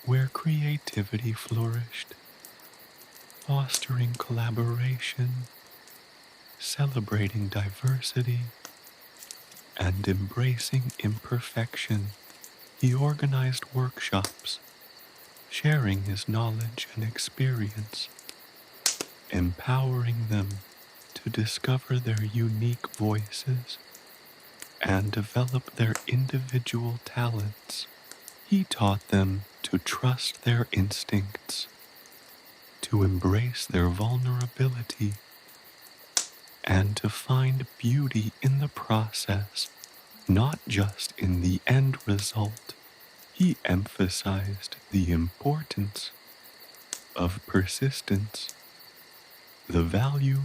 where creativity flourished, fostering collaboration, celebrating diversity, and embracing imperfection. He organized workshops, sharing his knowledge and experience, empowering them to discover their unique voices and develop their individual talents. He taught them to trust their instincts, to embrace their vulnerability, and to find beauty in the process, not just in the end result. He emphasized the importance of persistence, the value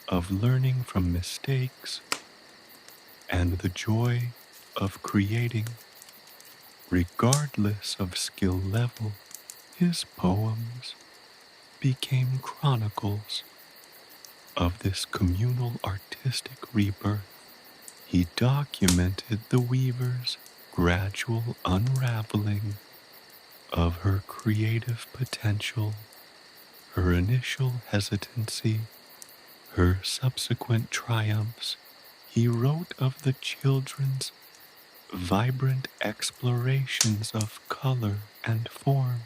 of learning from mistakes, and the joy of creating, regardless of skill level. His poems became chronicles of this communal artistic rebirth. He documented the weaver's gradual unraveling of her creative potential, her initial hesitancy, her subsequent triumphs. He wrote of the children's vibrant explorations of color and form,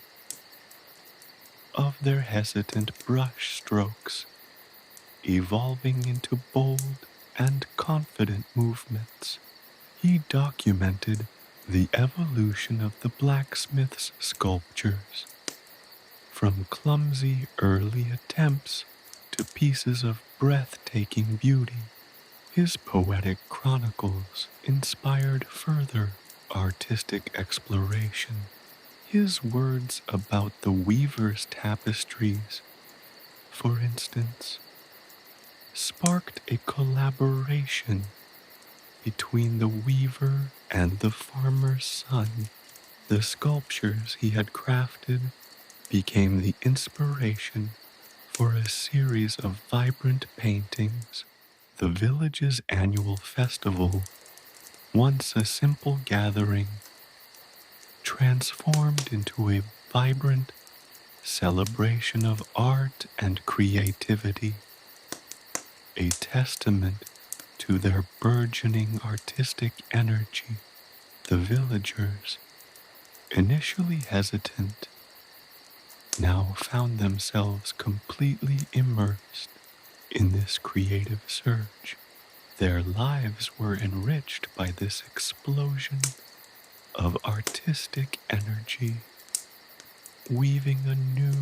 of their hesitant brush strokes, evolving into bold and confident movements. He documented the evolution of the blacksmith's sculptures, from clumsy early attempts to pieces of breathtaking beauty. His poetic chronicles inspired further artistic exploration. His words about the weaver's tapestries, for instance, sparked a collaboration between the weaver and the farmer's son. The sculptures he had crafted became the inspiration for a series of vibrant paintings. The village's annual festival, once a simple gathering, transformed into a vibrant celebration of art and creativity, a testament to their burgeoning artistic energy. The villagers, initially hesitant, now found themselves completely immersed in this creative surge. Their lives were enriched by this explosion of artistic energy, weaving a new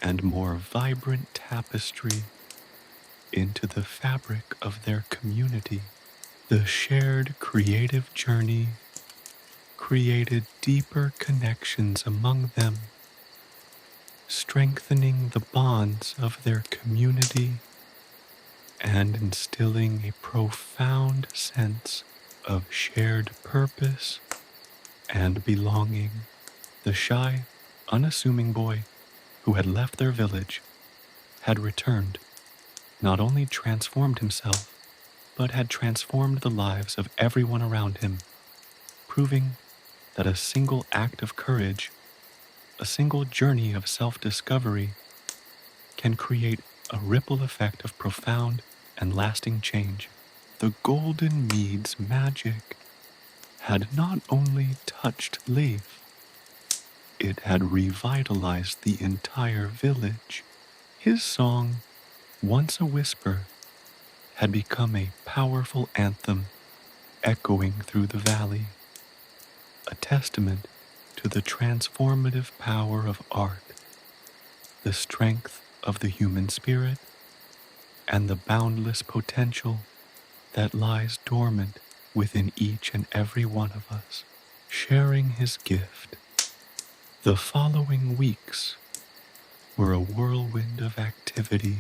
and more vibrant tapestry into the fabric of their community. The shared creative journey created deeper connections among them, strengthening the bonds of their community and instilling a profound sense of shared purpose and belonging. The shy, unassuming boy who had left their village had returned, not only transformed himself, but had transformed the lives of everyone around him, proving that a single act of courage, a single journey of self-discovery, can create a ripple effect of profound and lasting change. The golden mead's magic had not only touched Leif, it had revitalized the entire village. His song, once a whisper, had become a powerful anthem echoing through the valley, a testament to the transformative power of art, the strength of the human spirit, and the boundless potential that lies dormant within each and every one of us. Sharing his gift, the following weeks were a whirlwind of activity.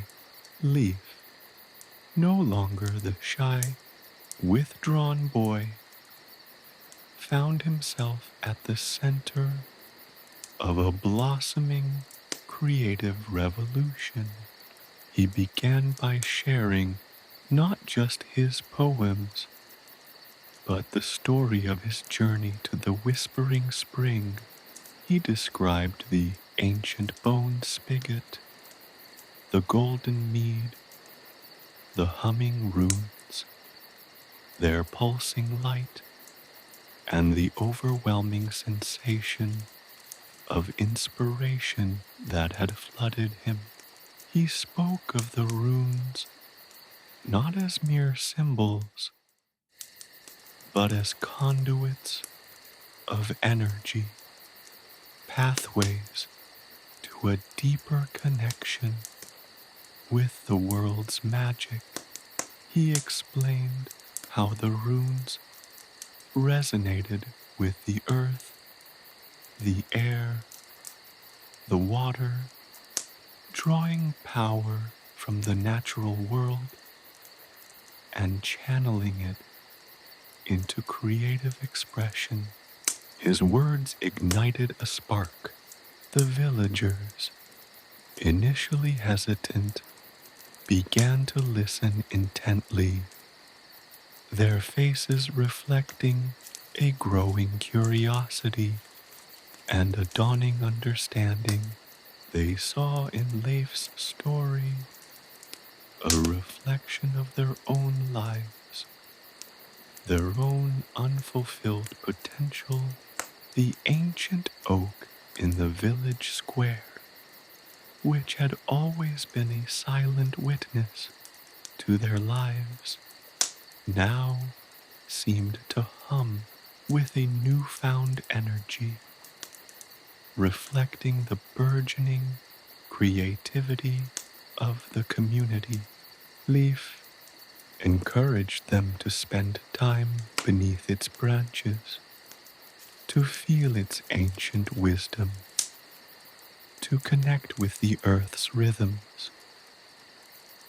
Leif, no longer the shy, withdrawn boy, found himself at the center of a blossoming creative revolution. He began by sharing not just his poems, but the story of his journey to the Whispering Spring. He described the ancient bone spigot, the golden mead, the humming runes, their pulsing light, and the overwhelming sensation of inspiration that had flooded him. He spoke of the runes not as mere symbols, but as conduits of energy, pathways to a deeper connection with the world's magic. He explained how the runes resonated with the earth, the air, the water, drawing power from the natural world and channeling it into creative expression. His words ignited a spark. The villagers, initially hesitant, began to listen intently, their faces reflecting a growing curiosity and a dawning understanding. They saw in Leif's story a reflection of their own lives, their own unfulfilled potential. The ancient oak in the village square, which had always been a silent witness to their lives, now seemed to hum with a newfound energy, reflecting the burgeoning creativity of the community. Leif encouraged them to spend time beneath its branches, to feel its ancient wisdom, to connect with the earth's rhythms,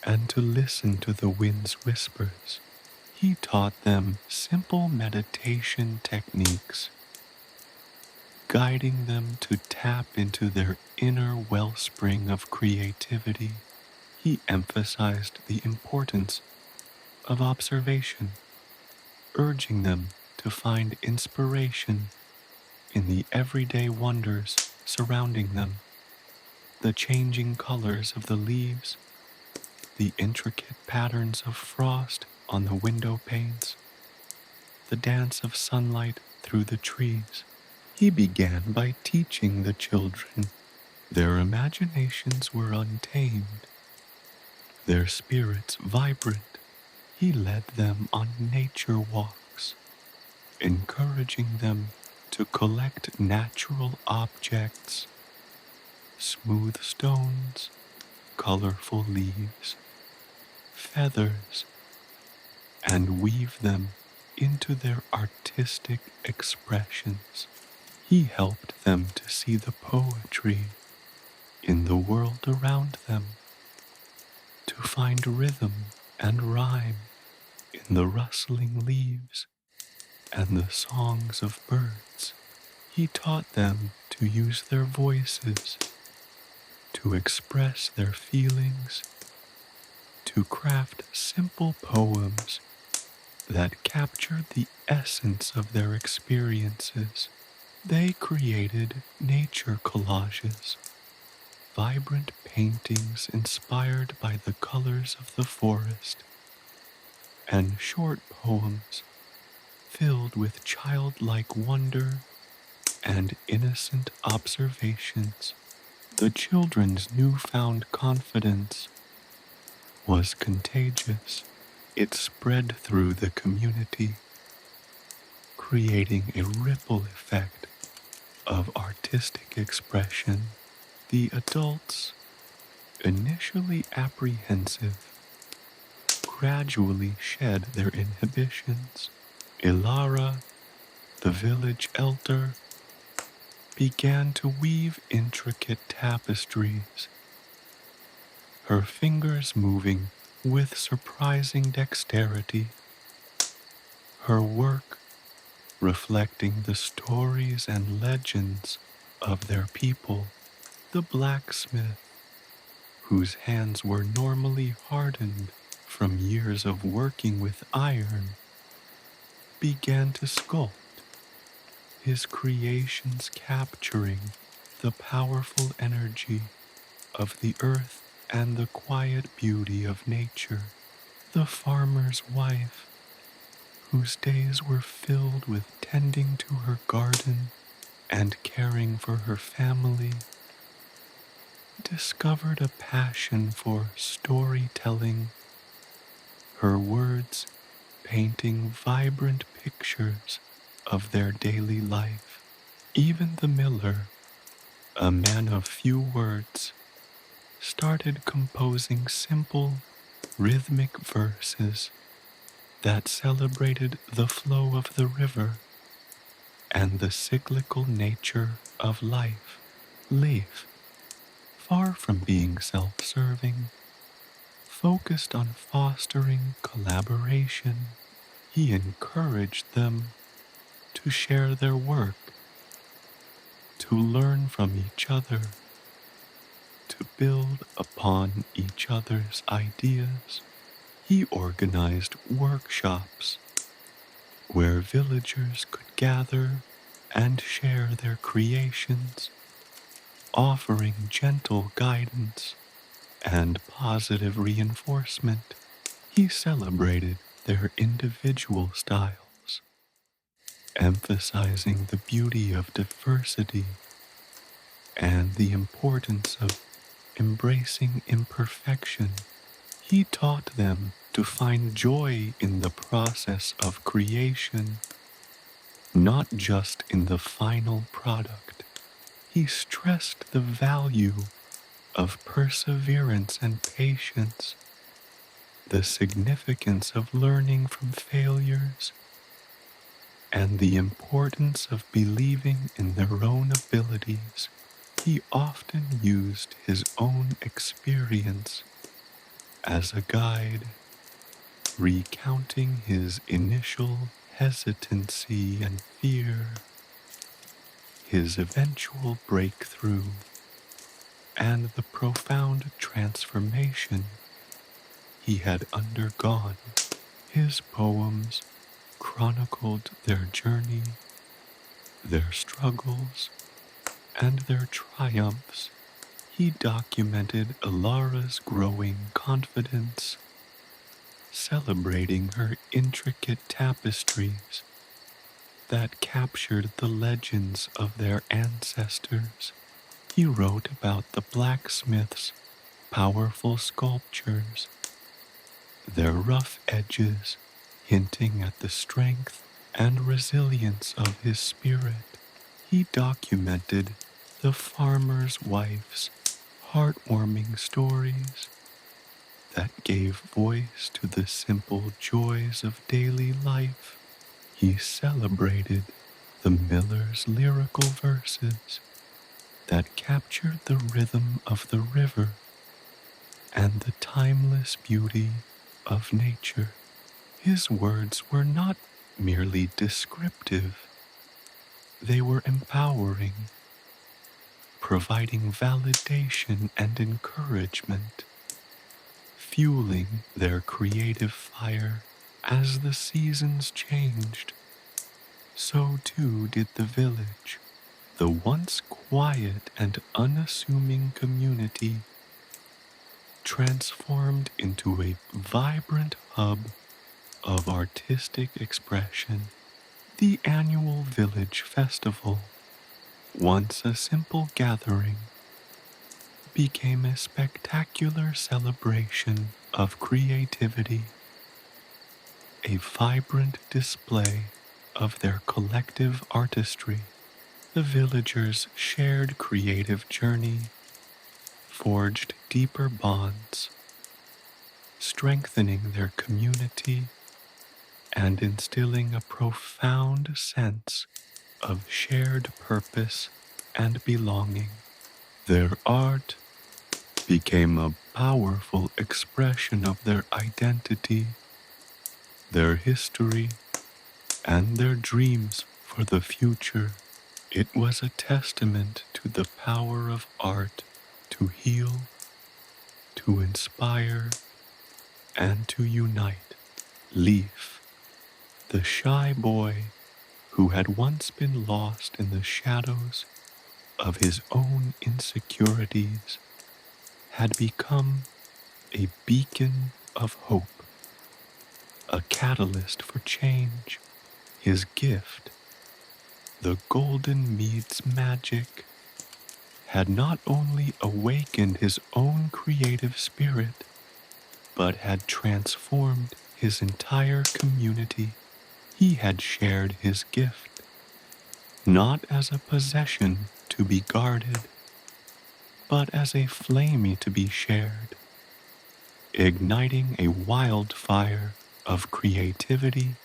and to listen to the wind's whispers. He taught them simple meditation techniques, guiding them to tap into their inner wellspring of creativity. He emphasized the importance of observation, urging them to find inspiration in the everyday wonders surrounding them, the changing colors of the leaves, the intricate patterns of frost on the window panes, the dance of sunlight through the trees. He began by teaching the children. Their imaginations were untamed, their spirits vibrant. He led them on nature walks, encouraging them to collect natural objects, smooth stones, colorful leaves, feathers, and weave them into their artistic expressions. He helped them to see the poetry in the world around them, to find rhythm and rhyme in the rustling leaves and the songs of birds. He taught them to use their voices, to express their feelings, to craft simple poems that captured the essence of their experiences. They created nature collages, vibrant paintings inspired by the colors of the forest, and short poems filled with childlike wonder and innocent observations. The children's newfound confidence was contagious. It spread through the community, creating a ripple effect of artistic expression. The adults, initially apprehensive, gradually shed their inhibitions. Ilara, the village elder, began to weave intricate tapestries, her fingers moving with surprising dexterity, her work reflecting the stories and legends of their people. The blacksmith, whose hands were normally hardened from years of working with iron, began to sculpt, his creations capturing the powerful energy of the earth and the quiet beauty of nature. The farmer's wife, whose days were filled with tending to her garden and caring for her family, discovered a passion for storytelling, her words painting vibrant pictures of their daily life. Even the miller, a man of few words, started composing simple, rhythmic verses that celebrated the flow of the river and the cyclical nature of life. Leif, far from being self-serving, focused on fostering collaboration. He encouraged them to share their work, to learn from each other, to build upon each other's ideas. He organized workshops where villagers could gather and share their creations, offering gentle guidance and positive reinforcement. He celebrated their individual styles, emphasizing the beauty of diversity and the importance of embracing imperfection. He taught them to find joy in the process of creation, not just in the final product. He stressed the value of perseverance and patience, the significance of learning from failures, and the importance of believing in their own abilities. He often used his own experience as a guide, recounting his initial hesitancy and fear, his eventual breakthrough, and the profound transformation he had undergone. His poems chronicled their journey, their struggles, and their triumphs. He documented Alara's growing confidence, celebrating her intricate tapestries that captured the legends of their ancestors. He wrote about the blacksmith's powerful sculptures, their rough edges hinting at the strength and resilience of his spirit. He documented the farmer's wife's heartwarming stories that gave voice to the simple joys of daily life. He celebrated the miller's lyrical verses that captured the rhythm of the river and the timeless beauty of nature. His words were not merely descriptive, they were empowering, providing validation and encouragement, fueling their creative fire. As the seasons changed, so too did the village. The once quiet and unassuming community transformed into a vibrant hub of artistic expression. The annual village festival, once a simple gathering, became a spectacular celebration of creativity, a vibrant display of their collective artistry. The villagers' shared creative journey forged deeper bonds, strengthening their community and instilling a profound sense of shared purpose and belonging. Their art became a powerful expression of their identity, their history, and their dreams for the future. It was a testament to the power of art to heal, to inspire, and to unite. Leif, the shy boy who had once been lost in the shadows of his own insecurities, had become a beacon of hope, a catalyst for change. His gift, the golden Mead's magic, had not only awakened his own creative spirit, but had transformed his entire community. He had shared his gift, not as a possession to be guarded, but as a flame to be shared, igniting a wildfire of creativity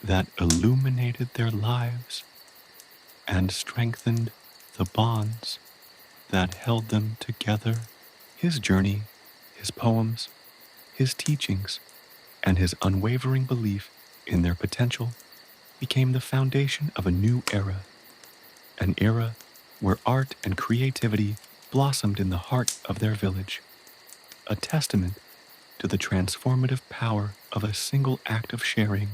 that illuminated their lives and strengthened the bonds that held them together. His journey, his poems, his teachings, and his unwavering belief in their potential became the foundation of a new era, an era where art and creativity blossomed in the heart of their village, a testament to the transformative power of a single act of sharing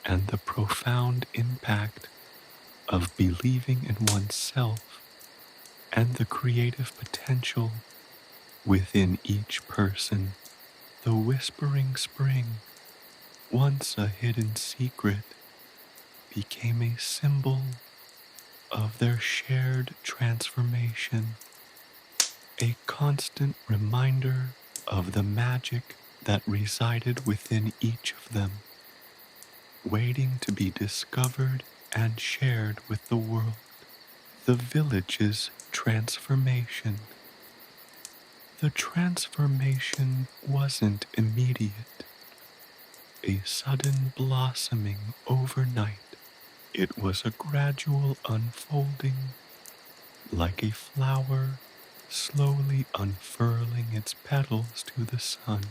and the profound impact of believing in oneself and the creative potential within each person. The whispering spring, once a hidden secret, became a symbol of their shared transformation, a constant reminder of the magic that resided within each of them, waiting to be discovered and shared with the world. The village's transformation. The transformation wasn't immediate, a sudden blossoming overnight. It was a gradual unfolding, like a flower slowly unfurling its petals to the sun.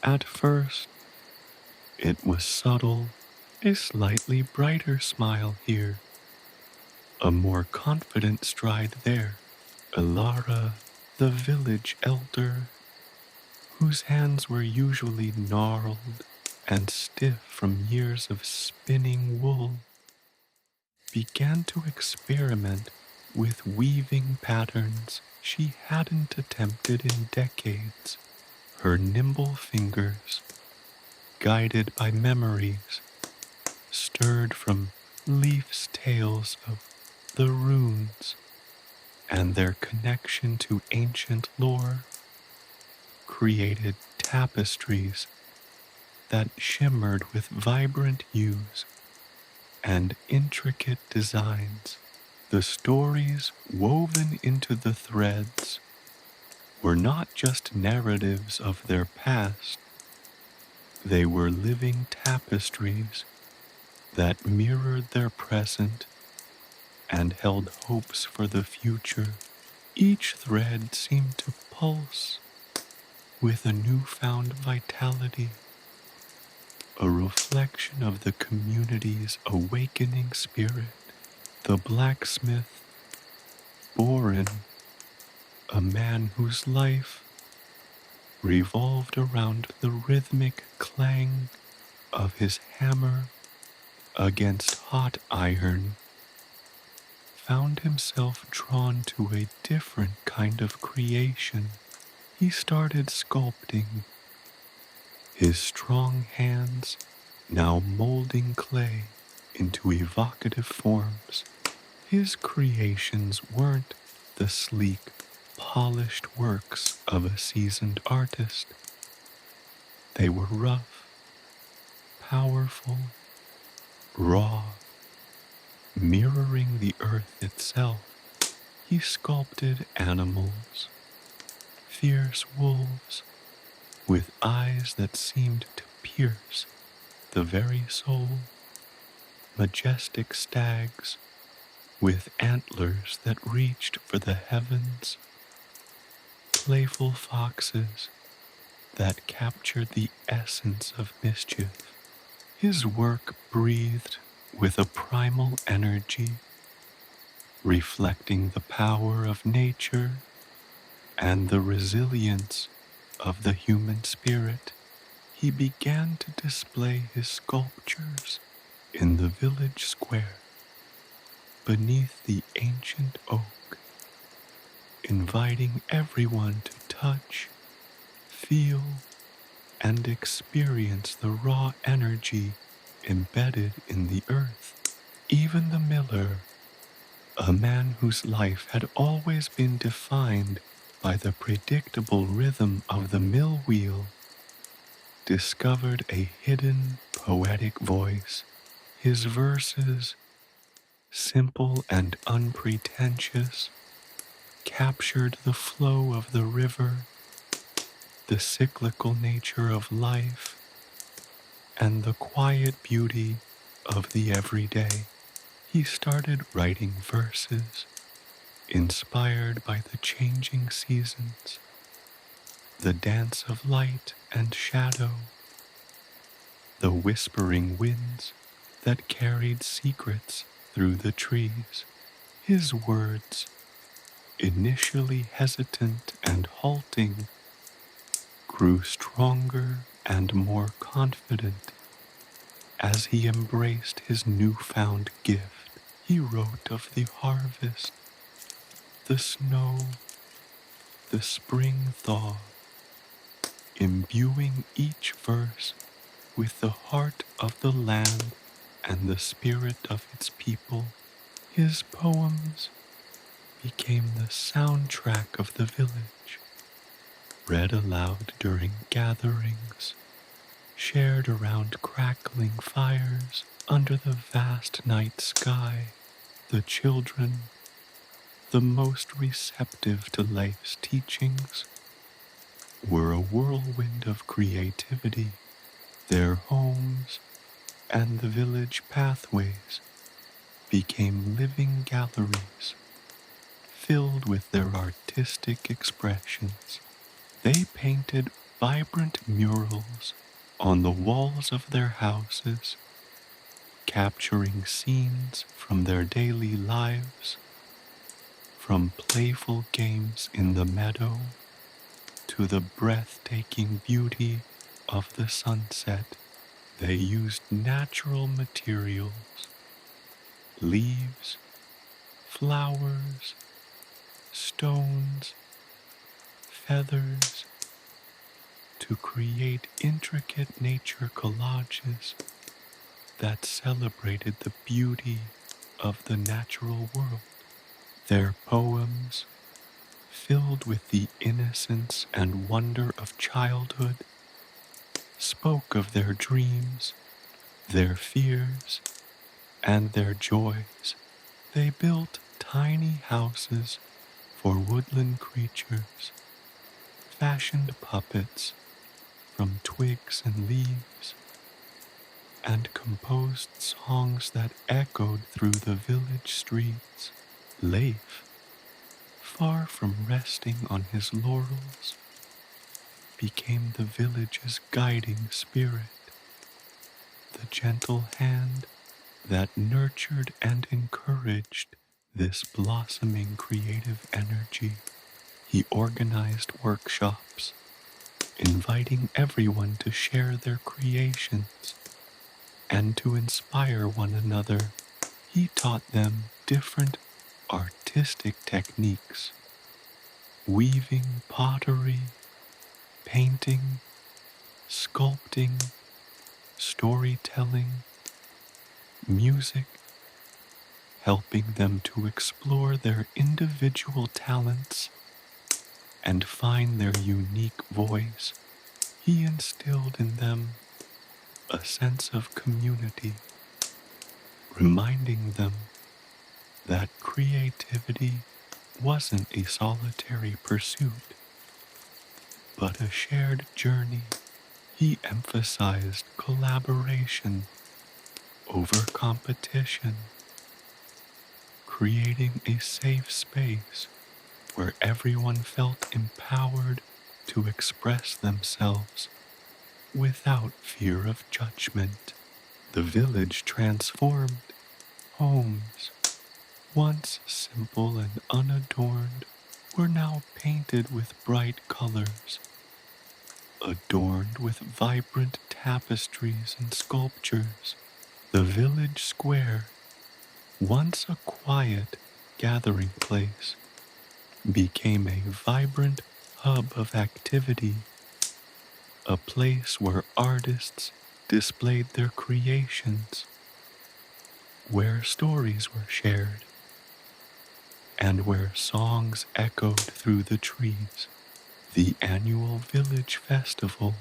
At first, it was subtle, a slightly brighter smile here, a more confident stride there. Elara, the village elder, whose hands were usually gnarled and stiff from years of spinning wool, began to experiment with weaving patterns she hadn't attempted in decades. Her nimble fingers, guided by memories, stirred from Leif's tales of the runes and their connection to ancient lore, created tapestries that shimmered with vibrant hues and intricate designs. The stories woven into the threads were not just narratives of their past, they were living tapestries that mirrored their present and held hopes for the future. Each thread seemed to pulse with a newfound vitality, a reflection of the community's awakening spirit. The blacksmith, Borin, a man whose life revolved around the rhythmic clang of his hammer against hot iron, found himself drawn to a different kind of creation. He started sculpting, his strong hands now molding clay into evocative forms. His creations weren't the sleek, polished works of a seasoned artist. They were rough, powerful, raw, mirroring the earth itself. He sculpted animals, fierce wolves, with eyes that seemed to pierce the very soul, majestic stags with antlers that reached for the heavens, playful foxes that captured the essence of mischief. His work breathed with a primal energy, reflecting the power of nature and the resilience of the human spirit. He began to display his sculptures in the village square beneath the ancient oak, inviting everyone to touch, feel, and experience the raw energy embedded in the earth. Even the miller, a man whose life had always been defined by the predictable rhythm of the mill wheel, discovered a hidden poetic voice. His verses, simple and unpretentious, captured the flow of the river, the cyclical nature of life, and the quiet beauty of the everyday. He started writing verses inspired by the changing seasons, the dance of light and shadow, the whispering winds that carried secrets through the trees. His words, initially hesitant and halting, grew stronger and more confident as he embraced his newfound gift. He wrote of the harvest, the snow, the spring thaw, imbuing each verse with the heart of the land and the spirit of its people. His poems became the soundtrack of the village, read aloud during gatherings, shared around crackling fires under the vast night sky. The children, the most receptive to Leif's teachings, were a whirlwind of creativity. Their homes and the village pathways became living galleries filled with their artistic expressions. They painted vibrant murals on the walls of their houses, capturing scenes from their daily lives, from playful games in the meadow to the breathtaking beauty of the sunset. They used natural materials, leaves, flowers, stones, feathers, to create intricate nature collages that celebrated the beauty of the natural world. Their poems, filled with the innocence and wonder of childhood, spoke of their dreams, their fears, and their joys. They built tiny houses for woodland creatures, fashioned puppets from twigs and leaves, and composed songs that echoed through the village streets. Leif, far from resting on his laurels, became the village's guiding spirit, the gentle hand that nurtured and encouraged this blossoming creative energy. He organized workshops, inviting everyone to share their creations and to inspire one another. He taught them different artistic techniques, weaving pottery, painting, sculpting, storytelling, music, helping them to explore their individual talents and find their unique voice. He instilled in them a sense of community, reminding them that creativity wasn't a solitary pursuit, but a shared journey. He emphasized collaboration over competition, creating a safe space where everyone felt empowered to express themselves without fear of judgment. The village transformed. Homes, once simple and unadorned, were now painted with bright colors, adorned with vibrant tapestries and sculptures. The village square, once a quiet gathering place, became a vibrant hub of activity, a place where artists displayed their creations, where stories were shared, and where songs echoed through the trees. The annual village festival,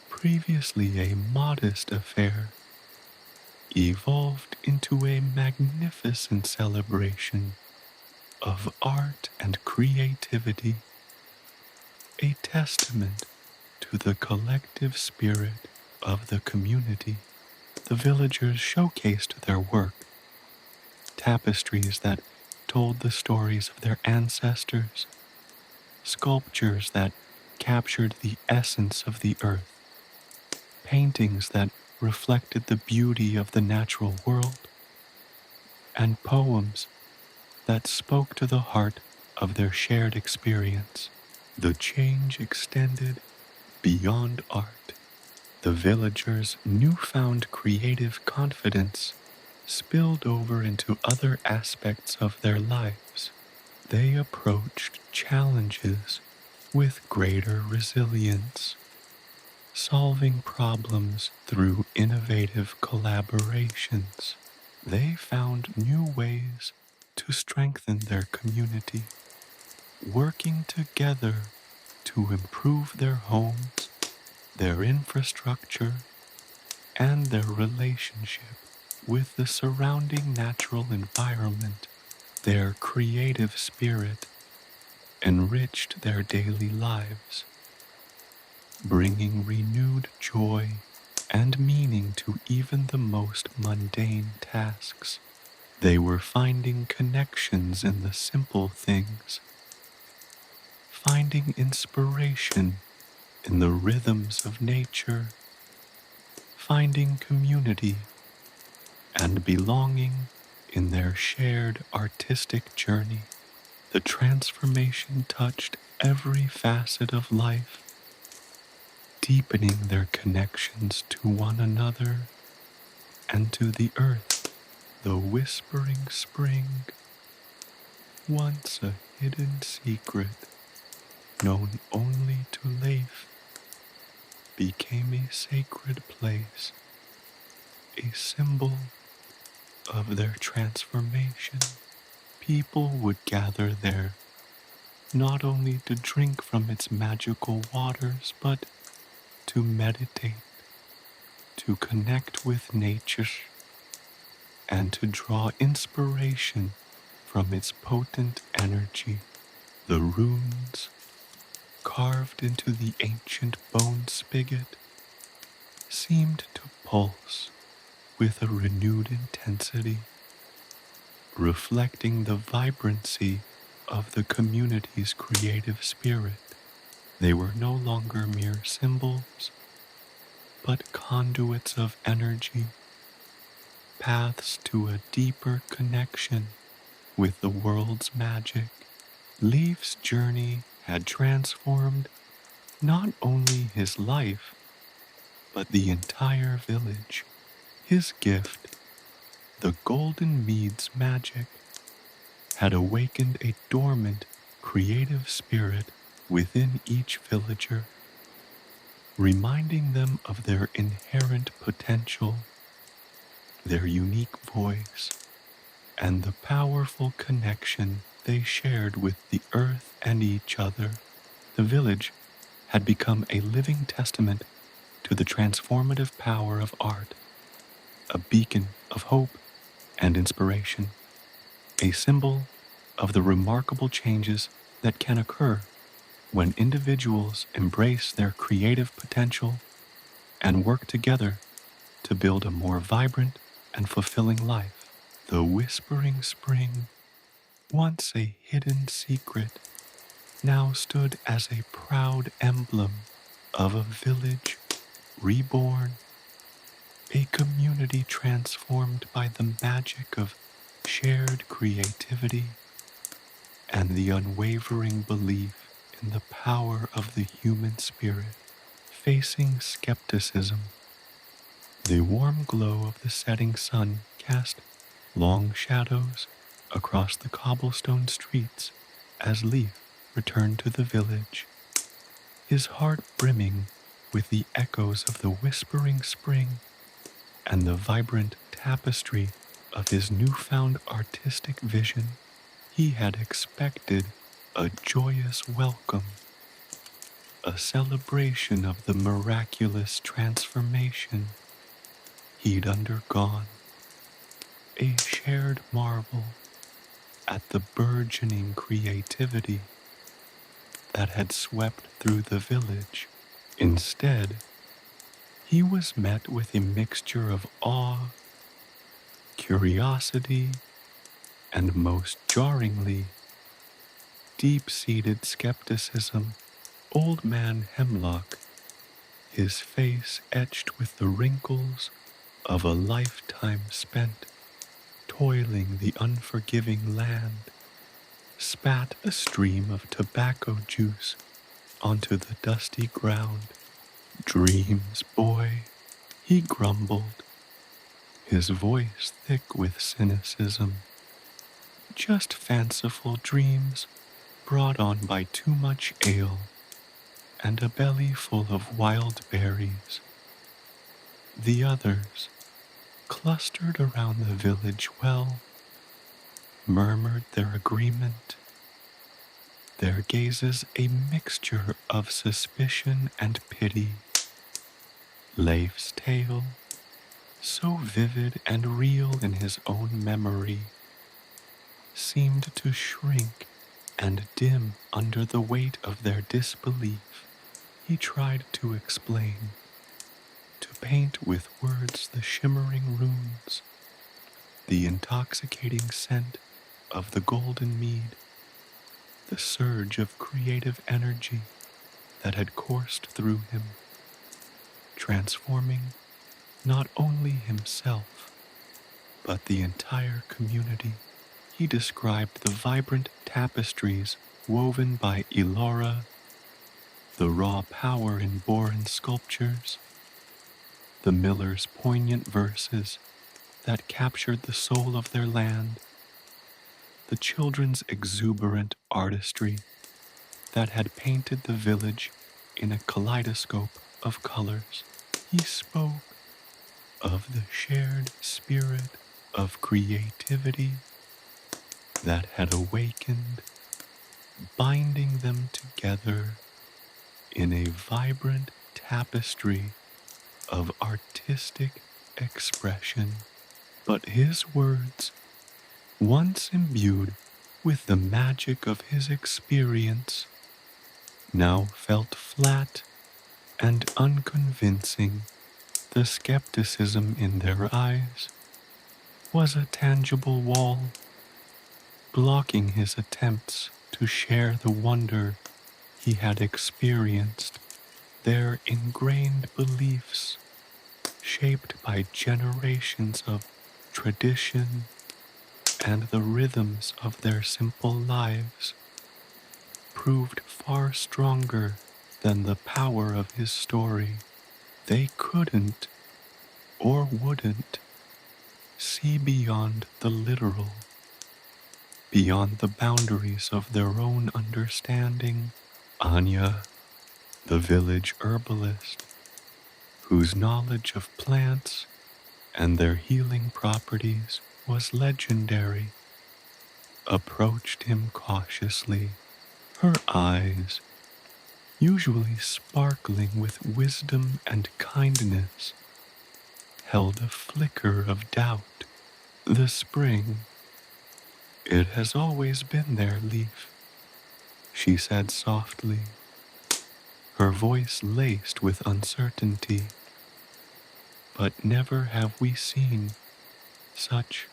previously a modest affair, evolved into a magnificent celebration of art and creativity, a testament to the collective spirit of the community. The villagers showcased their work, tapestries that told the stories of their ancestors, sculptures that captured the essence of the earth, paintings that reflected the beauty of the natural world, and poems that spoke to the heart of their shared experience. The change extended beyond art. The villagers' newfound creative confidence spilled over into other aspects of their lives. They approached challenges with greater resilience, solving problems through innovative collaborations. They found new ways to strengthen their community, working together to improve their homes, their infrastructure, and their relationship with the surrounding natural environment. Their creative spirit enriched their daily lives, bringing renewed joy and meaning to even the most mundane tasks. They were finding connections in the simple things, finding inspiration in the rhythms of nature, finding community and belonging in their shared artistic journey. The transformation touched every facet of life, deepening their connections to one another and to the earth. The whispering spring, once a hidden secret known only to Leif, became a sacred place, a symbol of their transformation. People would gather there not only to drink from its magical waters, but to meditate, to connect with nature, and to draw inspiration from its potent energy. The runes, carved into the ancient bone spigot, seemed to pulse with a renewed intensity, reflecting the vibrancy of the community's creative spirit. They were no longer mere symbols, but conduits of energy, paths to a deeper connection with the world's magic. Leif's journey had transformed not only his life, but the entire village. His gift, the golden Mead's magic, had awakened a dormant, creative spirit within each villager, reminding them of their inherent potential, their unique voice, and the powerful connection they shared with the earth and each other. The village had become a living testament to the transformative power of art, a beacon of hope and inspiration, a symbol of the remarkable changes that can occur when individuals embrace their creative potential and work together to build a more vibrant and fulfilling life. The whispering spring, once a hidden secret, now stood as a proud emblem of a village reborn, a community transformed by the magic of shared creativity and the unwavering belief in the power of the human spirit. Facing skepticism, the warm glow of the setting sun cast long shadows across the cobblestone streets as Leif returned to the village, his heart brimming with the echoes of the whispering spring and the vibrant tapestry of his newfound artistic vision. He had expected a joyous welcome, a celebration of the miraculous transformation he'd undergone, a shared marvel at the burgeoning creativity that had swept through the village. Instead, he was met with a mixture of awe, curiosity, and most jarringly, deep-seated skepticism. Old Man Hemlock, his face etched with the wrinkles of a lifetime spent toiling the unforgiving land, spat a stream of tobacco juice onto the dusty ground. "Dreams, boy," he grumbled, his voice thick with cynicism. "Just fanciful dreams brought on by too much ale and a belly full of wild berries." The others, clustered around the village well, murmured their agreement, their gazes a mixture of suspicion and pity. Leif's tale, so vivid and real in his own memory, seemed to shrink and dim under the weight of their disbelief. He tried to explain, to paint with words the shimmering runes, the intoxicating scent of the golden mead, the surge of creative energy that had coursed through him, transforming not only himself, but the entire community. He described the vibrant tapestries woven by Elora, the raw power in Boran sculptures, the millers' poignant verses that captured the soul of their land, the children's exuberant artistry that had painted the village in a kaleidoscope of colors. He spoke of the shared spirit of creativity that had awakened, binding them together in a vibrant tapestry of artistic expression. But his words, once imbued with the magic of his experience, now felt flat and unconvincing. The skepticism in their eyes was a tangible wall, blocking his attempts to share the wonder he had experienced. Their ingrained beliefs, shaped by generations of tradition and the rhythms of their simple lives, proved far stronger than the power of his story. They couldn't, or wouldn't, see beyond the literal, beyond the boundaries of their own understanding. Anya, the village herbalist, whose knowledge of plants and their healing properties was legendary, approached him cautiously, her eyes, usually sparkling with wisdom and kindness, held a flicker of doubt. "The spring, it has always been there, Leif," she said softly, her voice laced with uncertainty. "But never have we seen such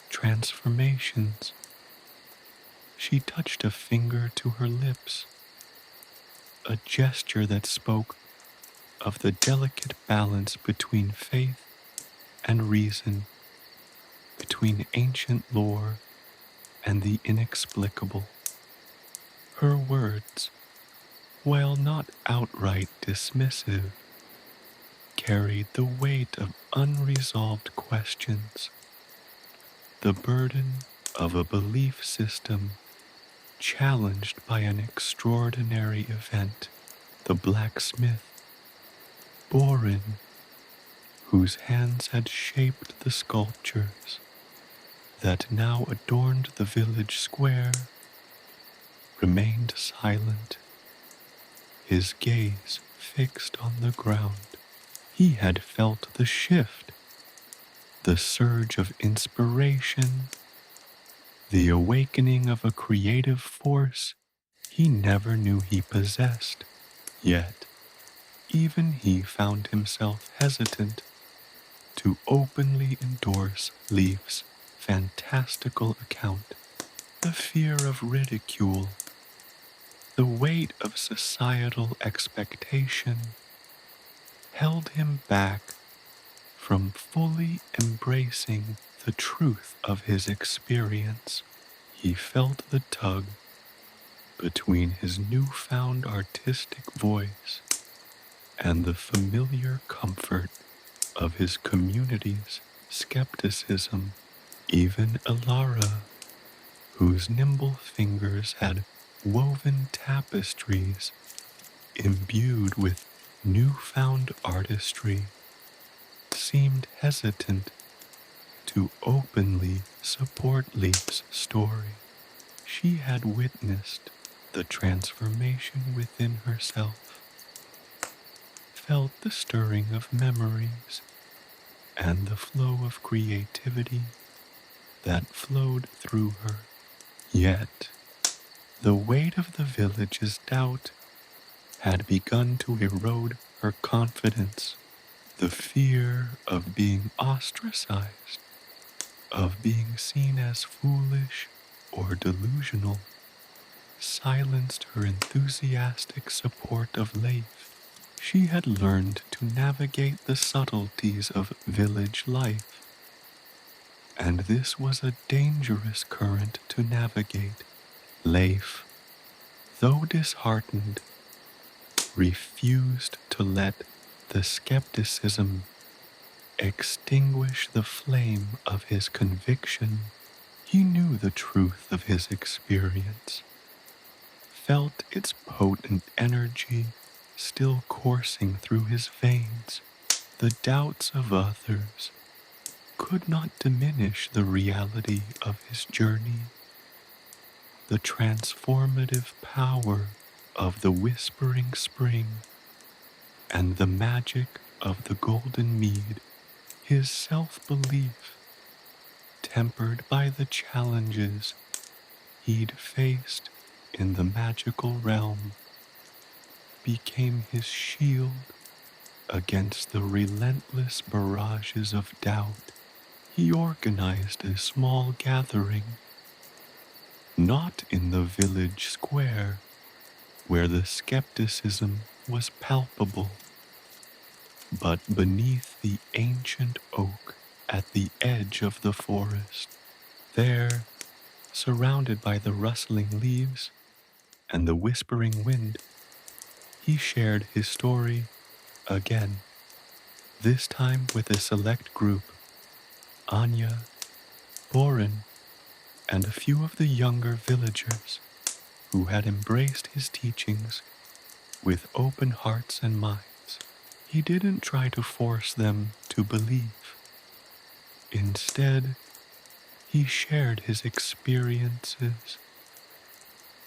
transformations." She touched a finger to her lips, a gesture that spoke of the delicate balance between faith and reason, between ancient lore and the inexplicable. Her words, while not outright dismissive, carried the weight of unresolved questions, the burden of a belief system challenged by an extraordinary event. The blacksmith, Boran, whose hands had shaped the sculptures that now adorned the village square, remained silent, his gaze fixed on the ground. He had felt the shift, the surge of inspiration, the awakening of a creative force he never knew he possessed. Yet, even he found himself hesitant to openly endorse Leif's fantastical account. The fear of ridicule, the weight of societal expectation, held him back from fully embracing the truth of his experience. He felt the tug between his newfound artistic voice and the familiar comfort of his community's skepticism. Even Elara, whose nimble fingers had woven tapestries imbued with newfound artistry, seemed hesitant to openly support Leif's story. She had witnessed the transformation within herself, felt the stirring of memories, and the flow of creativity that flowed through her. Yet, the weight of the village's doubt had begun to erode her confidence. The fear of being ostracized, of being seen as foolish or delusional, silenced her enthusiastic support of Leif. She had learned to navigate the subtleties of village life, and this was a dangerous current to navigate. Leif, though disheartened, refused to let the skepticism extinguish the flame of his conviction. He knew the truth of his experience, felt its potent energy still coursing through his veins. The doubts of others could not diminish the reality of his journey. The transformative power of the whispering spring and the magic of the golden mead. His self-belief, tempered by the challenges he'd faced in the magical realm, became his shield against the relentless barrages of doubt. He organized a small gathering, not in the village square, where the skepticism was palpable, but beneath the ancient oak at the edge of the forest. There, surrounded by the rustling leaves and the whispering wind, he shared his story again, this time with a select group: Anya, Borin, and a few of the younger villagers who had embraced his teachings with open hearts and minds. He didn't try to force them to believe. Instead, he shared his experiences,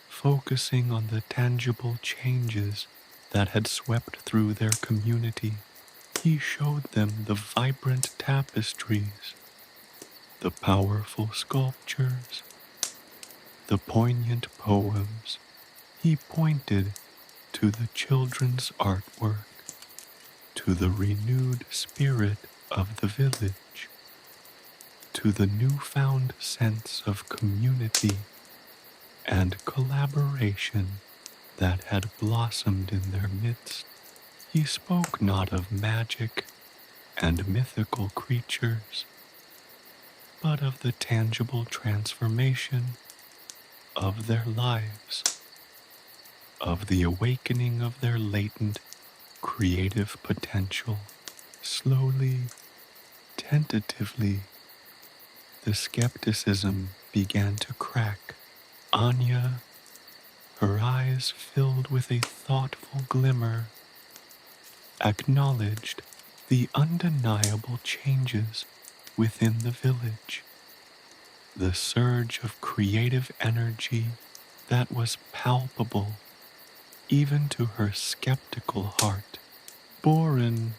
focusing on the tangible changes that had swept through their community. He showed them the vibrant tapestries, the powerful sculptures, the poignant poems. He pointed to the children's artwork, to the renewed spirit of the village, to the newfound sense of community and collaboration that had blossomed in their midst. He spoke not of magic and mythical creatures, but of the tangible transformation of their lives, of the awakening of their latent creative potential. Slowly, tentatively, the skepticism began to crack. Anya, her eyes filled with a thoughtful glimmer, acknowledged the undeniable changes within the village, the surge of creative energy that was palpable even to her skeptical heart. Borin,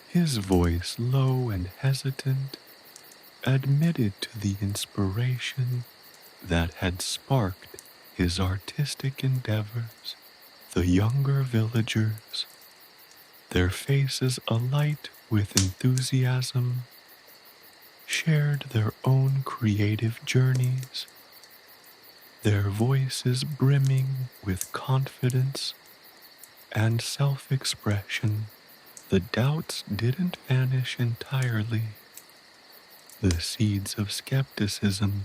his voice low and hesitant, admitted to the inspiration that had sparked his artistic endeavors. The younger villagers, their faces alight with enthusiasm, shared their own creative journeys, their voices brimming with confidence and self-expression. The doubts didn't vanish entirely. The seeds of skepticism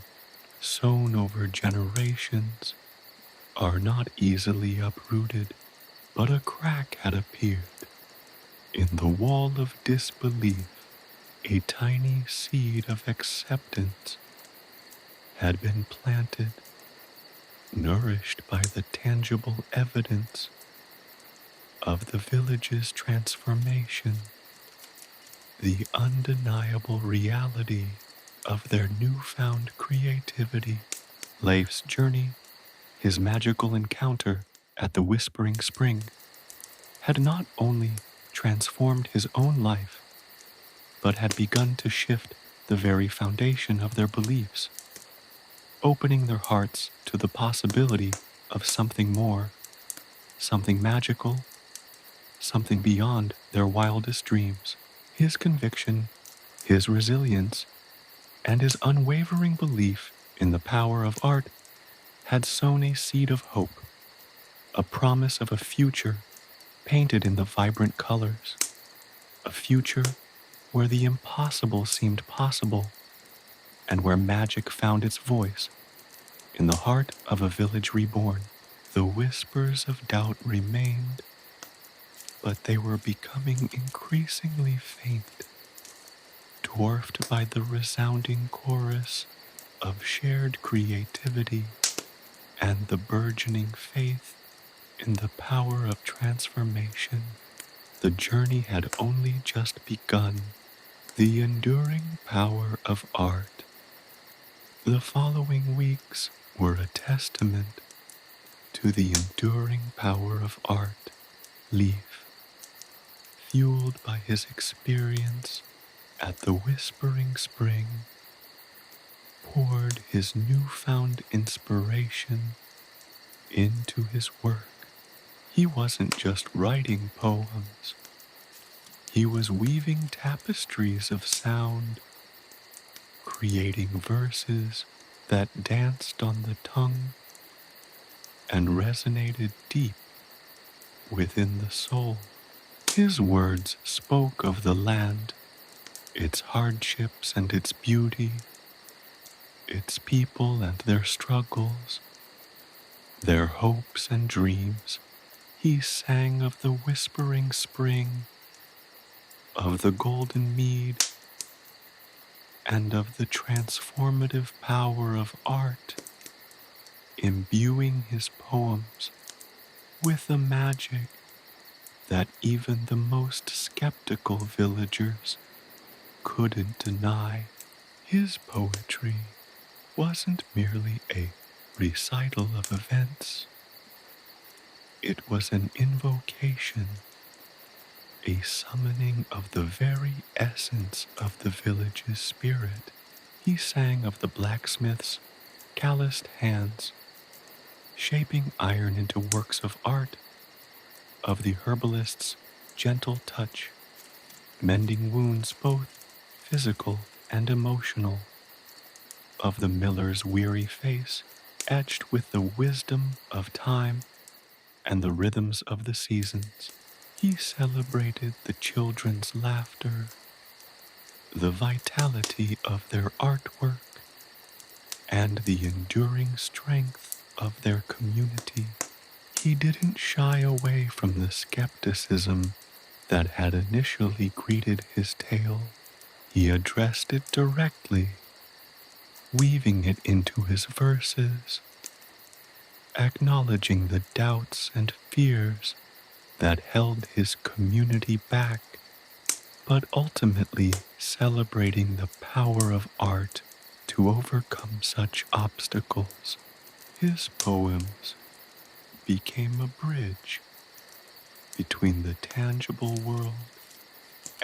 sown over generations, are not easily uprooted, but a crack had appeared in the wall of disbelief. A tiny seed of acceptance had been planted, nourished by the tangible evidence of the village's transformation, the undeniable reality of their newfound creativity. Leif's journey, his magical encounter at the Whispering Spring, had not only transformed his own life, but had begun to shift the very foundation of their beliefs, opening their hearts to the possibility of something more, something magical, something beyond their wildest dreams. His conviction, his resilience, and his unwavering belief in the power of art had sown a seed of hope, a promise of a future painted in the vibrant colors, a future where the impossible seemed possible and where magic found its voice in the heart of a village reborn. The whispers of doubt remained, but they were becoming increasingly faint, dwarfed by the resounding chorus of shared creativity and the burgeoning faith in the power of transformation. The journey had only just begun. The enduring power of art. The following weeks were a testament to the enduring power of art. Leif, fueled by his experience at the Whispering Spring, poured his newfound inspiration into his work. He wasn't just writing poems. He was weaving tapestries of sound, creating verses that danced on the tongue and resonated deep within the soul. His words spoke of the land, its hardships and its beauty, its people and their struggles, their hopes and dreams. He sang of the whispering spring, of the golden mead, and of the transformative power of art, imbuing his poems with a magic that even the most skeptical villagers couldn't deny. His poetry wasn't merely a recital of events. It was an invocation, a summoning of the very essence of the village's spirit. He sang of the blacksmith's calloused hands, shaping iron into works of art, of the herbalist's gentle touch, mending wounds both physical and emotional, of the miller's weary face, etched with the wisdom of time and the rhythms of the seasons. He celebrated the children's laughter, the vitality of their artwork, and the enduring strength of their community. He didn't shy away from the skepticism that had initially greeted his tale. He addressed it directly, weaving it into his verses, acknowledging the doubts and fears that held his community back, but ultimately celebrating the power of art to overcome such obstacles. His poems became a bridge between the tangible world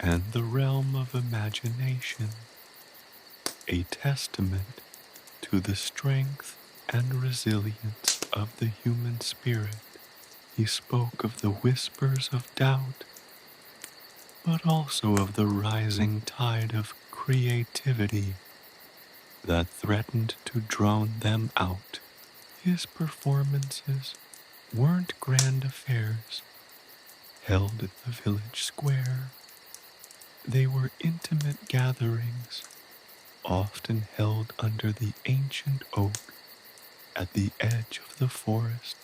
and the realm of imagination, a testament to the strength and resilience of the human spirit. He spoke of the whispers of doubt, but also of the rising tide of creativity that threatened to drown them out. His performances weren't grand affairs held at the village square. They were intimate gatherings often held under the ancient oak at the edge of the forest,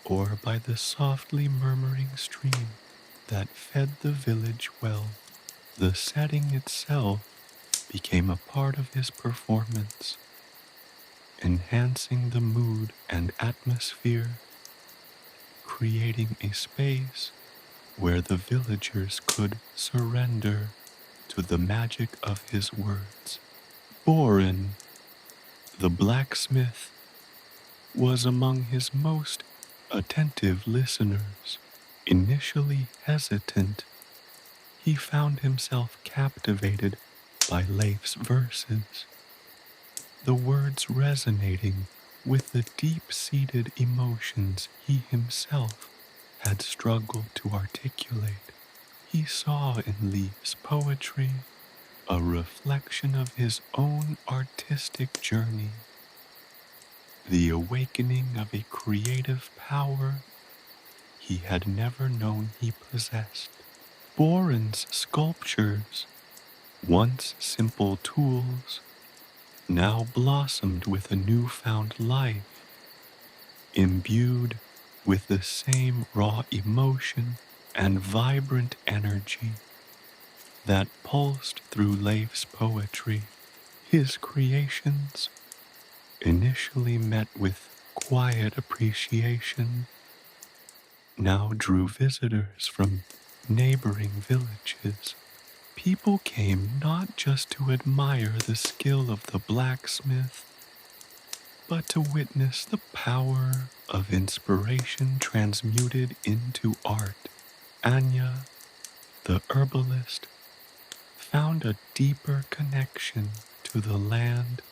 or by the softly murmuring stream that fed the village well. The setting itself became a part of his performance, enhancing the mood and atmosphere, creating a space where the villagers could surrender to the magic of his words. Borin, the blacksmith, was among his most attentive listeners. Initially hesitant, he found himself captivated by Leif's verses, the words resonating with the deep-seated emotions he himself had struggled to articulate. He saw in Leif's poetry a reflection of his own artistic journey, the awakening of a creative power he had never known he possessed. Borin's sculptures, once simple tools, now blossomed with a newfound life, imbued with the same raw emotion and vibrant energy that pulsed through Leif's poetry. His creations, initially met with quiet appreciation, now drew visitors from neighboring villages. People came not just to admire the skill of the blacksmith, but to witness the power of inspiration transmuted into art. Anya, the herbalist, found a deeper connection to the land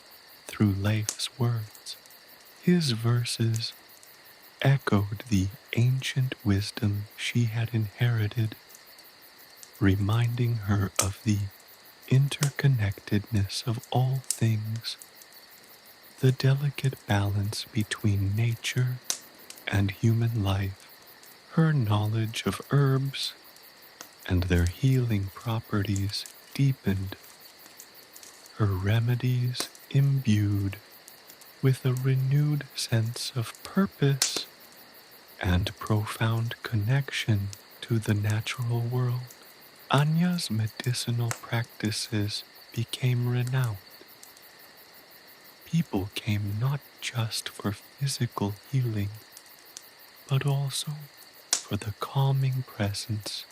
through Leif's words. His verses echoed the ancient wisdom she had inherited, reminding her of the interconnectedness of all things, the delicate balance between nature and human life. Her knowledge of herbs and their healing properties deepened, her remedies imbued with a renewed sense of purpose and profound connection to the natural world. Anya's medicinal practices became renowned. People came not just for physical healing, but also for the calming presence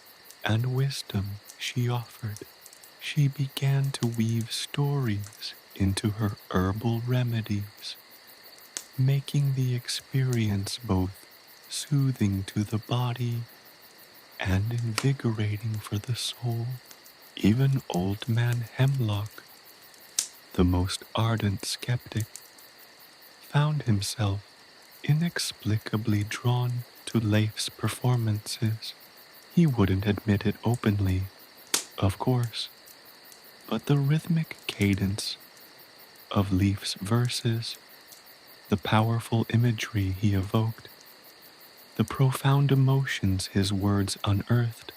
and wisdom she offered. She began to weave stories into her herbal remedies, making the experience both soothing to the body and invigorating for the soul. Even Old Man Hemlock, the most ardent skeptic, found himself inexplicably drawn to Leif's performances. He wouldn't admit it openly, of course, but the rhythmic cadence of Leif's verses, the powerful imagery he evoked, the profound emotions his words unearthed,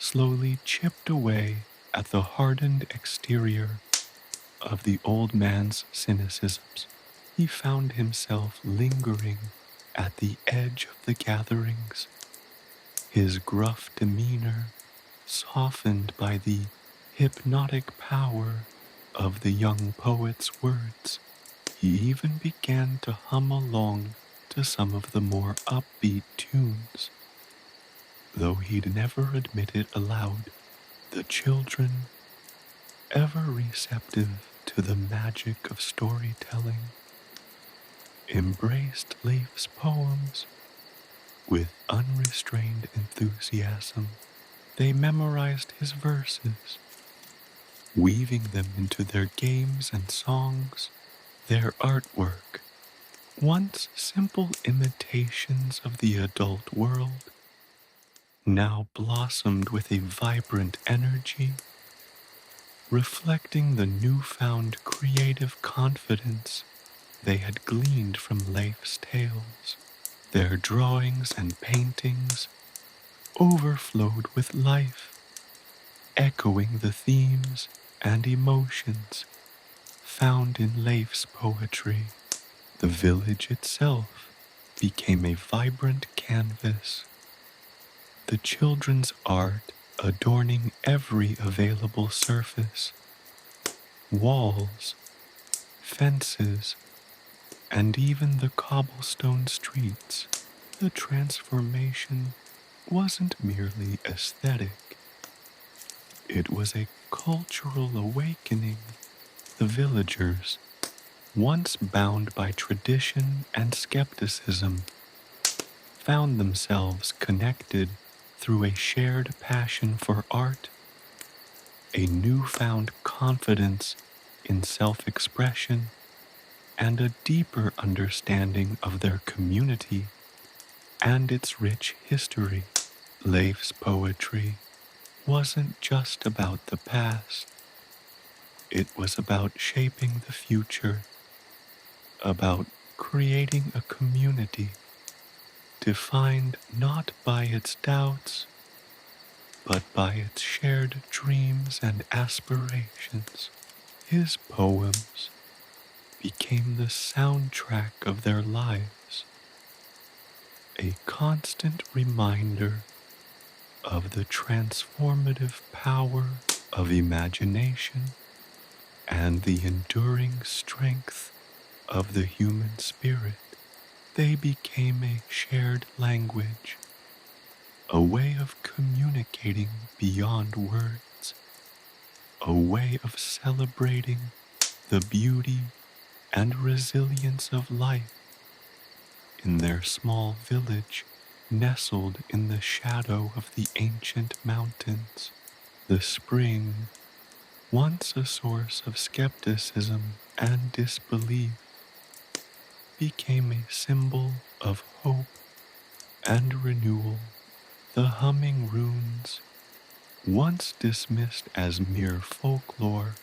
slowly chipped away at the hardened exterior of the old man's cynicisms. He found himself lingering at the edge of the gatherings, his gruff demeanor softened by the hypnotic power of the young poet's words. He even began to hum along to some of the more upbeat tunes, though he'd never admit it aloud. The children, ever receptive to the magic of storytelling, embraced Leif's poems with unrestrained enthusiasm. They memorized his verses, weaving them into their games and songs. Their artwork, once simple imitations of the adult world, now blossomed with a vibrant energy, reflecting the newfound creative confidence they had gleaned from Leif's tales. Their drawings and paintings overflowed with life, echoing the themes and emotions found in Leif's poetry. The village itself became a vibrant canvas, the children's art adorning every available surface, walls, fences, and even the cobblestone streets. The transformation wasn't merely aesthetic, it was a cultural awakening. The villagers, once bound by tradition and skepticism, found themselves connected through a shared passion for art, a newfound confidence in self-expression, and a deeper understanding of their community and its rich history. Leif's poetry wasn't just about the past, it was about shaping the future, about creating a community defined not by its doubts, but by its shared dreams and aspirations. His poems became the soundtrack of their lives, a constant reminder of the transformative power of imagination and the enduring strength of the human spirit. They became a shared language, a way of communicating beyond words, a way of celebrating the beauty and resilience of life in their small village nestled in the shadow of the ancient mountains. The spring, once a source of skepticism and disbelief, became a symbol of hope and renewal. The humming runes, once dismissed as mere folklore,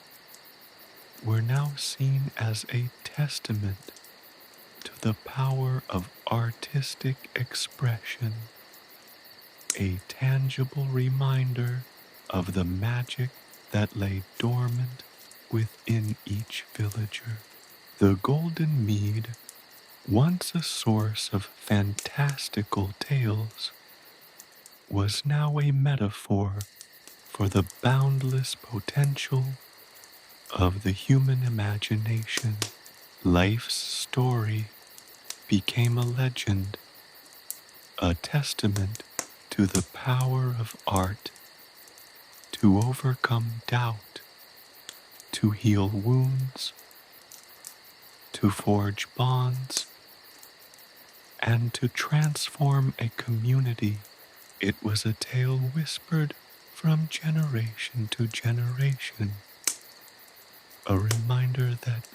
were now seen as a testament to the power of artistic expression, a tangible reminder of the magic that lay dormant within each villager. The golden mead, once a source of fantastical tales, was now a metaphor for the boundless potential of the human imagination. Life's story became a legend, a testament to the power of art to overcome doubt, to heal wounds, to forge bonds, and to transform a community. It was a tale whispered from generation to generation, a reminder that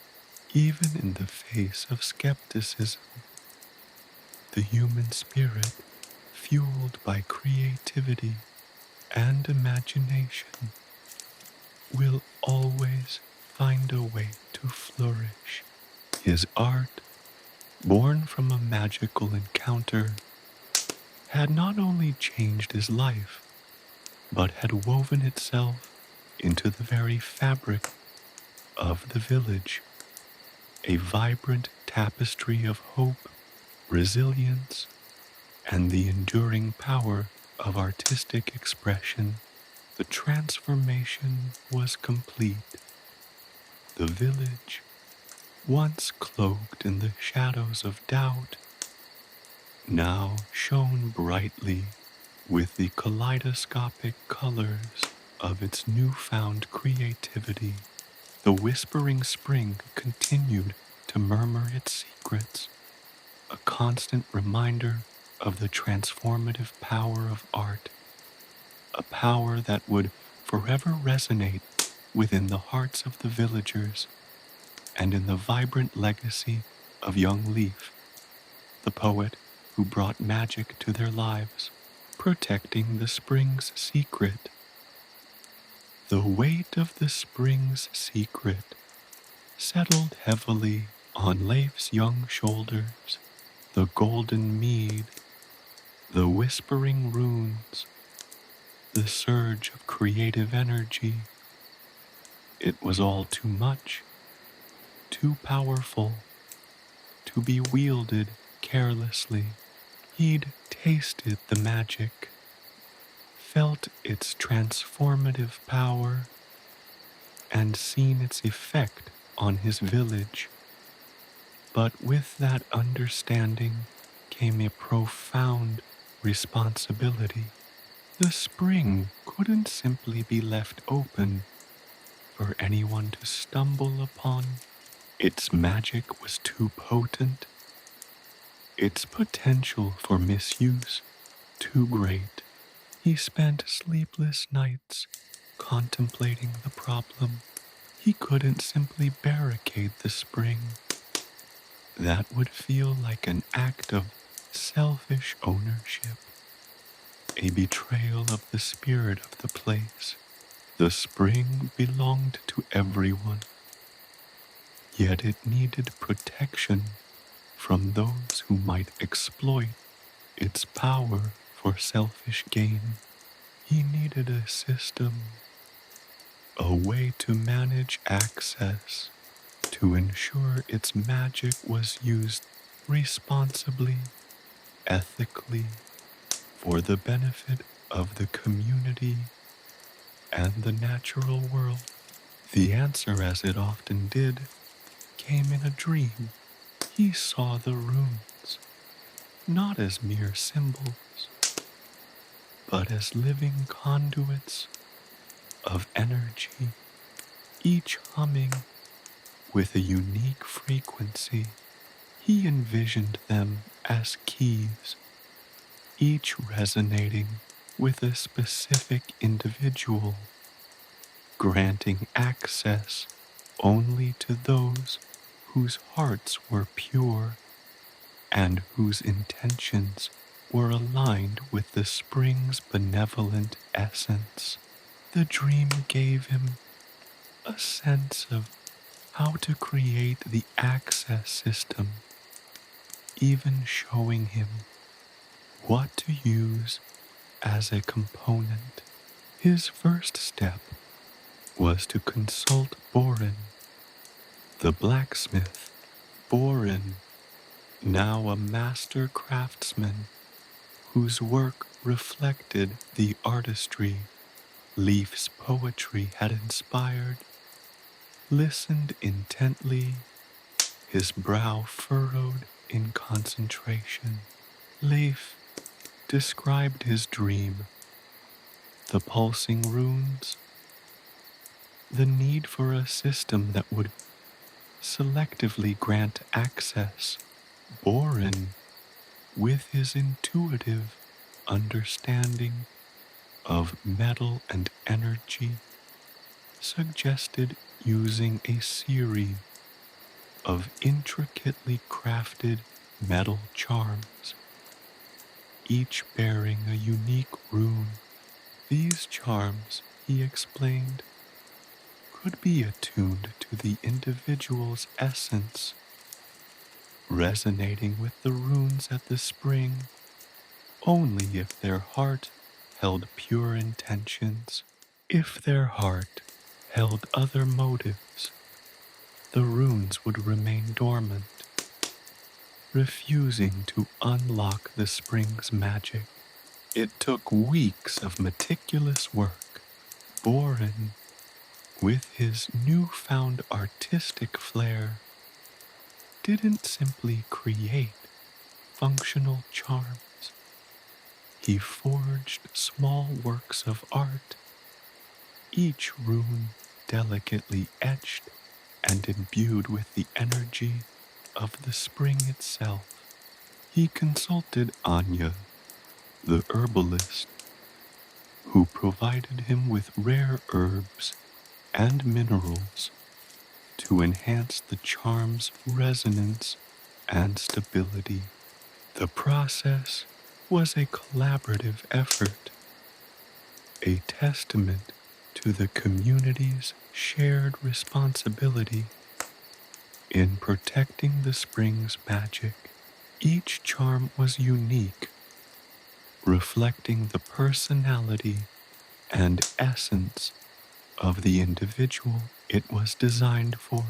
even in the face of skepticism, the human spirit, fueled by creativity and imagination, will always find a way to flourish. His art, born from a magical encounter, had not only changed his life, but had woven itself into the very fabric of the village, a vibrant tapestry of hope, resilience, and the enduring power of artistic expression. The transformation was complete. The village, once cloaked in the shadows of doubt, now shone brightly with the kaleidoscopic colors of its newfound creativity. The whispering spring continued to murmur its secrets, a constant reminder of the transformative power of art, a power that would forever resonate within the hearts of the villagers and in the vibrant legacy of young Leif, the poet who brought magic to their lives, protecting the spring's secret. The weight of the spring's secret settled heavily on Leif's young shoulders. The golden mead, the whispering runes, the surge of creative energy. It was all too much. too powerful to be wielded carelessly. He'd tasted the magic, felt its transformative power, and seen its effect on his village. But with that understanding came a profound responsibility. The spring couldn't simply be left open for anyone to stumble upon. Its magic was too potent, its potential for misuse too great. He spent sleepless nights contemplating the problem. He couldn't simply barricade the spring. That would feel like an act of selfish ownership, a betrayal of the spirit of the place. The spring belonged to everyone, yet it needed protection from those who might exploit its power for selfish gain. He needed a system, a way to manage access, to ensure its magic was used responsibly, ethically, for the benefit of the community and the natural world. The answer, as it often did, came in a dream. He saw the runes, not as mere symbols, but as living conduits of energy, each humming with a unique frequency. He envisioned them as keys, each resonating with a specific individual, granting access only to those whose hearts were pure and whose intentions were aligned with the spring's benevolent essence. The dream gave him a sense of how to create the access system, even showing him what to use as a component. His first step was to consult Borin, the blacksmith. Borin, now a master craftsman whose work reflected the artistry Leif's poetry had inspired, listened intently, his brow furrowed in concentration. Leif described his dream, the pulsing runes, the need for a system that would selectively grant access. Borin, with his intuitive understanding of metal and energy, suggested using a series of intricately crafted metal charms, each bearing a unique rune. These charms, he explained, could be attuned to the individual's essence, resonating with the runes at the spring only if their heart held pure intentions. If their heart held other motives, the runes would remain dormant, refusing to unlock the spring's magic. It took weeks of meticulous work. Borin, with his newfound artistic flair, didn't simply create functional charms. He forged small works of art, each rune delicately etched and imbued with the energy of the spring itself. He consulted Anya, the herbalist, who provided him with rare herbs and minerals to enhance the charm's resonance and stability. The process was a collaborative effort, a testament to the community's shared responsibility in protecting the spring's magic. Each charm was unique, reflecting the personality and essence of the individual it was designed for.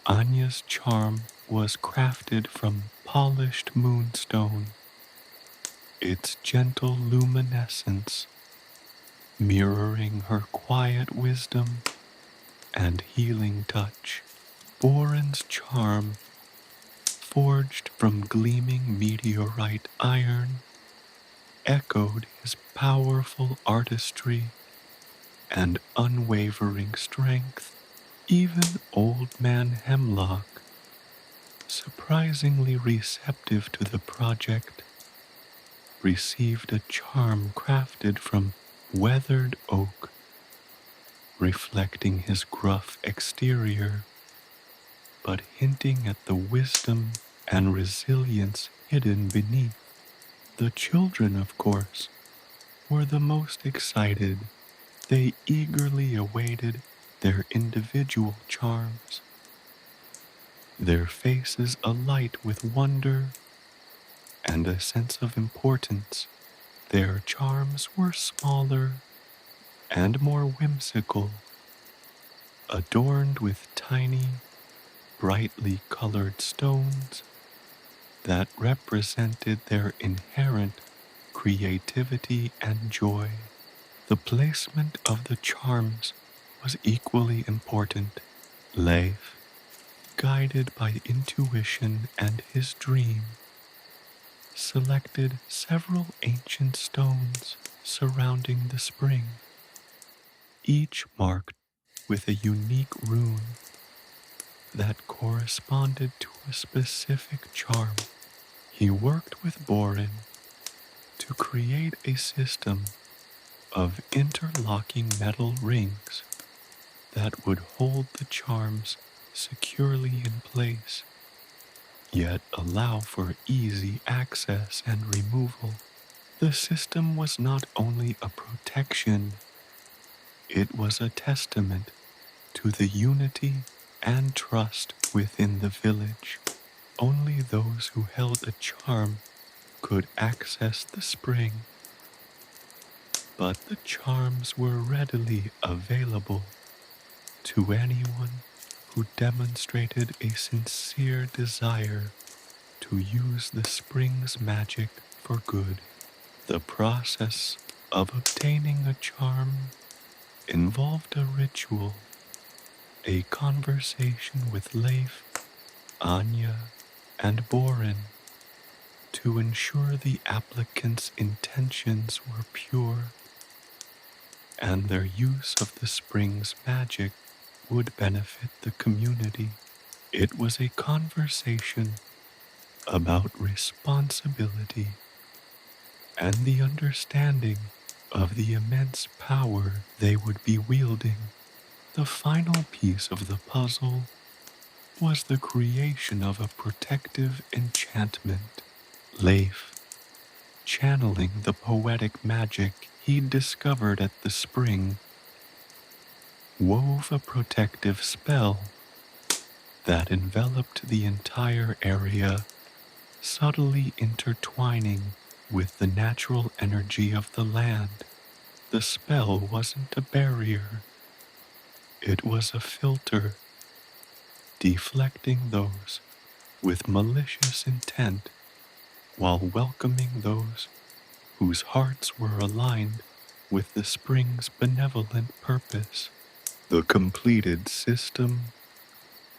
Anya's charm was crafted from polished moonstone, its gentle luminescence mirroring her quiet wisdom and healing touch. Boren's charm, forged from gleaming meteorite iron, echoed his powerful artistry and unwavering strength. Even Old Man Hemlock, surprisingly receptive to the project, received a charm crafted from weathered oak, reflecting his gruff exterior, but hinting at the wisdom and resilience hidden beneath. The children, of course, were the most excited. They eagerly awaited their individual charms, their faces alight with wonder and a sense of importance. Their charms were smaller and more whimsical, adorned with tiny, brightly colored stones that represented their inherent creativity and joy. The placement of the charms was equally important. Leif, guided by intuition and his dream, selected several ancient stones surrounding the spring, each marked with a unique rune that corresponded to a specific charm. He worked with Boren to create a system of interlocking metal rings that would hold the charms securely in place, yet allow for easy access and removal. The system was not only a protection, it was a testament to the unity and trust within the village. Only those who held a charm could access the spring, but the charms were readily available to anyone who demonstrated a sincere desire to use the spring's magic for good. The process of obtaining a charm involved a ritual, a conversation with Leif, Anya, and Boren to ensure the applicant's intentions were pure and their use of the spring's magic would benefit the community. It was a conversation about responsibility and the understanding of the immense power they would be wielding. The final piece of the puzzle was the creation of a protective enchantment. Leif, channeling the poetic magic he'd discovered at the spring, wove a protective spell that enveloped the entire area, subtly intertwining with the natural energy of the land. The spell wasn't a barrier, it was a filter, deflecting those with malicious intent while welcoming those whose hearts were aligned with the spring's benevolent purpose. The completed system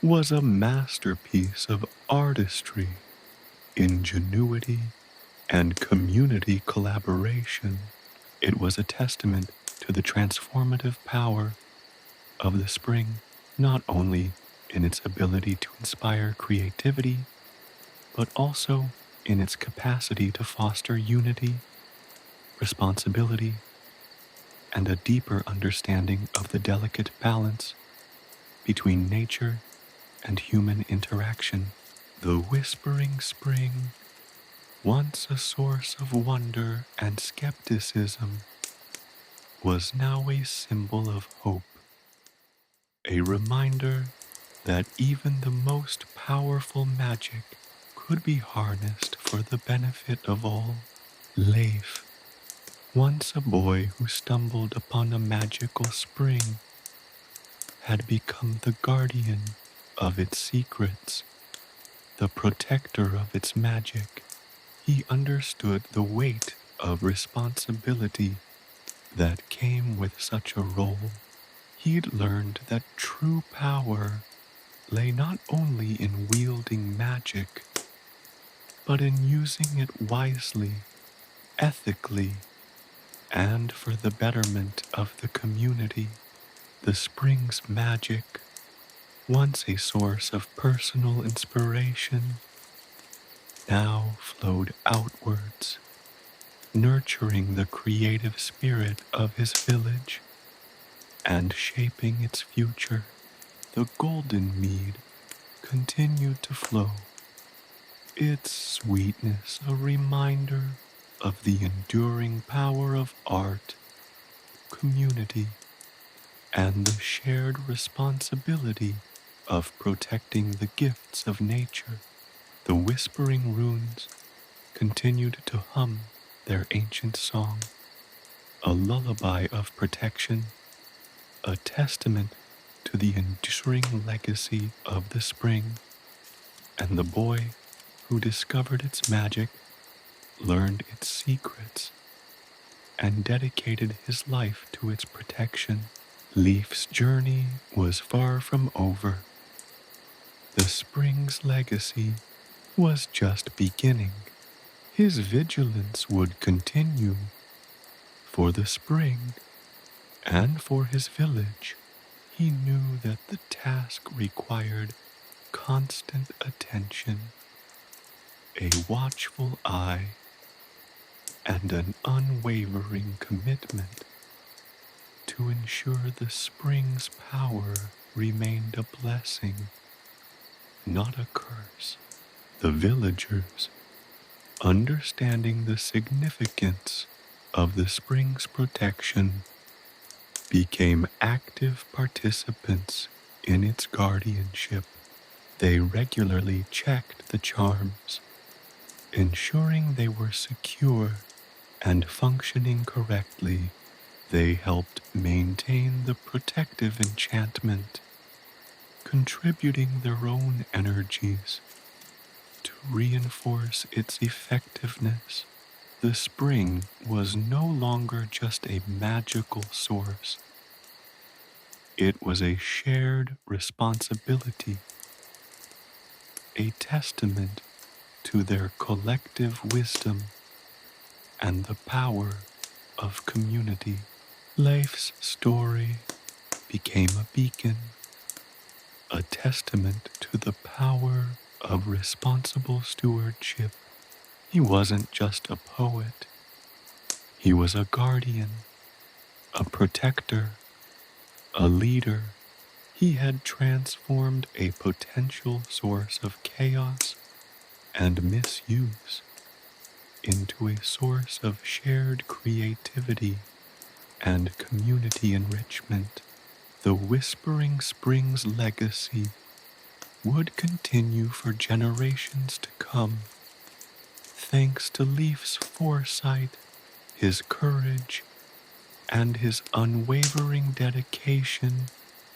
was a masterpiece of artistry, ingenuity, and community collaboration. It was a testament to the transformative power of the spring, not only in its ability to inspire creativity, but also in its capacity to foster unity, responsibility, and a deeper understanding of the delicate balance between nature and human interaction. The Whispering Spring, once a source of wonder and skepticism, was now a symbol of hope, a reminder that even the most powerful magic could be harnessed for the benefit of all. Leif, once a boy who stumbled upon a magical spring, had become the guardian of its secrets, the protector of its magic. He understood the weight of responsibility that came with such a role. He'd learned that true power lay not only in wielding magic, but in using it wisely, ethically, and for the betterment of the community. The spring's magic, once a source of personal inspiration, now flowed outwards, nurturing the creative spirit of his village and shaping its future. The golden mead continued to flow, its sweetness a reminder of the enduring power of art, community, and the shared responsibility of protecting the gifts of nature. The whispering runes continued to hum their ancient song, a lullaby of protection, a testament to the enduring legacy of the spring. And the boy who discovered its magic, learned its secrets, and dedicated his life to its protection. Leif's journey was far from over. The spring's legacy was just beginning. His vigilance would continue for the spring and for his village. He knew that the task required constant attention, a watchful eye, and an unwavering commitment to ensure the spring's power remained a blessing, not a curse. The villagers, understanding the significance of the spring's protection, became active participants in its guardianship. They regularly checked the charms, ensuring they were secure and functioning correctly. They helped maintain the protective enchantment, contributing their own energies to reinforce its effectiveness. The spring was no longer just a magical source. It was a shared responsibility, a testament to their collective wisdom and the power of community. Leif's story became a beacon, a testament to the power of responsible stewardship. He wasn't just a poet, he was a guardian, a protector, a leader. He had transformed a potential source of chaos and misuse into a source of shared creativity and community enrichment. The Whispering Springs legacy would continue for generations to come, thanks to Leif's foresight, his courage, and his unwavering dedication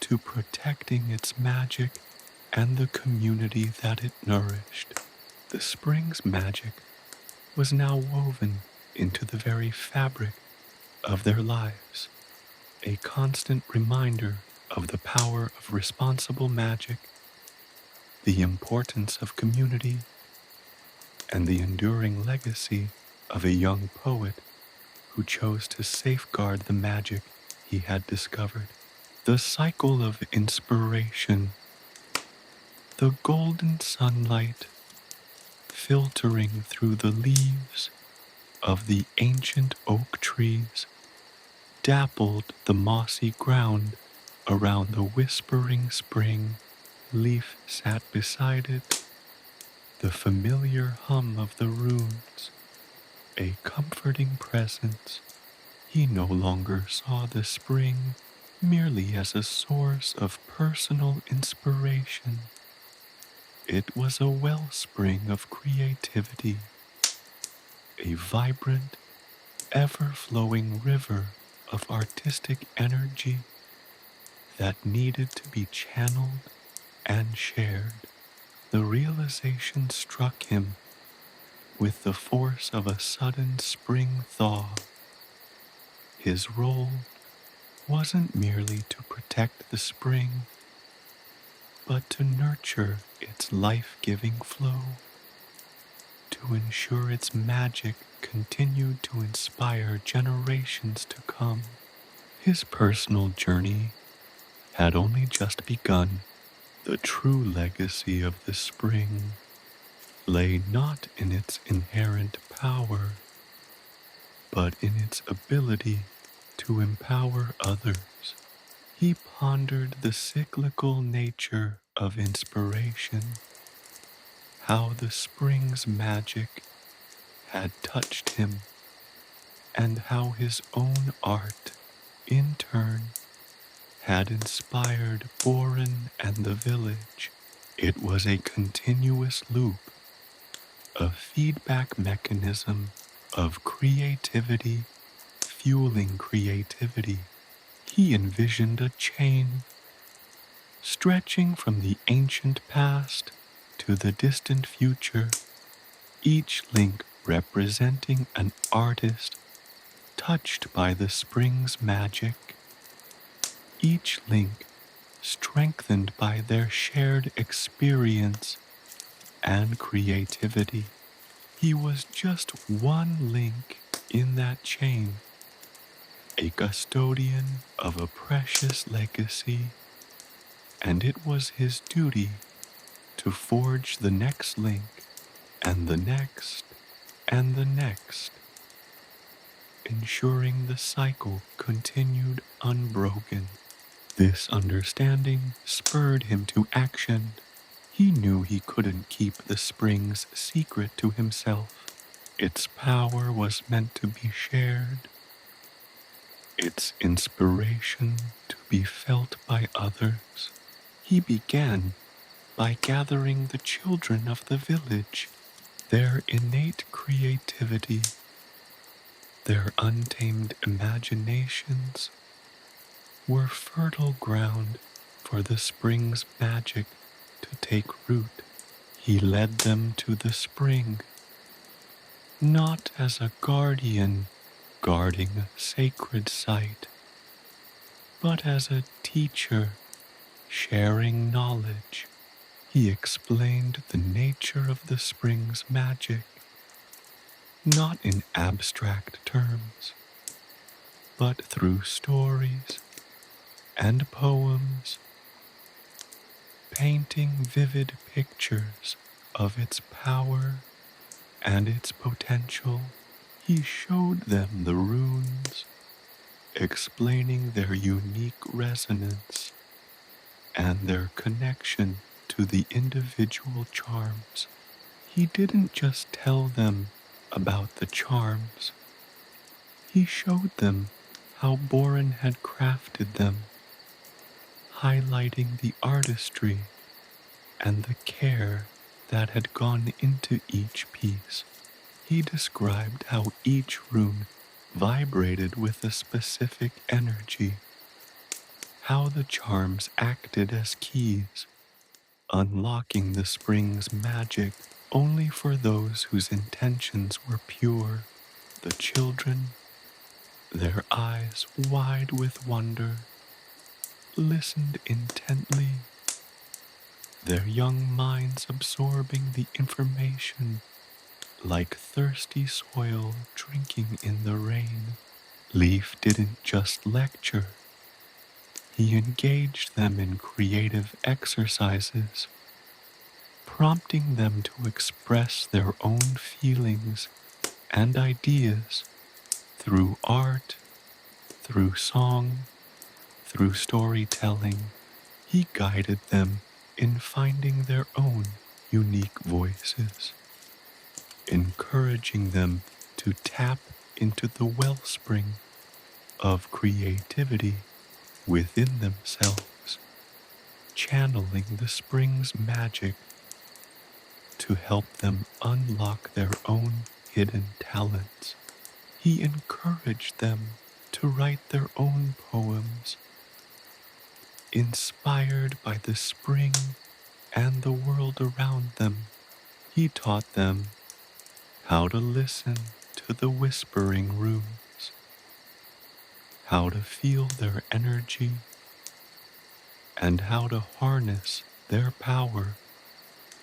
to protecting its magic and the community that it nourished. The spring's magic was now woven into the very fabric of their lives, a constant reminder of the power of responsible magic, the importance of community, and the enduring legacy of a young poet who chose to safeguard the magic he had discovered. The cycle of inspiration, the golden sunlight filtering through the leaves of the ancient oak trees, dappled the mossy ground around the whispering spring. Leif sat beside it, the familiar hum of the runes, a comforting presence. He no longer saw the spring merely as a source of personal inspiration. It was a wellspring of creativity, a vibrant, ever-flowing river of artistic energy that needed to be channeled and shared. The realization struck him with the force of a sudden spring thaw. His role wasn't merely to protect the spring, but to nurture its life-giving flow, to ensure its magic continued to inspire generations to come. His personal journey had only just begun. The true legacy of the spring lay not in its inherent power, but in its ability to empower others. He pondered the cyclical nature of inspiration, how the spring's magic had touched him, and how his own art, in turn, had inspired Boren and the village. It was a continuous loop, a feedback mechanism of creativity fueling creativity. He envisioned a chain stretching from the ancient past to the distant future, each link representing an artist touched by the spring's magic, each link strengthened by their shared experience and creativity. He was just one link in that chain, a custodian of a precious legacy, and it was his duty to forge the next link, and the next, and the next, ensuring the cycle continued unbroken. This understanding spurred him to action. He knew he couldn't keep the spring's secret to himself. Its power was meant to be shared, its inspiration to be felt by others. He began by gathering the children of the village. Their innate creativity, their untamed imaginations, were fertile ground for the spring's magic to take root. He led them to the spring, not as a guardian guarding a sacred site, but as a teacher sharing knowledge. He explained the nature of the spring's magic, not in abstract terms, but through stories and poems, painting vivid pictures of its power and its potential. He showed them the runes, explaining their unique resonance and their connection to the individual charms. He didn't just tell them about the charms. He showed them how Boren had crafted them, highlighting the artistry and the care that had gone into each piece. He described how each rune vibrated with a specific energy, how the charms acted as keys, unlocking the spring's magic only for those whose intentions were pure. The children, their eyes wide with wonder, listened intently, their young minds absorbing the information like thirsty soil drinking in the rain. Leif didn't just lecture. He engaged them in creative exercises, prompting them to express their own feelings and ideas through art, through song, through storytelling. He guided them in finding their own unique voices, encouraging them to tap into the wellspring of creativity within themselves, channeling the spring's magic to help them unlock their own hidden talents. He encouraged them to write their own poems, inspired by the spring and the world around them. He taught them how to listen to the whispering runes, how to feel their energy, and how to harness their power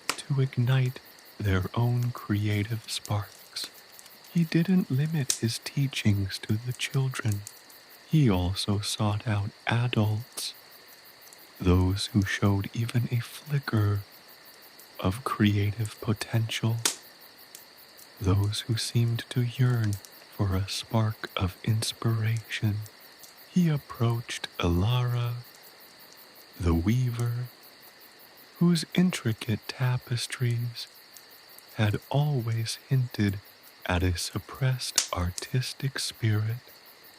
to ignite their own creative sparks. He didn't limit his teachings to the children. He also sought out adults, those who showed even a flicker of creative potential, those who seemed to yearn for a spark of inspiration. He approached Elara, the weaver, whose intricate tapestries had always hinted at a suppressed artistic spirit.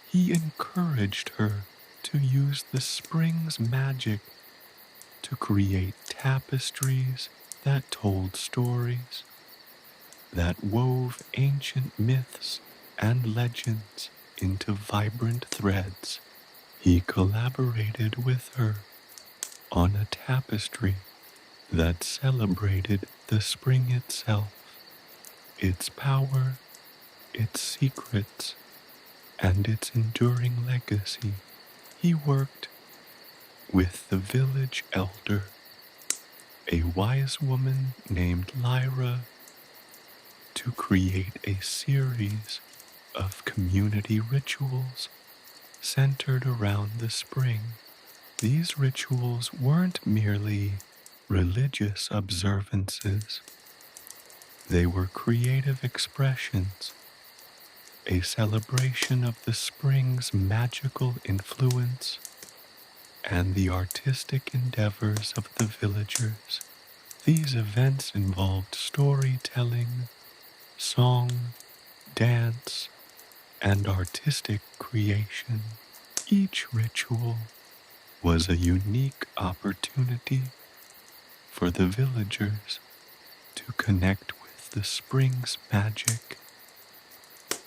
He encouraged her to use the spring's magic to create tapestries that told stories, that wove ancient myths and legends into vibrant threads. He collaborated with her on a tapestry that celebrated the spring itself, its power, its secrets, and its enduring legacy. He worked with the village elder, a wise woman named Lyra, to create a series of community rituals centered around the spring. These rituals weren't merely religious observances. They were creative expressions, a celebration of the spring's magical influence and the artistic endeavors of the villagers. These events involved storytelling, song, dance, and artistic creation. Each ritual was a unique opportunity for the villagers to connect with the spring's magic,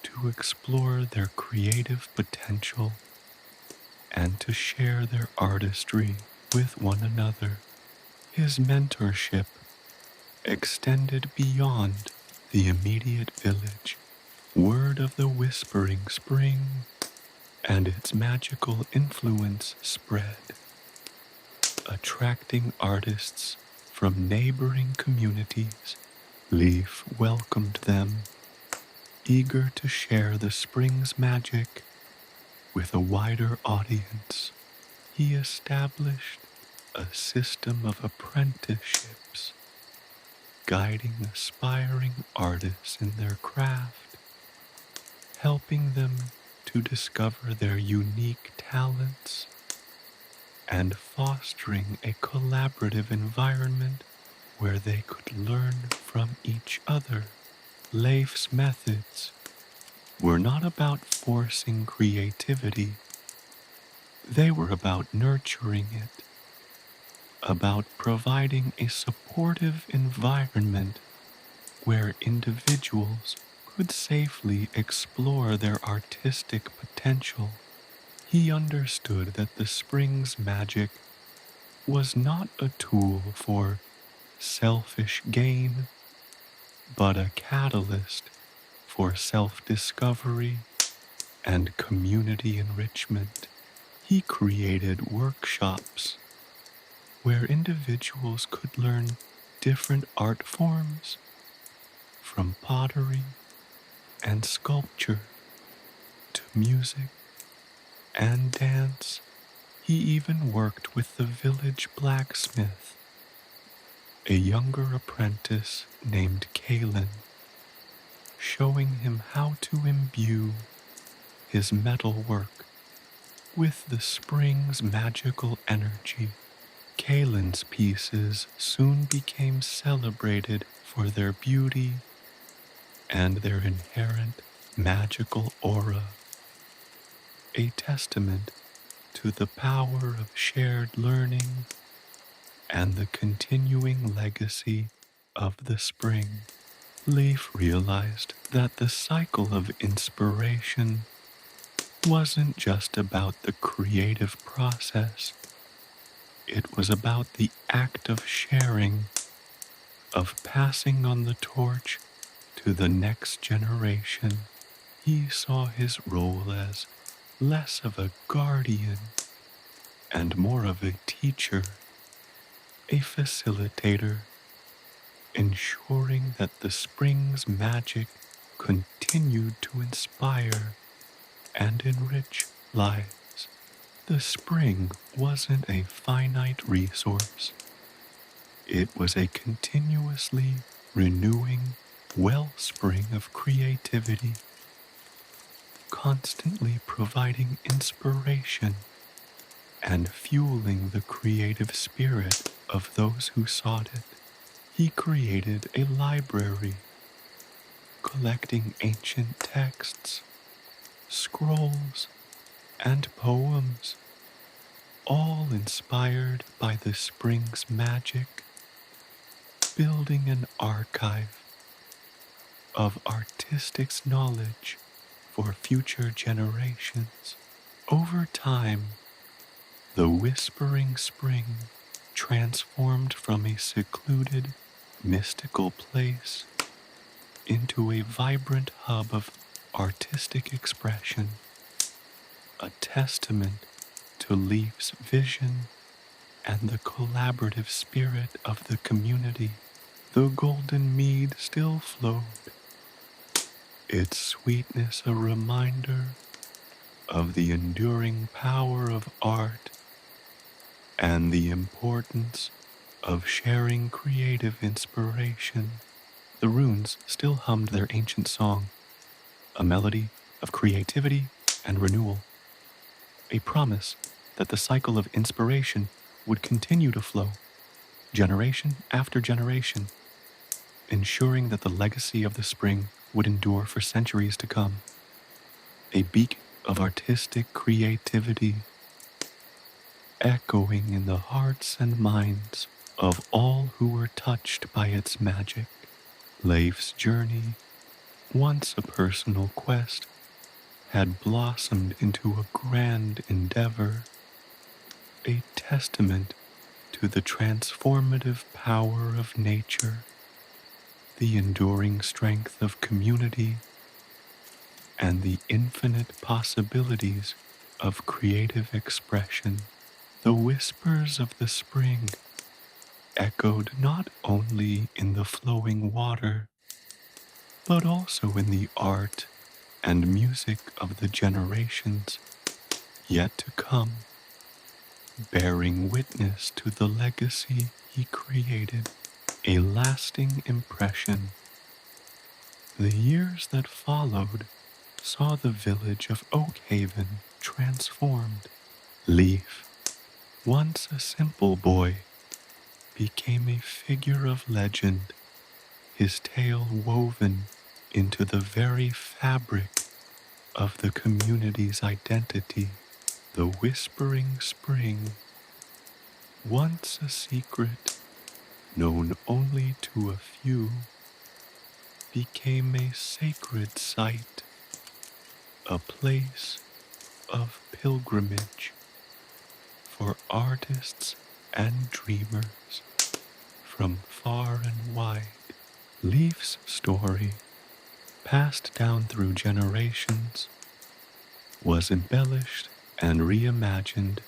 to explore their creative potential, and to share their artistry with one another. His mentorship extended beyond the immediate village. Word of the whispering spring and its magical influence spread, attracting artists from neighboring communities. Leif welcomed them, eager to share the spring's magic with a wider audience. He established a system of apprenticeships, guiding aspiring artists in their craft, helping them to discover their unique talents, and fostering a collaborative environment where they could learn from each other. Leif's methods were not about forcing creativity. They were about nurturing it, about providing a supportive environment where individuals could safely explore their artistic potential. He understood that the spring's magic was not a tool for selfish gain, but a catalyst for self-discovery and community enrichment. He created workshops where individuals could learn different art forms, from pottery and sculpture to music and dance. He even worked with the village blacksmith, a younger apprentice named Kalen, showing him how to imbue his metalwork with the spring's magical energy. Kalen's pieces soon became celebrated for their beauty and their inherent magical aura, a testament to the power of shared learning and the continuing legacy of the spring. Leif realized that the cycle of inspiration wasn't just about the creative process. It was about the act of sharing, of passing on the torch to the next generation. He saw his role as less of a guardian and more of a teacher, a facilitator, ensuring that the spring's magic continued to inspire and enrich lives. The spring wasn't a finite resource. It was a continuously renewing wellspring of creativity, constantly providing inspiration and fueling the creative spirit of those who sought it. He created a library, collecting ancient texts, scrolls, and poems, all inspired by the spring's magic, building an archive of artistic knowledge for future generations. Over time, the Whispering Spring transformed from a secluded, mystical place into a vibrant hub of artistic expression, a testament to Leif's vision and the collaborative spirit of the community. The golden mead still flowed, its sweetness a reminder of the enduring power of art and the importance of sharing creative inspiration. The runes still hummed their ancient song, a melody of creativity and renewal, a promise that the cycle of inspiration would continue to flow, generation after generation, ensuring that the legacy of the spring would endure for centuries to come. A beacon of artistic creativity, echoing in the hearts and minds of all who were touched by its magic. Leif's journey, once a personal quest, had blossomed into a grand endeavor, a testament to the transformative power of nature, the enduring strength of community, and the infinite possibilities of creative expression. The whispers of the spring echoed not only in the flowing water, but also in the art and music of the generations yet to come, bearing witness to the legacy he created, a lasting impression. The years that followed saw the village of Oakhaven transformed. Leif, once a simple boy, became a figure of legend, his tale woven into the very fabric of the community's identity. The Whispering Spring, once a secret known only to a few, became a sacred site, a place of pilgrimage for artists and dreamers from far and wide. Leif's story, passed down through generations, was embellished and reimagined,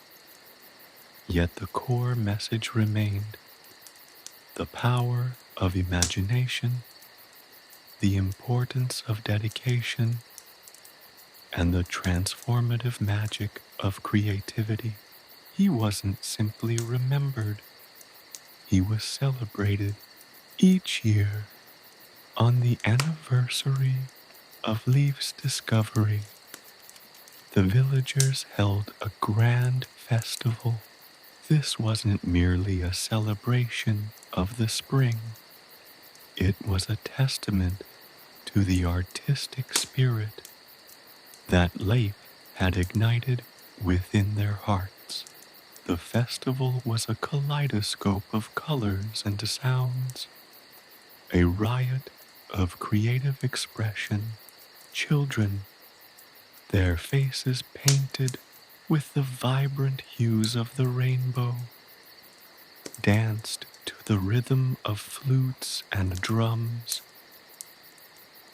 yet the core message remained: the power of imagination, the importance of dedication, and the transformative magic of creativity. He wasn't simply remembered, he was celebrated each year on the anniversary of Leif's discovery. The villagers held a grand festival. This wasn't merely a celebration of the spring. It was a testament to the artistic spirit that Leif had ignited within their hearts. The festival was a kaleidoscope of colors and sounds, a riot of creative expression. Children, their faces painted with the vibrant hues of the rainbow, danced to the rhythm of flutes and drums,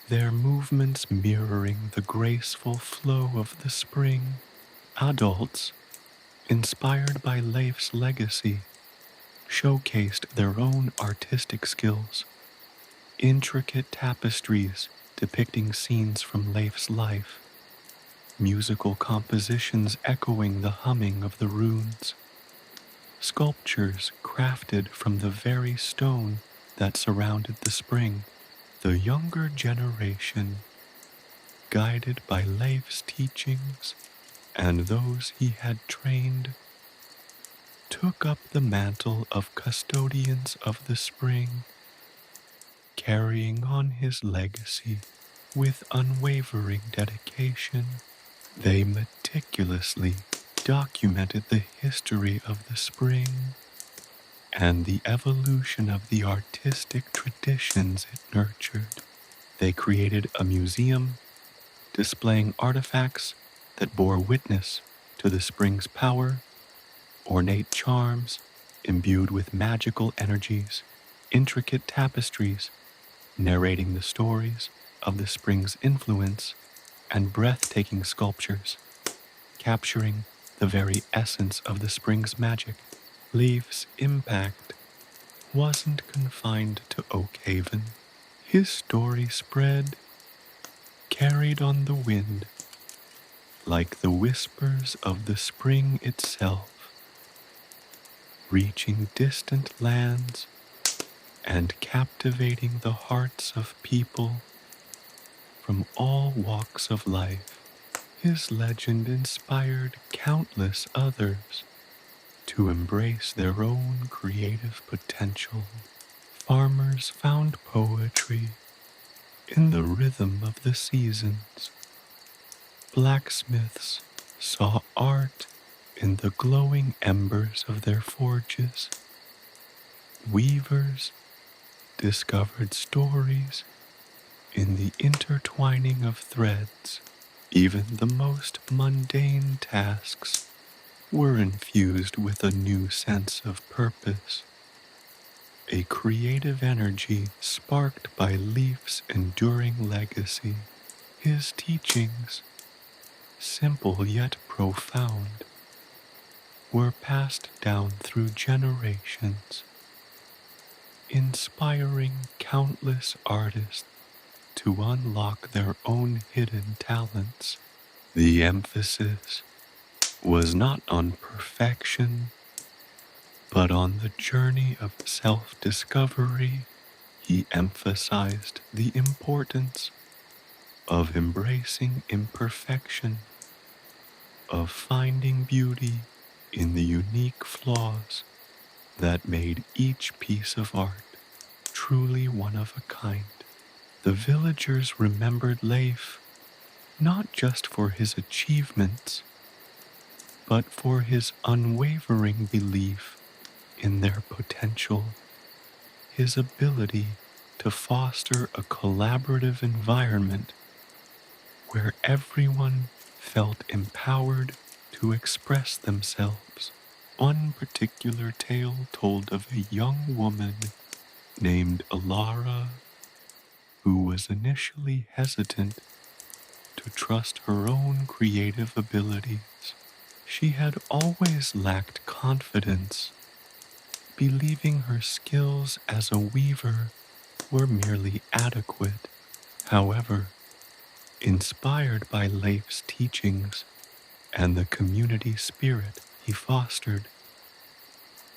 their movements mirroring the graceful flow of the spring. Adults, inspired by Leif's legacy, showcased their own artistic skills, intricate tapestries depicting scenes from Leif's life, musical compositions echoing the humming of the runes, sculptures crafted from the very stone that surrounded the spring. The younger generation, guided by Leif's teachings and those he had trained, took up the mantle of custodians of the spring, carrying on his legacy with unwavering dedication. They meticulously documented the history of the spring and the evolution of the artistic traditions it nurtured. They created a museum displaying artifacts that bore witness to the spring's power, ornate charms imbued with magical energies, intricate tapestries narrating the stories of the spring's influence, and breathtaking sculptures capturing the very essence of the spring's magic. Leif's impact wasn't confined to Oakhaven. His story spread, carried on the wind, like the whispers of the spring itself, reaching distant lands and captivating the hearts of people from all walks of life. His legend inspired countless others to embrace their own creative potential. Farmers found poetry in the rhythm of the seasons. Blacksmiths saw art in the glowing embers of their forges. Weavers discovered stories in the intertwining of threads. Even the most mundane tasks were infused with a new sense of purpose, a creative energy sparked by Leif's enduring legacy. His teachings, simple yet profound, were passed down through generations, inspiring countless artists to unlock their own hidden talents. The emphasis was not on perfection, but on the journey of self-discovery. He emphasized the importance of embracing imperfection, of finding beauty in the unique flaws that made each piece of art truly one of a kind. The villagers remembered Leif not just for his achievements, but for his unwavering belief in their potential, his ability to foster a collaborative environment where everyone felt empowered to express themselves. One particular tale told of a young woman named Alara who was initially hesitant to trust her own creative abilities. She had always lacked confidence, believing her skills as a weaver were merely adequate. However, inspired by Leif's teachings and the community spirit he fostered,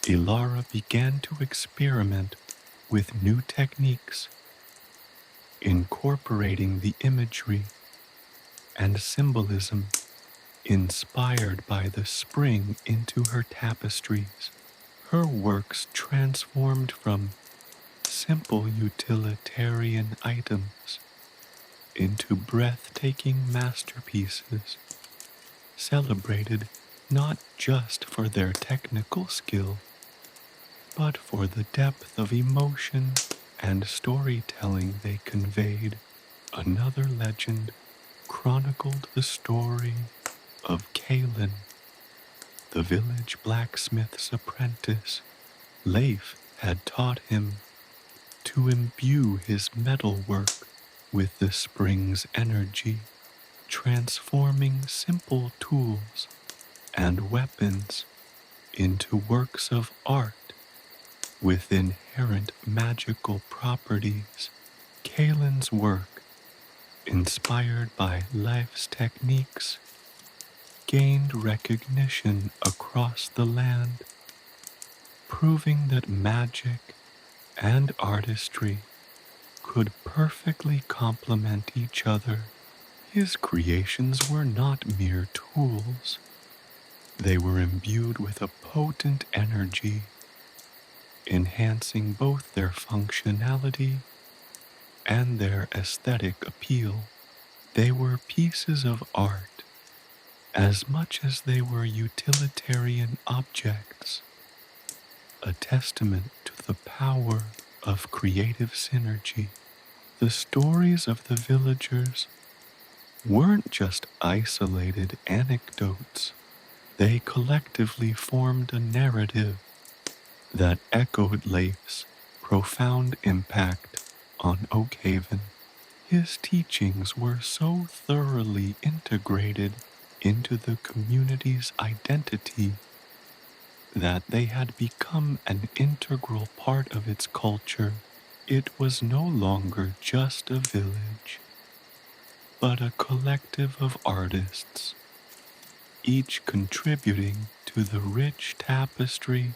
Ilara began to experiment with new techniques, incorporating the imagery and symbolism inspired by the spring into her tapestries. Her works transformed from simple utilitarian items into breathtaking masterpieces, celebrated not just for their technical skill, but for the depth of emotion and storytelling they conveyed. Another legend chronicled the story of Kalin, the village blacksmith's apprentice, Leif had taught him to imbue his metalwork with the spring's energy, transforming simple tools and weapons into works of art with inherent magical properties. Kalen's work, inspired by Leif's techniques, gained recognition across the land, proving that magic and artistry could perfectly complement each other. His creations were not mere tools. They were imbued with a potent energy, enhancing both their functionality and their aesthetic appeal. They were pieces of art as much as they were utilitarian objects, a testament to the power of creative synergy. The stories of the villagers weren't just isolated anecdotes. They collectively formed a narrative that echoed Leif's profound impact on Oakhaven. His teachings were so thoroughly integrated into the community's identity that they had become an integral part of its culture. It was no longer just a village, but a collective of artists, each contributing to the rich tapestry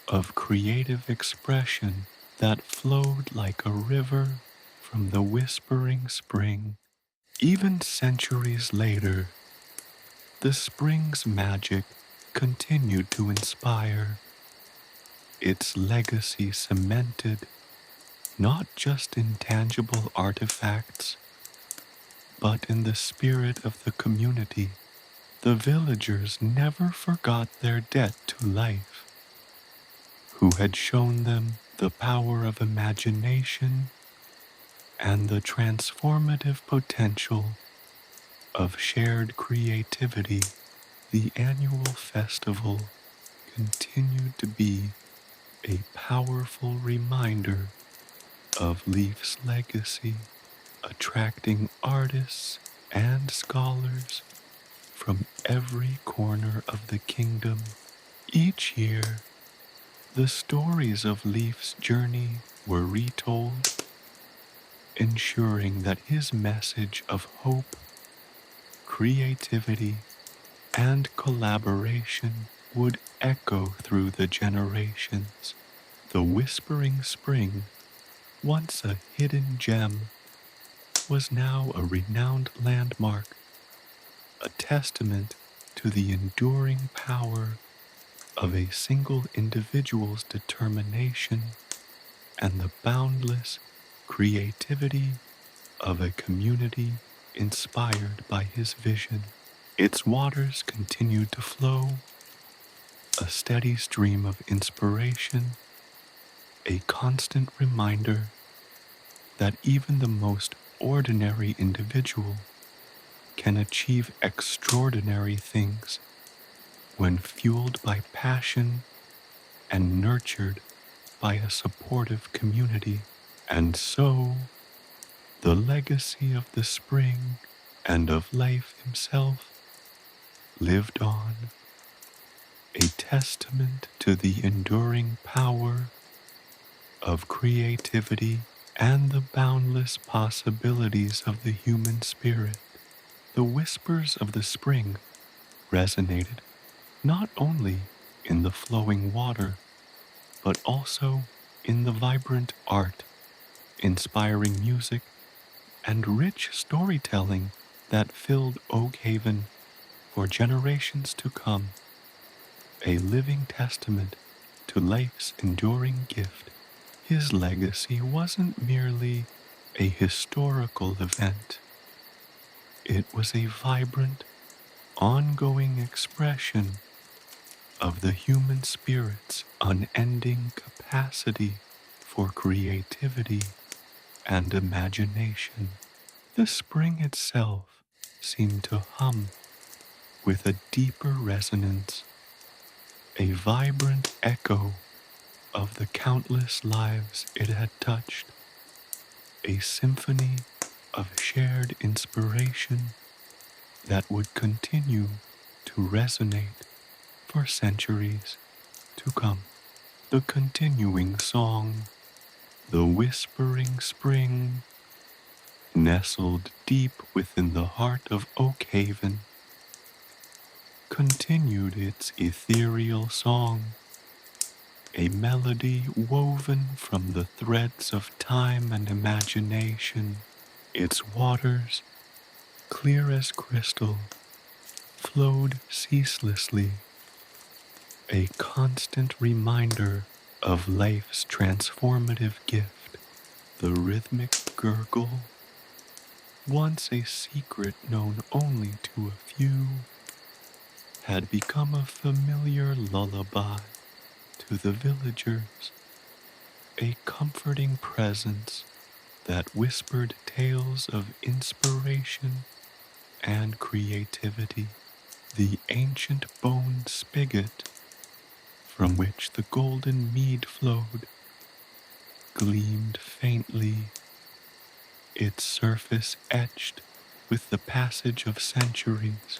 of creative expression that flowed like a river from the whispering spring. Even centuries later, the spring's magic continued to inspire, its legacy cemented not just in tangible artifacts, but in the spirit of the community. The villagers never forgot their debt to Leif, who had shown them the power of imagination and the transformative potential of shared creativity. The annual festival continued to be a powerful reminder of Leif's legacy, attracting artists and scholars from every corner of the kingdom. Each year, the stories of Leif's journey were retold, ensuring that his message of hope, creativity, and collaboration would echo through the generations. The Whispering Spring, once a hidden gem, was now a renowned landmark, a testament to the enduring power of a single individual's determination and the boundless creativity of a community inspired by his vision. Its waters continued to flow, a steady stream of inspiration, a constant reminder that even the most ordinary individual can achieve extraordinary things when fueled by passion and nurtured by a supportive community. And so, the legacy of the spring and of Leif himself lived on, a testament to the enduring power of creativity and the boundless possibilities of the human spirit. The whispers of the spring resonated not only in the flowing water, but also in the vibrant art, inspiring music, and rich storytelling that filled Oakhaven for generations to come, a living testament to Leif's enduring gift. His legacy wasn't merely a historical event. It was a vibrant, ongoing expression of the human spirit's unending capacity for creativity and imagination. The spring itself seemed to hum with a deeper resonance, a vibrant echo of the countless lives it had touched, a symphony of shared inspiration that would continue to resonate for centuries to come. The continuing song, the whispering spring, nestled deep within the heart of Oakhaven, continued its ethereal song, a melody woven from the threads of time and imagination. Its waters, clear as crystal, flowed ceaselessly, a constant reminder of life's transformative gift. The rhythmic gurgle, once a secret known only to a few, had become a familiar lullaby to the villagers, a comforting presence that whispered tales of inspiration and creativity. The ancient bone spigot from which the golden mead flowed gleamed faintly, its surface etched with the passage of centuries,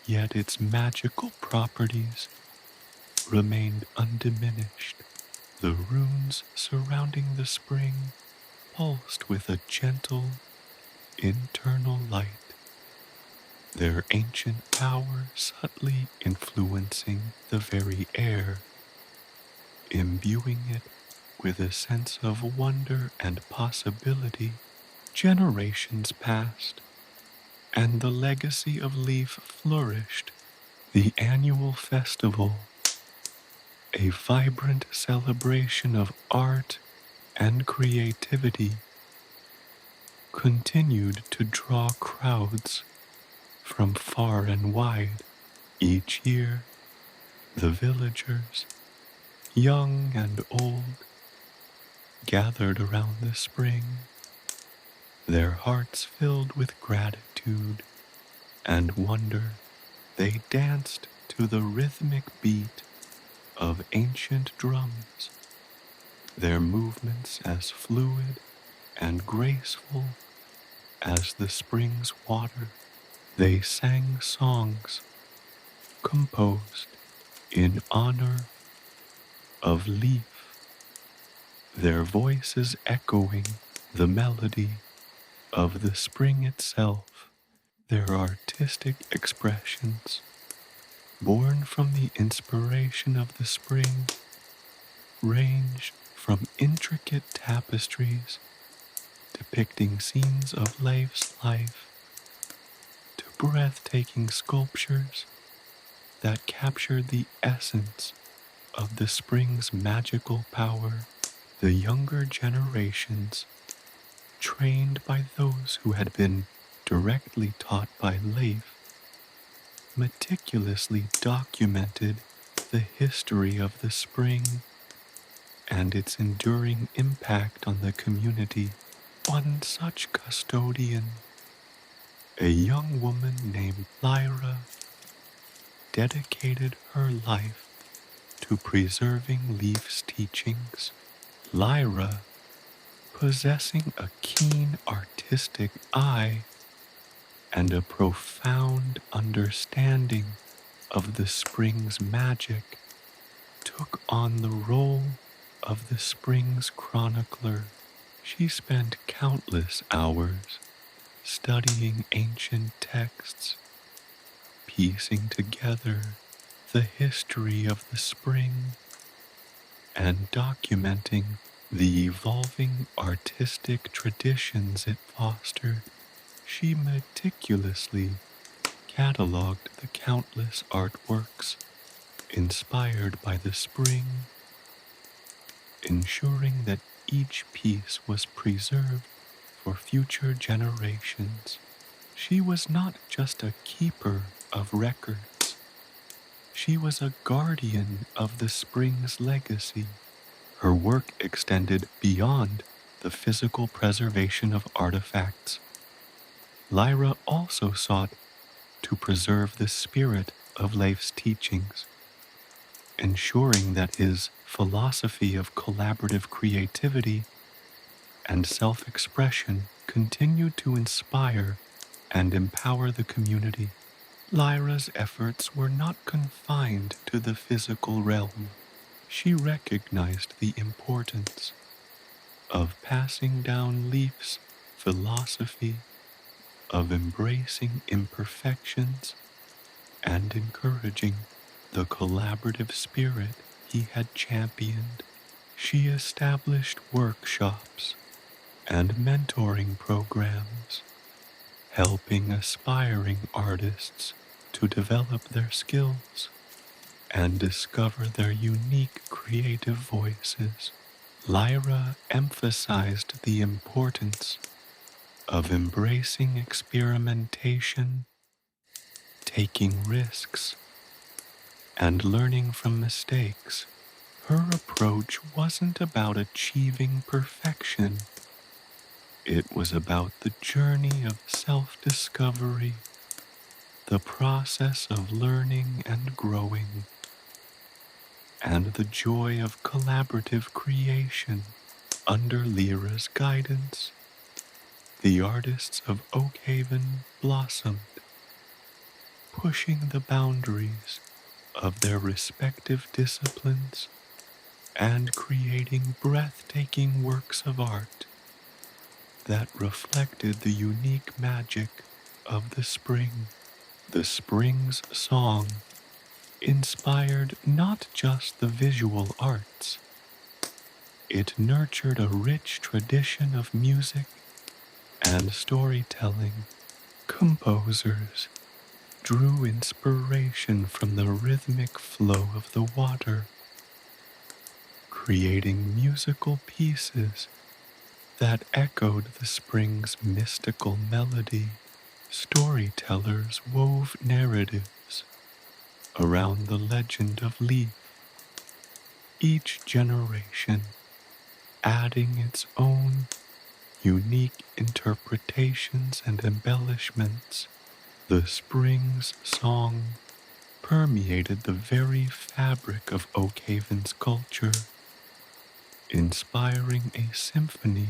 yet its magical properties remained undiminished. The runes surrounding the spring pulsed with a gentle, internal light, their ancient power subtly influencing the very air, imbuing it with a sense of wonder and possibility. Generations passed, and the legacy of Leif flourished. The annual festival, a vibrant celebration of art and creativity, continued to draw crowds from far and wide. Each year, the villagers, young and old, gathered around the spring, their hearts filled with gratitude and wonder. They danced to the rhythmic beat of ancient drums, their movements as fluid and graceful as the spring's water. They sang songs composed in honor of Leif, their voices echoing the melody of the spring itself. Their artistic expressions, born from the inspiration of the spring, range from intricate tapestries depicting scenes of Leif's life to breathtaking sculptures that captured the essence of the spring's magical power. The younger generations, trained by those who had been directly taught by Leif, meticulously documented the history of the spring and its enduring impact on the community. One such custodian, a young woman named Lyra, dedicated her life to preserving Leif's teachings. Lyra, possessing a keen artistic eye and a profound understanding of the spring's magic, took on the role of the spring's chronicler. She spent countless hours studying ancient texts, piecing together the history of the spring, and documenting the evolving artistic traditions it fostered. She meticulously cataloged the countless artworks inspired by the spring, ensuring that each piece was preserved for future generations. She was not just a keeper of records. She was a guardian of the spring's legacy. Her work extended beyond the physical preservation of artifacts. Lyra also sought to preserve the spirit of Leif's teachings, ensuring that his philosophy of collaborative creativity and self-expression continued to inspire and empower the community. Lyra's efforts were not confined to the physical realm. She recognized the importance of passing down Leif's philosophy of embracing imperfections and encouraging the collaborative spirit he had championed. She established workshops and mentoring programs, helping aspiring artists to develop their skills and discover their unique creative voices. Lyra emphasized the importance of embracing experimentation, taking risks, and learning from mistakes. Her approach wasn't about achieving perfection. It was about the journey of self-discovery, the process of learning and growing, and the joy of collaborative creation. Under Lyra's guidance, the artists of Oakhaven blossomed, pushing the boundaries of their respective disciplines and creating breathtaking works of art that reflected the unique magic of the spring. The spring's song inspired not just the visual arts, it nurtured a rich tradition of music and storytelling. Composers drew inspiration from the rhythmic flow of the water, creating musical pieces that echoed the spring's mystical melody. Storytellers wove narratives around the legend of Leif, each generation adding its own unique interpretations and embellishments. The spring's song permeated the very fabric of Oakhaven's culture, inspiring a symphony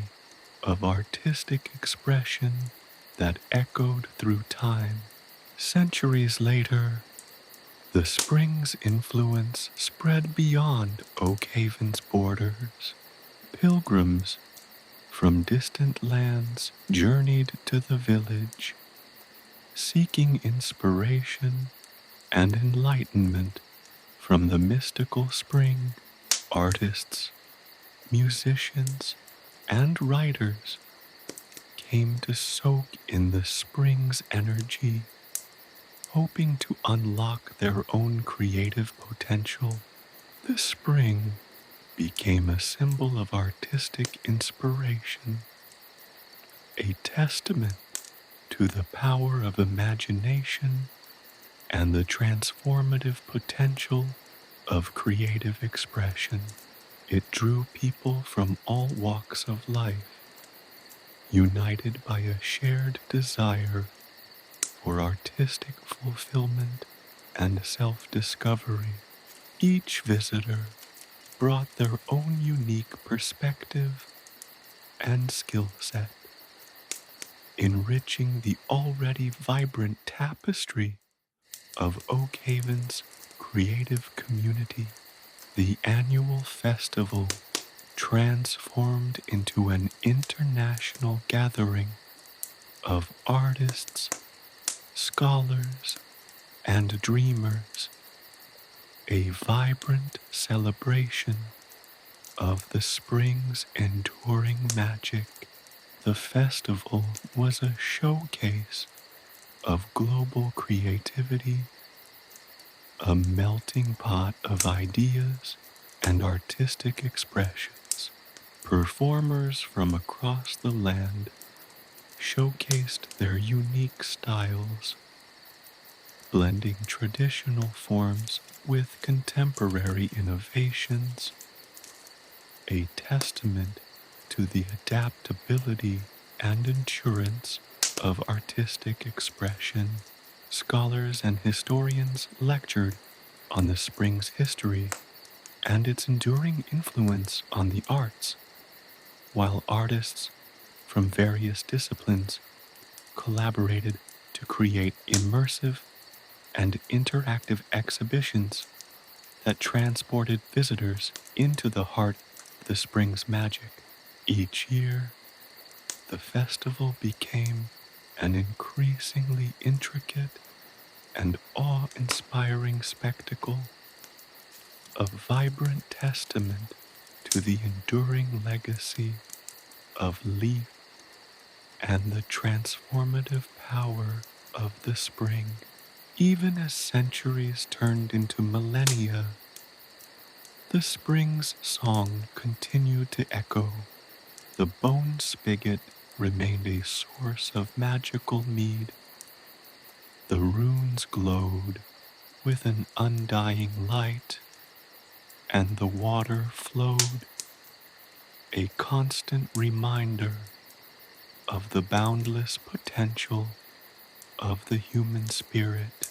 of artistic expression that echoed through time. Centuries later, the spring's influence spread beyond Oakhaven's borders. Pilgrims from distant lands journeyed to the village, seeking inspiration and enlightenment from the mystical spring. Artists, musicians, and writers came to soak in the spring's energy, hoping to unlock their own creative potential. The spring became a symbol of artistic inspiration, a testament to the power of imagination and the transformative potential of creative expression. It drew people from all walks of life, united by a shared desire for artistic fulfillment and self-discovery. Each visitor brought their own unique perspective and skill set, enriching the already vibrant tapestry of Oakhaven's creative community. The annual festival transformed into an international gathering of artists, scholars, and dreamers, a vibrant celebration of the spring's enduring magic. The festival was a showcase of global creativity, a melting pot of ideas and artistic expressions. Performers from across the land showcased their unique styles, blending traditional forms with contemporary innovations, a testament to the adaptability and endurance of artistic expression. Scholars and historians lectured on the spring's history and its enduring influence on the arts, while artists from various disciplines collaborated to create immersive and interactive exhibitions that transported visitors into the heart of the spring's magic. Each year, the festival became an increasingly intricate and awe-inspiring spectacle, a vibrant testament to the enduring legacy of Leif and the transformative power of the spring. Even as centuries turned into millennia, the spring's song continued to echo. The bone spigot remained a source of magical mead. The runes glowed with an undying light, and the water flowed, a constant reminder of the boundless potential of the human spirit.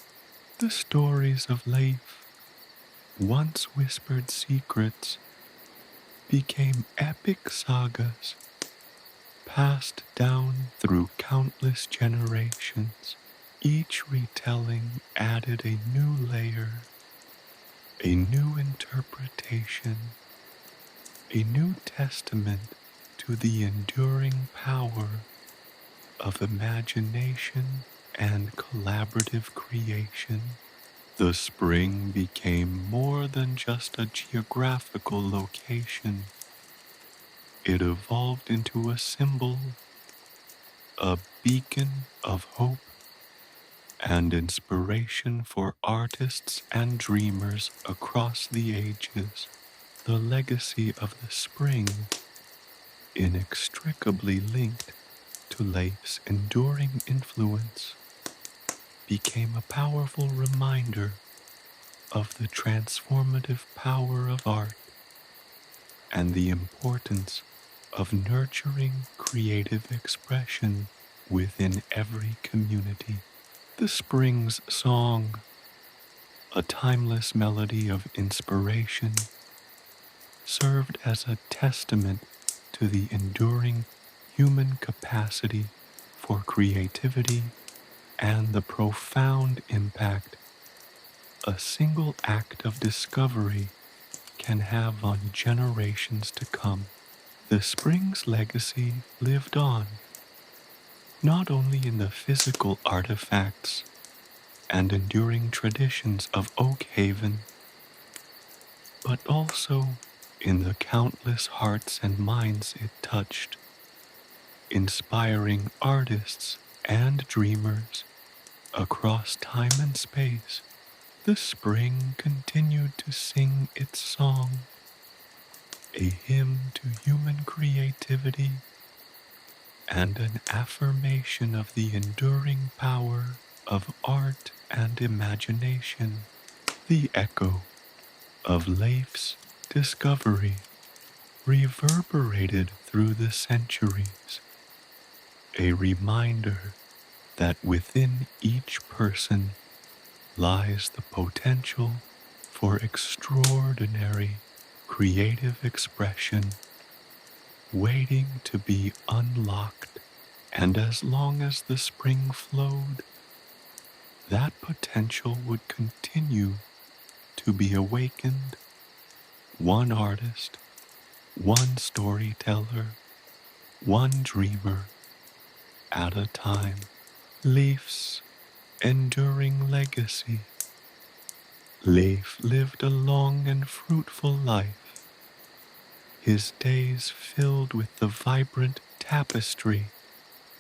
The stories of Leif, once whispered secrets, became epic sagas passed down through countless generations. Each retelling added a new layer, a new interpretation, a new testament to the enduring power of imagination and collaborative creation. The spring became more than just a geographical location. It evolved into a symbol, a beacon of hope and inspiration for artists and dreamers across the ages. The legacy of the spring, inextricably linked to Leif's enduring influence, became a powerful reminder of the transformative power of art and the importance of nurturing creative expression within every community. The spring's song, a timeless melody of inspiration, served as a testament to the enduring human capacity for creativity and the profound impact a single act of discovery can have on generations to come. The spring's legacy lived on, not only in the physical artifacts and enduring traditions of Oak Haven, but also in the countless hearts and minds it touched, inspiring artists and dreamers across time and space. The spring continued to sing its song, a hymn to human creativity and an affirmation of the enduring power of art and imagination. The echo of Leif's discovery reverberated through the centuries, a reminder that within each person lies the potential for extraordinary creative expression waiting to be unlocked. And as long as the spring flowed, that potential would continue to be awakened, one artist, one storyteller, one dreamer at a time. Leif's enduring legacy. Leif lived a long and fruitful life, his days filled with the vibrant tapestry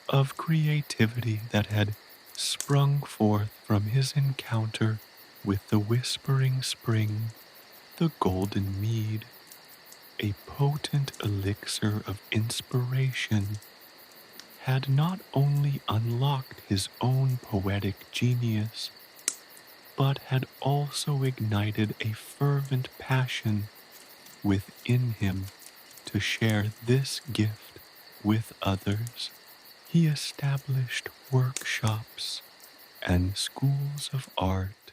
of creativity that had sprung forth from his encounter with the whispering spring. The golden mead, a potent elixir of inspiration, had not only unlocked his own poetic genius, but had also ignited a fervent passion within him to share this gift with others. He established workshops and schools of art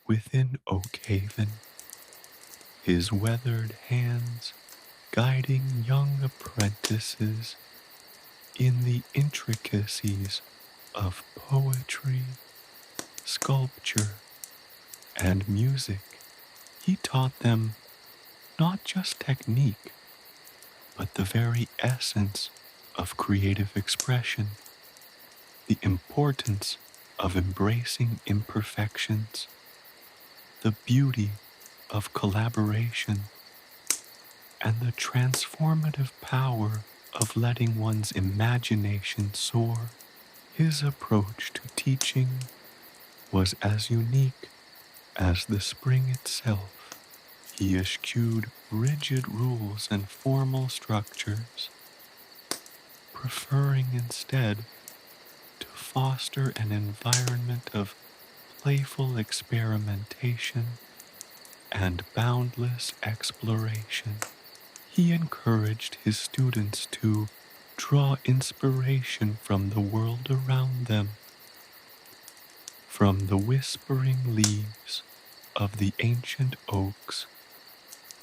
within Oak Haven, his weathered hands guiding young apprentices in the intricacies of poetry, sculpture, and music. He taught them not just technique, but the very essence of creative expression, the importance of embracing imperfections, the beauty of collaboration, and the transformative power of letting one's imagination soar. His approach to teaching was as unique as the spring itself. He eschewed rigid rules and formal structures, preferring instead to foster an environment of playful experimentation and boundless exploration. He encouraged his students to draw inspiration from the world around them, from the whispering leaves of the ancient oaks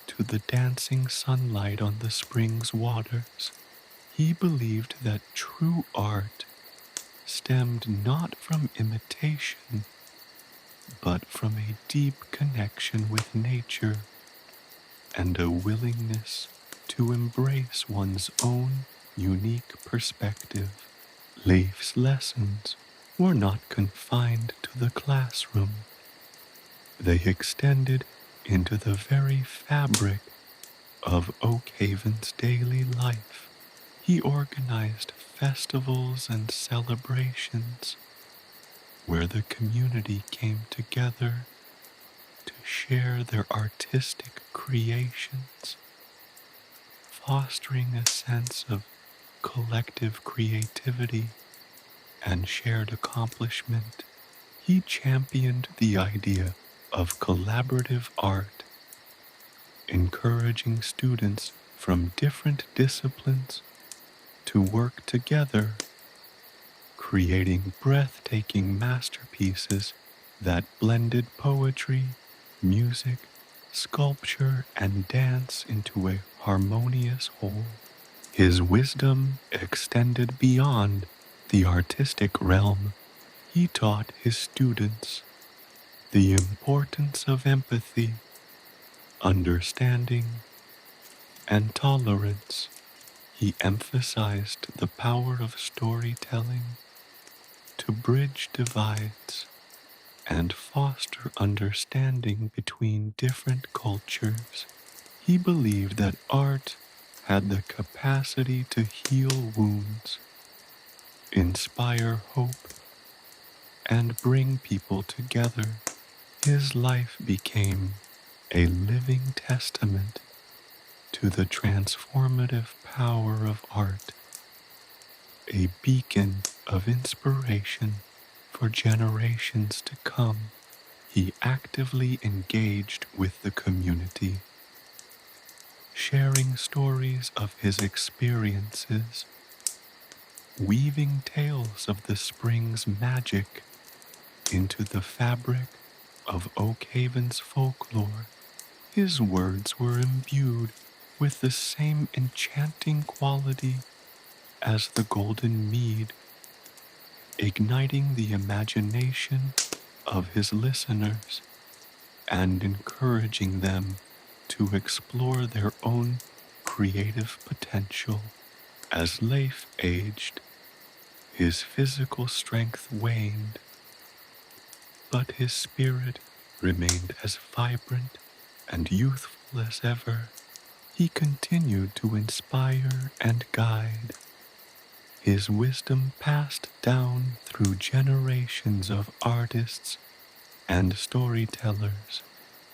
to the dancing sunlight on the spring's waters. He believed that true art stemmed not from imitation, but from a deep connection with nature and a willingness to embrace one's own unique perspective. Leif's lessons were not confined to the classroom. They extended into the very fabric of Oakhaven's daily life. He organized festivals and celebrations where the community came together to share their artistic creations, fostering a sense of collective creativity and shared accomplishment. He championed the idea of collaborative art, encouraging students from different disciplines to work together, creating breathtaking masterpieces that blended poetry, music, sculpture, and dance into a harmonious whole. His wisdom extended beyond the artistic realm. He taught his students the importance of empathy, understanding, and tolerance. He emphasized the power of storytelling to bridge divides and foster understanding between different cultures. He believed that art had the capacity to heal wounds, inspire hope, and bring people together. His life became a living testament to the transformative power of art, a beacon of inspiration for generations to come. He actively engaged with the community, sharing stories of his experiences, weaving tales of the spring's magic into the fabric of Oakhaven's folklore. His words were imbued with the same enchanting quality as the golden mead, igniting the imagination of his listeners and encouraging them to explore their own creative potential. As Leif aged, his physical strength waned, but his spirit remained as vibrant and youthful as ever. He continued to inspire and guide, his wisdom passed down through generations of artists and storytellers.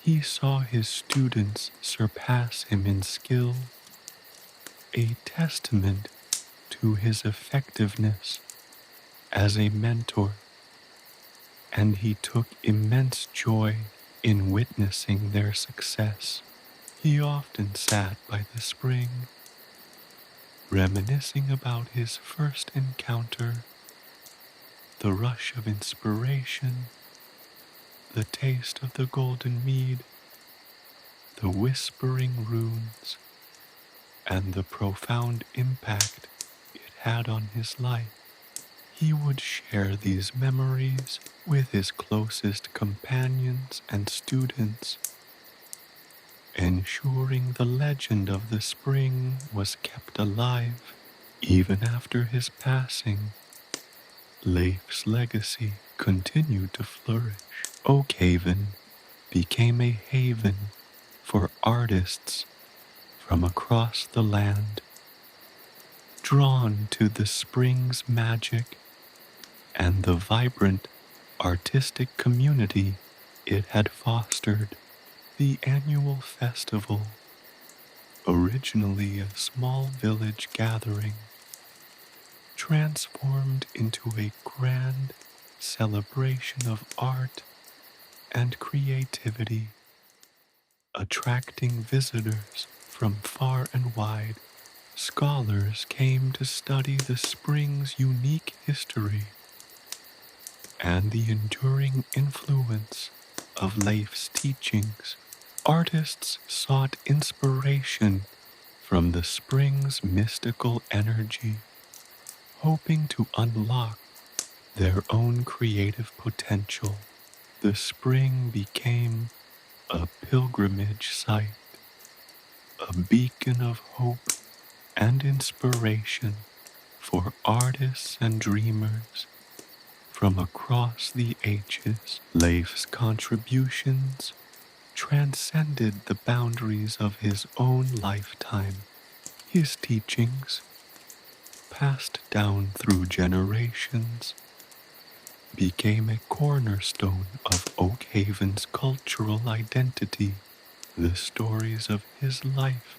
He saw his students surpass him in skill, a testament to his effectiveness as a mentor, and he took immense joy in witnessing their success. He often sat by the spring, reminiscing about his first encounter, the rush of inspiration, the taste of the golden mead, the whispering runes, and the profound impact it had on his life. He would share these memories with his closest companions and students, ensuring the legend of the spring was kept alive even after his passing. Leif's legacy continued to flourish. Oakhaven became a haven for artists from across the land, drawn to the spring's magic and the vibrant artistic community it had fostered. The annual festival, originally a small village gathering, transformed into a grand celebration of art and creativity, attracting visitors from far and wide. Scholars came to study the spring's unique history and the enduring influence of Leif's teachings. Artists sought inspiration from the spring's mystical energy, hoping to unlock their own creative potential. The spring became a pilgrimage site, a beacon of hope and inspiration for artists and dreamers from across the ages. Leif's contributions transcended the boundaries of his own lifetime. His teachings, passed down through generations, became a cornerstone of Oakhaven's cultural identity. The stories of his life,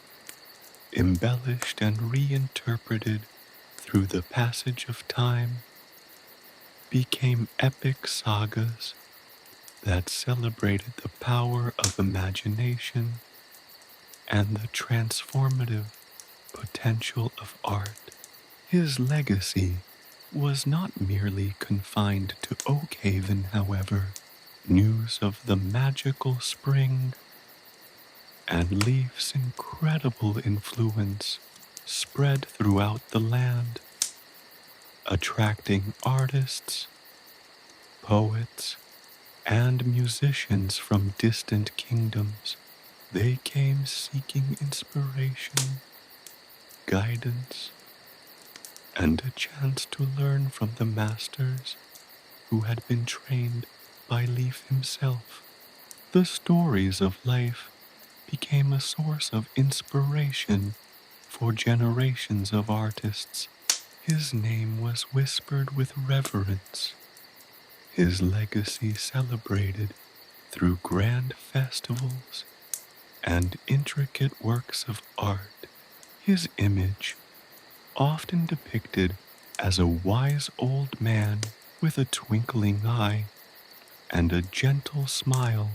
embellished and reinterpreted through the passage of time, became epic sagas that celebrated the power of imagination and the transformative potential of art. His legacy was not merely confined to Oakhaven, however. News of the magical spring and Leif's incredible influence spread throughout the land, attracting artists, poets, and musicians from distant kingdoms. They came seeking inspiration, guidance, and a chance to learn from the masters who had been trained by Leif himself. The stories of Leif became a source of inspiration for generations of artists. His name was whispered with reverence, his legacy celebrated through grand festivals and intricate works of art. His image, often depicted as a wise old man with a twinkling eye and a gentle smile,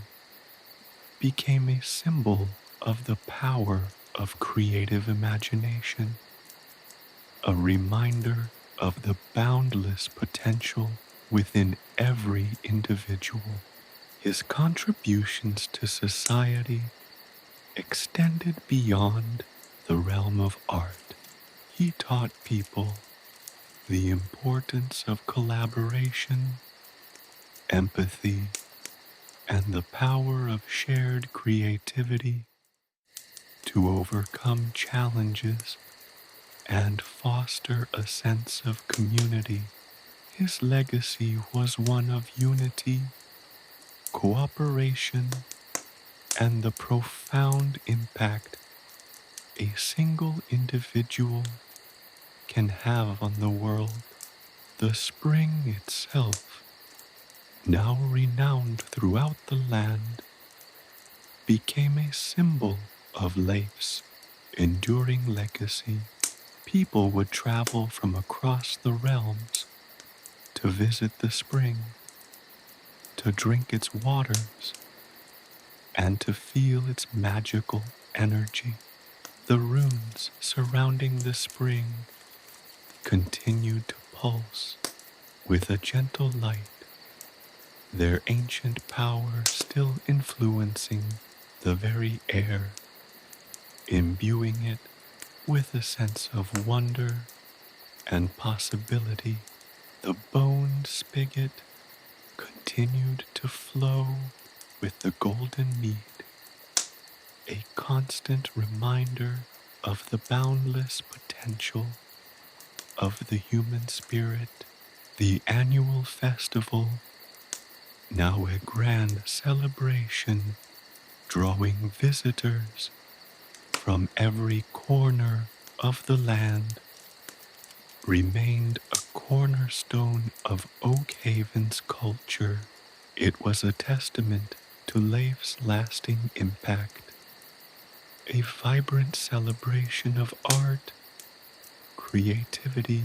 became a symbol of the power of creative imagination, a reminder of the boundless potential within every individual. His contributions to society extended beyond the realm of art. He taught people the importance of collaboration, empathy, and the power of shared creativity to overcome challenges and foster a sense of community. His legacy was one of unity, cooperation, and the profound impact a single individual can have on the world. The spring itself, now renowned throughout the land, became a symbol of Leif's enduring legacy. People would travel from across the realms to visit the spring, to drink its waters, and to feel its magical energy. The runes surrounding the spring continued to pulse with a gentle light, their ancient power still influencing the very air, imbuing it with a sense of wonder and possibility. The boned spigot continued to flow with the golden mead, a constant reminder of the boundless potential of the human spirit. The annual festival, now a grand celebration, drawing visitors from every corner of the land, remained a cornerstone of Oakhaven's culture. It was a testament to Leif's lasting impact, a vibrant celebration of art, creativity,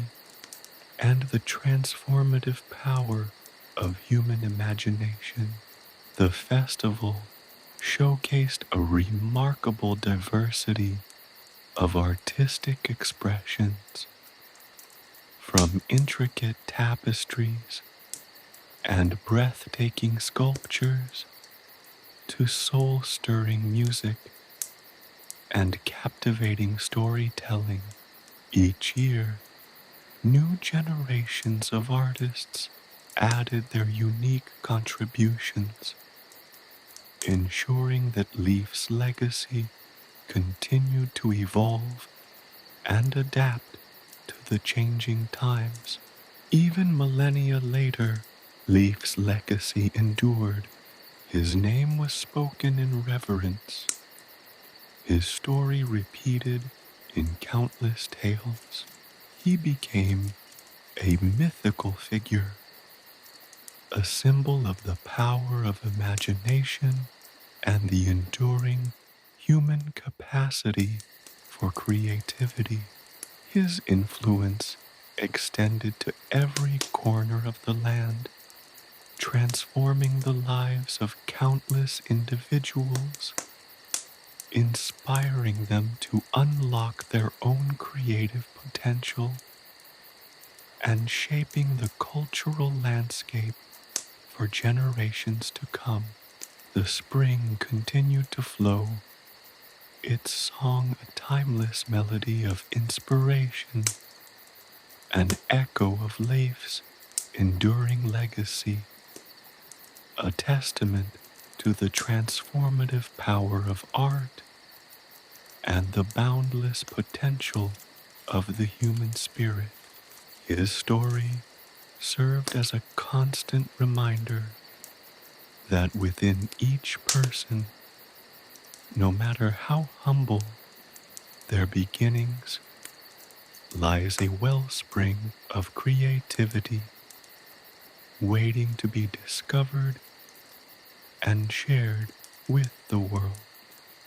and the transformative power of human imagination. The festival showcased a remarkable diversity of artistic expressions, from intricate tapestries and breathtaking sculptures to soul-stirring music and captivating storytelling. Each year, new generations of artists added their unique contributions, ensuring that Leif's legacy continued to evolve and adapt to the changing times. Even millennia later, Leif's legacy endured. His name was spoken in reverence, his story repeated in countless tales. He became a mythical figure, a symbol of the power of imagination and the enduring human capacity for creativity. His influence extended to every corner of the land, transforming the lives of countless individuals, inspiring them to unlock their own creative potential, and shaping the cultural landscape for generations to come. The spring continued to flow, its song a timeless melody of inspiration, an echo of Leif's enduring legacy, a testament to the transformative power of art and the boundless potential of the human spirit. His story served as a constant reminder that within each person, no matter how humble their beginnings, lies a wellspring of creativity waiting to be discovered and shared with the world.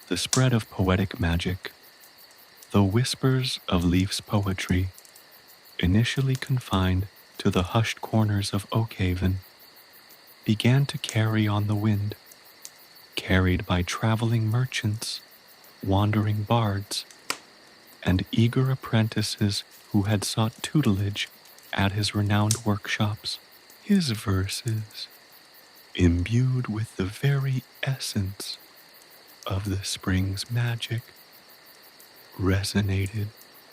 The spread of poetic magic. The whispers of Leif's poetry, initially confined to the hushed corners of Oakhaven, began to carry on the wind, carried by traveling merchants, wandering bards, and eager apprentices who had sought tutelage at his renowned workshops. His verses, imbued with the very essence of the spring's magic, resonated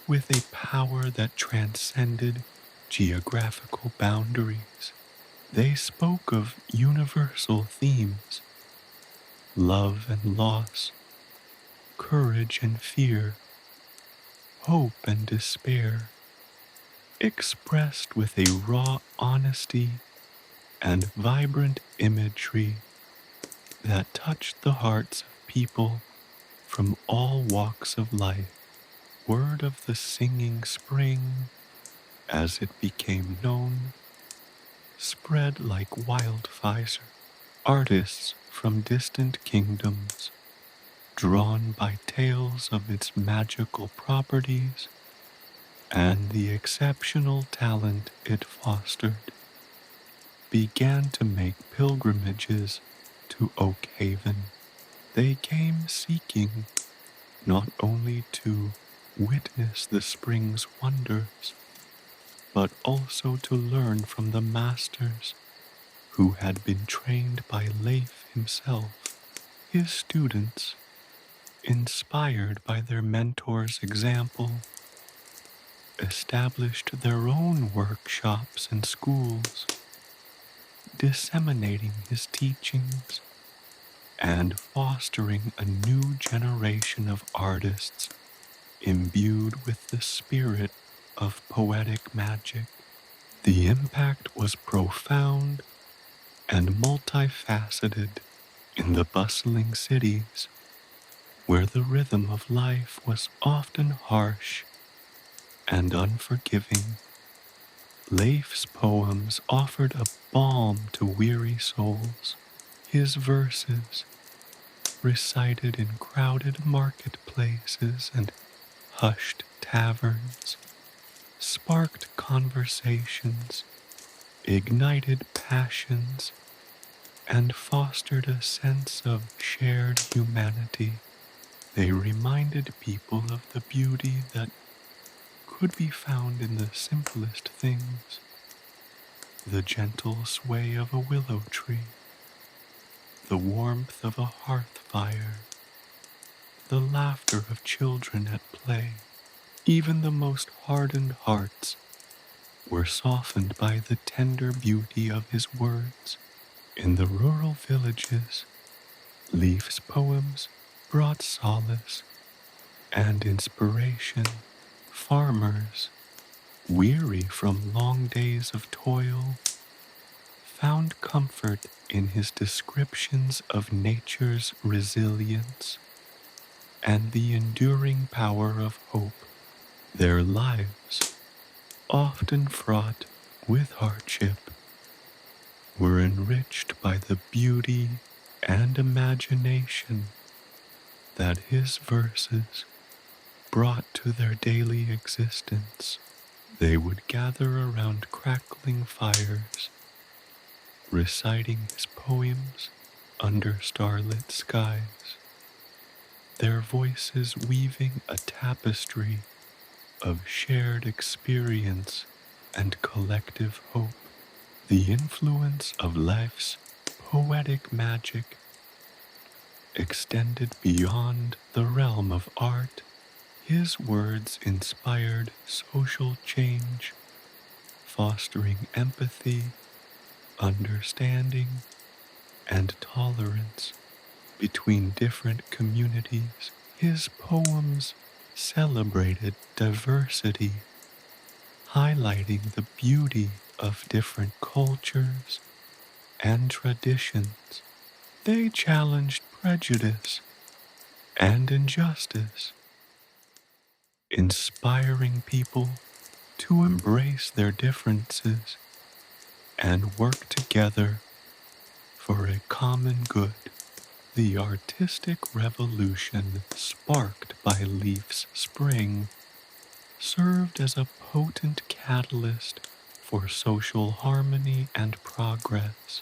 with a power that transcended geographical boundaries. They spoke of universal themes: love and loss, courage and fear, hope and despair, expressed with a raw honesty and vibrant imagery that touched the hearts of people from all walks of life. Word of the singing spring, as it became known, spread like wildfire. Artists from distant kingdoms, drawn by tales of its magical properties and the exceptional talent it fostered, began to make pilgrimages to Oakhaven. They came seeking not only to witness the spring's wonders, but also to learn from the masters who had been trained by Leif himself. His students, inspired by their mentor's example, established their own workshops and schools, disseminating his teachings and fostering a new generation of artists imbued with the spirit of poetic magic. The impact was profound and multifaceted in the bustling cities, where the rhythm of life was often harsh and unforgiving. Leif's poems offered a balm to weary souls. His verses, recited in crowded marketplaces and hushed taverns, sparked conversations, ignited passions, and fostered a sense of shared humanity. They reminded people of the beauty that could be found in the simplest things: the gentle sway of a willow tree, the warmth of a hearth fire, the laughter of children at play. Even the most hardened hearts were softened by the tender beauty of his words. In the rural villages, Leif's poems brought solace and inspiration. Farmers, weary from long days of toil, found comfort in his descriptions of nature's resilience and the enduring power of hope. Their lives, often fraught with hardship, were enriched by the beauty and imagination that his verses brought to their daily existence. They would gather around crackling fires, reciting his poems under starlit skies, their voices weaving a tapestry of shared experience and collective hope. The influence of Leif's poetic magic extended beyond the realm of art. His words inspired social change, fostering empathy, understanding, and tolerance between different communities. His poems celebrated diversity, highlighting the beauty of different cultures and traditions. They challenged prejudice and injustice, inspiring people to embrace their differences and work together for a common good. The artistic revolution sparked by Leif's spring served as a potent catalyst for social harmony and progress.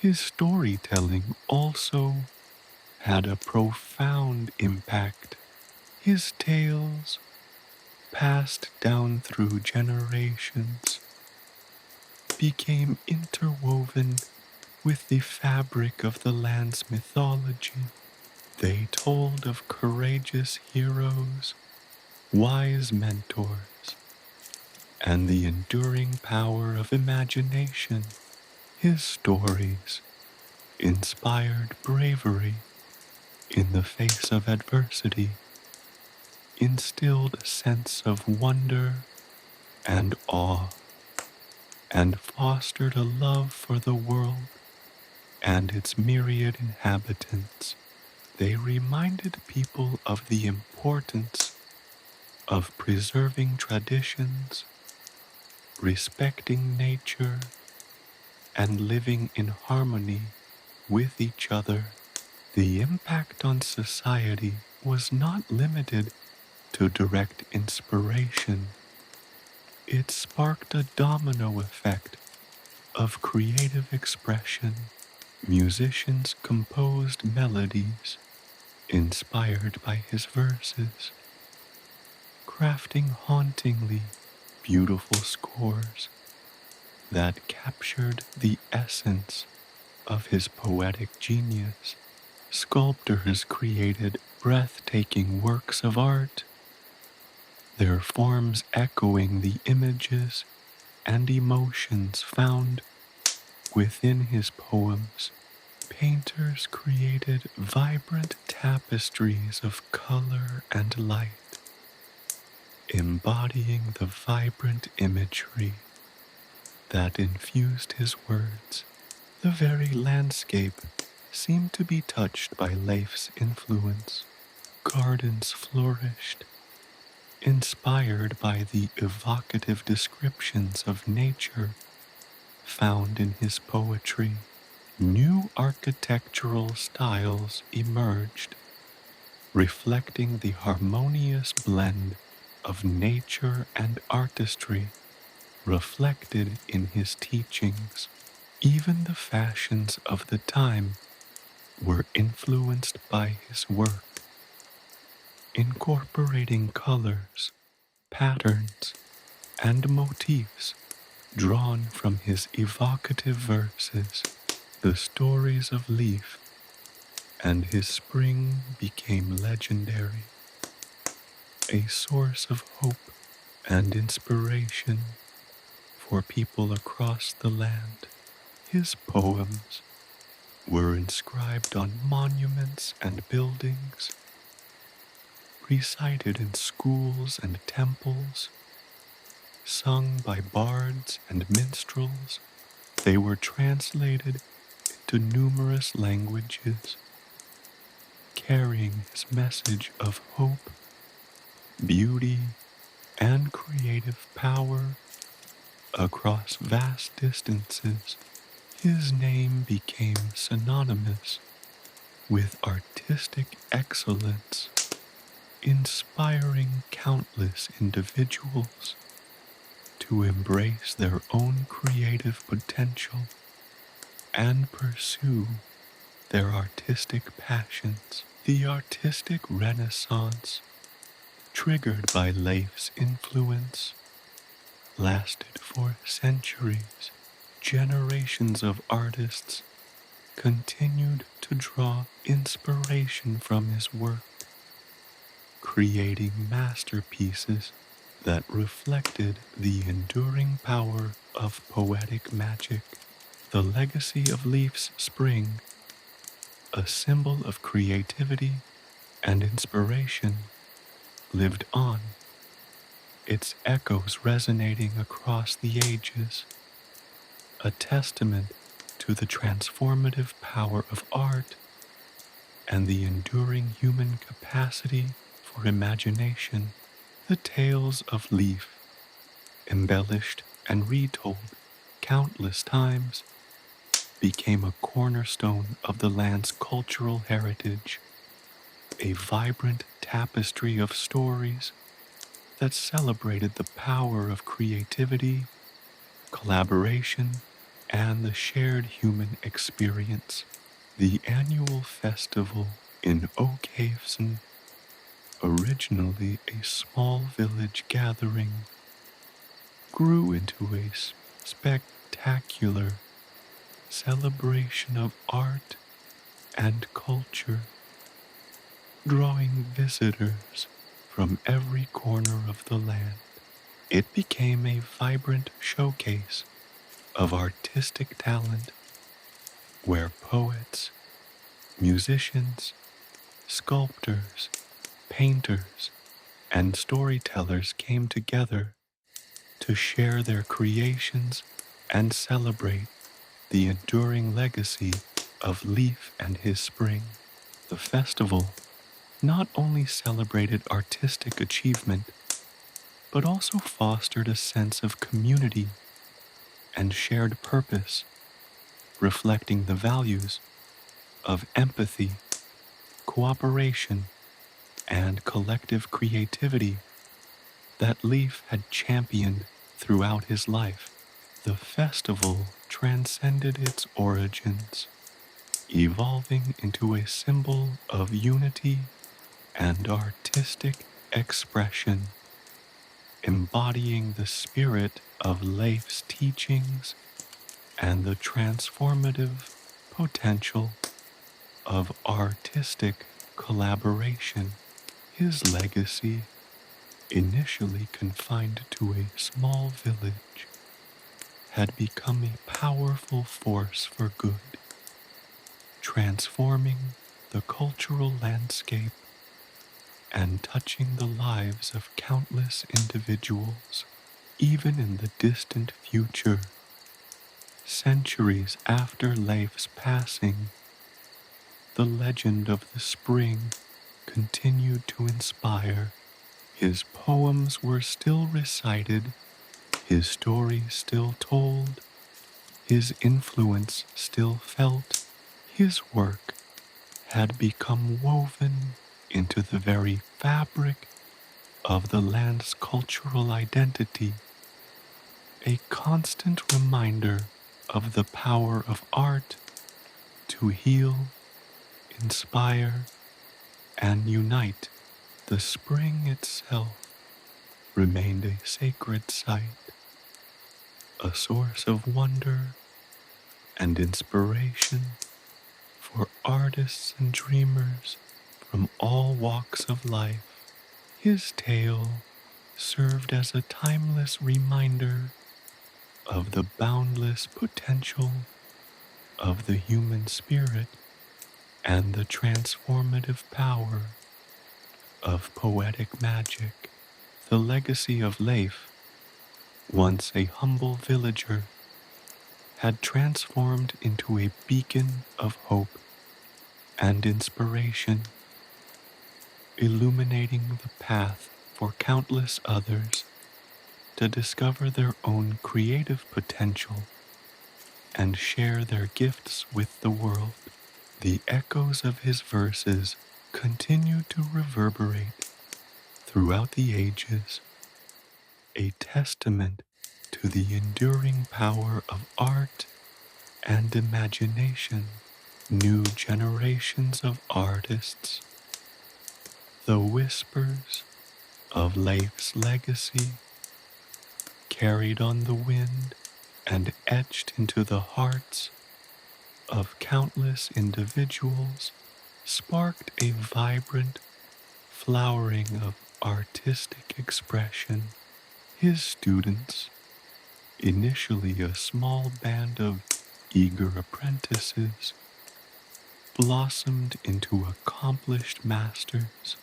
His storytelling also had a profound impact. His tales, passed down through generations, became interwoven with the fabric of the land's mythology. They told of courageous heroes, wise mentors, and the enduring power of imagination. His stories inspired bravery in the face of adversity, instilled a sense of wonder and awe, and fostered a love for the world and its myriad inhabitants. They reminded people of the importance of preserving traditions, respecting nature, and living in harmony with each other. The impact on society was not limited to direct inspiration. It sparked a domino effect of creative expression. Musicians composed melodies inspired by his verses, crafting hauntingly beautiful scores that captured the essence of his poetic genius. Sculptors created breathtaking works of art, their forms echoing the images and emotions found within his poems. Painters created vibrant tapestries of color and light, embodying the vibrant imagery that infused his words. The very landscape seemed to be touched by Leif's influence. Gardens flourished, inspired by the evocative descriptions of nature found in his poetry. New architectural styles emerged, reflecting the harmonious blend of nature and artistry reflected in his teachings. Even the fashions of the time were influenced by his work, incorporating colors, patterns, and motifs drawn from his evocative verses. The stories of Leif and his spring became legendary, a source of hope and inspiration for people across the land. His poems were inscribed on monuments and buildings, recited in schools and temples, sung by bards and minstrels. They were translated into numerous languages, carrying his message of hope, beauty, and creative power across vast distances. His name became synonymous with artistic excellence, inspiring countless individuals to embrace their own creative potential and pursue their artistic passions. The artistic renaissance, triggered by Leif's influence, lasted for centuries. Generations of artists continued to draw inspiration from his work, creating masterpieces that reflected the enduring power of poetic magic. The legacy of Leif's spring, a symbol of creativity and inspiration, lived on, its echoes resonating across the ages, a testament to the transformative power of art and the enduring human capacity for imagination. The tales of Leif, embellished and retold countless times, became a cornerstone of the land's cultural heritage, a vibrant tapestry of stories that celebrated the power of creativity, collaboration, and the shared human experience. The annual festival in Oakhaven, originally a small village gathering, grew into a spectacular celebration of art and culture, drawing visitors from every corner of the land. It became a vibrant showcase of artistic talent where poets, musicians, sculptors, painters, and storytellers came together to share their creations and celebrate the enduring legacy of Leif and his spring. The festival not only celebrated artistic achievement, but also fostered a sense of community and shared purpose, reflecting the values of empathy, cooperation, and collective creativity that Leif had championed throughout his life. The festival transcended its origins, evolving into a symbol of unity and artistic expression, embodying the spirit of Leif's teachings and the transformative potential of artistic collaboration. His legacy, initially confined to a small village, had become a powerful force for good, transforming the cultural landscape and touching the lives of countless individuals. Even in the distant future, centuries after Leif's passing, the legend of the spring continued to inspire. His poems were still recited, his stories still told, his influence still felt. His work had become woven into the very fabric of the land's cultural identity, a constant reminder of the power of art to heal, inspire, and unite. The spring itself remained a sacred site, a source of wonder and inspiration for artists and dreamers from all walks of life. His tale served as a timeless reminder of the boundless potential of the human spirit and the transformative power of poetic magic. The legacy of Leif, once a humble villager, had transformed into a beacon of hope and inspiration, illuminating the path for countless others to discover their own creative potential and share their gifts with the world. The echoes of his verses continue to reverberate throughout the ages, a testament to the enduring power of art and imagination. New generations of artists, the whispers of Leif's legacy, carried on the wind and etched into the hearts of countless individuals, sparked a vibrant flowering of artistic expression. His students, initially a small band of eager apprentices, blossomed into accomplished masters,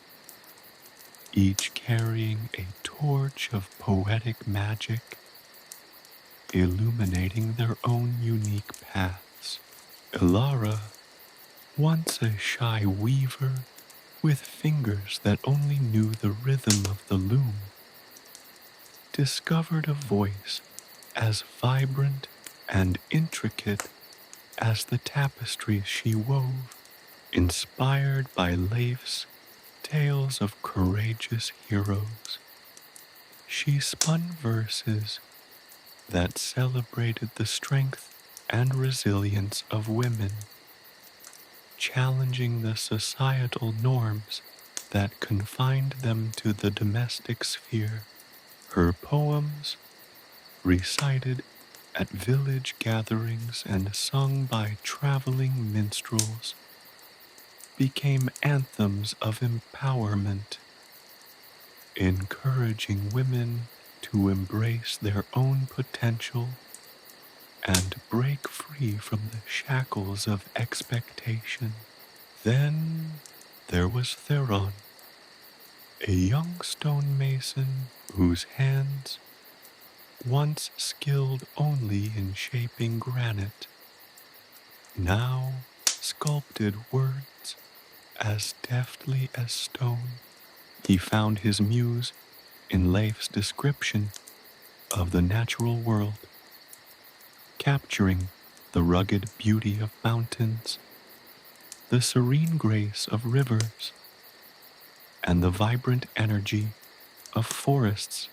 each carrying a torch of poetic magic, illuminating their own unique paths. Ilara, once a shy weaver with fingers that only knew the rhythm of the loom, discovered a voice as vibrant and intricate as the tapestries she wove. Inspired by Leif's tales of courageous heroes, she spun verses that celebrated the strength and resilience of women, challenging the societal norms that confined them to the domestic sphere. Her poems, recited at village gatherings and sung by traveling minstrels, became anthems of empowerment, encouraging women to embrace their own potential and break free from the shackles of expectation. Then there was Theron, a young stonemason whose hands, once skilled only in shaping granite, now sculpted words as deftly as stone. He found his muse in Leif's description of the natural world, capturing the rugged beauty of mountains, the serene grace of rivers, and the vibrant energy of forests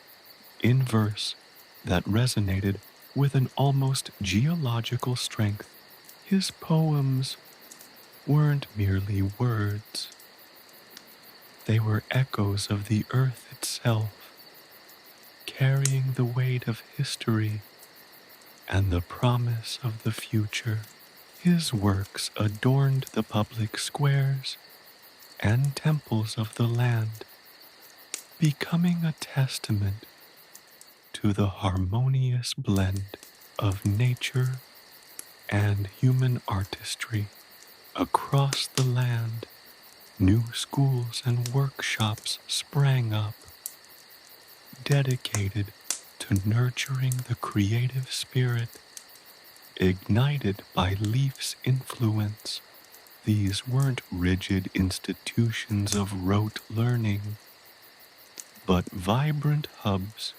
in verse that resonated with an almost geological strength. His poems weren't merely words. They were echoes of the earth itself, carrying the weight of history and the promise of the future. His works adorned the public squares and temples of the land, becoming a testament to the harmonious blend of nature and human artistry. Across the land, new schools and workshops sprang up, dedicated to nurturing the creative spirit ignited by Leif's influence. These weren't rigid institutions of rote learning, but vibrant hubs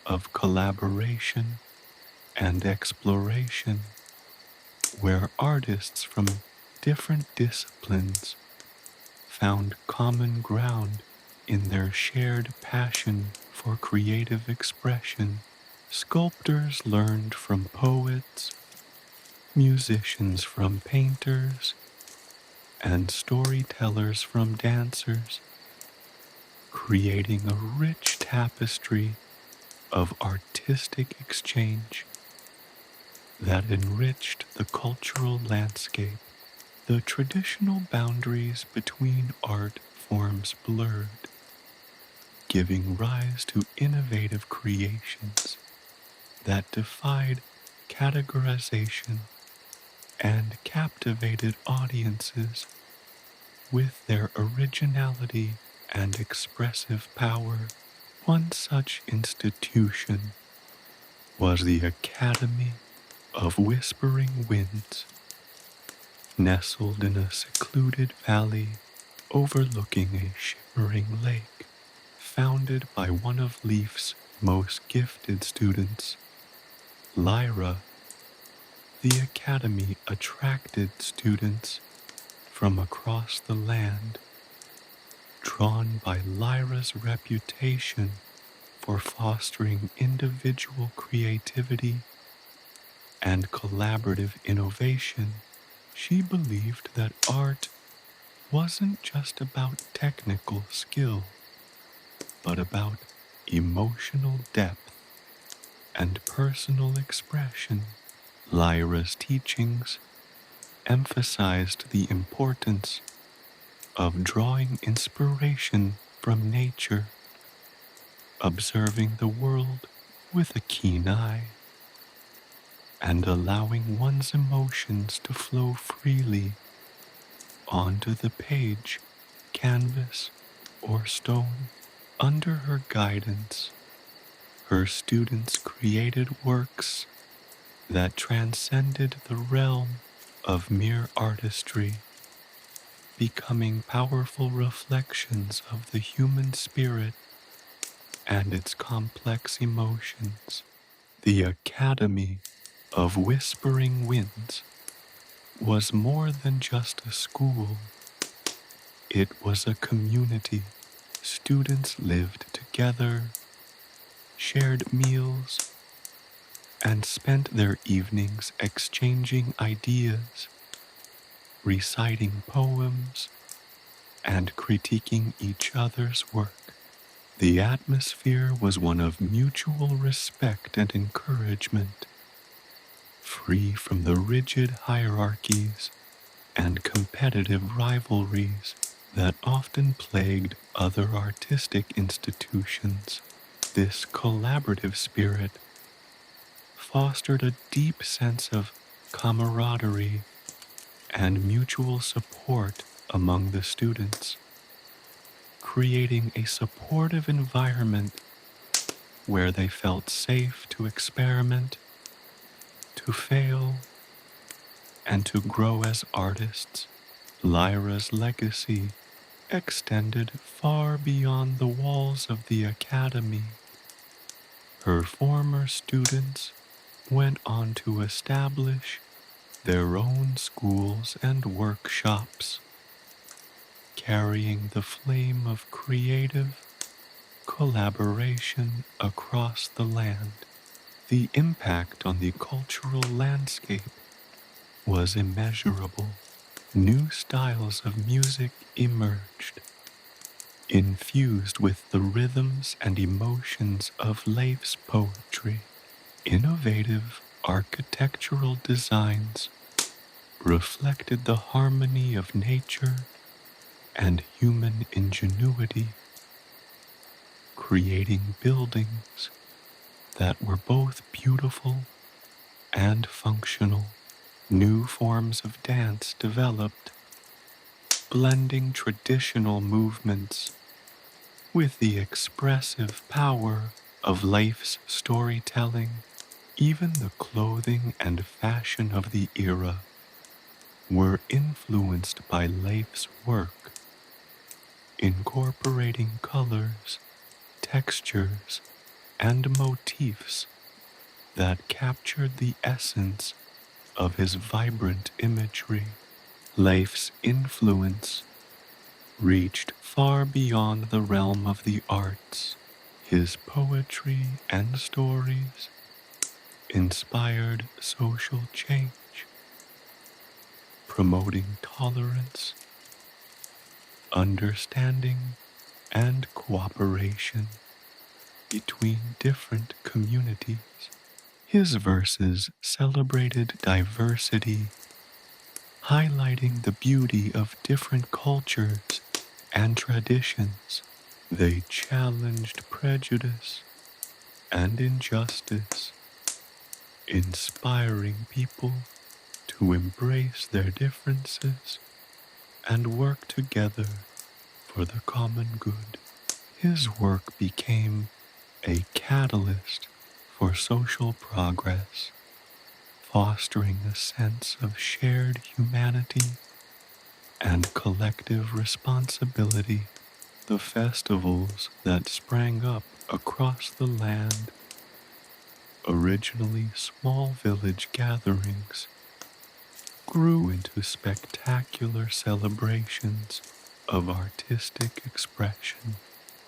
of collaboration and exploration, where artists from different disciplines found common ground in their shared passion for creative expression. Sculptors learned from poets, musicians from painters, and storytellers from dancers, creating a rich tapestry of artistic exchange that enriched the cultural landscape. The traditional boundaries between art forms blurred, giving rise to innovative creations that defied categorization and captivated audiences with their originality and expressive power. One such institution was the Academy of Whispering Winds, nestled in a secluded valley overlooking a shimmering lake, founded by one of Leif's most gifted students, Lyra. The Academy attracted students from across the land, drawn by Lyra's reputation for fostering individual creativity and collaborative innovation. She believed that art wasn't just about technical skill, but about emotional depth and personal expression. Lyra's teachings emphasized the importance of drawing inspiration from nature, observing the world with a keen eye, and allowing one's emotions to flow freely onto the page, canvas, or stone. Under her guidance, her students created works that transcended the realm of mere artistry, becoming powerful reflections of the human spirit and its complex emotions. The Academy of Whispering Winds was more than just a school. It was a community. Students lived together, shared meals, and spent their evenings exchanging ideas, reciting poems, and critiquing each other's work. The atmosphere was one of mutual respect and encouragement, free from the rigid hierarchies and competitive rivalries that often plagued other artistic institutions. This collaborative spirit fostered a deep sense of camaraderie and mutual support among the students, creating a supportive environment where they felt safe to experiment, to fail, and to grow as artists. Lyra's legacy extended far beyond the walls of the academy. Her former students went on to establish their own schools and workshops, carrying the flame of creative collaboration across the land. The impact on the cultural landscape was immeasurable. New styles of music emerged, infused with the rhythms and emotions of Leif's poetry. Innovative architectural designs reflected the harmony of nature and human ingenuity, creating buildings that were both beautiful and functional. New forms of dance developed, blending traditional movements with the expressive power of Leif's storytelling. Even the clothing and fashion of the era were influenced by Leif's work, incorporating colors, textures, and motifs that captured the essence of his vibrant imagery. Leif's influence reached far beyond the realm of the arts. His poetry and stories inspired social change, promoting tolerance, understanding, and cooperation between different communities. His verses celebrated diversity, highlighting the beauty of different cultures and traditions. They challenged prejudice and injustice, inspiring people to embrace their differences and work together for the common good. His work became a catalyst for social progress, fostering a sense of shared humanity and collective responsibility. The festivals that sprang up across the land, originally small village gatherings, grew into spectacular celebrations of artistic expression.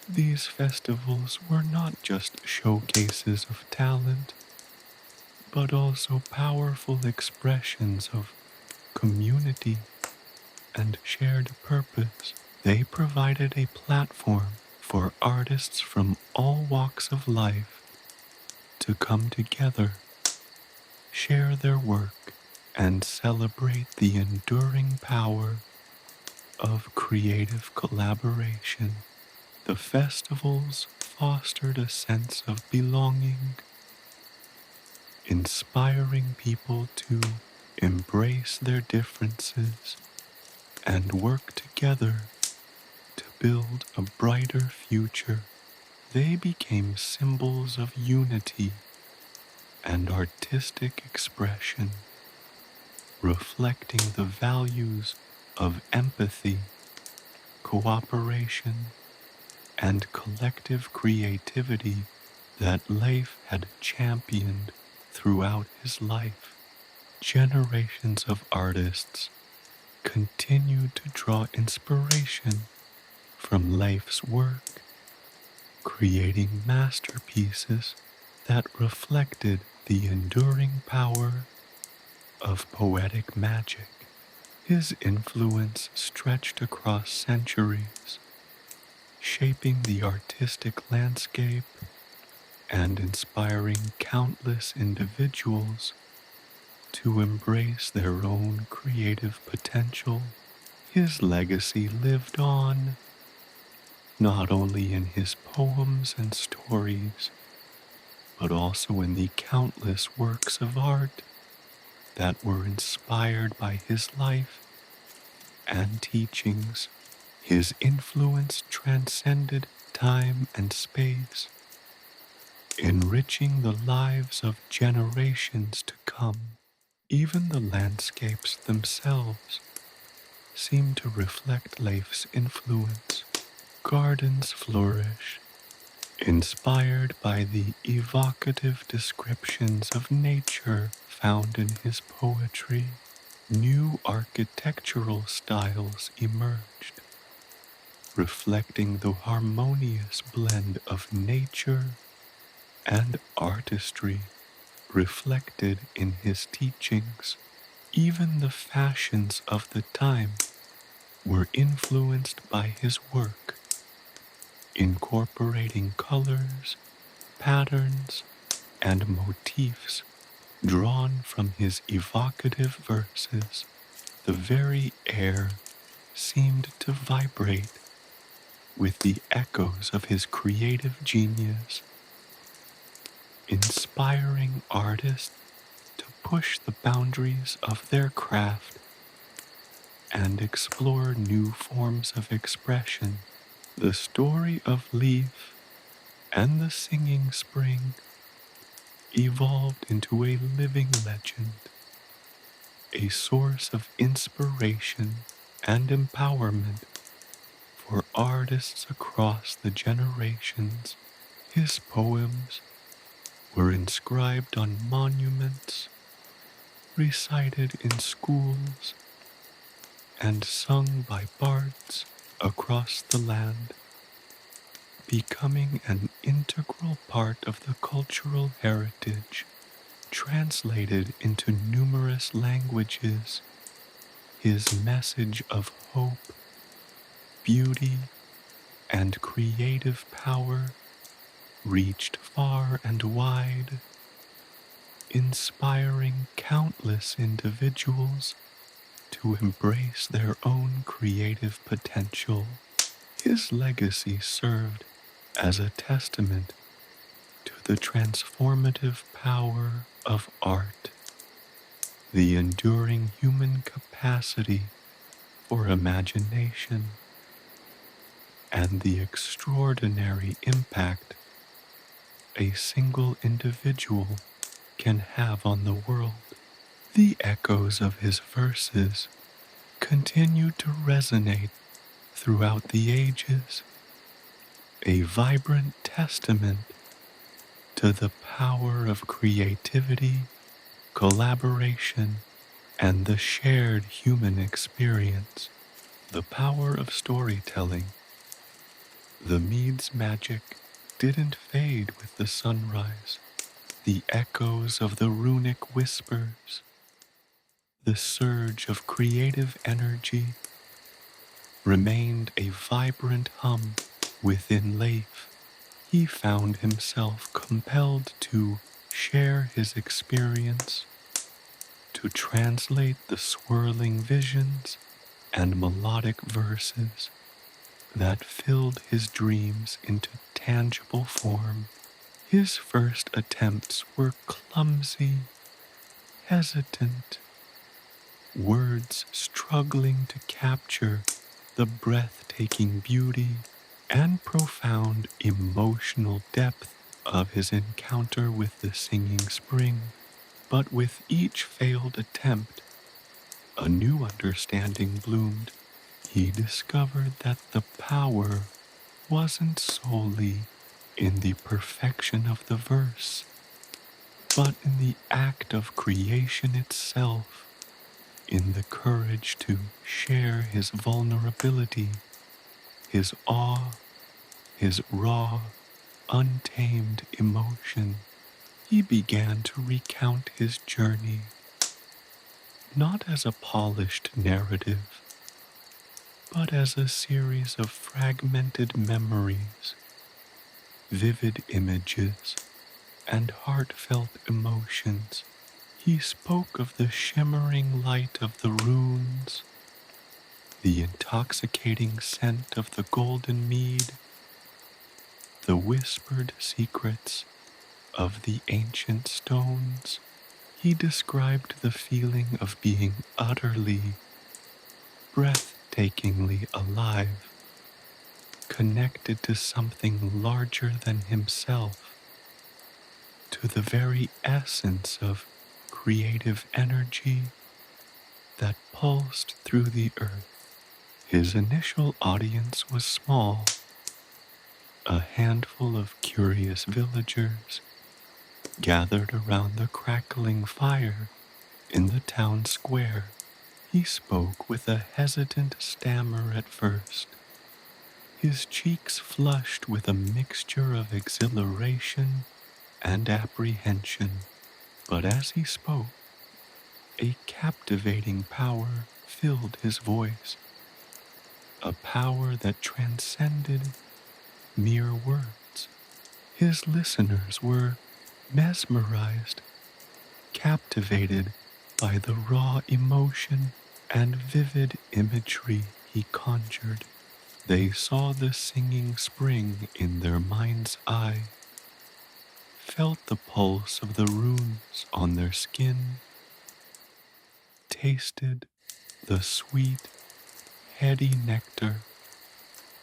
These festivals were not just showcases of talent, but also powerful expressions of community and shared purpose. They provided a platform for artists from all walks of life to come together, share their work, and celebrate the enduring power of creative collaboration. The festivals fostered a sense of belonging, inspiring people to embrace their differences and work together to build a brighter future. They became symbols of unity and artistic expression, reflecting the values of empathy, cooperation, and collective creativity that Leif had championed throughout his life. Generations of artists continued to draw inspiration from Leif's work, creating masterpieces that reflected the enduring power of poetic magic. His influence stretched across centuries, shaping the artistic landscape and inspiring countless individuals to embrace their own creative potential. His legacy lived on, not only in his poems and stories, but also in the countless works of art that were inspired by his life and teachings. His influence transcended time and space, enriching the lives of generations to come. Even the landscapes themselves seem to reflect Leif's influence. Gardens flourish, inspired by the evocative descriptions of nature found in his poetry. New architectural styles emerged, reflecting the harmonious blend of nature and artistry reflected in his teachings. Even the fashions of the time were influenced by his work, incorporating colors, patterns, and motifs drawn from his evocative verses. The very air seemed to vibrate with the echoes of his creative genius, inspiring artists to push the boundaries of their craft and explore new forms of expression. The story of Leif and the singing spring evolved into a living legend, a source of inspiration and empowerment for artists across the generations. His poems were inscribed on monuments, recited in schools, and sung by bards across the land, becoming an integral part of the cultural heritage. Translated into numerous languages, his message of hope, beauty, and creative power reached far and wide, inspiring countless individuals to embrace their own creative potential. His legacy served as a testament to the transformative power of art, the enduring human capacity for imagination, and the extraordinary impact a single individual can have on the world. The echoes of his verses continue to resonate throughout the ages, a vibrant testament to the power of creativity, collaboration, and the shared human experience. The power of storytelling. The Mead's magic didn't fade with the sunrise. The echoes of the Runic whispers, the surge of creative energy, remained a vibrant hum within Leif. He found himself compelled to share his experience, to translate the swirling visions and melodic verses that filled his dreams into tangible form. His first attempts were clumsy, hesitant, words struggling to capture the breathtaking beauty and profound emotional depth of his encounter with the singing spring. But with each failed attempt, a new understanding bloomed. He discovered that the power wasn't solely in the perfection of the verse, but in the act of creation itself, in the courage to share his vulnerability, his awe, his raw, untamed emotion. He began to recount his journey, not as a polished narrative, but as a series of fragmented memories, vivid images, and heartfelt emotions. He spoke of the shimmering light of the runes, the intoxicating scent of the golden mead, the whispered secrets of the ancient stones. He described the feeling of being utterly, breathtakingly alive, connected to something larger than himself, to the very essence of creative energy that pulsed through the earth. His initial audience was small, a handful of curious villagers gathered around the crackling fire in the town square. He spoke with a hesitant stammer at first, his cheeks flushed with a mixture of exhilaration and apprehension. But as he spoke, a captivating power filled his voice, a power that transcended mere words. His listeners were mesmerized, captivated by the raw emotion and vivid imagery he conjured. They saw the singing spring in their mind's eye, felt the pulse of the runes on their skin, tasted the sweet, heady nectar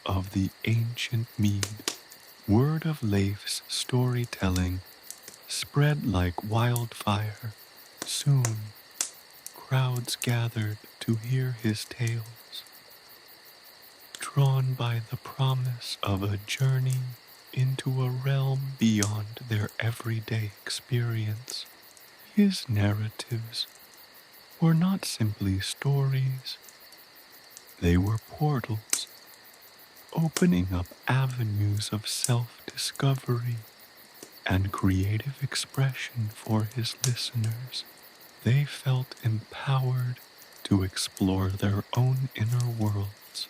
of the ancient mead. Word of Leif's storytelling spread like wildfire. Soon, crowds gathered to hear his tales, drawn by the promise of a journey into a realm beyond their everyday experience. His narratives were not simply stories, they were portals, opening up avenues of self-discovery and creative expression for his listeners. They felt empowered to explore their own inner worlds,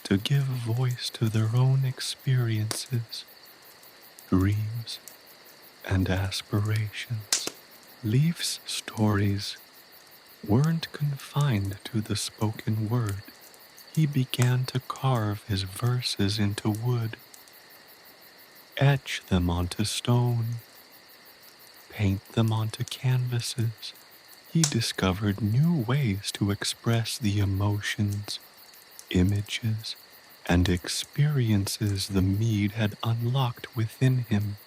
to give voice to their own experiences, dreams, and aspirations. Leif's stories weren't confined to the spoken word. He began to carve his verses into wood, etch them onto stone, paint them onto canvases. He discovered new ways to express the emotions, images, and experiences the Mead had unlocked within him.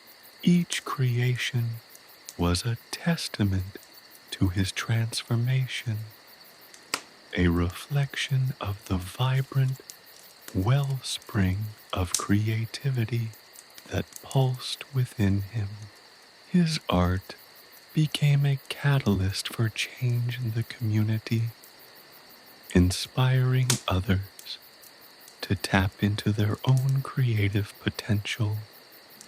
Each creation was a testament to his transformation, a reflection of the vibrant wellspring of creativity that pulsed within him. His art became a catalyst for change in the community, inspiring others to tap into their own creative potential.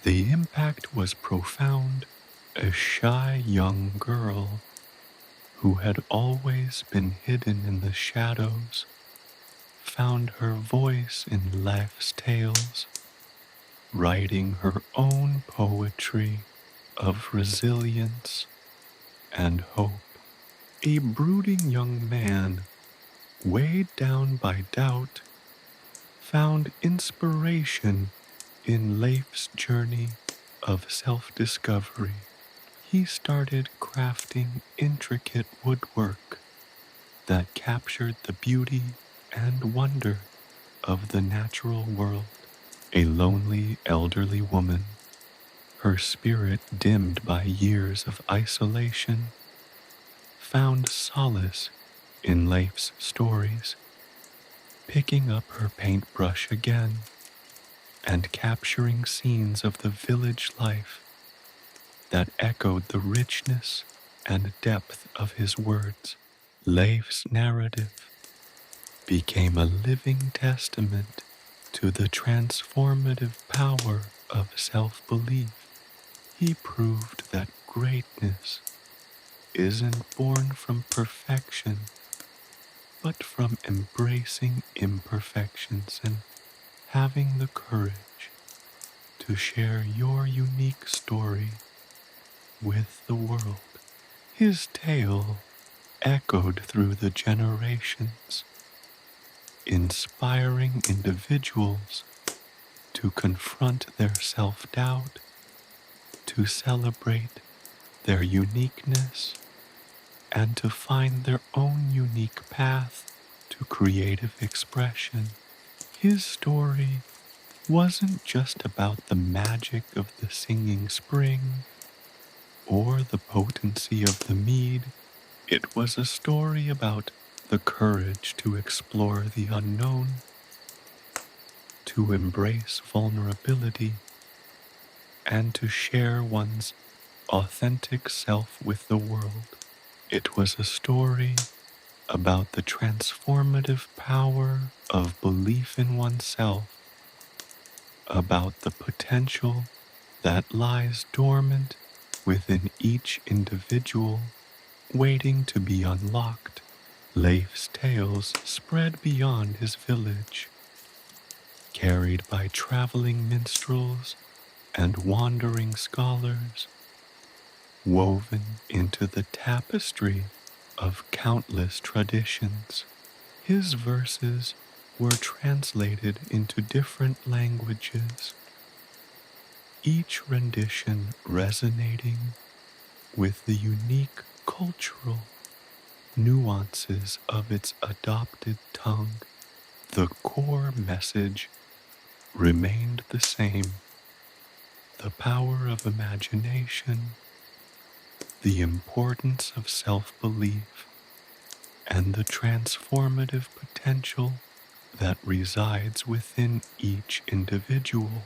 The impact was profound. A shy young girl who had always been hidden in the shadows found her voice in Leif's tales, writing her own poetry of resilience and hope. A brooding young man, weighed down by doubt, found inspiration in Leif's journey of self-discovery. He started crafting intricate woodwork that captured the beauty and wonder of the natural world. A lonely elderly woman, her spirit dimmed by years of isolation, found solace in Leif's stories, picking up her paintbrush again and capturing scenes of the village life that echoed the richness and depth of his words. Leif's narrative became a living testament to the transformative power of self-belief. He proved that greatness isn't born from perfection, but from embracing imperfections and having the courage to share your unique story with the world. His tale echoed through the generations, inspiring individuals to confront their self-doubt, to celebrate their uniqueness, and to find their own unique path to creative expression. His story wasn't just about the magic of the singing spring or the potency of the mead. It was a story about the courage to explore the unknown, to embrace vulnerability, and to share one's authentic self with the world. It was a story about the transformative power of belief in oneself, about the potential that lies dormant within each individual, waiting to be unlocked. Leif's tales spread beyond his village, carried by traveling minstrels and wandering scholars, woven into the tapestry of countless traditions. His verses were translated into different languages, each rendition resonating with the unique cultural nuances of its adopted tongue. The core message remained the same: the power of imagination, the importance of self-belief, and the transformative potential that resides within each individual.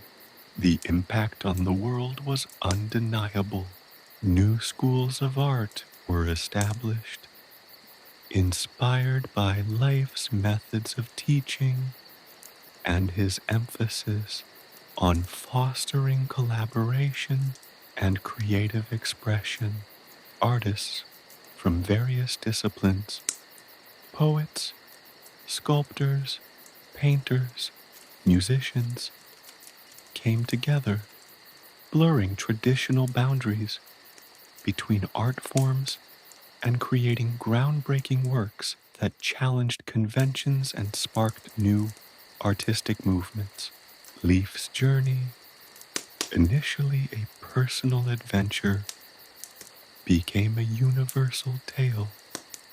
The impact on the world was undeniable. New schools of art were established, inspired by Leif's methods of teaching and his emphasis on fostering collaboration and creative expression. Artists from various disciplines, poets, sculptors, painters, musicians, came together, blurring traditional boundaries between art forms and creating groundbreaking works that challenged conventions and sparked new artistic movements. Leif's journey, initially a personal adventure, became a universal tale.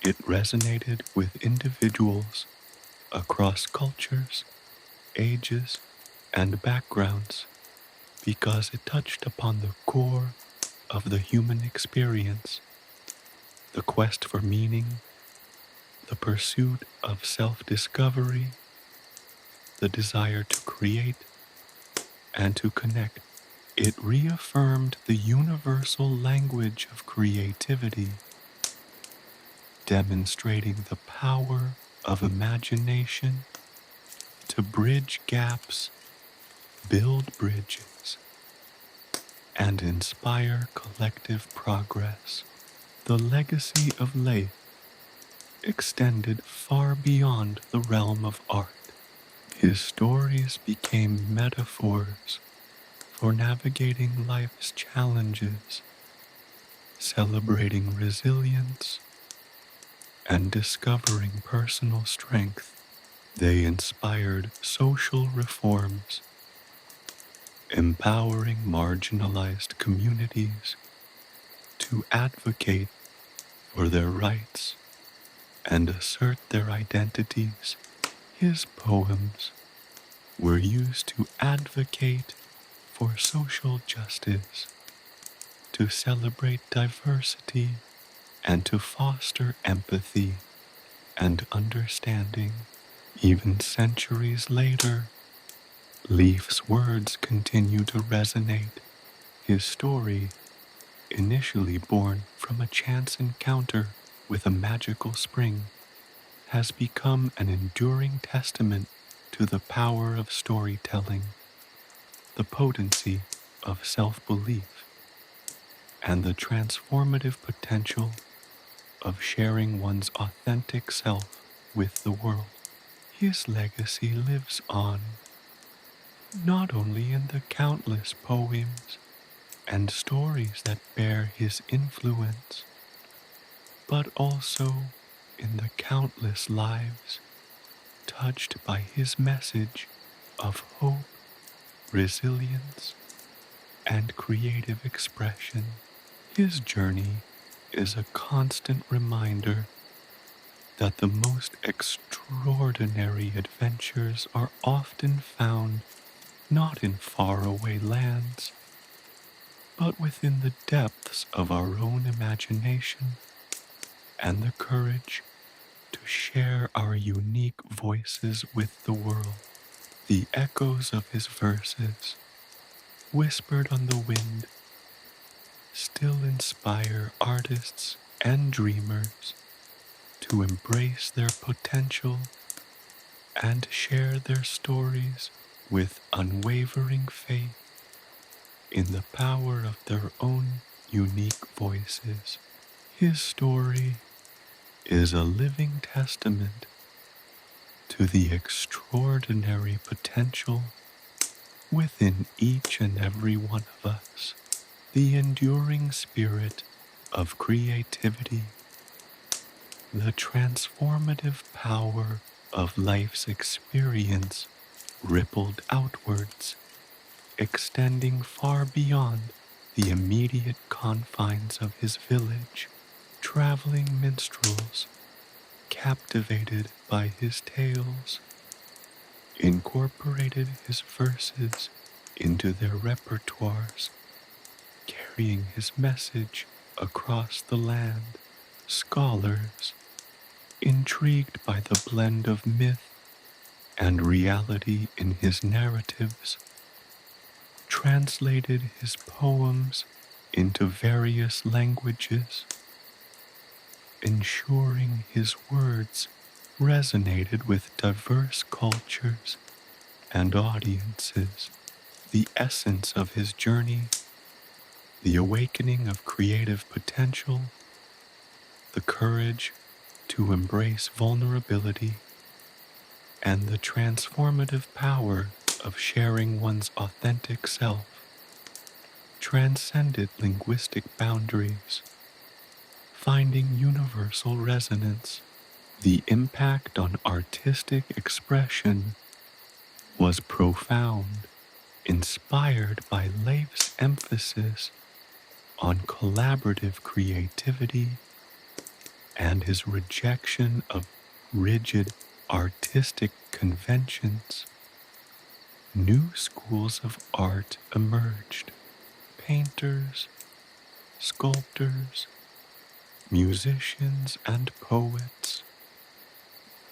It resonated with individuals across cultures, ages, and backgrounds because it touched upon the core of the human experience: the quest for meaning, the pursuit of self-discovery, the desire to create and to connect. It reaffirmed the universal language of creativity, demonstrating the power of imagination to bridge gaps, build bridges, and inspire collective progress. The legacy of Leif extended far beyond the realm of art. His stories became metaphors for navigating life's challenges, celebrating resilience, and discovering personal strength. They inspired social reforms, empowering marginalized communities to advocate for their rights and assert their identities. His poems were used to advocate for social justice, to celebrate diversity, and to foster empathy and understanding. Even centuries later, Leif's words continue to resonate. His story, initially born from a chance encounter with a magical spring, has become an enduring testament to the power of storytelling, the potency of self-belief, and the transformative potential of sharing one's authentic self with the world. His legacy lives on, not only in the countless poems and stories that bear his influence, but also in the countless lives touched by his message of hope, resilience, and creative expression. His journey is a constant reminder that the most extraordinary adventures are often found not in faraway lands, but within the depths of our own imagination and the courage to share our unique voices with the world. The echoes of his verses, whispered on the wind, still inspire artists and dreamers to embrace their potential and share their stories with unwavering faith in the power of their own unique voices. His story is a living testament to the extraordinary potential within each and every one of us. The enduring spirit of creativity The transformative power of life's experience rippled outwards, extending far beyond the immediate confines of his village. Traveling minstrels, captivated by his tales, incorporated his verses into their repertoires, carrying his message across the land. Scholars, intrigued by the blend of myth and reality in his narratives, translated his poems into various languages, ensuring his words resonated with diverse cultures and audiences. The essence of his journey, the awakening of creative potential, the courage to embrace vulnerability, and the transformative power of sharing one's authentic self, transcended linguistic boundaries, finding universal resonance. The impact on artistic expression was profound, inspired by Leif's emphasis on collaborative creativity and his rejection of rigid artistic conventions. New schools of art emerged: painters, sculptors, musicians, and poets,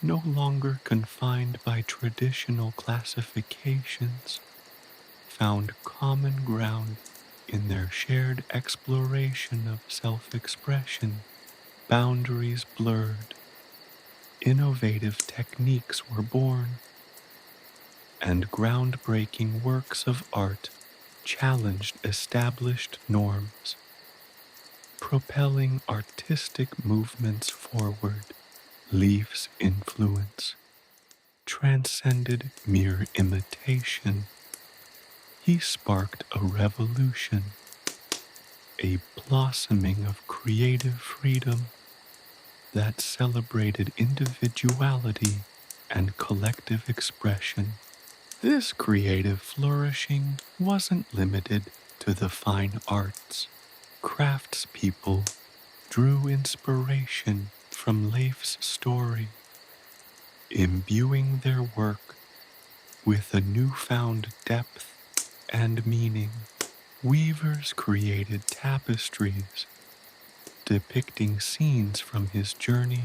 no longer confined by traditional classifications, found common ground in their shared exploration of self-expression. Boundaries blurred, innovative techniques were born, and groundbreaking works of art challenged established norms, propelling artistic movements forward. Leif's influence transcended mere imitation. He sparked a revolution, a blossoming of creative freedom that celebrated individuality and collective expression. This creative flourishing wasn't limited to the fine arts. Craftspeople drew inspiration from Leif's story, imbuing their work with a newfound depth and meaning. Weavers created tapestries depicting scenes from his journey,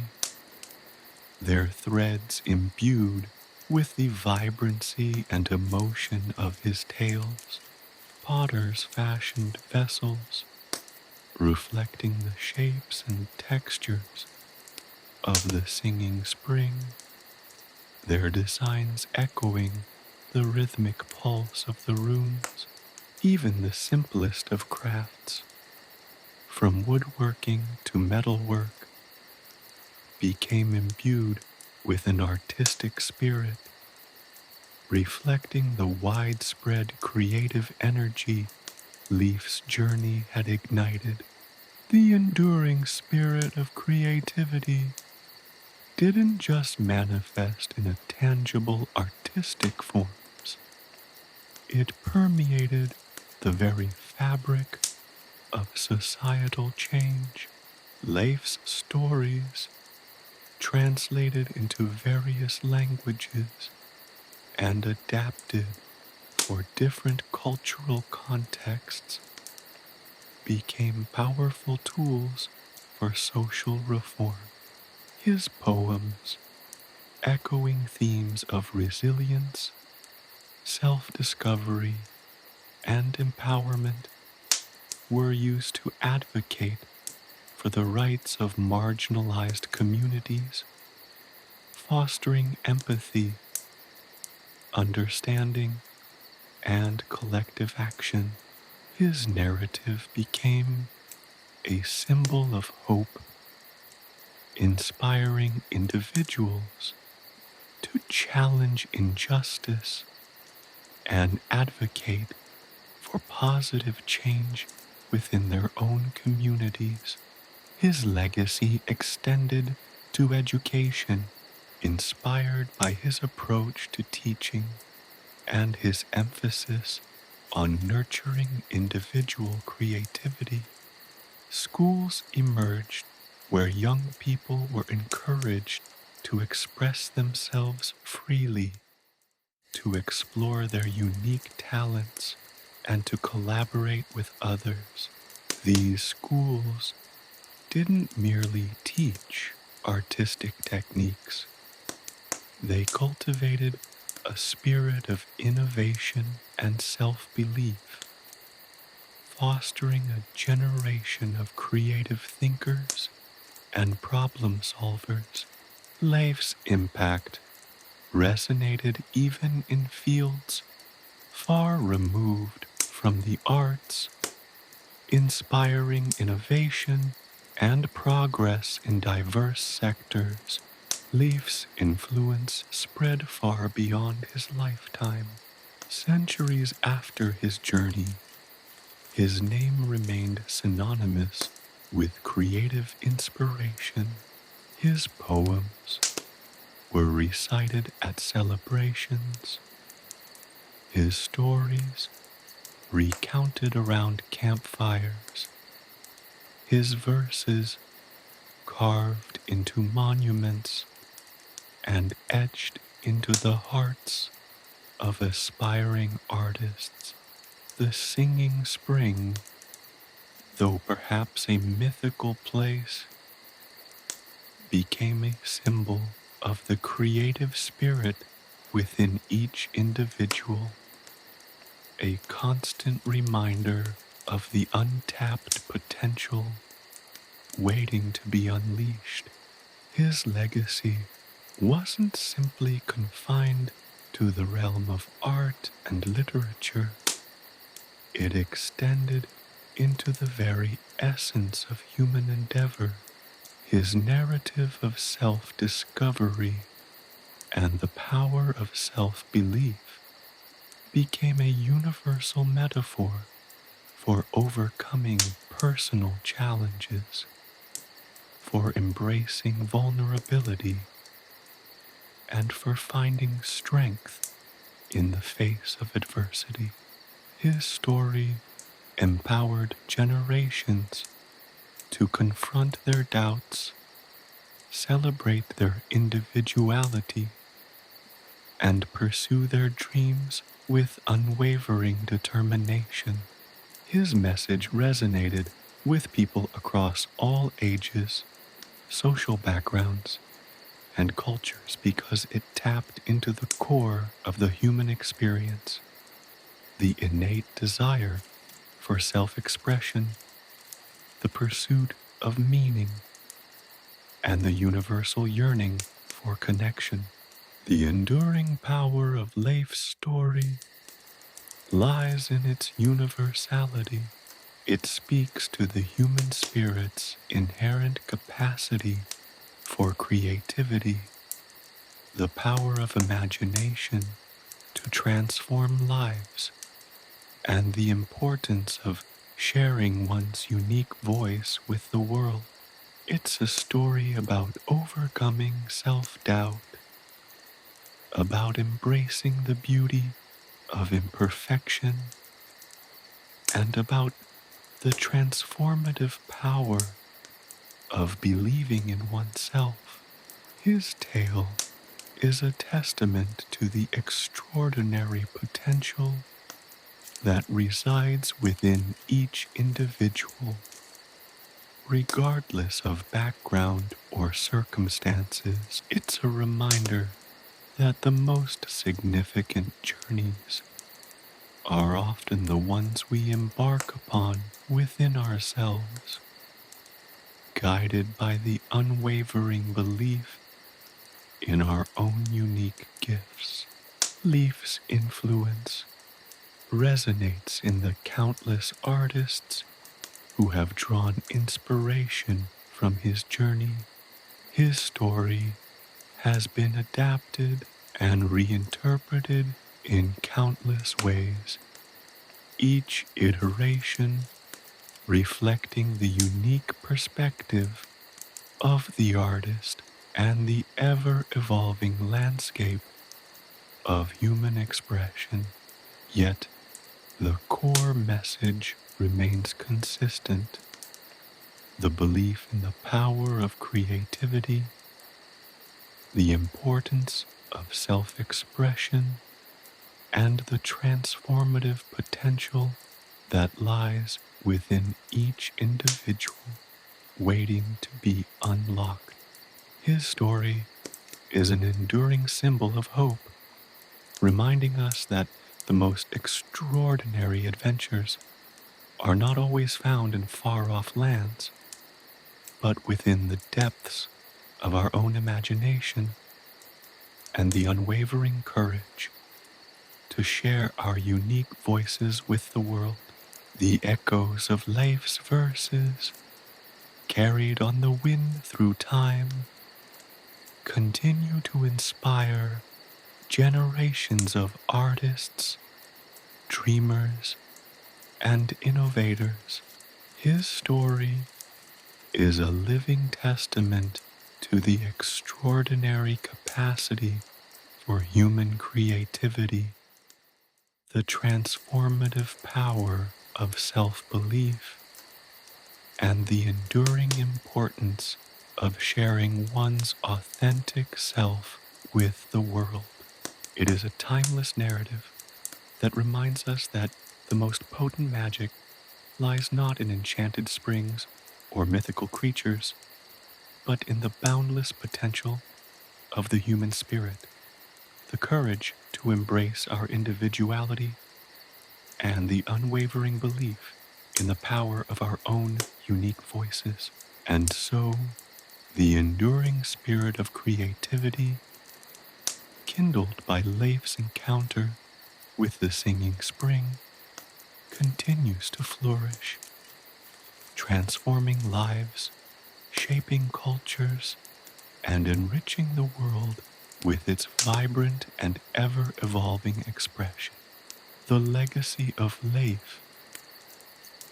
their threads imbued with the vibrancy and emotion of his tales. Potters fashioned vessels, reflecting the shapes and textures of the singing spring, their designs echoing the rhythmic pulse of the runes. Even the simplest of crafts, from woodworking to metalwork, became imbued with an artistic spirit, reflecting the widespread creative energy Leif's journey had ignited. The enduring spirit of creativity didn't just manifest in a tangible artistic forms. It permeated the very fabric of societal change. Leif's stories, translated into various languages and adapted for different cultural contexts, became powerful tools for social reform. His poems, echoing themes of resilience, self-discovery, and empowerment, were used to advocate for the rights of marginalized communities, fostering empathy, understanding, and collective action. His narrative became a symbol of hope, inspiring individuals to challenge injustice and advocate for positive change within their own communities. His legacy extended to education, inspired by his approach to teaching and his emphasis on nurturing individual creativity. Schools emerged where young people were encouraged to express themselves freely, to explore their unique talents, and to collaborate with others. These schools didn't merely teach artistic techniques, they cultivated a spirit of innovation and self-belief, fostering a generation of creative thinkers and problem solvers. Leif's impact resonated even in fields far removed from the arts, inspiring innovation and progress in diverse sectors. Leif's influence spread far beyond his lifetime. Centuries after his journey, his name remained synonymous with creative inspiration. His poems were recited at celebrations, his stories recounted around campfires, his verses carved into monuments and etched into the hearts of aspiring artists. The singing spring, though perhaps a mythical place, became a symbol of the creative spirit within each individual, a constant reminder of the untapped potential waiting to be unleashed. His legacy wasn't simply confined to the realm of art and literature. It extended into the very essence of human endeavor. His narrative of self-discovery and the power of self-belief became a universal metaphor for overcoming personal challenges, for embracing vulnerability, and for finding strength in the face of adversity. His story empowered generations to confront their doubts, celebrate their individuality, and pursue their dreams with unwavering determination. His message resonated with people across all ages, social backgrounds, and cultures because it tapped into the core of the human experience, the innate desire for self-expression, the pursuit of meaning, and the universal yearning for connection. The enduring power of Leif's story lies in its universality. It speaks to the human spirit's inherent capacity for creativity, the power of imagination to transform lives, and the importance of sharing one's unique voice with the world. It's a story about overcoming self-doubt, about embracing the beauty of imperfection, and about the transformative power of believing in oneself. His tale is a testament to the extraordinary potential that resides within each individual, regardless of background or circumstances. It's a reminder that the most significant journeys are often the ones we embark upon within ourselves, guided by the unwavering belief in our own unique gifts. Leif's influence resonates in the countless artists who have drawn inspiration from his journey. His story has been adapted and reinterpreted in countless ways, each iteration reflecting the unique perspective of the artist and the ever-evolving landscape of human expression. Yet, the core message remains consistent: the belief in the power of creativity, the importance of self-expression, and the transformative potential that lies within each individual, waiting to be unlocked. His story is an enduring symbol of hope, reminding us that the most extraordinary adventures are not always found in far-off lands, but within the depths of our own imagination and the unwavering courage to share our unique voices with the world. The echoes of Leif's verses, carried on the wind through time, continue to inspire generations of artists, dreamers, and innovators. His story is a living testament to the extraordinary capacity for human creativity, the transformative power of self-belief, and the enduring importance of sharing one's authentic self with the world. It is a timeless narrative that reminds us that the most potent magic lies not in enchanted springs or mythical creatures, but in the boundless potential of the human spirit, the courage to embrace our individuality, and the unwavering belief in the power of our own unique voices. And so, the enduring spirit of creativity, kindled by Leif's encounter with the singing spring, continues to flourish, transforming lives, shaping cultures, and enriching the world with its vibrant and ever-evolving expression. The legacy of Leif,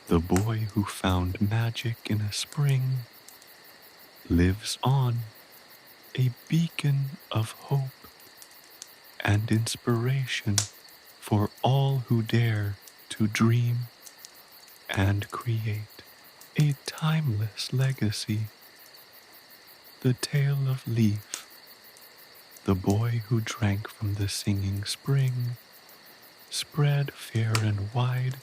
the boy who found magic in a spring, lives on, a beacon of hope and inspiration for all who dare to dream and create. A timeless legacy. The tale of Leif, the boy who drank from the singing spring, spread fair and wide,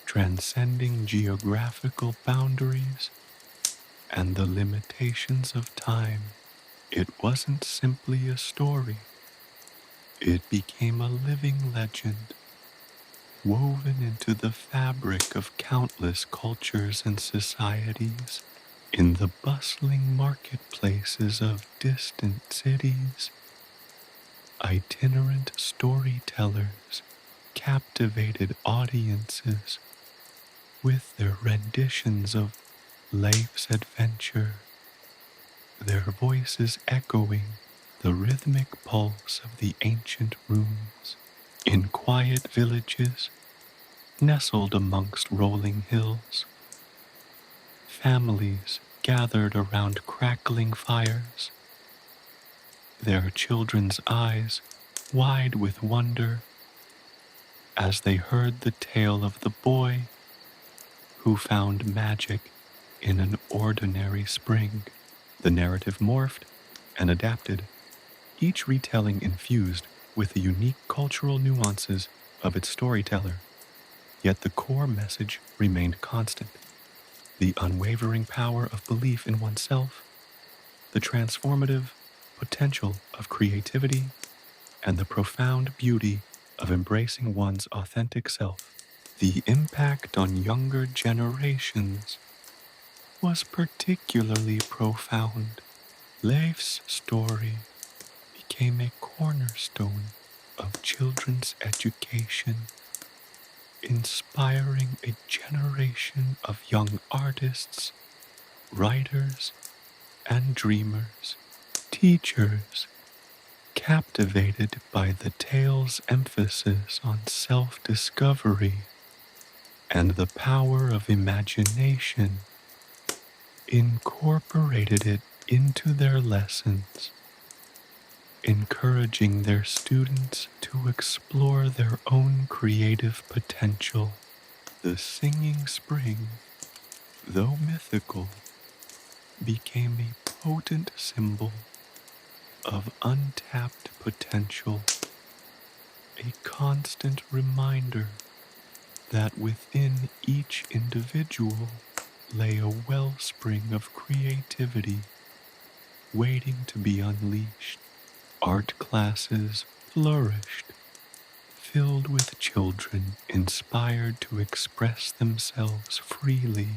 transcending geographical boundaries and the limitations of time. It wasn't simply a story. It became a living legend, woven into the fabric of countless cultures and societies. In the bustling marketplaces of distant cities, itinerant storytellers captivated audiences with their renditions of Leif's adventure, their voices echoing the rhythmic pulse of the ancient runes. In quiet villages, nestled amongst rolling hills, families gathered around crackling fires, their children's eyes wide with wonder as they heard the tale of the boy who found magic in an ordinary spring. The narrative morphed and adapted, each retelling infused with the unique cultural nuances of its storyteller. Yet the core message remained constant: the unwavering power of belief in oneself, the transformative potential of creativity, and the profound beauty of embracing one's authentic self. The impact on younger generations was particularly profound. Leif's story became a cornerstone of children's education, inspiring a generation of young artists, writers, and dreamers. Teachers, captivated by the tale's emphasis on self-discovery and the power of imagination, incorporated it into their lessons, encouraging their students to explore their own creative potential. The singing spring, though mythical, became a potent symbol of untapped potential, a constant reminder that within each individual lay a wellspring of creativity waiting to be unleashed. Art classes flourished, filled with children inspired to express themselves freely,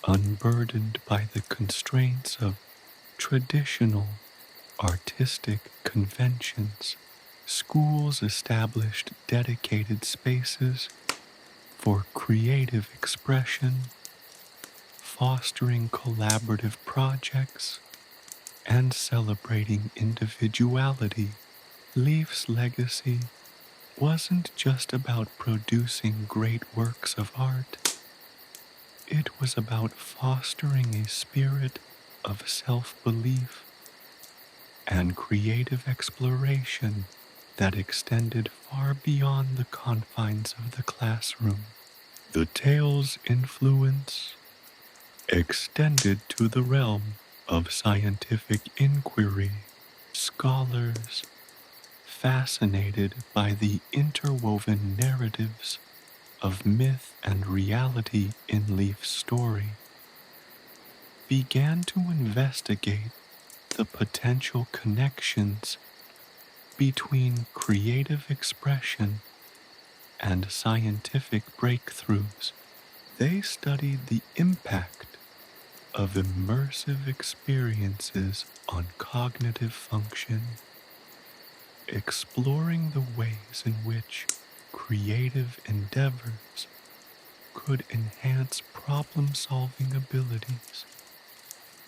unburdened by the constraints of traditional artistic conventions. Schools established dedicated spaces for creative expression, fostering collaborative projects and celebrating individuality. Leif's legacy wasn't just about producing great works of art. It was about fostering a spirit of self-belief and creative exploration that extended far beyond the confines of the classroom. The tale's influence extended to the realm of scientific inquiry. Scholars, fascinated by the interwoven narratives of myth and reality in Leif's story, began to investigate the potential connections between creative expression and scientific breakthroughs. They studied the impact of immersive experiences on cognitive function, exploring the ways in which creative endeavors could enhance problem-solving abilities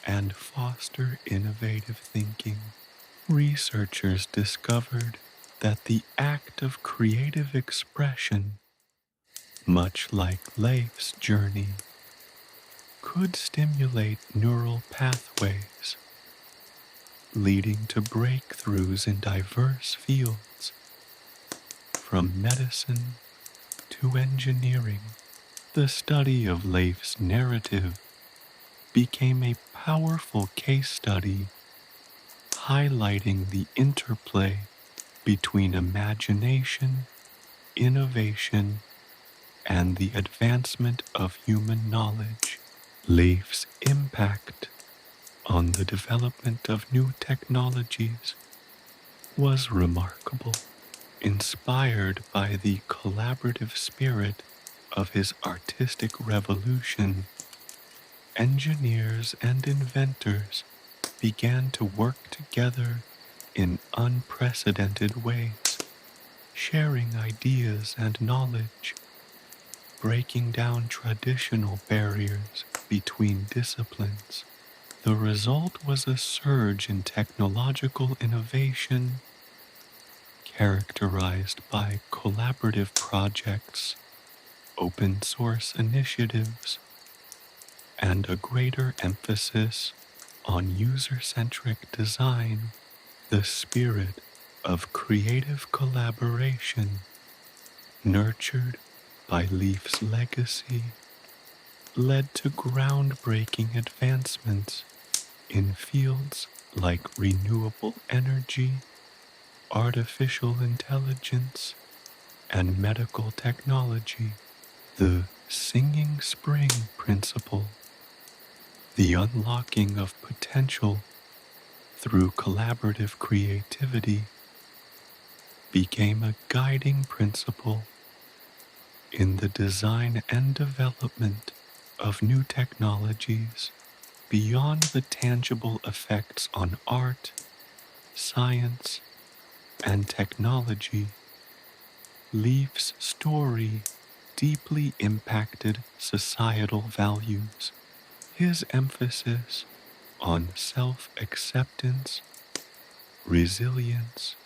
and foster innovative thinking. Researchers discovered that the act of creative expression, much like Leif's journey, could stimulate neural pathways, leading to breakthroughs in diverse fields, from medicine to engineering. The study of Leif's narrative became a powerful case study highlighting the interplay between imagination, innovation, and the advancement of human knowledge. Leif's impact on the development of new technologies was remarkable. Inspired by the collaborative spirit of his artistic revolution, engineers and inventors began to work together in unprecedented ways, sharing ideas and knowledge, breaking down traditional barriers between disciplines. The result was a surge in technological innovation characterized by collaborative projects, open source initiatives, and a greater emphasis on user-centric design. The spirit of creative collaboration, nurtured by Leif's legacy, led to groundbreaking advancements in fields like renewable energy, artificial intelligence, and medical technology. The singing spring principle, the unlocking of potential through collaborative creativity, became a guiding principle in the design and development of new technologies. Beyond the tangible effects on art, science, and technology, Leif's story deeply impacted societal values. His emphasis on self-acceptance, resilience,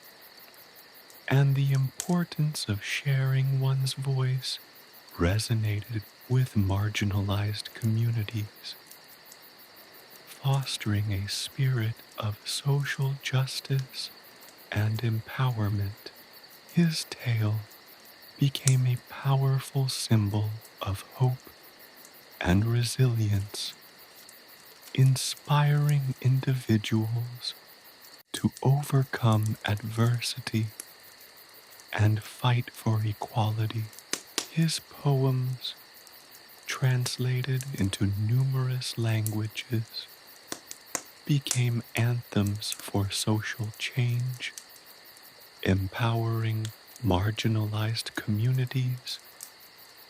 and the importance of sharing one's voice resonated with marginalized communities. fostering a spirit of social justice and empowerment. His tale became a powerful symbol of hope and resilience, inspiring individuals to overcome adversity and fight for equality. His poems, translated into numerous languages, became anthems for social change, empowering marginalized communities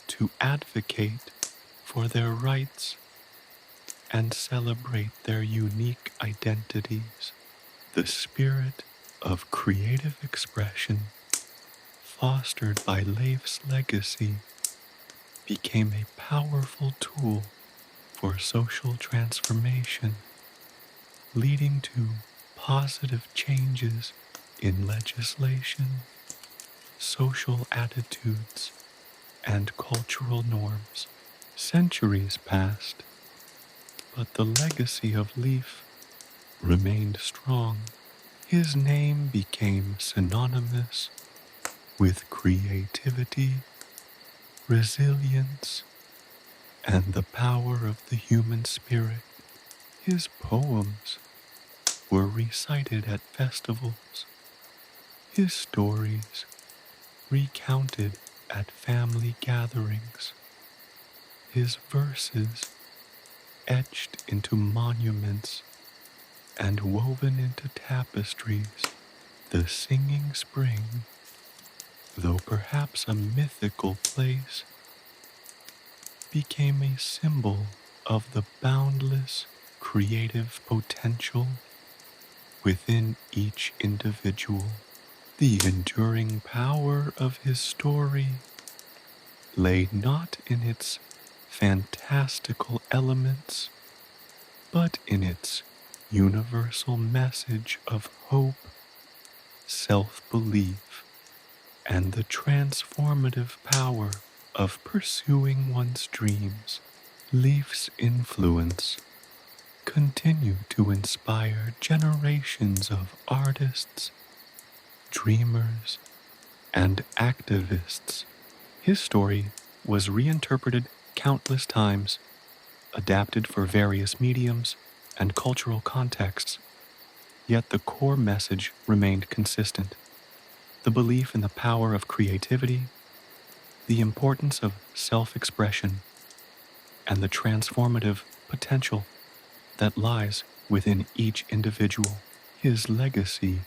to advocate for their rights and celebrate their unique identities. The spirit of creative expression, fostered by Leif's legacy, became a powerful tool for social transformation, leading to positive changes in legislation, social attitudes, and cultural norms. Centuries passed, but the legacy of Leif remained strong. His name became synonymous with creativity, resilience, and the power of the human spirit. His poems were recited at festivals, his stories recounted at family gatherings, his verses etched into monuments and woven into tapestries. The singing spring, though perhaps a mythical place, became a symbol of the boundless creative potential within each individual. The enduring power of his story lay not in its fantastical elements, but in its universal message of hope, self-belief, and the transformative power of pursuing one's dreams. Leif's influence continued to inspire generations of artists, dreamers, and activists. His story was reinterpreted countless times, adapted for various mediums and cultural contexts, yet the core message remained consistent. The belief in the power of creativity, the importance of self-expression, and the transformative potential that lies within each individual. His legacy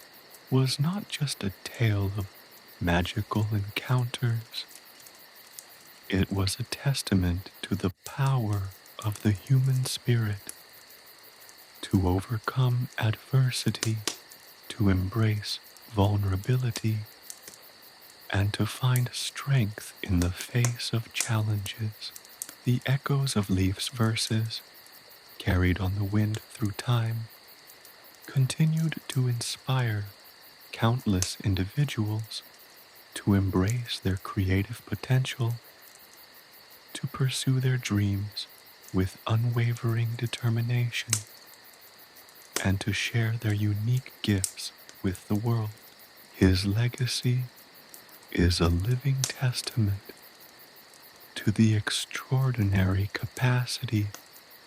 was not just a tale of magical encounters. It was a testament to the power of the human spirit to overcome adversity, to embrace vulnerability, and to find strength in the face of challenges. The echoes of Leif's verses, carried on the wind through time, continued to inspire countless individuals to embrace their creative potential, to pursue their dreams with unwavering determination, and to share their unique gifts with the world. His legacy is a living testament to the extraordinary capacity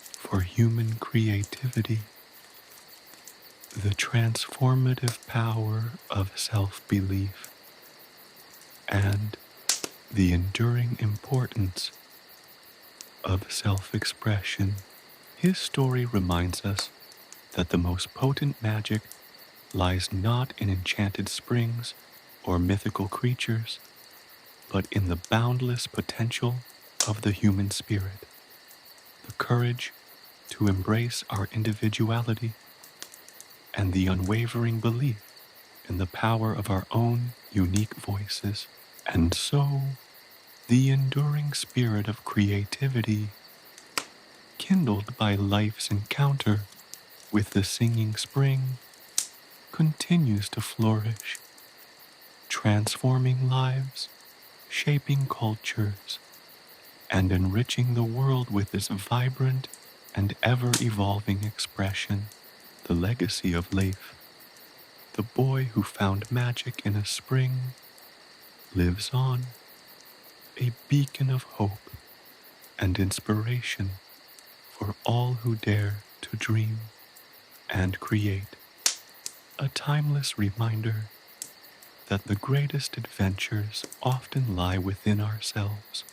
for human creativity, the transformative power of self-belief, and the enduring importance of self-expression. His story reminds us that the most potent magic lies not in enchanted springs or mythical creatures, but in the boundless potential of the human spirit, the courage to embrace our individuality, and the unwavering belief in the power of our own unique voices. And so, the enduring spirit of creativity, kindled by life's encounter with the singing spring, continues to flourish, transforming lives, shaping cultures, and enriching the world with its vibrant and ever-evolving expression, the legacy of Leif, the boy who found magic in a spring, lives on, a beacon of hope and inspiration for all who dare to dream and create, a timeless reminder that the greatest adventures often lie within ourselves,